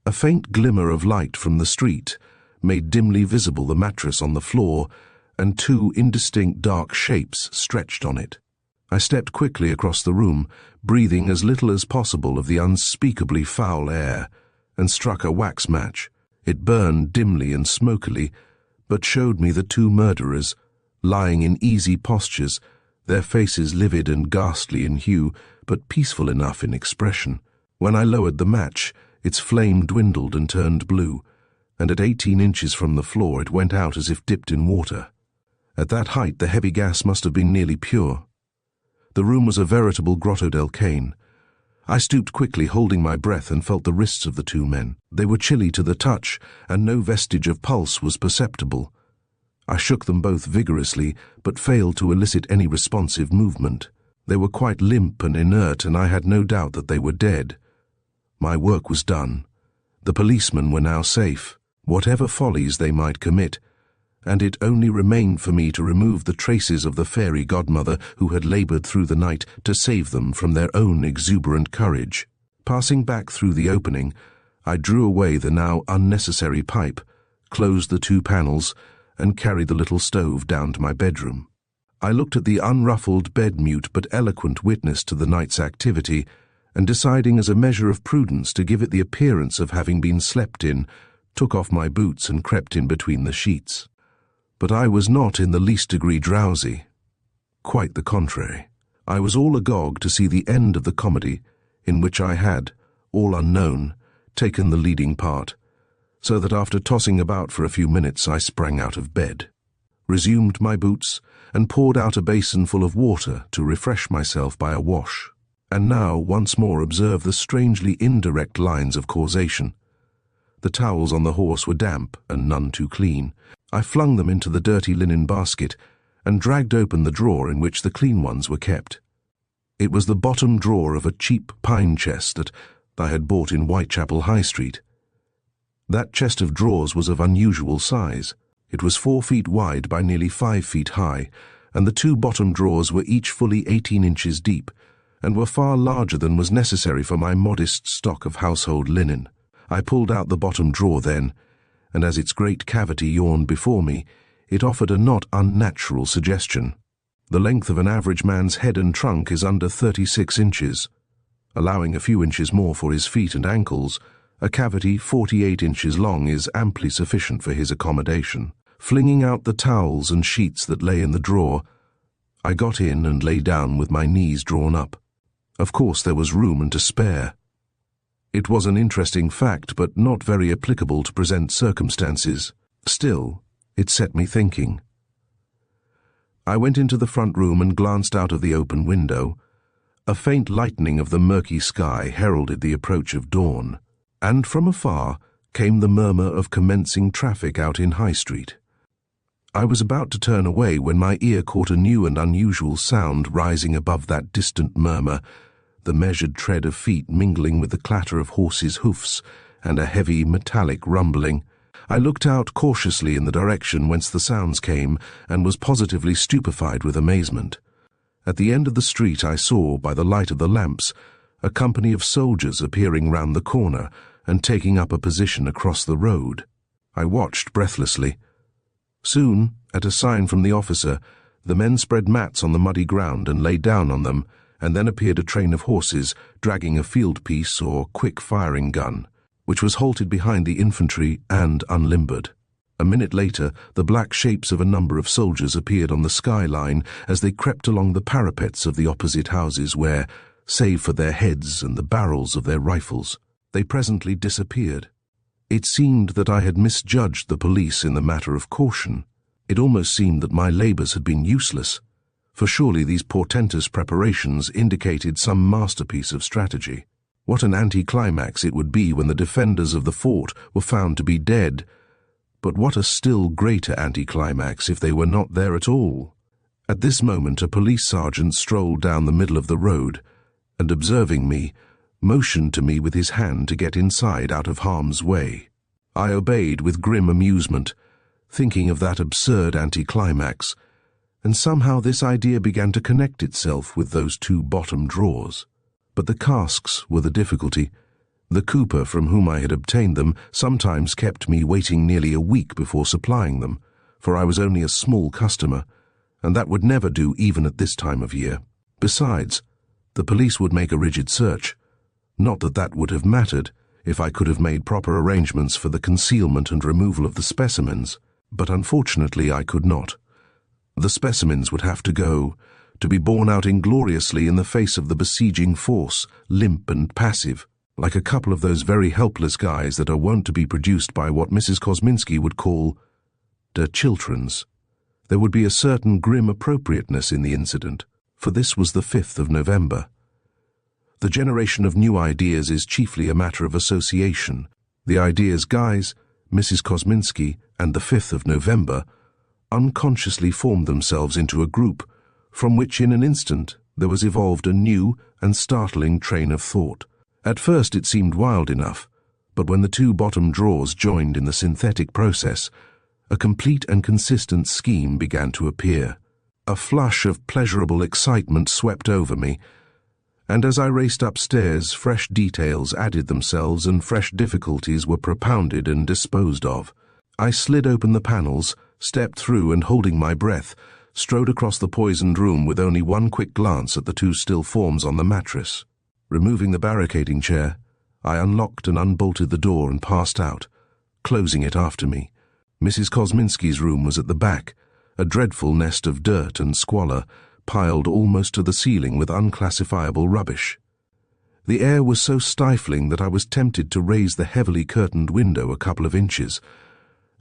A faint glimmer of light from the street made dimly visible the mattress on the floor and two indistinct dark shapes stretched on it. I stepped quickly across the room, breathing as little as possible of the unspeakably foul air, and struck a wax match. It burned dimly and smokily, but showed me the two murderers, lying in easy postures, their faces livid and ghastly in hue, but peaceful enough in expression. When I lowered the match, its flame dwindled and turned blue, and at 18 inches from the floor it went out as if dipped in water. At that height the heavy gas must have been nearly pure. The room was a veritable Grotto del Cane. I stooped quickly, holding my breath, and felt the wrists of the two men. They were chilly to the touch, and no vestige of pulse was perceptible. I shook them both vigorously, but failed to elicit any responsive movement. They were quite limp and inert, and I had no doubt that they were dead. My work was done. The policemen were now safe, whatever follies they might commit, and it only remained for me to remove the traces of the fairy godmother who had laboured through the night to save them from their own exuberant courage. Passing back through the opening, I drew away the now unnecessary pipe, closed the two panels, and carried the little stove down to my bedroom. I looked at the unruffled, bed-mute but eloquent witness to the night's activity, and deciding as a measure of prudence to give it the appearance of having been slept in, took off my boots and crept in between the sheets. But I was not in the least degree drowsy. Quite the contrary. I was all agog to see the end of the comedy, in which I had, all unknown, taken the leading part, so that after tossing about for a few minutes I sprang out of bed, resumed my boots, and poured out a basin full of water to refresh myself by a wash, and now once more observed the strangely indirect lines of causation. The towels on the horse were damp and none too clean. I flung them into the dirty linen basket and dragged open the drawer in which the clean ones were kept. It was the bottom drawer of a cheap pine chest that I had bought in Whitechapel High Street. That chest of drawers was of unusual size. It was 4 feet wide by nearly 5 feet high, and the two bottom drawers were each fully 18 inches deep, and were far larger than was necessary for my modest stock of household linen. I pulled out the bottom drawer then, and as its great cavity yawned before me, it offered a not unnatural suggestion. The length of an average man's head and trunk is under 36 inches. Allowing a few inches more for his feet and ankles, a cavity 48 inches long is amply sufficient for his accommodation. Flinging out the towels and sheets that lay in the drawer, I got in and lay down with my knees drawn up. Of course there was room and to spare. It was an interesting fact, but not very applicable to present circumstances. Still, it set me thinking. I went into the front room and glanced out of the open window. A faint lightening of the murky sky heralded the approach of dawn, and from afar came the murmur of commencing traffic out in High Street. I was about to turn away when my ear caught a new and unusual sound rising above that distant murmur, the measured tread of feet mingling with the clatter of horses' hoofs and a heavy metallic rumbling. I looked out cautiously in the direction whence the sounds came and was positively stupefied with amazement. At the end of the street I saw, by the light of the lamps, a company of soldiers appearing round the corner and taking up a position across the road. I watched breathlessly. Soon, at a sign from the officer, the men spread mats on the muddy ground and lay down on them, and then appeared a train of horses dragging a field piece or quick-firing gun, which was halted behind the infantry and unlimbered. A minute later, the black shapes of a number of soldiers appeared on the skyline as they crept along the parapets of the opposite houses where, save for their heads and the barrels of their rifles, they presently disappeared. It seemed that I had misjudged the police in the matter of caution. It almost seemed that my labours had been useless, for surely these portentous preparations indicated some masterpiece of strategy. What an anticlimax it would be when the defenders of the fort were found to be dead, but what a still greater anticlimax if they were not there at all. At this moment a police sergeant strolled down the middle of the road, and observing me, motioned to me with his hand to get inside out of harm's way. I obeyed with grim amusement, thinking of that absurd anticlimax, and somehow this idea began to connect itself with those two bottom drawers. But the casks were the difficulty. The cooper from whom I had obtained them sometimes kept me waiting nearly a week before supplying them, for I was only a small customer, and that would never do even at this time of year. Besides, the police would make a rigid search. Not that that would have mattered if I could have made proper arrangements for the concealment and removal of the specimens, but unfortunately I could not. The specimens would have to go, to be borne out ingloriously in the face of the besieging force, limp and passive, like a couple of those very helpless guys that are wont to be produced by what Mrs. Kosminski would call der chiltrens. There would be a certain grim appropriateness in the incident, for this was the 5th of November. The generation of new ideas is chiefly a matter of association. The ideas guys, Mrs. Kosminski, and the 5th of November unconsciously formed themselves into a group from which in an instant there was evolved a new and startling train of thought. At first it seemed wild enough, but when the two bottom drawers joined in the synthetic process, a complete and consistent scheme began to appear. A flush of pleasurable excitement swept over me, and as I raced upstairs, fresh details added themselves and fresh difficulties were propounded and disposed of. I slid open the panels, stepped through, and holding my breath, strode across the poisoned room with only one quick glance at the two still forms on the mattress. Removing the barricading chair, I unlocked and unbolted the door and passed out, closing it after me. Mrs. Kosminski's room was at the back, a dreadful nest of dirt and squalor, piled almost to the ceiling with unclassifiable rubbish. The air was so stifling that I was tempted to raise the heavily curtained window a couple of inches,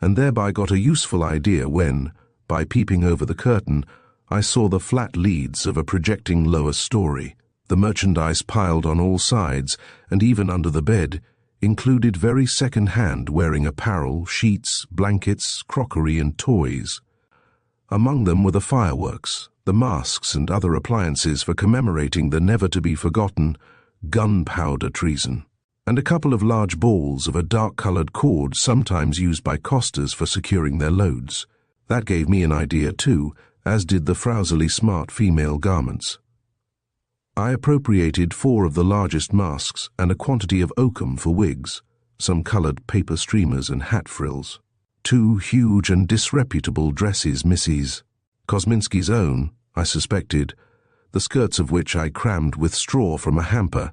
and thereby got a useful idea when, by peeping over the curtain, I saw the flat leads of a projecting lower story. The merchandise piled on all sides, and even under the bed, included very second-hand wearing apparel, sheets, blankets, crockery, and toys. Among them were the fireworks, the masks and other appliances for commemorating the never-to-be-forgotten gunpowder treason, and a couple of large balls of a dark-coloured cord sometimes used by costers for securing their loads. That gave me an idea too, as did the frowsily smart female garments. I appropriated 4 of the largest masks and a quantity of oakum for wigs, some coloured paper streamers and hat frills. 2 huge and disreputable dresses Mrs. Kosminski's own, I suspected, the skirts of which I crammed with straw from a hamper,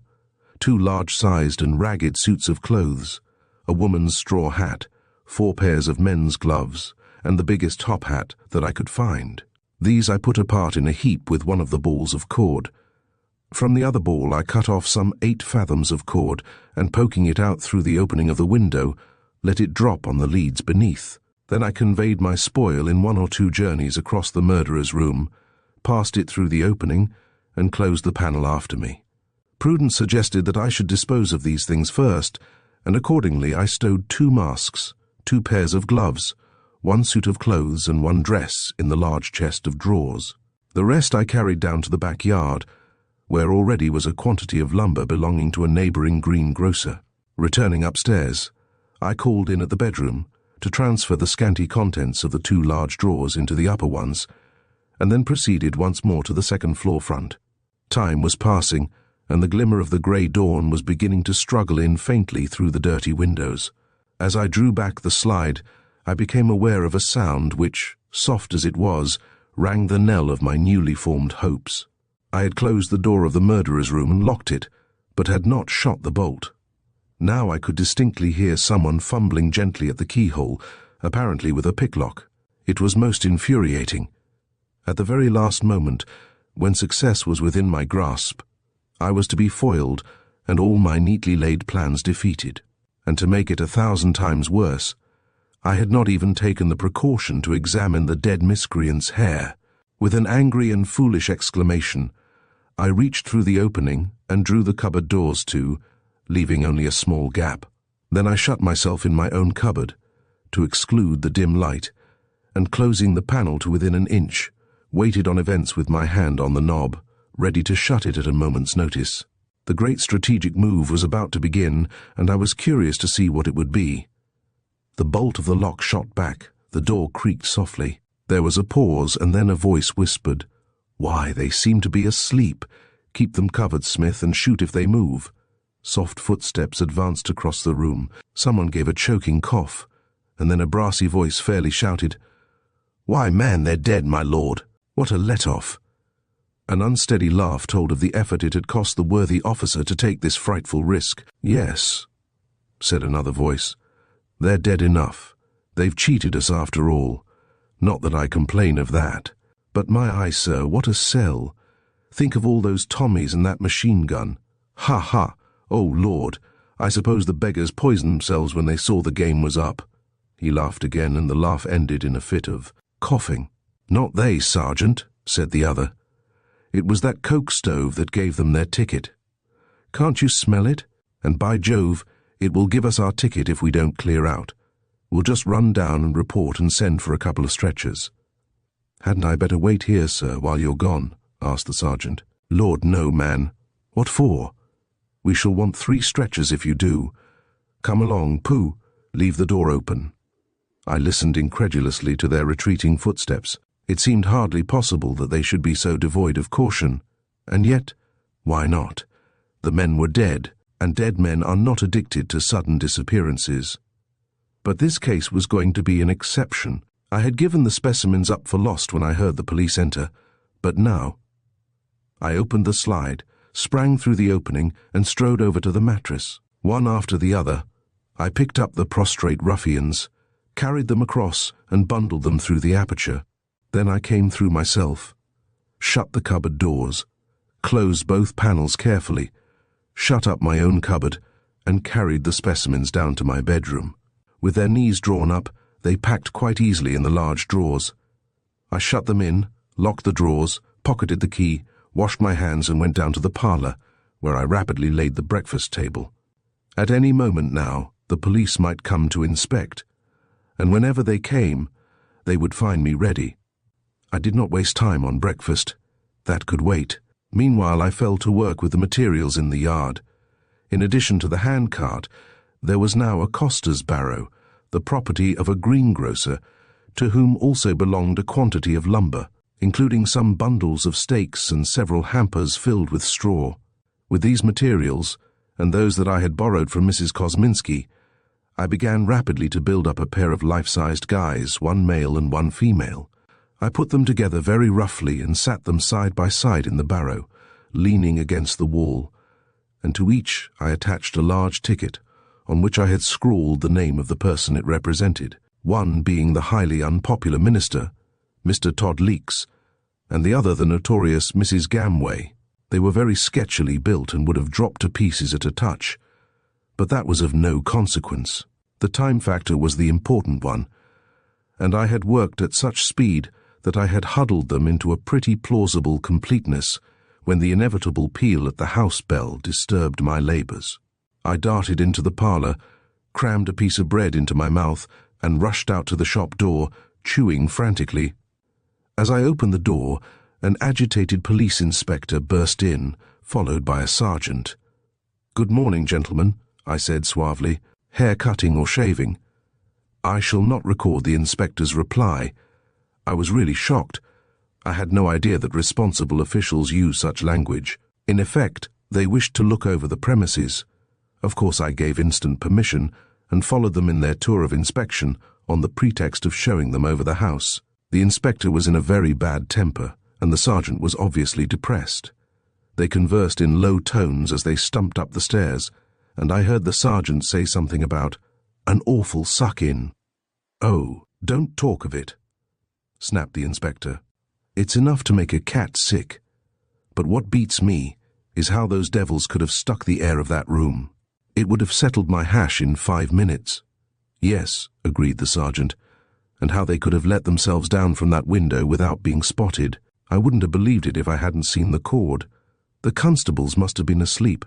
2 large-sized and ragged suits of clothes, a woman's straw hat, 4 pairs of men's gloves, and the biggest top hat that I could find. These I put apart in a heap with one of the balls of cord. From the other ball I cut off some 8 fathoms of cord, and poking it out through the opening of the window, let it drop on the leads beneath. Then I conveyed my spoil in 1 or 2 journeys across the murderer's room, passed it through the opening, and closed the panel after me. Prudence suggested that I should dispose of these things first, and accordingly I stowed 2 masks, 2 pairs of gloves, 1 suit of clothes and 1 dress in the large chest of drawers. The rest I carried down to the backyard, where already was a quantity of lumber belonging to a neighbouring greengrocer. Returning upstairs, I called in at the bedroom to transfer the scanty contents of the 2 large drawers into the upper ones, and then proceeded once more to the second-floor front. Time was passing, and the glimmer of the grey dawn was beginning to struggle in faintly through the dirty windows. As I drew back the slide, I became aware of a sound which, soft as it was, rang the knell of my newly formed hopes. I had closed the door of the murderer's room and locked it, but had not shot the bolt. Now I could distinctly hear someone fumbling gently at the keyhole, apparently with a picklock. It was most infuriating. At the very last moment, when success was within my grasp, I was to be foiled and all my neatly laid plans defeated. And to make it 1,000 times worse, I had not even taken the precaution to examine the dead miscreant's hair. With an angry and foolish exclamation, I reached through the opening and drew the cupboard doors to, leaving only a small gap. Then I shut myself in my own cupboard, to exclude the dim light, and closing the panel to within an inch, waited on events with my hand on the knob, ready to shut it at a moment's notice. The great strategic move was about to begin, and I was curious to see what it would be. The bolt of the lock shot back, the door creaked softly. There was a pause, and then a voice whispered, "Why, they seem to be asleep. Keep them covered, Smith, and shoot if they move." Soft footsteps advanced across the room. Someone gave a choking cough, and then a brassy voice fairly shouted, "Why, man, they're dead, my lord. What a let-off." An unsteady laugh told of the effort it had cost the worthy officer to take this frightful risk. "Yes," said another voice. "They're dead enough. They've cheated us after all. Not that I complain of that. But my eye, sir, what a sell. Think of all those Tommies and that machine gun. Ha ha! Oh, Lord, I suppose the beggars poisoned themselves when they saw the game was up." He laughed again, and the laugh ended in a fit of coughing. "Not they, Sergeant," said the other. "It was that coke stove that gave them their ticket. Can't you smell it? And by Jove, it will give us our ticket if we don't clear out. We'll just run down and report and send for a couple of stretchers." "Hadn't I better wait here, sir, while you're gone?" asked the sergeant. "Lord, no, man. What for? We shall want 3 stretchers if you do. Come along, Pooh, leave the door open." I listened incredulously to their retreating footsteps. It seemed hardly possible that they should be so devoid of caution. And yet, why not? The men were dead, and dead men are not addicted to sudden disappearances. But this case was going to be an exception. I had given the specimens up for lost when I heard the police enter, but now... I opened the slide, sprang through the opening, and strode over to the mattress. One after the other, I picked up the prostrate ruffians, carried them across, and bundled them through the aperture. Then I came through myself, shut the cupboard doors, closed both panels carefully, shut up my own cupboard, and carried the specimens down to my bedroom. With their knees drawn up, they packed quite easily in the large drawers. I shut them in, locked the drawers, pocketed the key, washed my hands, and went down to the parlour, where I rapidly laid the breakfast table. At any moment now, the police might come to inspect, and whenever they came, they would find me ready. I did not waste time on breakfast. That could wait. Meanwhile, I fell to work with the materials in the yard. In addition to the handcart, there was now a coster's barrow, the property of a greengrocer, to whom also belonged a quantity of lumber, including some bundles of stakes and several hampers filled with straw. With these materials, and those that I had borrowed from Mrs. Kosminski, I began rapidly to build up a pair of life-sized guys, one male and one female. I put them together very roughly and sat them side by side in the barrow, leaning against the wall, and to each I attached a large ticket, on which I had scrawled the name of the person it represented, one being the highly unpopular minister, Mr. Todd Leeks, and the other the notorious Mrs. Gamway. They were very sketchily built and would have dropped to pieces at a touch, but that was of no consequence. The time factor was the important one, and I had worked at such speed that I had huddled them into a pretty plausible completeness when the inevitable peal at the house bell disturbed my labours. I darted into the parlour, crammed a piece of bread into my mouth, and rushed out to the shop door, chewing frantically. As I opened the door, an agitated police inspector burst in, followed by a sergeant. "Good morning, gentlemen," I said suavely. "Hair cutting or shaving?" I shall not record the inspector's reply. I was really shocked. I had no idea that responsible officials use such language. In effect, they wished to look over the premises. Of course, I gave instant permission and followed them in their tour of inspection on the pretext of showing them over the house. The inspector was in a very bad temper, and the sergeant was obviously depressed. They conversed in low tones as they stumped up the stairs, and I heard the sergeant say something about an awful suck-in. "Oh, don't talk of it," snapped the inspector. "It's enough to make a cat sick. But what beats me is how those devils could have stuck the air of that room. It would have settled my hash in 5 minutes. "Yes," agreed the sergeant, "and how they could have let themselves down from that window without being spotted. I wouldn't have believed it if I hadn't seen the cord. The constables must have been asleep."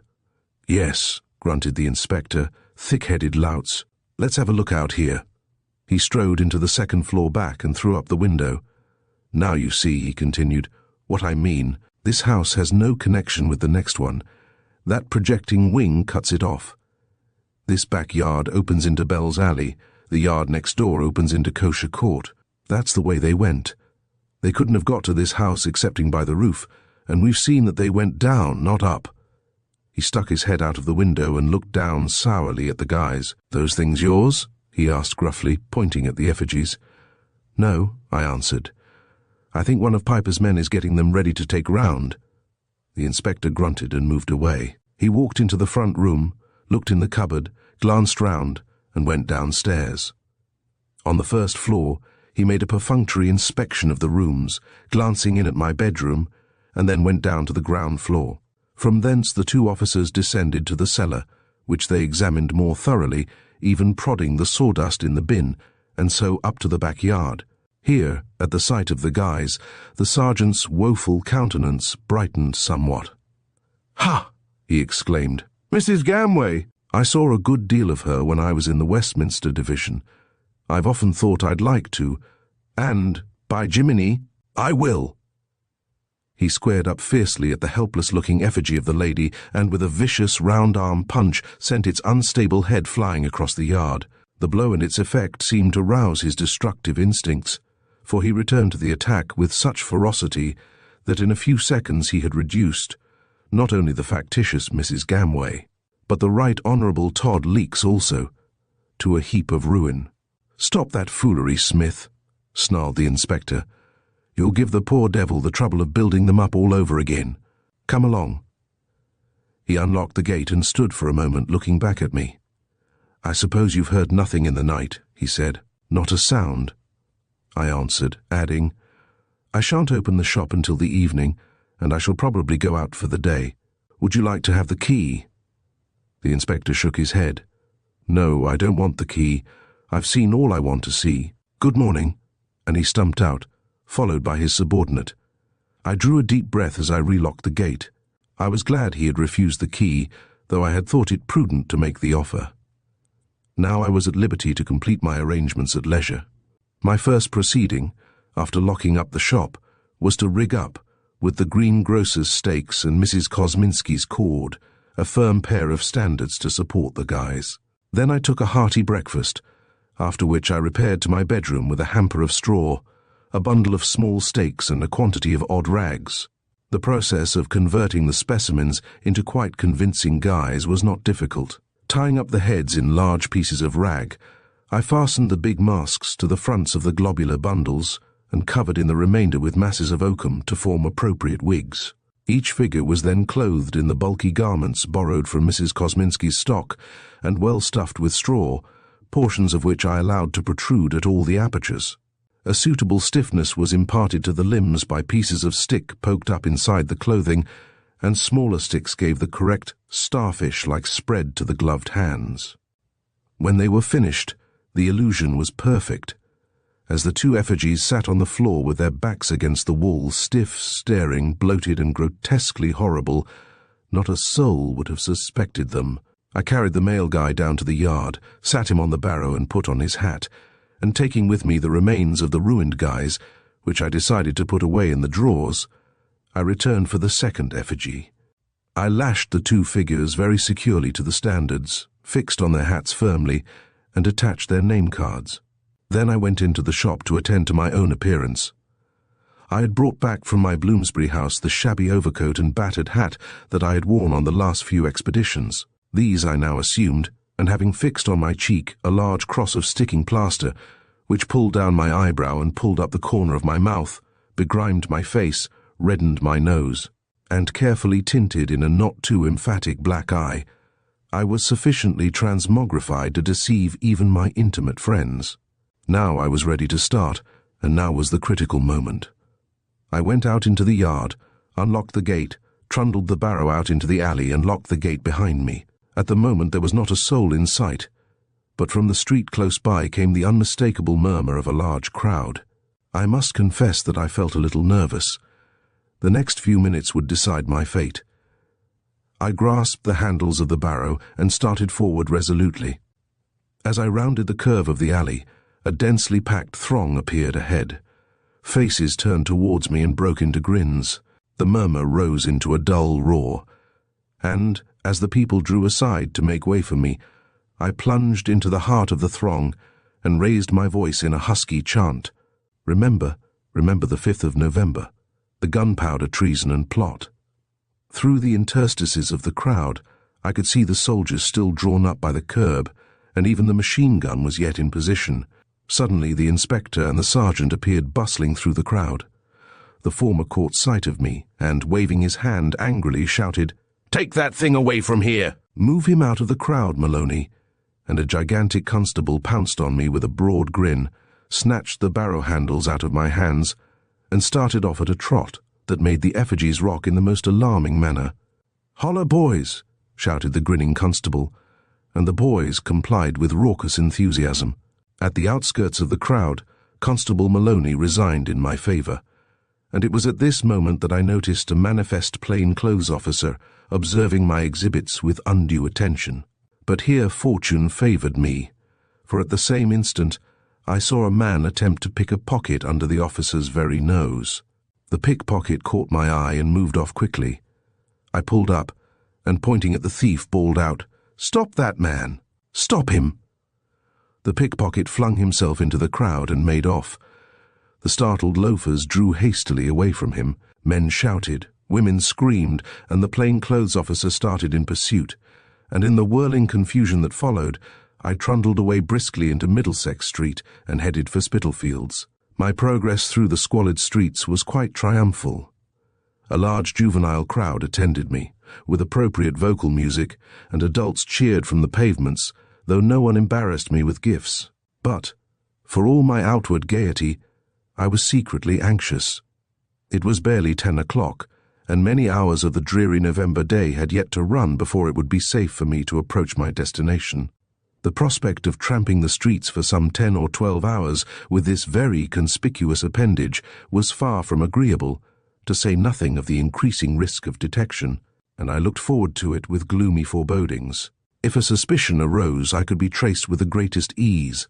"Yes," grunted the inspector, "thick-headed louts. Let's have a look out here." He strode into the second floor back and threw up the window. "Now you see," he continued, "what I mean. This house has no connection with the next one. That projecting wing cuts it off. This backyard opens into Bell's Alley. The yard next door opens into Kosher Court. That's the way they went. They couldn't have got to this house excepting by the roof, and we've seen that they went down, not up." He stuck his head out of the window and looked down sourly at the guys. "Those things yours?" he asked gruffly, pointing at the effigies. "No," I answered. "I think one of Piper's men is getting them ready to take round." The inspector grunted and moved away. He walked into the front room, looked in the cupboard, glanced round, and went downstairs. On the first floor, he made a perfunctory inspection of the rooms, glancing in at my bedroom, and then went down to the ground floor. From thence the two officers descended to the cellar, which they examined more thoroughly, even prodding the sawdust in the bin, and so up to the backyard. Here, at the sight of the guys, the sergeant's woeful countenance brightened somewhat. "Ha!" he exclaimed. "Mrs. Gamway! I saw a good deal of her when I was in the Westminster Division. I've often thought I'd like to, and, by Jiminy, I will." He squared up fiercely at the helpless-looking effigy of the lady, and with a vicious round-arm punch sent its unstable head flying across the yard. The blow and its effect seemed to rouse his destructive instincts, for he returned to the attack with such ferocity that in a few seconds he had reduced not only the factitious Mrs. Gamway, but the Right Honourable Todd Leeks also, to a heap of ruin. "Stop that foolery, Smith," snarled the inspector. "You'll give the poor devil the trouble of building them up all over again. Come along." He unlocked the gate and stood for a moment looking back at me. "I suppose you've heard nothing in the night," he said. "Not a sound," I answered, adding, "I shan't open the shop until the evening, and I shall probably go out for the day. Would you like to have the key?" The inspector shook his head. "No, I don't want the key. I've seen all I want to see. Good morning," and he stumped out, followed by his subordinate. I drew a deep breath as I relocked the gate. I was glad he had refused the key, though I had thought it prudent to make the offer. Now I was at liberty to complete my arrangements at leisure. My first proceeding, after locking up the shop, was to rig up, with the greengrocer's stakes and Mrs. Kosminski's cord, a firm pair of standards to support the guys. Then I took a hearty breakfast, after which I repaired to my bedroom with a hamper of straw, a bundle of small stakes and a quantity of odd rags. The process of converting the specimens into quite convincing guys was not difficult. Tying up the heads in large pieces of rag, I fastened the big masks to the fronts of the globular bundles and covered in the remainder with masses of oakum to form appropriate wigs. Each figure was then clothed in the bulky garments borrowed from Mrs. Kosminski's stock and well stuffed with straw, portions of which I allowed to protrude at all the apertures. A suitable stiffness was imparted to the limbs by pieces of stick poked up inside the clothing, and smaller sticks gave the correct starfish-like spread to the gloved hands. When they were finished, the illusion was perfect. As the two effigies sat on the floor with their backs against the wall, stiff, staring, bloated and grotesquely horrible, not a soul would have suspected them. I carried the male guy down to the yard, sat him on the barrow and put on his hat, and taking with me the remains of the ruined guys, which I decided to put away in the drawers, I returned for the second effigy. I lashed the two figures very securely to the standards, fixed on their hats firmly, and attached their name cards. Then I went into the shop to attend to my own appearance. I had brought back from my Bloomsbury house the shabby overcoat and battered hat that I had worn on the last few expeditions. These I now assumed, and having fixed on my cheek a large cross of sticking plaster, which pulled down my eyebrow and pulled up the corner of my mouth, begrimed my face, reddened my nose, and carefully tinted in a not too emphatic black eye, I was sufficiently transmogrified to deceive even my intimate friends. Now I was ready to start, and now was the critical moment. I went out into the yard, unlocked the gate, trundled the barrow out into the alley and locked the gate behind me. At the moment there was not a soul in sight, but from the street close by came the unmistakable murmur of a large crowd. I must confess that I felt a little nervous. The next few minutes would decide my fate. I grasped the handles of the barrow and started forward resolutely. As I rounded the curve of the alley, a densely packed throng appeared ahead. Faces turned towards me and broke into grins. The murmur rose into a dull roar, and, as the people drew aside to make way for me, I plunged into the heart of the throng and raised my voice in a husky chant. Remember the 5th of November, the gunpowder treason and plot. Through the interstices of the crowd, I could see the soldiers still drawn up by the curb, and even the machine gun was yet in position. Suddenly the inspector and the sergeant appeared bustling through the crowd. The former caught sight of me, and, waving his hand angrily, shouted, "Take that thing away from here! Move him out of the crowd, Maloney." And a gigantic constable pounced on me with a broad grin, snatched the barrow handles out of my hands, and started off at a trot that made the effigies rock in the most alarming manner. "Holla, boys!" shouted the grinning constable, and the boys complied with raucous enthusiasm. At the outskirts of the crowd, Constable Maloney resigned in my favour, and it was at this moment that I noticed a manifest plain-clothes officer observing my exhibits with undue attention. But here fortune favoured me, for at the same instant I saw a man attempt to pick a pocket under the officer's very nose. The pickpocket caught my eye and moved off quickly. I pulled up, and pointing at the thief, bawled out, "Stop that man! Stop him!" The pickpocket flung himself into the crowd and made off. The startled loafers drew hastily away from him. Men shouted, women screamed, and the plain-clothes officer started in pursuit. And in the whirling confusion that followed, I trundled away briskly into Middlesex Street and headed for Spitalfields. My progress through the squalid streets was quite triumphal. A large juvenile crowd attended me, with appropriate vocal music, and adults cheered from the pavements, though no one embarrassed me with gifts. But, for all my outward gaiety, I was secretly anxious. It was barely 10 o'clock, and many hours of the dreary November day had yet to run before it would be safe for me to approach my destination. The prospect of tramping the streets for some 10 or 12 hours with this very conspicuous appendage was far from agreeable, to say nothing of the increasing risk of detection, and I looked forward to it with gloomy forebodings. If a suspicion arose, I could be traced with the greatest ease,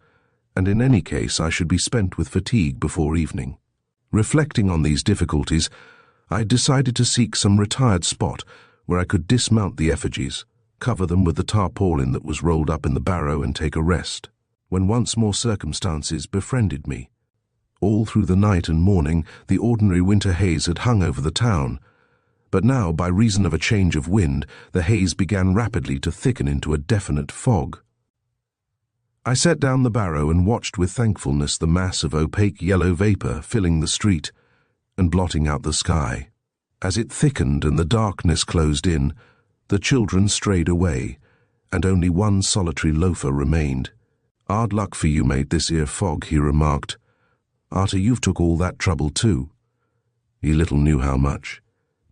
and in any case I should be spent with fatigue before evening. Reflecting on these difficulties, I decided to seek some retired spot where I could dismount the effigies, cover them with the tarpaulin that was rolled up in the barrow, and take a rest, when once more circumstances befriended me. All through the night and morning the ordinary winter haze had hung over the town, but now, by reason of a change of wind, the haze began rapidly to thicken into a definite fog. I set down the barrow and watched with thankfulness the mass of opaque yellow vapour filling the street and blotting out the sky. As it thickened and the darkness closed in, the children strayed away, and only one solitary loafer remained. "Hard luck for you, mate, this 'ere fog," he remarked. "Arter you've took all that trouble too." He little knew how much.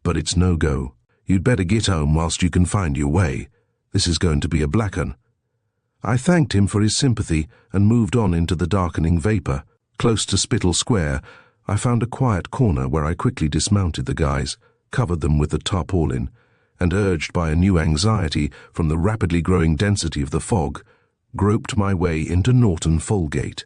"But it's no go. You'd better get home whilst you can find your way. This is going to be a black un." I thanked him for his sympathy and moved on into the darkening vapour. Close to Spittal Square, I found a quiet corner where I quickly dismounted the guys, covered them with the tarpaulin, and, urged by a new anxiety from the rapidly growing density of the fog, groped my way into Norton Folgate.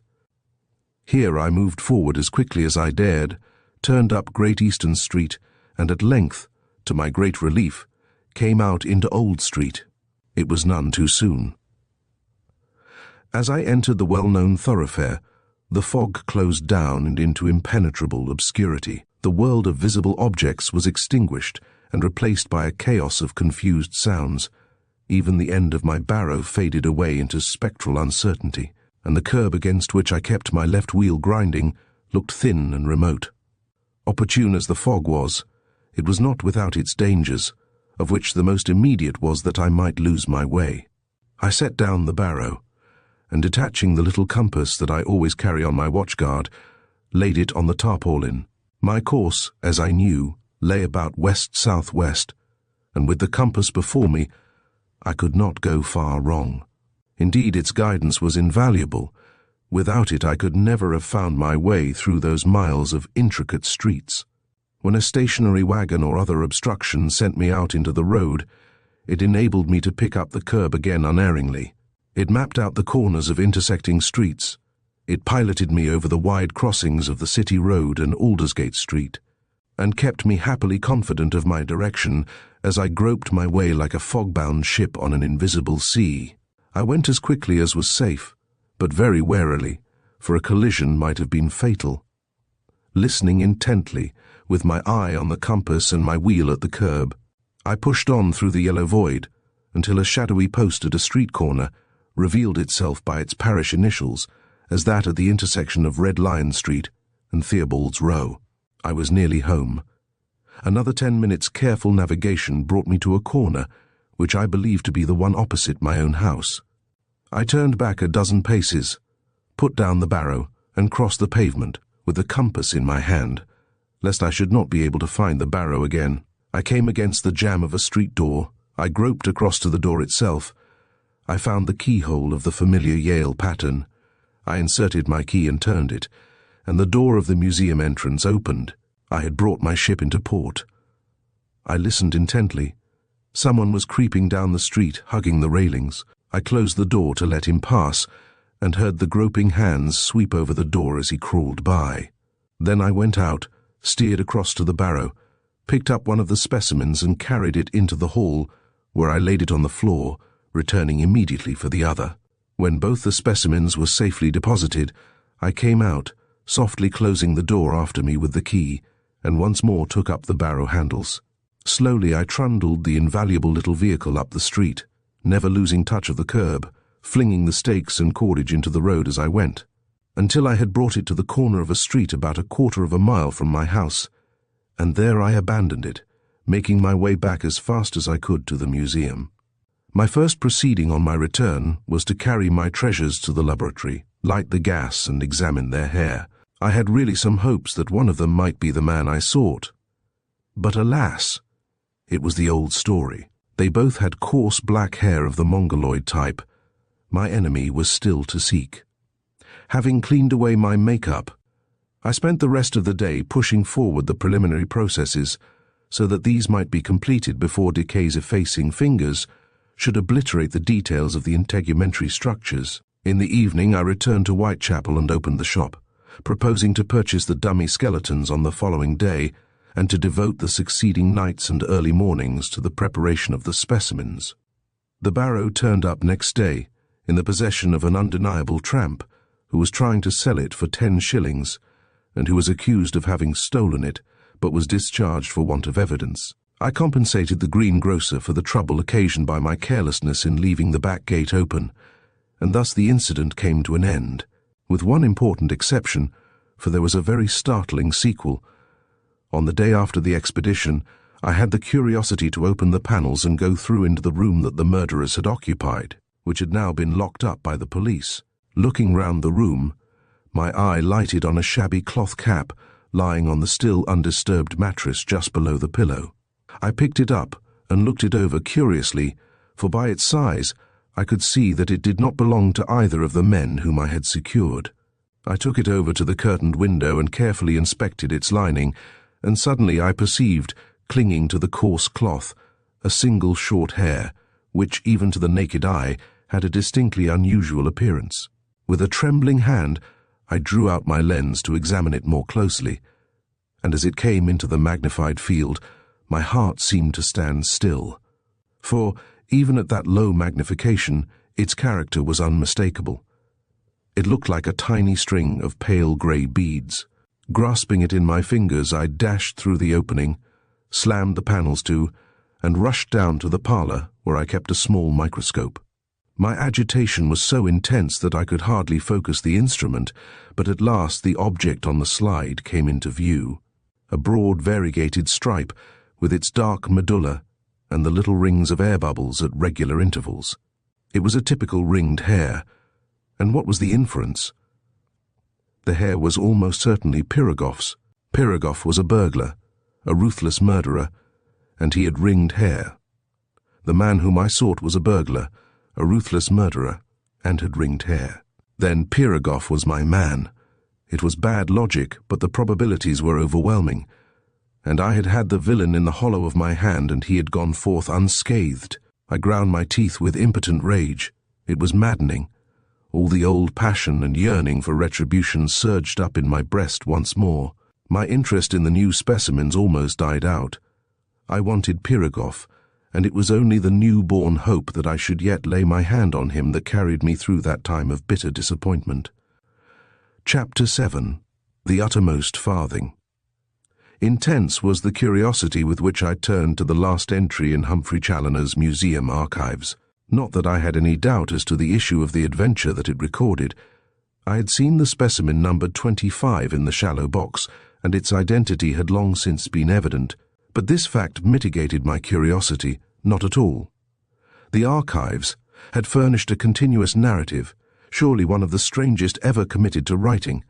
Here I moved forward as quickly as I dared, turned up Great Eastern Street, and at length, to my great relief, came out into Old Street. It was none too soon. As I entered the well-known thoroughfare, the fog closed down and into impenetrable obscurity. The world of visible objects was extinguished and replaced by a chaos of confused sounds. Even the end of my barrow faded away into spectral uncertainty, and the curb against which I kept my left wheel grinding looked thin and remote. Opportune as the fog was, it was not without its dangers, of which the most immediate was that I might lose my way. I set down the barrow, and detaching the little compass that I always carry on my watchguard, laid it on the tarpaulin. My course, as I knew, lay about west-southwest, and with the compass before me, I could not go far wrong. Indeed, its guidance was invaluable. Without it I could never have found my way through those miles of intricate streets. When a stationary wagon or other obstruction sent me out into the road, it enabled me to pick up the curb again unerringly. It mapped out the corners of intersecting streets. It piloted me over the wide crossings of the City Road and Aldersgate Street, and kept me happily confident of my direction as I groped my way like a fog-bound ship on an invisible sea. I went as quickly as was safe, but very warily, for a collision might have been fatal. listening intently, with my eye on the compass and my wheel at the curb. I pushed on through the yellow void, until a shadowy post at a street corner revealed itself by its parish initials as that at the intersection of Red Lion Street and Theobald's Row. I was nearly home. Another 10 minutes' careful navigation brought me to a corner, which I believed to be the one opposite my own house. I turned back a dozen paces, put down the barrow, and crossed the pavement, with the compass in my hand, lest I should not be able to find the barrow again. I came against the jamb of a street door. I groped across to the door itself. I found the keyhole of the familiar Yale pattern. I inserted my key and turned it, and the door of the museum entrance opened. I had brought my ship into port. I listened intently. Someone was creeping down the street, hugging the railings. I closed the door to let him pass, and heard the groping hands sweep over the door as he crawled by. Then I went out, steered across to the barrow, picked up one of the specimens and carried it into the hall, where I laid it on the floor, returning immediately for the other. When both the specimens were safely deposited, I came out, softly closing the door after me with the key, and once more took up the barrow handles. Slowly I trundled the invaluable little vehicle up the street, never losing touch of the curb, flinging the stakes and cordage into the road as I went, until I had brought it to the corner of a street about 1/4 of a mile from my house, and there I abandoned it, making my way back as fast as I could to the museum. My first proceeding on my return was to carry my treasures to the laboratory, light the gas, and examine their hair. I had really some hopes that one of them might be the man I sought. But alas, it was the old story. They both had coarse black hair of the mongoloid type. My enemy was still to seek. Having cleaned away my makeup, I spent the rest of the day pushing forward the preliminary processes so that these might be completed before Decay's effacing fingers should obliterate the details of the integumentary structures. In the evening I returned to Whitechapel and opened the shop, proposing to purchase the dummy skeletons on the following day and to devote the succeeding nights and early mornings to the preparation of the specimens. The barrow turned up next day, in the possession of an undeniable tramp who was trying to sell it for 10 shillings, and who was accused of having stolen it, but was discharged for want of evidence. I compensated the greengrocer for the trouble occasioned by my carelessness in leaving the back gate open, and thus the incident came to an end, with one important exception, for there was a very startling sequel. On the day after the expedition, I had the curiosity to open the panels and go through into the room that the murderers had occupied, which had now been locked up by the police. Looking round the room, my eye lighted on a shabby cloth cap lying on the still undisturbed mattress just below the pillow. I picked it up and looked it over curiously, for by its size I could see that it did not belong to either of the men whom I had secured. I took it over to the curtained window and carefully inspected its lining, and suddenly I perceived, clinging to the coarse cloth, a single short hair, which, even to the naked eye, had a distinctly unusual appearance. With a trembling hand, I drew out my lens to examine it more closely, and as it came into the magnified field, my heart seemed to stand still. For, even at that low magnification, its character was unmistakable. It looked like a tiny string of pale grey beads. Grasping it in my fingers, I dashed through the opening, slammed the panels to, and rushed down to the parlour where I kept a small microscope. My agitation was so intense that I could hardly focus the instrument, but at last the object on the slide came into view. A broad variegated stripe, with its dark medulla and the little rings of air bubbles at regular intervals. It was a typical ringed hair, and what was the inference? The hair was almost certainly Piragoff's. Piragoff was a burglar, a ruthless murderer, and he had ringed hair. The man whom I sought was a burglar, a ruthless murderer, and had ringed hair. Then Piragoff was my man. It was bad logic, but the probabilities were overwhelming, and I had had the villain in the hollow of my hand, and he had gone forth unscathed. I ground my teeth with impotent rage. It was maddening. All the old passion and yearning for retribution surged up in my breast once more. My interest in the new specimens almost died out. I wanted Piragoff, and it was only the new-born hope that I should yet lay my hand on him that carried me through that time of bitter disappointment. Chapter 7. The Uttermost Farthing. Intense was the curiosity with which I turned to the last entry in Humphrey Challoner's museum archives. Not that I had any doubt as to the issue of the adventure that it recorded. I had seen the specimen numbered 25 in the shallow box, and its identity had long since been evident. But this fact mitigated my curiosity, not at all. The archives had furnished a continuous narrative, surely one of the strangest ever committed to writing,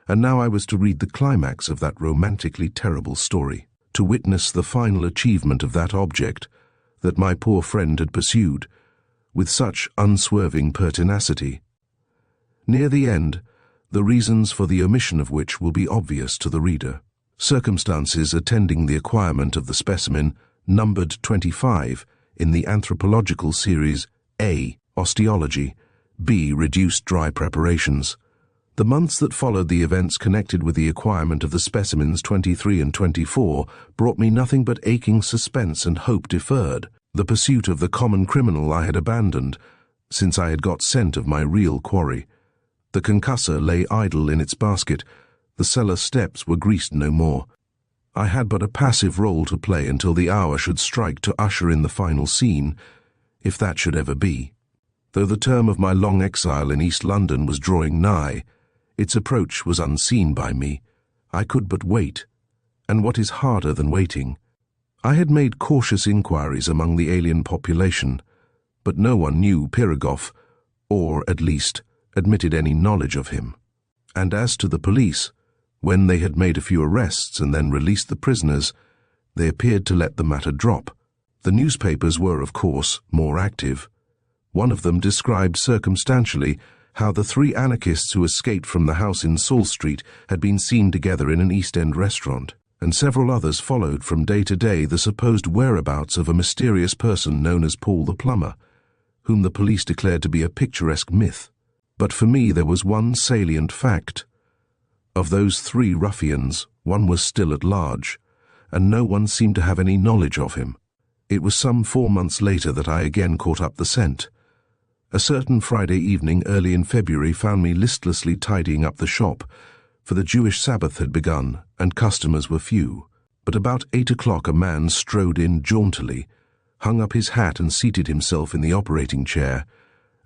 and now I was to read the climax of that romantically terrible story, to witness the final achievement of that object that my poor friend had pursued with such unswerving pertinacity. Near the end, the reasons for the omission of which will be obvious to the reader. Circumstances attending the acquirement of the specimen numbered 25 in the anthropological series A, Osteology, B, Reduced Dry Preparations. The months that followed the events connected with the acquirement of the specimens 23 and 24 brought me nothing but aching suspense and hope deferred, the pursuit of the common criminal I had abandoned, since I had got scent of my real quarry. The concussor lay idle in its basket, the cellar steps were greased no more. I had but a passive role to play until the hour should strike to usher in the final scene, if that should ever be. Though the term of my long exile in East London was drawing nigh, its approach was unseen by me. I could but wait, and what is harder than waiting? I had made cautious inquiries among the alien population, but no one knew Piragoff, or, at least, admitted any knowledge of him. And as to the police, when they had made a few arrests and then released the prisoners, they appeared to let the matter drop. The newspapers were, of course, more active. One of them described circumstantially how the 3 anarchists who escaped from the house in Saul Street had been seen together in an East End restaurant, and several others followed from day to day the supposed whereabouts of a mysterious person known as Paul the Plumber, whom the police declared to be a picturesque myth. But for me there was one salient fact. Of those 3 ruffians, one was still at large, and no one seemed to have any knowledge of him. It was some 4 months later that I again caught up the scent. A certain Friday evening early in February found me listlessly tidying up the shop, for the Jewish Sabbath had begun and customers were few. But about 8 o'clock a man strode in jauntily, hung up his hat and seated himself in the operating chair,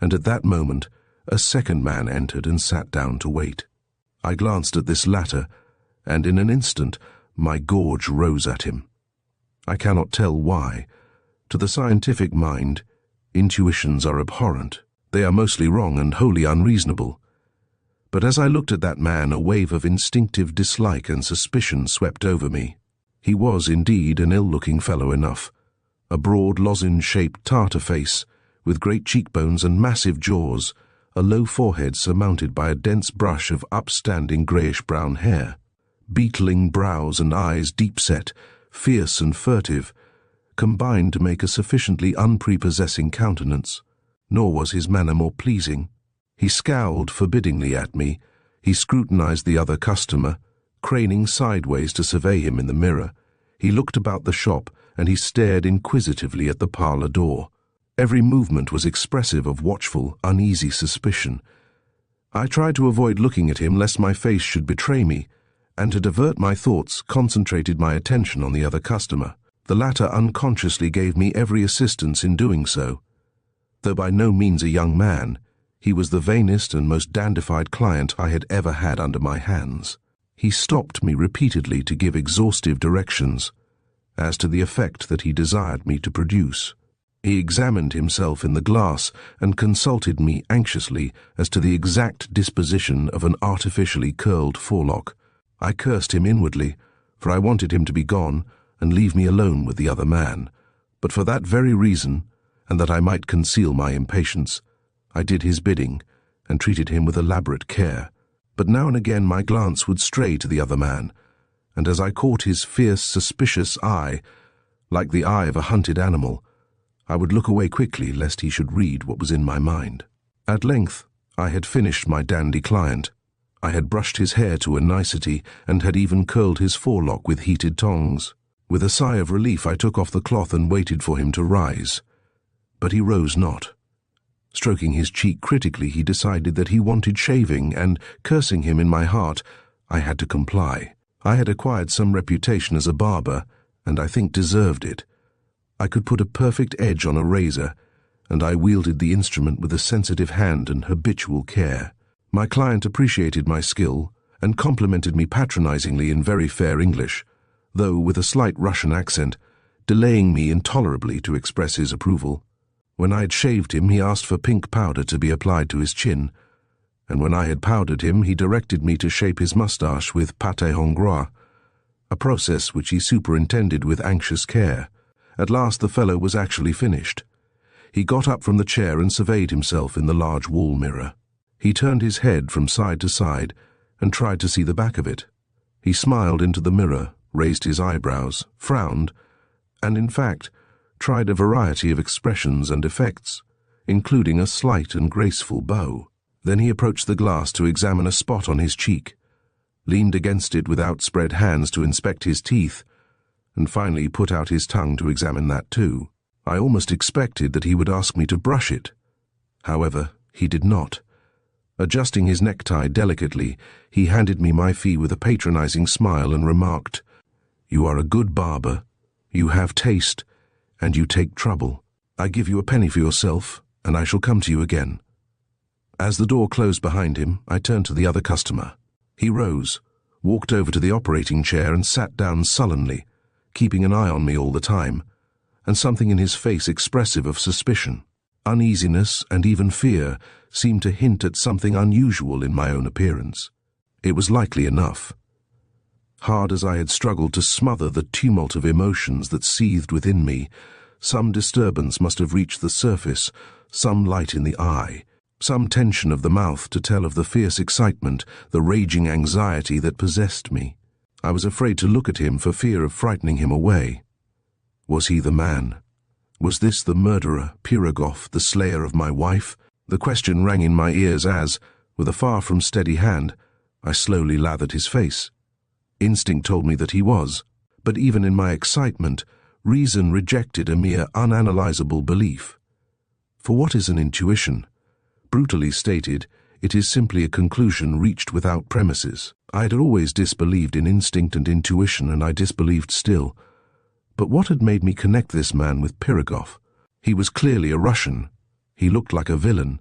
and at that moment a second man entered and sat down to wait. I glanced at this latter, and in an instant my gorge rose at him. I cannot tell why. To the scientific mind, intuitions are abhorrent. They are mostly wrong and wholly unreasonable. But as I looked at that man, a wave of instinctive dislike and suspicion swept over me. He was indeed an ill-looking fellow enough. A broad, lozenge-shaped Tartar face, with great cheekbones and massive jaws, a low forehead surmounted by a dense brush of upstanding greyish-brown hair, beetling brows and eyes deep-set, fierce and furtive, combined to make a sufficiently unprepossessing countenance. Nor was his manner more pleasing. He scowled forbiddingly at me. He scrutinized the other customer, craning sideways to survey him in the mirror. He looked about the shop, and he stared inquisitively at the parlour door. Every movement was expressive of watchful, uneasy suspicion. I tried to avoid looking at him lest my face should betray me, and to divert my thoughts concentrated my attention on the other customer. The latter unconsciously gave me every assistance in doing so. Though by no means a young man, he was the vainest and most dandified client I had ever had under my hands. He stopped me repeatedly to give exhaustive directions as to the effect that he desired me to produce. He examined himself in the glass and consulted me anxiously as to the exact disposition of an artificially curled forelock. I cursed him inwardly, for I wanted him to be gone and leave me alone with the other man. But for that very reason, and that I might conceal my impatience, I did his bidding and treated him with elaborate care. But now and again my glance would stray to the other man, and as I caught his fierce, suspicious eye, like the eye of a hunted animal, I would look away quickly lest he should read what was in my mind. At length I had finished my dandy client. I had brushed his hair to a nicety and had even curled his forelock with heated tongs. With a sigh of relief I took off the cloth and waited for him to rise. But he rose not. Stroking his cheek critically, he decided that he wanted shaving, and, cursing him in my heart, I had to comply. I had acquired some reputation as a barber, and I think deserved it. I could put a perfect edge on a razor, and I wielded the instrument with a sensitive hand and habitual care. My client appreciated my skill and complimented me patronizingly in very fair English, though with a slight Russian accent, delaying me intolerably to express his approval. When I had shaved him, he asked for pink powder to be applied to his chin, and when I had powdered him, he directed me to shape his moustache with pâté hongrois, a process which he superintended with anxious care. At last the fellow was actually finished. He got up from the chair and surveyed himself in the large wall mirror. He turned his head from side to side and tried to see the back of it. He smiled into the mirror, raised his eyebrows, frowned, and in fact tried a variety of expressions and effects, including a slight and graceful bow. Then he approached the glass to examine a spot on his cheek, leaned against it with outspread hands to inspect his teeth, and finally put out his tongue to examine that too. I almost expected that he would ask me to brush it. However, he did not. Adjusting his necktie delicately, he handed me my fee with a patronizing smile and remarked, "You are a good barber, you have taste, and you take trouble. I give you a penny for yourself, and I shall come to you again." As the door closed behind him, I turned to the other customer. He rose, walked over to the operating chair and sat down sullenly, keeping an eye on me all the time, and something in his face expressive of suspicion. Uneasiness and even fear seemed to hint at something unusual in my own appearance. It was likely enough. Hard as I had struggled to smother the tumult of emotions that seethed within me, some disturbance must have reached the surface, some light in the eye, some tension of the mouth to tell of the fierce excitement, the raging anxiety that possessed me. I was afraid to look at him for fear of frightening him away. Was he the man? Was this the murderer, Pirogov, the slayer of my wife? The question rang in my ears as, with a far from steady hand, I slowly lathered his face. Instinct told me that he was, but even in my excitement, reason rejected a mere unanalyzable belief. For what is an intuition? Brutally stated, it is simply a conclusion reached without premises. I had always disbelieved in instinct and intuition, and I disbelieved still. But what had made me connect this man with Pirogov? He was clearly a Russian. He looked like a villain.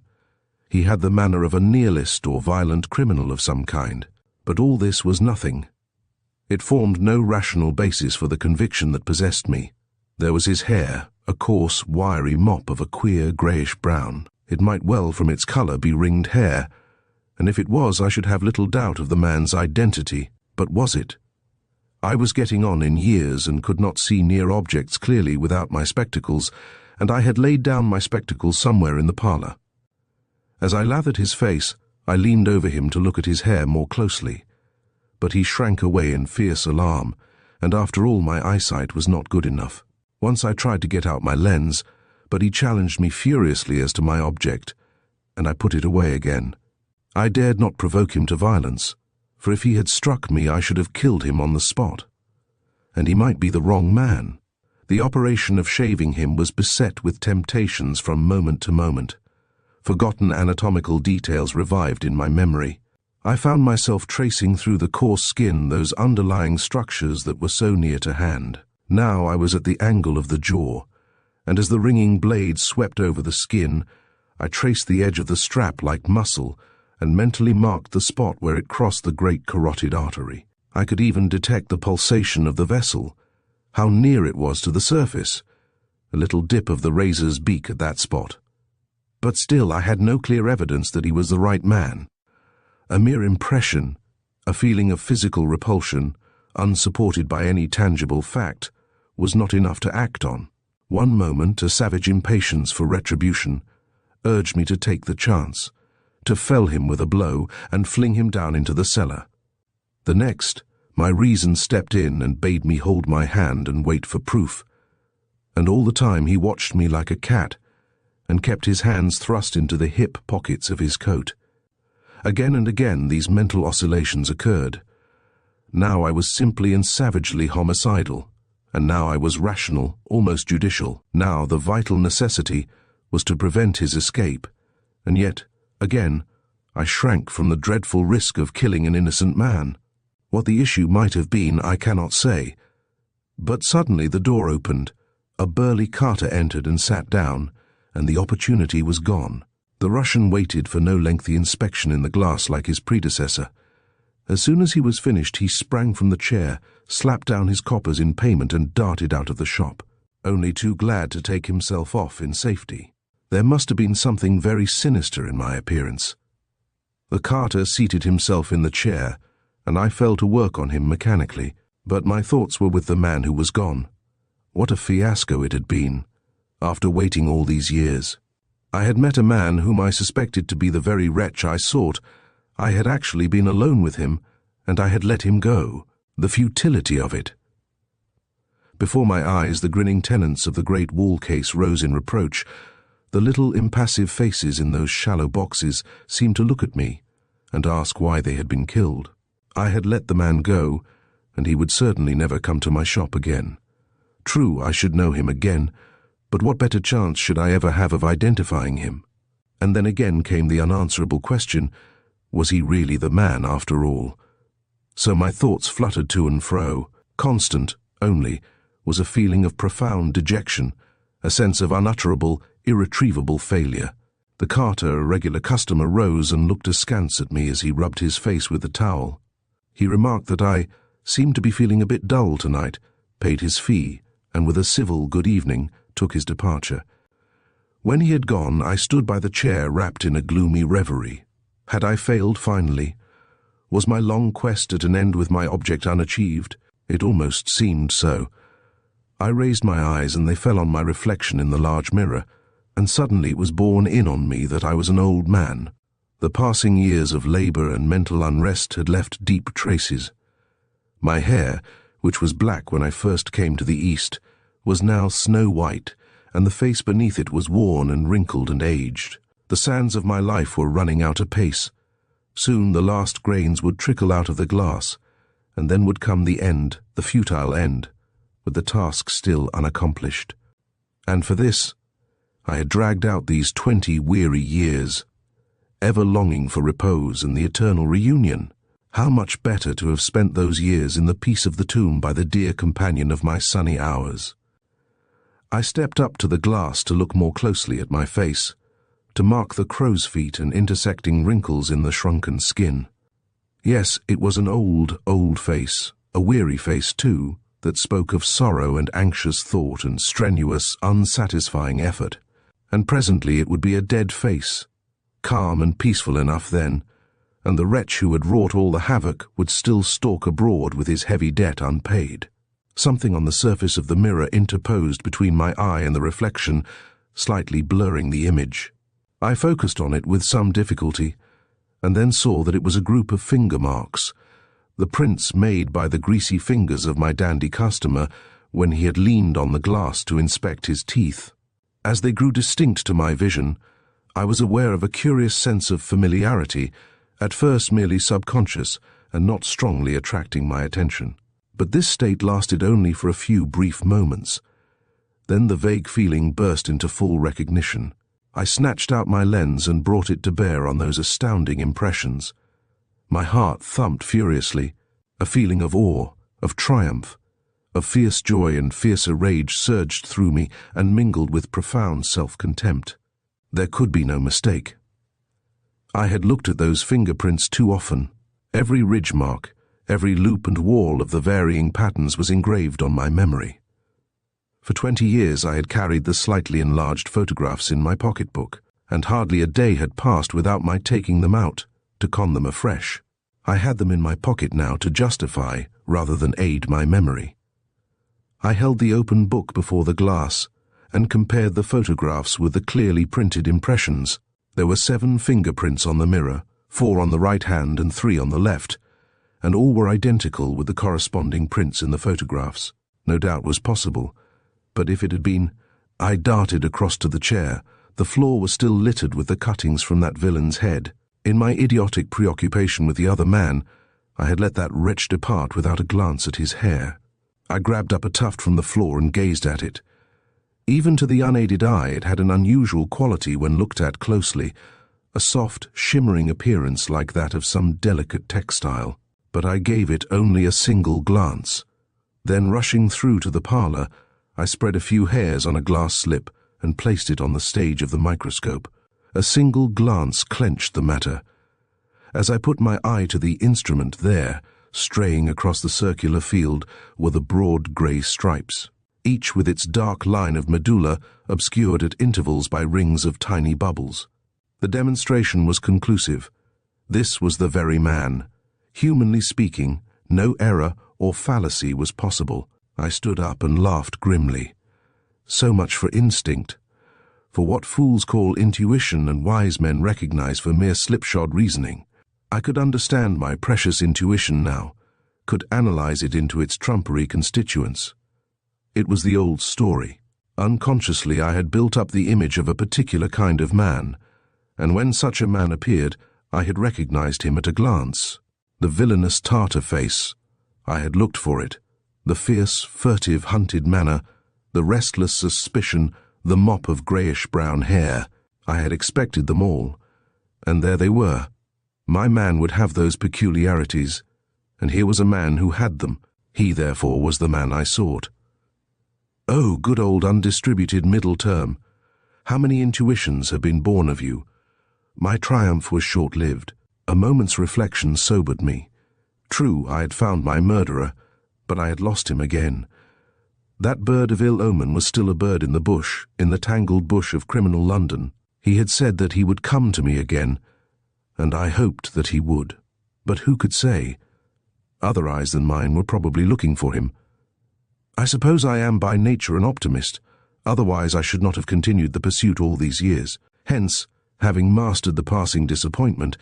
He had the manner of a nihilist or violent criminal of some kind. But all this was nothing. It formed no rational basis for the conviction that possessed me. There was his hair, a coarse, wiry mop of a queer greyish-brown. It might well, from its colour, be ringed hair, and if it was, I should have little doubt of the man's identity. But was it? I was getting on in years and could not see near objects clearly without my spectacles, and I had laid down my spectacles somewhere in the parlour. As I lathered his face, I leaned over him to look at his hair more closely. But he shrank away in fierce alarm, and after all my eyesight was not good enough. Once I tried to get out my lens, but he challenged me furiously as to my object, and I put it away again. I dared not provoke him to violence, for if he had struck me I should have killed him on the spot. And he might be the wrong man. The operation of shaving him was beset with temptations from moment to moment. Forgotten anatomical details revived in my memory. I found myself tracing through the coarse skin those underlying structures that were so near to hand. Now I was at the angle of the jaw, and as the ringing blade swept over the skin, I traced the edge of the strap like muscle and mentally marked the spot where it crossed the great carotid artery. I could even detect the pulsation of the vessel, how near it was to the surface, a little dip of the razor's beak at that spot. But still I had no clear evidence that he was the right man. A mere impression, a feeling of physical repulsion, unsupported by any tangible fact, was not enough to act on. One moment, a savage impatience for retribution, urged me to take the chance, to fell him with a blow and fling him down into the cellar. The next, my reason stepped in and bade me hold my hand and wait for proof. And all the time he watched me like a cat, and kept his hands thrust into the hip pockets of his coat. Again and again these mental oscillations occurred. Now I was simply and savagely homicidal, and now I was rational, almost judicial. Now the vital necessity was to prevent his escape, and yet, again, I shrank from the dreadful risk of killing an innocent man. What the issue might have been, I cannot say. But suddenly the door opened, a burly carter entered and sat down, and the opportunity was gone. The Russian waited for no lengthy inspection in the glass like his predecessor. As soon as he was finished, he sprang from the chair, slapped down his coppers in payment, and darted out of the shop, only too glad to take himself off in safety. There must have been something very sinister in my appearance. The carter seated himself in the chair, and I fell to work on him mechanically, but my thoughts were with the man who was gone. What a fiasco it had been, after waiting all these years. I had met a man whom I suspected to be the very wretch I sought. I had actually been alone with him, and I had let him go. The futility of it. Before my eyes, the grinning tenants of the great wall case rose in reproach. The little impassive faces in those shallow boxes seemed to look at me and ask why they had been killed. I had let the man go, and he would certainly never come to my shop again. True, I should know him again, but what better chance should I ever have of identifying him? And then again came the unanswerable question, was he really the man after all? So my thoughts fluttered to and fro. Constant, only, was a feeling of profound dejection, a sense of unutterable, irretrievable failure. The carter, a regular customer, rose and looked askance at me as he rubbed his face with the towel. He remarked that I seemed to be feeling a bit dull tonight, paid his fee, and with a civil good evening, took his departure. When he had gone, I stood by the chair wrapped in a gloomy reverie. Had I failed finally? Was my long quest at an end with my object unachieved? It almost seemed so. I raised my eyes and they fell on my reflection in the large mirror, and suddenly it was borne in on me that I was an old man. The passing years of labor and mental unrest had left deep traces. My hair, which was black when I first came to the East, was now snow-white, and the face beneath it was worn and wrinkled and aged. The sands of my life were running out apace. Soon the last grains would trickle out of the glass, and then would come the end, the futile end, with the task still unaccomplished. And for this, I had dragged out these 20 weary years, ever longing for repose and the eternal reunion. How much better to have spent those years in the peace of the tomb by the dear companion of my sunny hours. I stepped up to the glass to look more closely at my face, to mark the crow's feet and intersecting wrinkles in the shrunken skin. Yes, it was an old, old face, a weary face too, that spoke of sorrow and anxious thought and strenuous, unsatisfying effort. And presently it would be a dead face, calm and peaceful enough then, and the wretch who had wrought all the havoc would still stalk abroad with his heavy debt unpaid. Something on the surface of the mirror interposed between my eye and the reflection, slightly blurring the image. I focused on it with some difficulty, and then saw that it was a group of finger marks, the prints made by the greasy fingers of my dandy customer when he had leaned on the glass to inspect his teeth. As they grew distinct to my vision, I was aware of a curious sense of familiarity, at first merely subconscious and not strongly attracting my attention. But this state lasted only for a few brief moments. Then the vague feeling burst into full recognition. I snatched out my lens and brought it to bear on those astounding impressions. My heart thumped furiously. A feeling of awe, of triumph, of fierce joy and fiercer rage surged through me and mingled with profound self-contempt. There could be no mistake. I had looked at those fingerprints too often. Every ridge mark, every loop and wall of the varying patterns was engraved on my memory. For 20 years I had carried the slightly enlarged photographs in my pocketbook, and hardly a day had passed without my taking them out, to con them afresh. I had them in my pocket now to justify rather than aid my memory. I held the open book before the glass and compared the photographs with the clearly printed impressions. There were 7 fingerprints on the mirror, 4 on the right hand and 3 on the left, and all were identical with the corresponding prints in the photographs. No doubt was possible, but if it had been, I darted across to the chair. The floor was still littered with the cuttings from that villain's head. In my idiotic preoccupation with the other man, I had let that wretch depart without a glance at his hair. I grabbed up a tuft from the floor and gazed at it. Even to the unaided eye it had an unusual quality when looked at closely, a soft, shimmering appearance like that of some delicate textile. but I gave it only a single glance. Then, rushing through to the parlor, I spread a few hairs on a glass slip and placed it on the stage of the microscope. A single glance clenched the matter. As I put my eye to the instrument there, straying across the circular field were the broad grey stripes, each with its dark line of medulla obscured at intervals by rings of tiny bubbles. The demonstration was conclusive. This was the very man. Humanly speaking, no error or fallacy was possible. I stood up and laughed grimly. So much for instinct. For what fools call intuition and wise men recognize for mere slipshod reasoning. I could understand my precious intuition now, could analyze it into its trumpery constituents. It was the old story. Unconsciously I had built up the image of a particular kind of man, and when such a man appeared, I had recognized him at a glance. The villainous Tartar face. I had looked for it. The fierce, furtive, hunted manner, the restless suspicion, the mop of greyish-brown hair. I had expected them all, and there they were. My man would have those peculiarities, and here was a man who had them. He, therefore, was the man I sought. Oh, good old undistributed middle term. How many intuitions have been born of you? My triumph was short-lived. A moment's reflection sobered me. True, I had found my murderer, but I had lost him again. That bird of ill omen was still a bird in the bush, in the tangled bush of criminal London. He had said that he would come to me again, and I hoped that he would. But who could say? Other eyes than mine were probably looking for him. I suppose I am by nature an optimist, otherwise I should not have continued the pursuit all these years. Hence, having mastered the passing disappointment,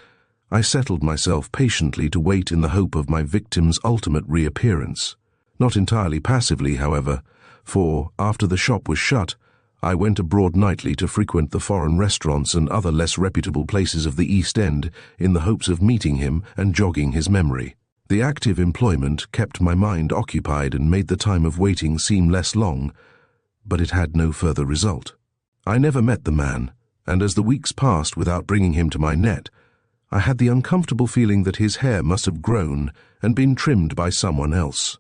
I settled myself patiently to wait in the hope of my victim's ultimate reappearance. Not entirely passively, however, for, after the shop was shut, I went abroad nightly to frequent the foreign restaurants and other less reputable places of the East End in the hopes of meeting him and jogging his memory. The active employment kept my mind occupied and made the time of waiting seem less long, but it had no further result. I never met the man, and as the weeks passed without bringing him to my net, I had the uncomfortable feeling that his hair must have grown and been trimmed by someone else.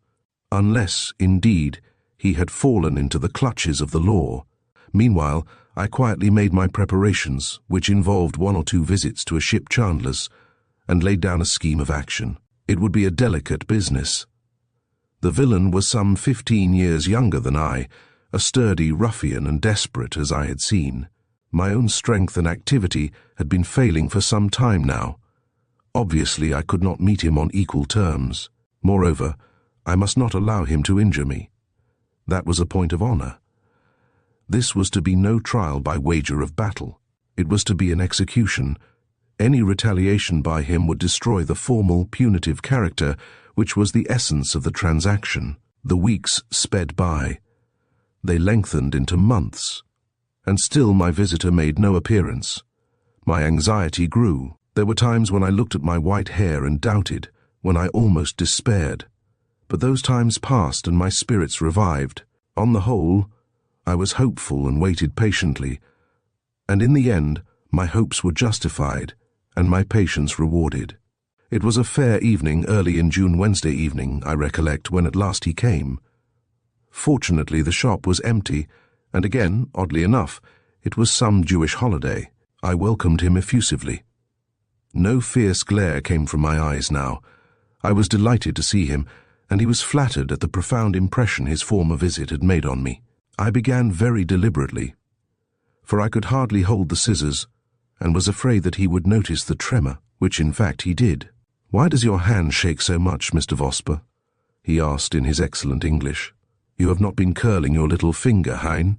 Unless, indeed, he had fallen into the clutches of the law. Meanwhile, I quietly made my preparations, which involved 1 or 2 visits to a ship chandler's, and laid down a scheme of action. It would be a delicate business. The villain was some 15 years younger than I, a sturdy ruffian and desperate as I had seen. My own strength and activity had been failing for some time now. Obviously, I could not meet him on equal terms. Moreover, I must not allow him to injure me. That was a point of honor. This was to be no trial by wager of battle. It was to be an execution. Any retaliation by him would destroy the formal, punitive character which was the essence of the transaction. The weeks sped by. They lengthened into months, and still my visitor made no appearance. My anxiety grew. There were times when I looked at my white hair and doubted, when I almost despaired. But those times passed and my spirits revived. On the whole, I was hopeful and waited patiently, and in the end, my hopes were justified and my patience rewarded. It was a fair evening early in June, Wednesday evening, I recollect, when at last he came. Fortunately, the shop was empty, and again, oddly enough, it was some Jewish holiday. I welcomed him effusively. No fierce glare came from my eyes now. I was delighted to see him, and he was flattered at the profound impression his former visit had made on me. I began very deliberately, for I could hardly hold the scissors, and was afraid that he would notice the tremor, which in fact he did. "Why does your hand shake so much, Mr. Vosper?" he asked in his excellent English. "You have not been curling your little finger, Hein?"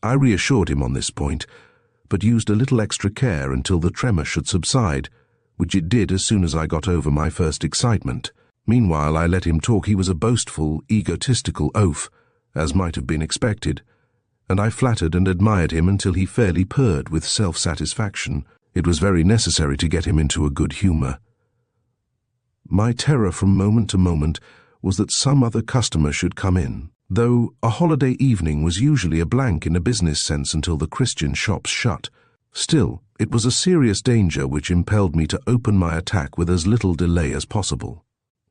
I reassured him on this point, but used a little extra care until the tremor should subside, which it did as soon as I got over my first excitement. Meanwhile, I let him talk. He was a boastful, egotistical oaf, as might have been expected, and I flattered and admired him until he fairly purred with self-satisfaction. It was very necessary to get him into a good humor. My terror from moment to moment was that some other customer should come in, though a holiday evening was usually a blank in a business sense until the Christian shops shut. Still, it was a serious danger which impelled me to open my attack with as little delay as possible.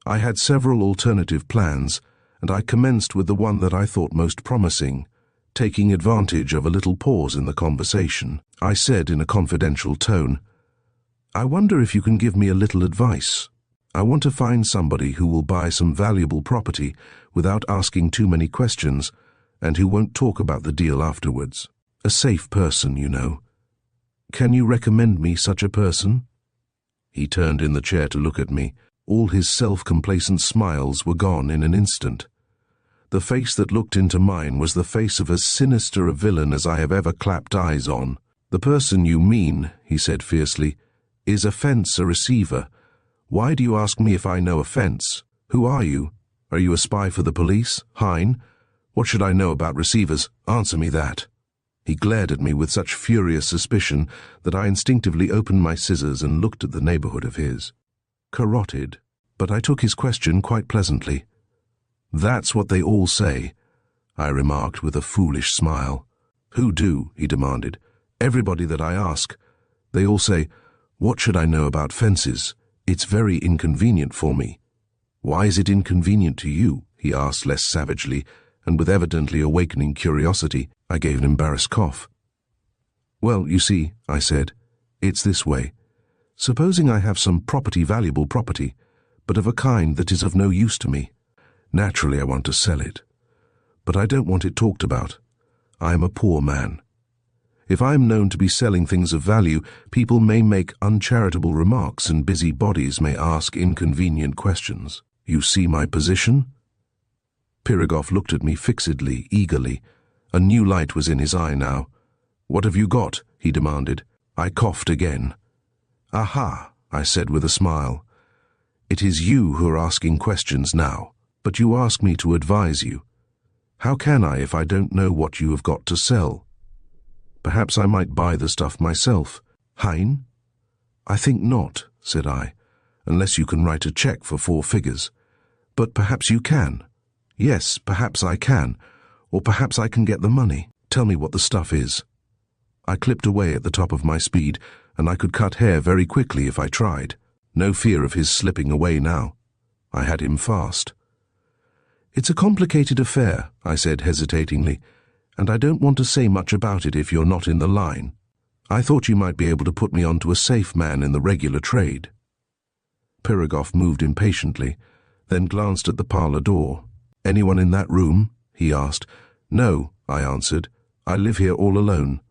I had several alternative plans, and I commenced with the one that I thought most promising, taking advantage of a little pause in the conversation. I said in a confidential tone, "I wonder if you can give me a little advice. I want to find somebody who will buy some valuable property without asking too many questions, and who won't talk about the deal afterwards. A safe person, you know. Can you recommend me such a person?" He turned in the chair to look at me. All his self-complacent smiles were gone in an instant. The face that looked into mine was the face of as sinister a villain as I have ever clapped eyes on. "The person you mean," he said fiercely, "is a fence, a receiver. Why do you ask me if I know a fence? Who are you? Are you a spy for the police? Hein? What should I know about receivers? Answer me that." He glared at me with such furious suspicion that I instinctively opened my scissors and looked at the neighborhood of his. Carotid, but I took his question quite pleasantly. "That's what they all say," I remarked with a foolish smile. "Who do?" he demanded. "Everybody that I ask. They all say, 'What should I know about fences? It's very inconvenient for me.'" "Why is it inconvenient to you?" he asked less savagely, and with evidently awakening curiosity. I gave an embarrassed cough. "Well, you see," I said, "it's this way. Supposing I have some valuable property, but of a kind that is of no use to me. Naturally, I want to sell it. But I don't want it talked about. I am a poor man. If I am known to be selling things of value, people may make uncharitable remarks and busy bodies may ask inconvenient questions. You see my position?" Pirogov looked at me fixedly, eagerly. A new light was in his eye now. "What have you got?" he demanded. I coughed again. "Aha," I said with a smile. "It is you who are asking questions now, but you ask me to advise you. How can I if I don't know what you have got to sell? Perhaps I might buy the stuff myself. Hein?" "I think not," said I, "unless you can write a check for 4 figures. But perhaps you can. Yes, perhaps I can, or perhaps I can get the money. Tell me what the stuff is." I clipped away at the top of my speed, and I could cut hair very quickly if I tried. No fear of his slipping away now. I had him fast. "It's a complicated affair," I said hesitatingly, "and I don't want to say much about it if you're not in the line. I thought you might be able to put me on to a safe man in the regular trade." Pirogov moved impatiently, then glanced at the parlor door. "Anyone in that room?" he asked. "No," I answered. "I live here all alone."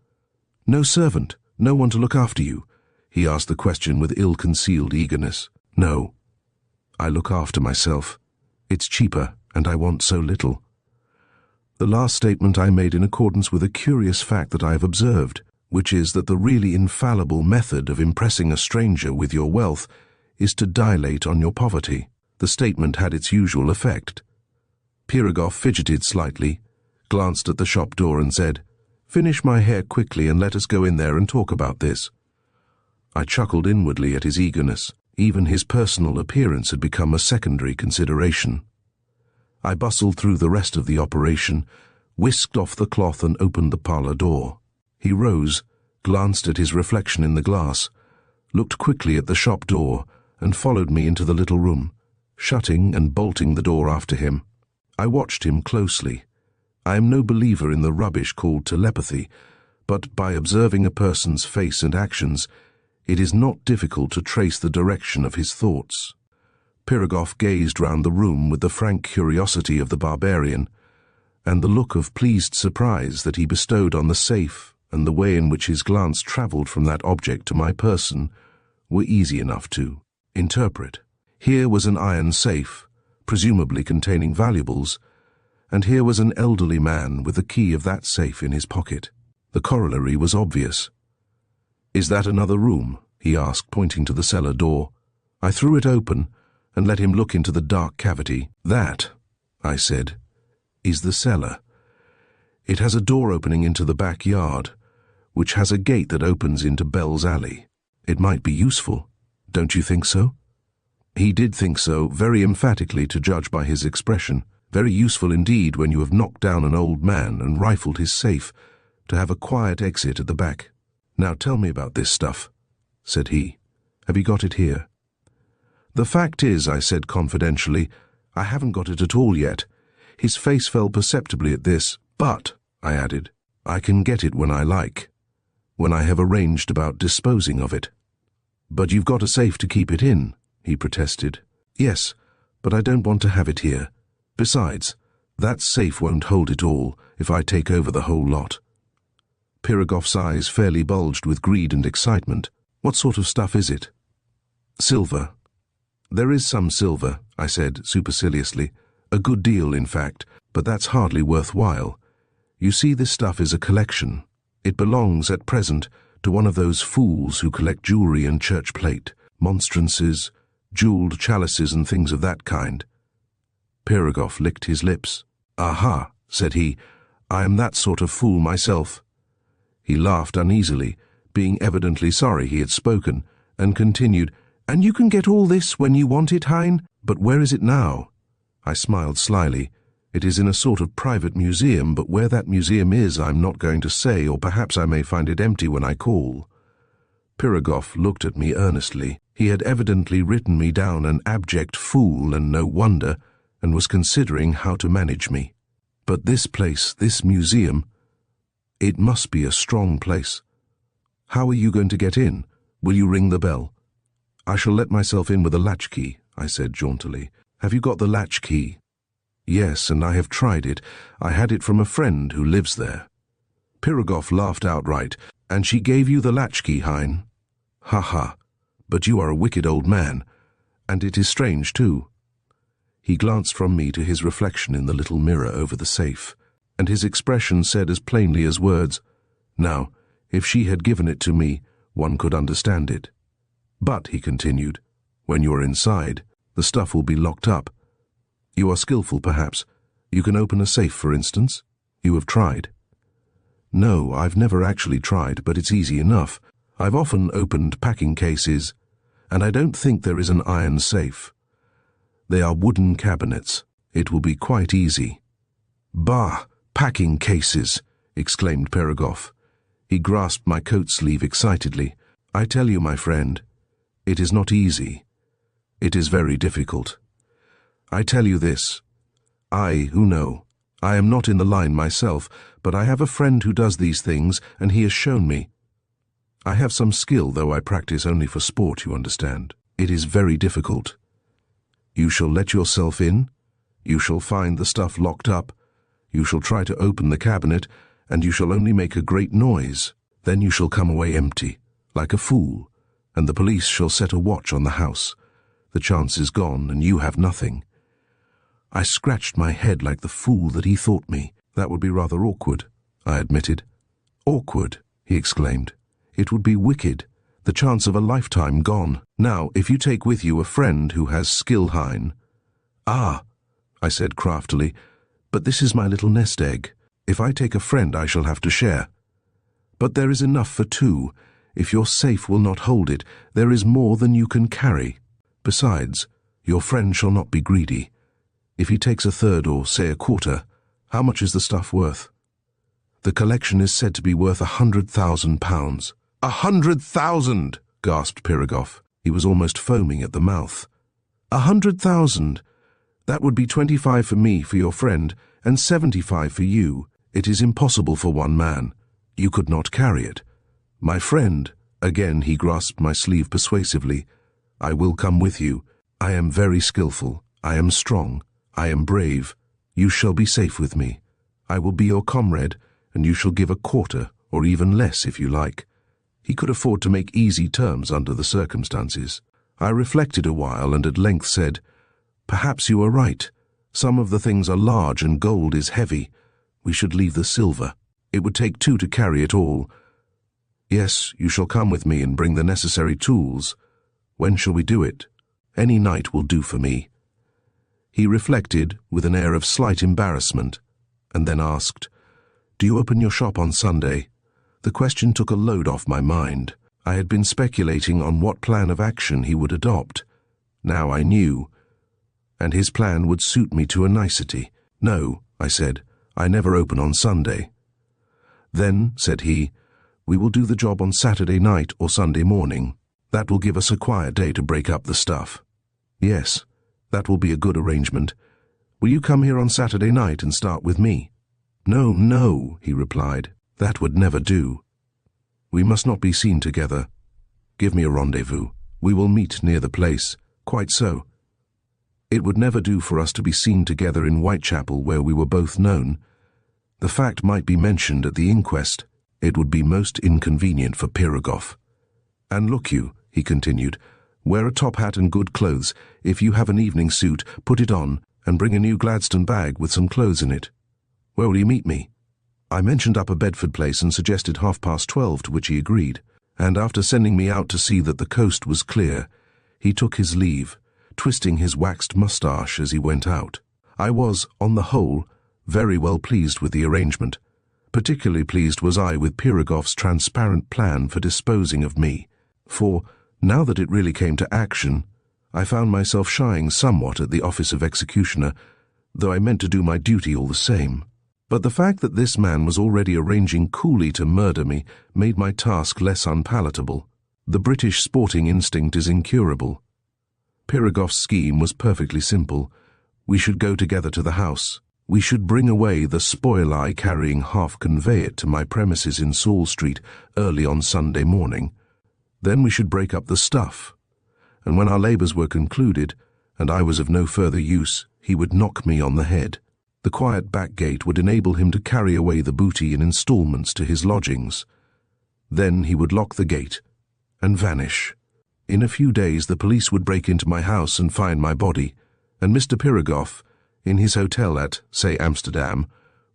"No servant? No one to look after you?" He asked the question with ill-concealed eagerness. "No. I look after myself. It's cheaper, and I want so little." The last statement I made in accordance with a curious fact that I have observed, which is that the really infallible method of impressing a stranger with your wealth is to dilate on your poverty. The statement had its usual effect. Pirogov fidgeted slightly, glanced at the shop door and said, "Finish my hair quickly and let us go in there and talk about this." I chuckled inwardly at his eagerness. Even his personal appearance had become a secondary consideration. I bustled through the rest of the operation, whisked off the cloth and opened the parlor door. He rose, glanced at his reflection in the glass, looked quickly at the shop door, and followed me into the little room, shutting and bolting the door after him. I watched him closely. I am no believer in the rubbish called telepathy, but by observing a person's face and actions, it is not difficult to trace the direction of his thoughts. Pirogov gazed round the room with the frank curiosity of the barbarian, and the look of pleased surprise that he bestowed on the safe and the way in which his glance travelled from that object to my person were easy enough to interpret. Here was an iron safe, presumably containing valuables, and here was an elderly man with the key of that safe in his pocket. The corollary was obvious. "Is that another room?" he asked, pointing to the cellar door. I threw it open and let him look into the dark cavity. "That," I said, "is the cellar. It has a door opening into the backyard, which has a gate that opens into Bell's Alley. It might be useful. Don't you think so?" He did think so, very emphatically to judge by his expression. Very useful indeed when you have knocked down an old man and rifled his safe, to have a quiet exit at the back. "Now tell me about this stuff," said he. "Have you got it here?" "The fact is," I said confidentially, "I haven't got it at all yet." His face fell perceptibly at this. "But," I added, "I can get it when I like, when I have arranged about disposing of it." "But you've got a safe to keep it in," he protested. "Yes, but I don't want to have it here. Besides, that safe won't hold it all if I take over the whole lot." Piragoff's eyes fairly bulged with greed and excitement. "What sort of stuff is it?" "Silver." "There is some silver," I said superciliously. "A good deal, in fact, but that's hardly worthwhile. You see, this stuff is a collection. It belongs, at present, to one of those fools who collect jewelry and church plate, monstrances, jeweled chalices and things of that kind." Piragoff licked his lips. "Aha," said he, "I am that sort of fool myself." He laughed uneasily, being evidently sorry he had spoken, and continued, "And you can get all this when you want it, Hein? But where is it now?" I smiled slyly. "It is in a sort of private museum, but where that museum is I'm not going to say, or perhaps I may find it empty when I call." Piragoff looked at me earnestly. He had evidently written me down an abject fool, and no wonder, and was considering how to manage me. "But this place, this museum, it must be a strong place. How are you going to get in? Will you ring the bell?" "I shall let myself in with a latchkey," I said jauntily. "Have you got the latchkey?" "Yes, and I have tried it. I had it from a friend who lives there." Piragoff laughed outright. "And she gave you the latchkey, Hein?" "Ha ha, but you are a wicked old man. And it is strange, too." He glanced from me to his reflection in the little mirror over the safe, and his expression said as plainly as words, "Now, if she had given it to me, one could understand it. But," he continued, "when you are inside, the stuff will be locked up. You are skillful, perhaps. You can open a safe, for instance. You have tried." "No, I've never actually tried, but it's easy enough. I've often opened packing cases, and I don't think there is an iron safe. They are wooden cabinets. It will be quite easy." "Bah! Packing cases!" exclaimed Piragoff. He grasped my coat sleeve excitedly. "I tell you, my friend, it is not easy. It is very difficult. I tell you this. I, who know, I am not in the line myself, but I have a friend who does these things, and he has shown me. I have some skill, though I practice only for sport, you understand. It is very difficult. You shall let yourself in, you shall find the stuff locked up, you shall try to open the cabinet, and you shall only make a great noise. Then you shall come away empty, like a fool, and the police shall set a watch on the house. The chance is gone, and you have nothing." I scratched my head like the fool that he thought me. "That would be rather awkward," I admitted. "Awkward?" he exclaimed. "It would be wicked. The chance of a lifetime gone. Now, if you take with you a friend who has skill, Hein—" "Ah," I said craftily, "but this is my little nest egg. If I take a friend, I shall have to share. But there is enough for two. If your safe will not hold it, there is more than you can carry. Besides, your friend shall not be greedy. If he takes a third or, say, a quarter, how much is the stuff worth?" "The collection is said to be worth £100,000. "100,000!" gasped Piragoff. He was almost foaming at the mouth. "100,000! That would be 25 for me, for your friend, and 75 for you. It is impossible for one man. You could not carry it. My friend," again he grasped my sleeve persuasively, "I will come with you. I am very skillful. I am strong. I am brave. You shall be safe with me. I will be your comrade, and you shall give a quarter, or even less if you like." He could afford to make easy terms under the circumstances. I reflected a while and at length said, "Perhaps you are right. Some of the things are large and gold is heavy. We should leave the silver. It would take two to carry it all. Yes, you shall come with me and bring the necessary tools. When shall we do it? Any night will do for me." He reflected with an air of slight embarrassment, and then asked, "Do you open your shop on Sunday?" The question took a load off my mind. I had been speculating on what plan of action he would adopt. Now I knew, and his plan would suit me to a nicety. "No," I said, "I never open on Sunday." "Then," said he, "we will do the job on Saturday night or Sunday morning. That will give us a quiet day to break up the stuff." Yes, that will be a good arrangement. Will you come here on Saturday night and start with me? No, no, he replied. That would never do. We must not be seen together. Give me a rendezvous. We will meet near the place. Quite so. It would never do for us to be seen together in Whitechapel, where we were both known. The fact might be mentioned at the inquest. It would be most inconvenient for Piragoff. And look you, he continued, wear a top hat and good clothes. If you have an evening suit, put it on, and bring a new Gladstone bag with some clothes in it. Where will you meet me? I mentioned Upper Bedford Place and suggested 12:30, to which he agreed, and after sending me out to see that the coast was clear, he took his leave, twisting his waxed moustache as he went out. I was, on the whole, very well pleased with the arrangement. Particularly pleased was I with Piragoff's transparent plan for disposing of me, for, now that it really came to action, I found myself shying somewhat at the office of executioner, though I meant to do my duty all the same. But the fact that this man was already arranging coolly to murder me made my task less unpalatable. The British sporting instinct is incurable. Piragoff's scheme was perfectly simple. We should go together to the house. We should bring away the spoil I carrying half-convey it to my premises in Saul Street early on Sunday morning. Then we should break up the stuff, and when our labours were concluded, and I was of no further use, he would knock me on the head. The quiet back gate would enable him to carry away the booty in instalments to his lodgings. Then he would lock the gate and vanish. In a few days the police would break into my house and find my body, and Mr. Piragoff, in his hotel at, say, Amsterdam,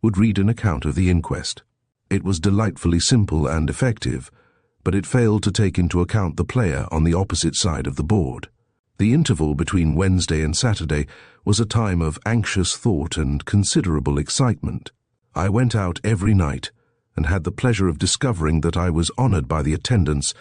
would read an account of the inquest. It was delightfully simple and effective, but it failed to take into account the player on the opposite side of the board. The interval between Wednesday and Saturday was a time of anxious thought and considerable excitement. I went out every night and had the pleasure of discovering that I was honoured by the attendance,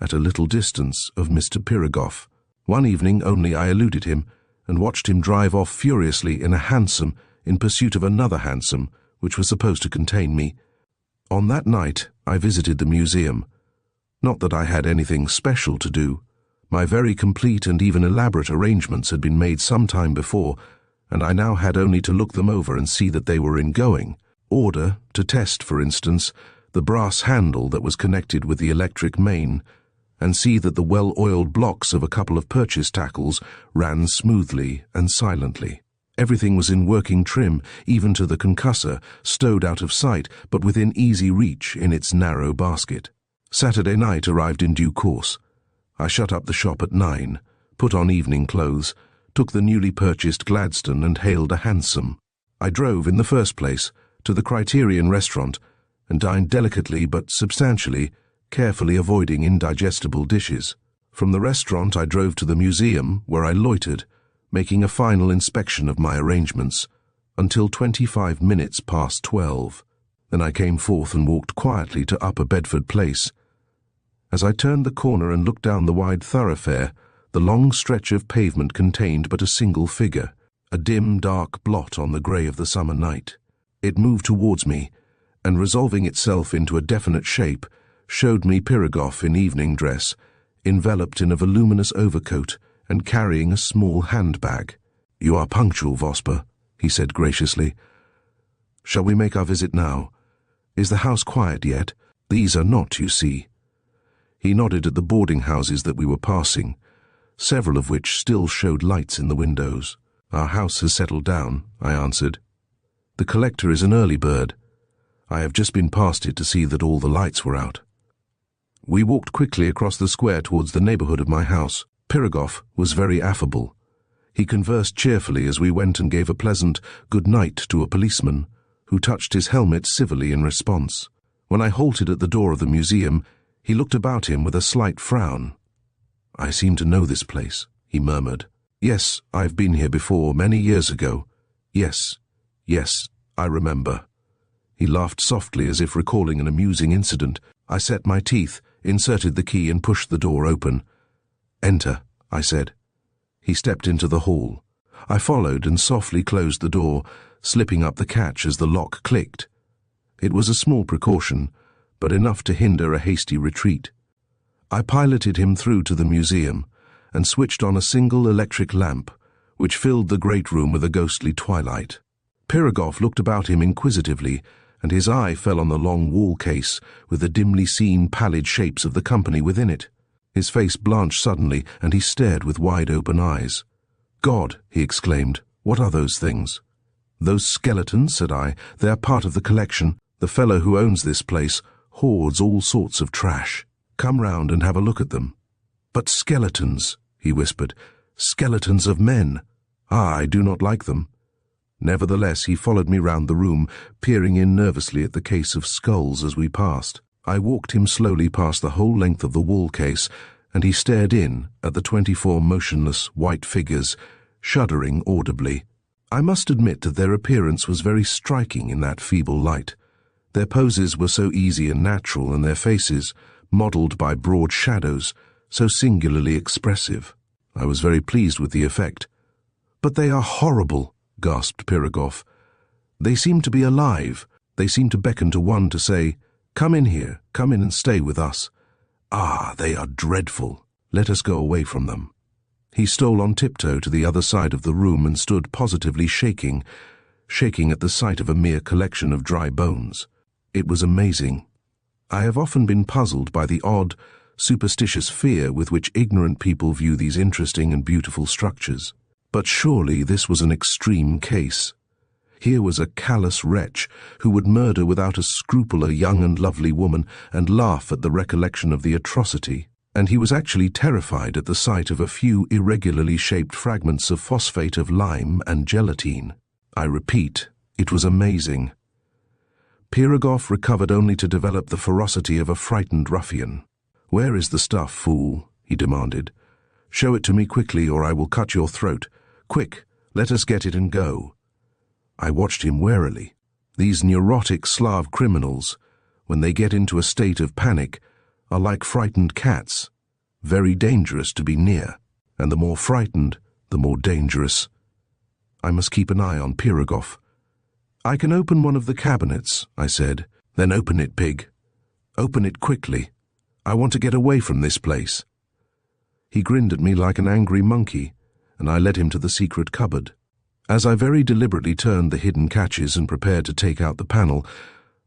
at a little distance, of Mr. Piragoff. One evening only I eluded him and watched him drive off furiously in a hansom in pursuit of another hansom which was supposed to contain me. On that night I visited the museum. Not that I had anything special to do. My very complete and even elaborate arrangements had been made some time before, and I now had only to look them over and see that they were in going. Order, to test, for instance, the brass handle that was connected with the electric main, and see that the well-oiled blocks of a couple of purchase tackles ran smoothly and silently. Everything was in working trim, even to the concussor, stowed out of sight, but within easy reach in its narrow basket. Saturday night arrived in due course. I shut up the shop at 9, put on evening clothes, took the newly purchased Gladstone and hailed a hansom. I drove, in the first place, to the Criterion restaurant and dined delicately but substantially, carefully avoiding indigestible dishes. From the restaurant I drove to the museum, where I loitered, making a final inspection of my arrangements, until 25 minutes past 12. Then I came forth and walked quietly to Upper Bedford Place. As I turned the corner and looked down the wide thoroughfare, the long stretch of pavement contained but a single figure, a dim, dark blot on the grey of the summer night. It moved towards me, and resolving itself into a definite shape, showed me Piragoff in evening dress, enveloped in a voluminous overcoat and carrying a small handbag. "You are punctual, Vosper," he said graciously. "Shall we make our visit now? Is the house quiet yet? These are not, you see." He nodded at the boarding houses that we were passing, several of which still showed lights in the windows. "Our house has settled down," I answered. "The collector is an early bird. I have just been past it to see that all the lights were out." We walked quickly across the square towards the neighbourhood of my house. Piragoff was very affable. He conversed cheerfully as we went and gave a pleasant good night to a policeman, who touched his helmet civilly in response. When I halted at the door of the museum, he looked about him with a slight frown. "I seem to know this place," he murmured. "Yes, I've been here before, many years ago. Yes, I remember." He laughed softly as if recalling an amusing incident. I set my teeth, inserted the key and pushed the door open. "Enter," I said. He stepped into the hall. I followed and softly closed the door, slipping up the catch as the lock clicked. It was a small precaution, but enough to hinder a hasty retreat. I piloted him through to the museum, and switched on a single electric lamp, which filled the great room with a ghostly twilight. Pyragov looked about him inquisitively, and his eye fell on the long wall case with the dimly seen pallid shapes of the company within it. His face blanched suddenly, and he stared with wide-open eyes. "God," he exclaimed, "what are those things?" "Those skeletons," said I. "They are part of the collection. The fellow who owns this place hoards all sorts of trash. Come round and have a look at them." "But skeletons," he whispered. "Skeletons of men. Ah, I do not like them." Nevertheless, he followed me round the room, peering in nervously at the case of skulls as we passed. I walked him slowly past the whole length of the wall case, and he stared in at the 24 motionless white figures, shuddering audibly. I must admit that their appearance was very striking in that feeble light. Their poses were so easy and natural, and their faces, modelled by broad shadows, so singularly expressive. I was very pleased with the effect. "But they are horrible," gasped Pyragov. "They seem to be alive. They seem to beckon to one to say, 'Come in here, come in and stay with us.' Ah, they are dreadful. Let us go away from them." He stole on tiptoe to the other side of the room and stood positively shaking at the sight of a mere collection of dry bones. It was amazing. I have often been puzzled by the odd, superstitious fear with which ignorant people view these interesting and beautiful structures. But surely this was an extreme case. Here was a callous wretch who would murder without a scruple a young and lovely woman and laugh at the recollection of the atrocity. And he was actually terrified at the sight of a few irregularly shaped fragments of phosphate of lime and gelatine. I repeat, it was amazing. Pyragov recovered only to develop the ferocity of a frightened ruffian. "Where is the stuff, fool?" he demanded. "Show it to me quickly, or I will cut your throat. Quick, let us get it and go." I watched him warily. These neurotic Slav criminals, when they get into a state of panic, are like frightened cats, very dangerous to be near, and the more frightened, the more dangerous. I must keep an eye on Pyragov. "I can open one of the cabinets," I said. "Then open it, pig. Open it quickly. I want to get away from this place." He grinned at me like an angry monkey, and I led him to the secret cupboard. As I very deliberately turned the hidden catches and prepared to take out the panel,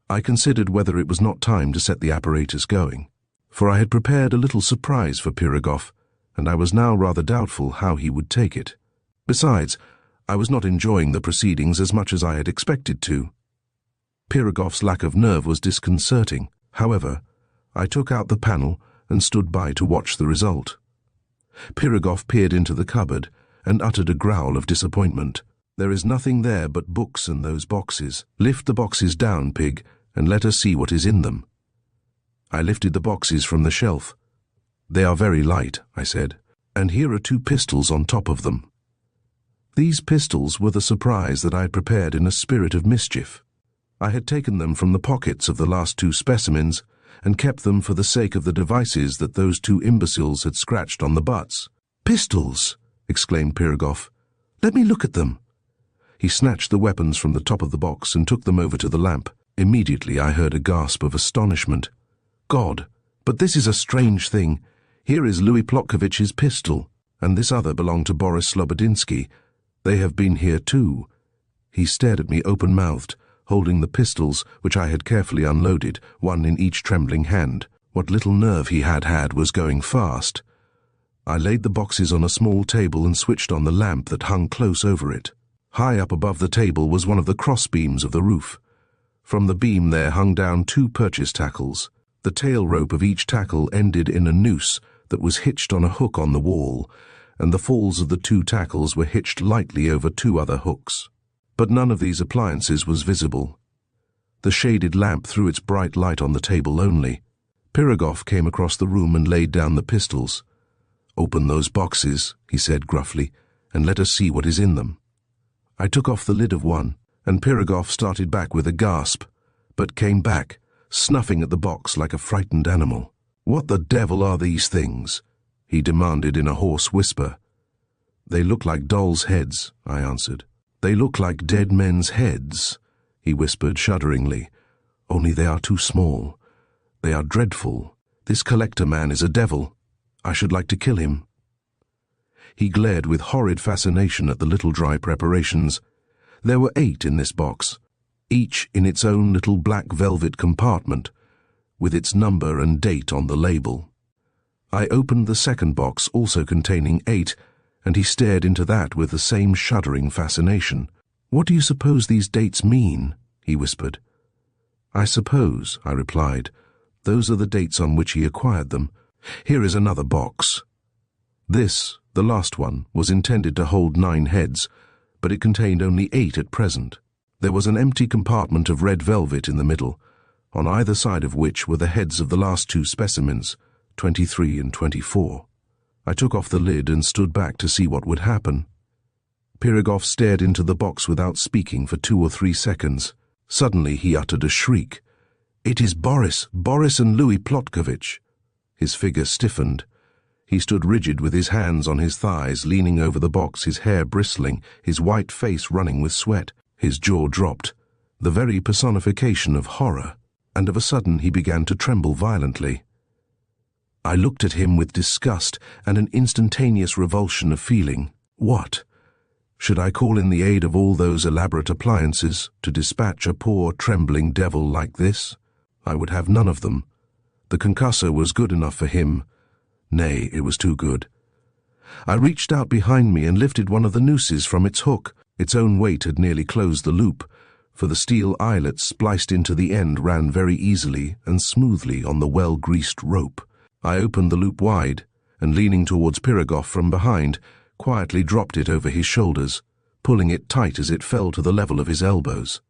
I considered whether it was not time to set the apparatus going. For I had prepared a little surprise for Pyragov, and I was now rather doubtful how he would take it. Besides, I was not enjoying the proceedings as much as I had expected to. Pyragov's lack of nerve was disconcerting. However, I took out the panel and stood by to watch the result. Pyragov peered into the cupboard and uttered a growl of disappointment. "There is nothing there but books and those boxes. Lift the boxes down, pig, and let us see what is in them." I lifted the boxes from the shelf. "They are very light," I said, "and here are 2 pistols on top of them." These pistols were the surprise that I had prepared in a spirit of mischief. I had taken them from the pockets of the last 2 specimens and kept them for the sake of the devices that those 2 imbeciles had scratched on the butts. "Pistols!" exclaimed Pyragov. "Let me look at them." He snatched the weapons from the top of the box and took them over to the lamp. Immediately I heard a gasp of astonishment. "God, but this is a strange thing. Here is Louis Plotkovich's pistol, and this other belonged to Boris Slobodinsky. They have been here too." He stared at me open-mouthed, holding the pistols, which I had carefully unloaded, one in each trembling hand. What little nerve he had was going fast. I laid the boxes on a small table and switched on the lamp that hung close over it. High up above the table was one of the cross-beams of the roof. From the beam there hung down 2 purchase tackles. The tail rope of each tackle ended in a noose that was hitched on a hook on the wall, and the falls of the 2 tackles were hitched lightly over 2 other hooks. But none of these appliances was visible. The shaded lamp threw its bright light on the table only. Pyragov came across the room and laid down the pistols. "Open those boxes," he said gruffly, "and let us see what is in them." I took off the lid of one, and Pyragov started back with a gasp, but came back, snuffing at the box like a frightened animal. "What the devil are these things?" he demanded in a hoarse whisper. "They look like dolls' heads," I answered. "They look like dead men's heads," he whispered shudderingly. "Only they are too small. They are dreadful. This collector man is a devil. I should like to kill him." He glared with horrid fascination at the little dry preparations. There were 8 in this box, each in its own little black velvet compartment, with its number and date on the label. I opened the second box, also containing 8, and he stared into that with the same shuddering fascination. "What do you suppose these dates mean?" he whispered. "I suppose," I replied, "those are the dates on which he acquired them. Here is another box." This, the last one, was intended to hold 9 heads, but it contained only 8 at present. There was an empty compartment of red velvet in the middle, on either side of which were the heads of the last 2 specimens, 23 and 24. I took off the lid and stood back to see what would happen. Pirogov stared into the box without speaking for 2 or 3 seconds. Suddenly he uttered a shriek. "It is Boris and Louis Plotkovich." His figure stiffened. He stood rigid with his hands on his thighs, leaning over the box, his hair bristling, his white face running with sweat. His jaw dropped, the very personification of horror, and of a sudden he began to tremble violently. I looked at him with disgust and an instantaneous revulsion of feeling. What? Should I call in the aid of all those elaborate appliances to dispatch a poor, trembling devil like this? I would have none of them. The concussor was good enough for him. Nay, it was too good. I reached out behind me and lifted one of the nooses from its hook. Its own weight had nearly closed the loop, for the steel eyelet spliced into the end ran very easily and smoothly on the well-greased rope. I opened the loop wide, and leaning towards Pirogov from behind, quietly dropped it over his shoulders, pulling it tight as it fell to the level of his elbows.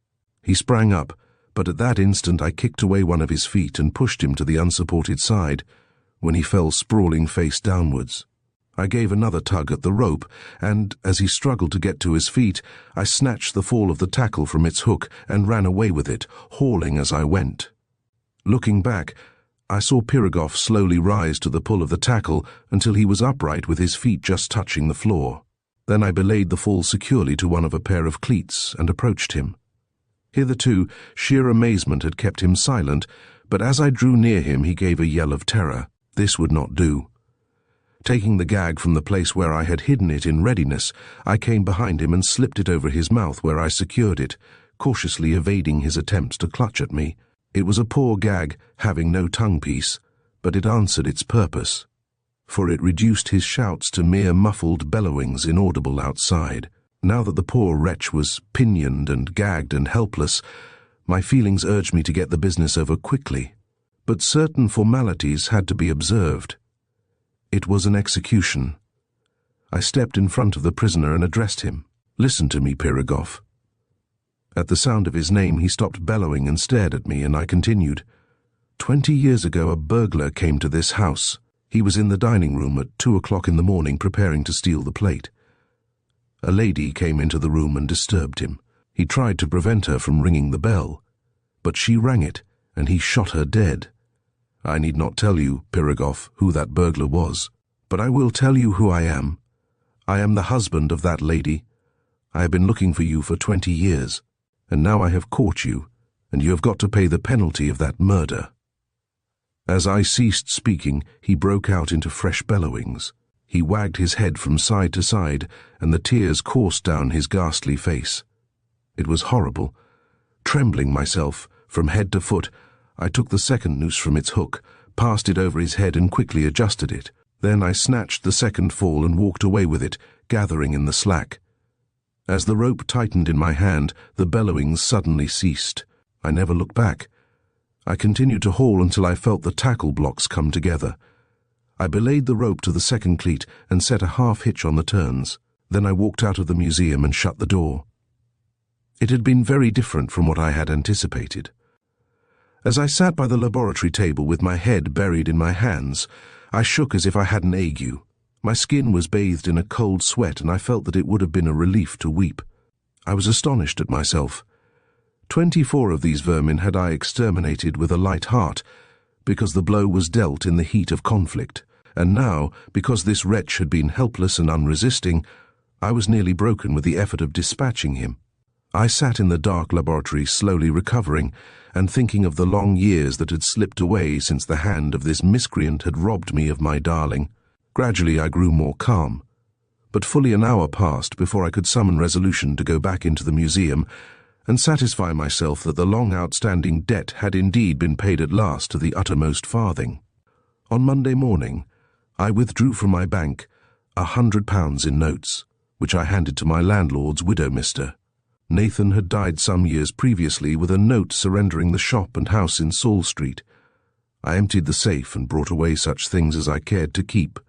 He sprang up, but at that instant I kicked away one of his feet and pushed him to the unsupported side, when he fell sprawling face downwards. I gave another tug at the rope, and, as he struggled to get to his feet, I snatched the fall of the tackle from its hook and ran away with it, hauling as I went. Looking back, I saw Pirogov slowly rise to the pull of the tackle until he was upright with his feet just touching the floor. Then I belayed the fall securely to one of a pair of cleats and approached him. Hitherto, sheer amazement had kept him silent, but as I drew near him he gave a yell of terror. This would not do. Taking the gag from the place where I had hidden it in readiness, I came behind him and slipped it over his mouth where I secured it, cautiously evading his attempts to clutch at me. It was a poor gag, having no tongue-piece, but it answered its purpose, for it reduced his shouts to mere muffled bellowings inaudible outside. Now that the poor wretch was pinioned and gagged and helpless, my feelings urged me to get the business over quickly. But certain formalities had to be observed. It was an execution. I stepped in front of the prisoner and addressed him. "Listen to me, Pirogov." At the sound of his name he stopped bellowing and stared at me, and I continued. 20 years ago a burglar came to this house. He was in the dining room at 2 o'clock in the morning preparing to steal the plate. A lady came into the room and disturbed him. He tried to prevent her from ringing the bell, but she rang it, and he shot her dead. I need not tell you, Pirogov, who that burglar was, but I will tell you who I am. I am the husband of that lady. I have been looking for you for 20 years. And now I have caught you, and you have got to pay the penalty of that murder. As I ceased speaking, he broke out into fresh bellowings. He wagged his head from side to side, and the tears coursed down his ghastly face. It was horrible. Trembling myself, from head to foot, I took the second noose from its hook, passed it over his head and quickly adjusted it. Then I snatched the second fall and walked away with it, gathering in the slack. As the rope tightened in my hand, the bellowings suddenly ceased. I never looked back. I continued to haul until I felt the tackle blocks come together. I belayed the rope to the second cleat and set a half-hitch on the turns. Then I walked out of the museum and shut the door. It had been very different from what I had anticipated. As I sat by the laboratory table with my head buried in my hands, I shook as if I had an ague. My skin was bathed in a cold sweat, and I felt that it would have been a relief to weep. I was astonished at myself. 24 of these vermin had I exterminated with a light heart, because the blow was dealt in the heat of conflict, and now, because this wretch had been helpless and unresisting, I was nearly broken with the effort of dispatching him. I sat in the dark laboratory slowly recovering, and thinking of the long years that had slipped away since the hand of this miscreant had robbed me of my darling. Gradually I grew more calm. but fully an hour passed before I could summon resolution to go back into the museum and satisfy myself that the long outstanding debt had indeed been paid at last to the uttermost farthing. On Monday morning, I withdrew from my bank £100 in notes, which I handed to my landlord's widow, Mr. Nathan had died some years previously with a note surrendering the shop and house in Saul Street. I emptied the safe and brought away such things as I cared to keep,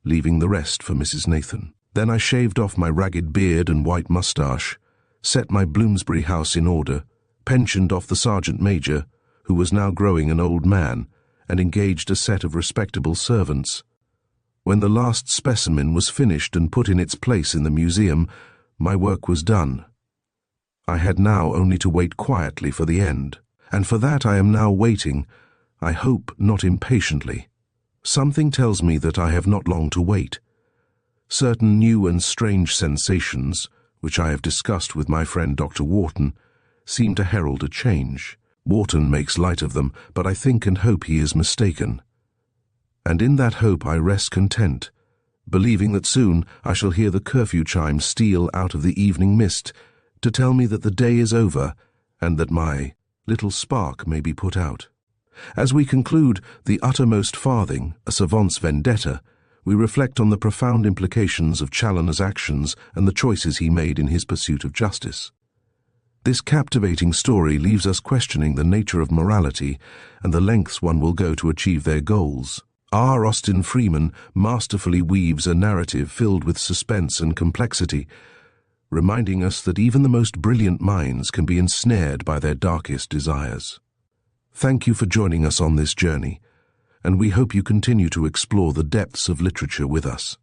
leaving the rest for Mrs. Nathan. Then I shaved off my ragged beard and white moustache, set my Bloomsbury house in order, pensioned off the sergeant major, who was now growing an old man, and engaged a set of respectable servants. When the last specimen was finished and put in its place in the museum, my work was done. I had now only to wait quietly for the end, and for that I am now waiting, I hope not impatiently. Something tells me that I have not long to wait. Certain new and strange sensations, which I have discussed with my friend Dr. Wharton, seem to herald a change. Wharton makes light of them, but I think and hope he is mistaken. And in that hope I rest content, believing that soon I shall hear the curfew chime steal out of the evening mist to tell me that the day is over and that my little spark may be put out. As we conclude The Uttermost Farthing, a Savant's Vendetta, we reflect on the profound implications of Challoner's actions and the choices he made in his pursuit of justice. This captivating story leaves us questioning the nature of morality and the lengths one will go to achieve their goals. R. Austin Freeman masterfully weaves a narrative filled with suspense and complexity, reminding us that even the most brilliant minds can be ensnared by their darkest desires. Thank you for joining us on this journey, and we hope you continue to explore the depths of literature with us.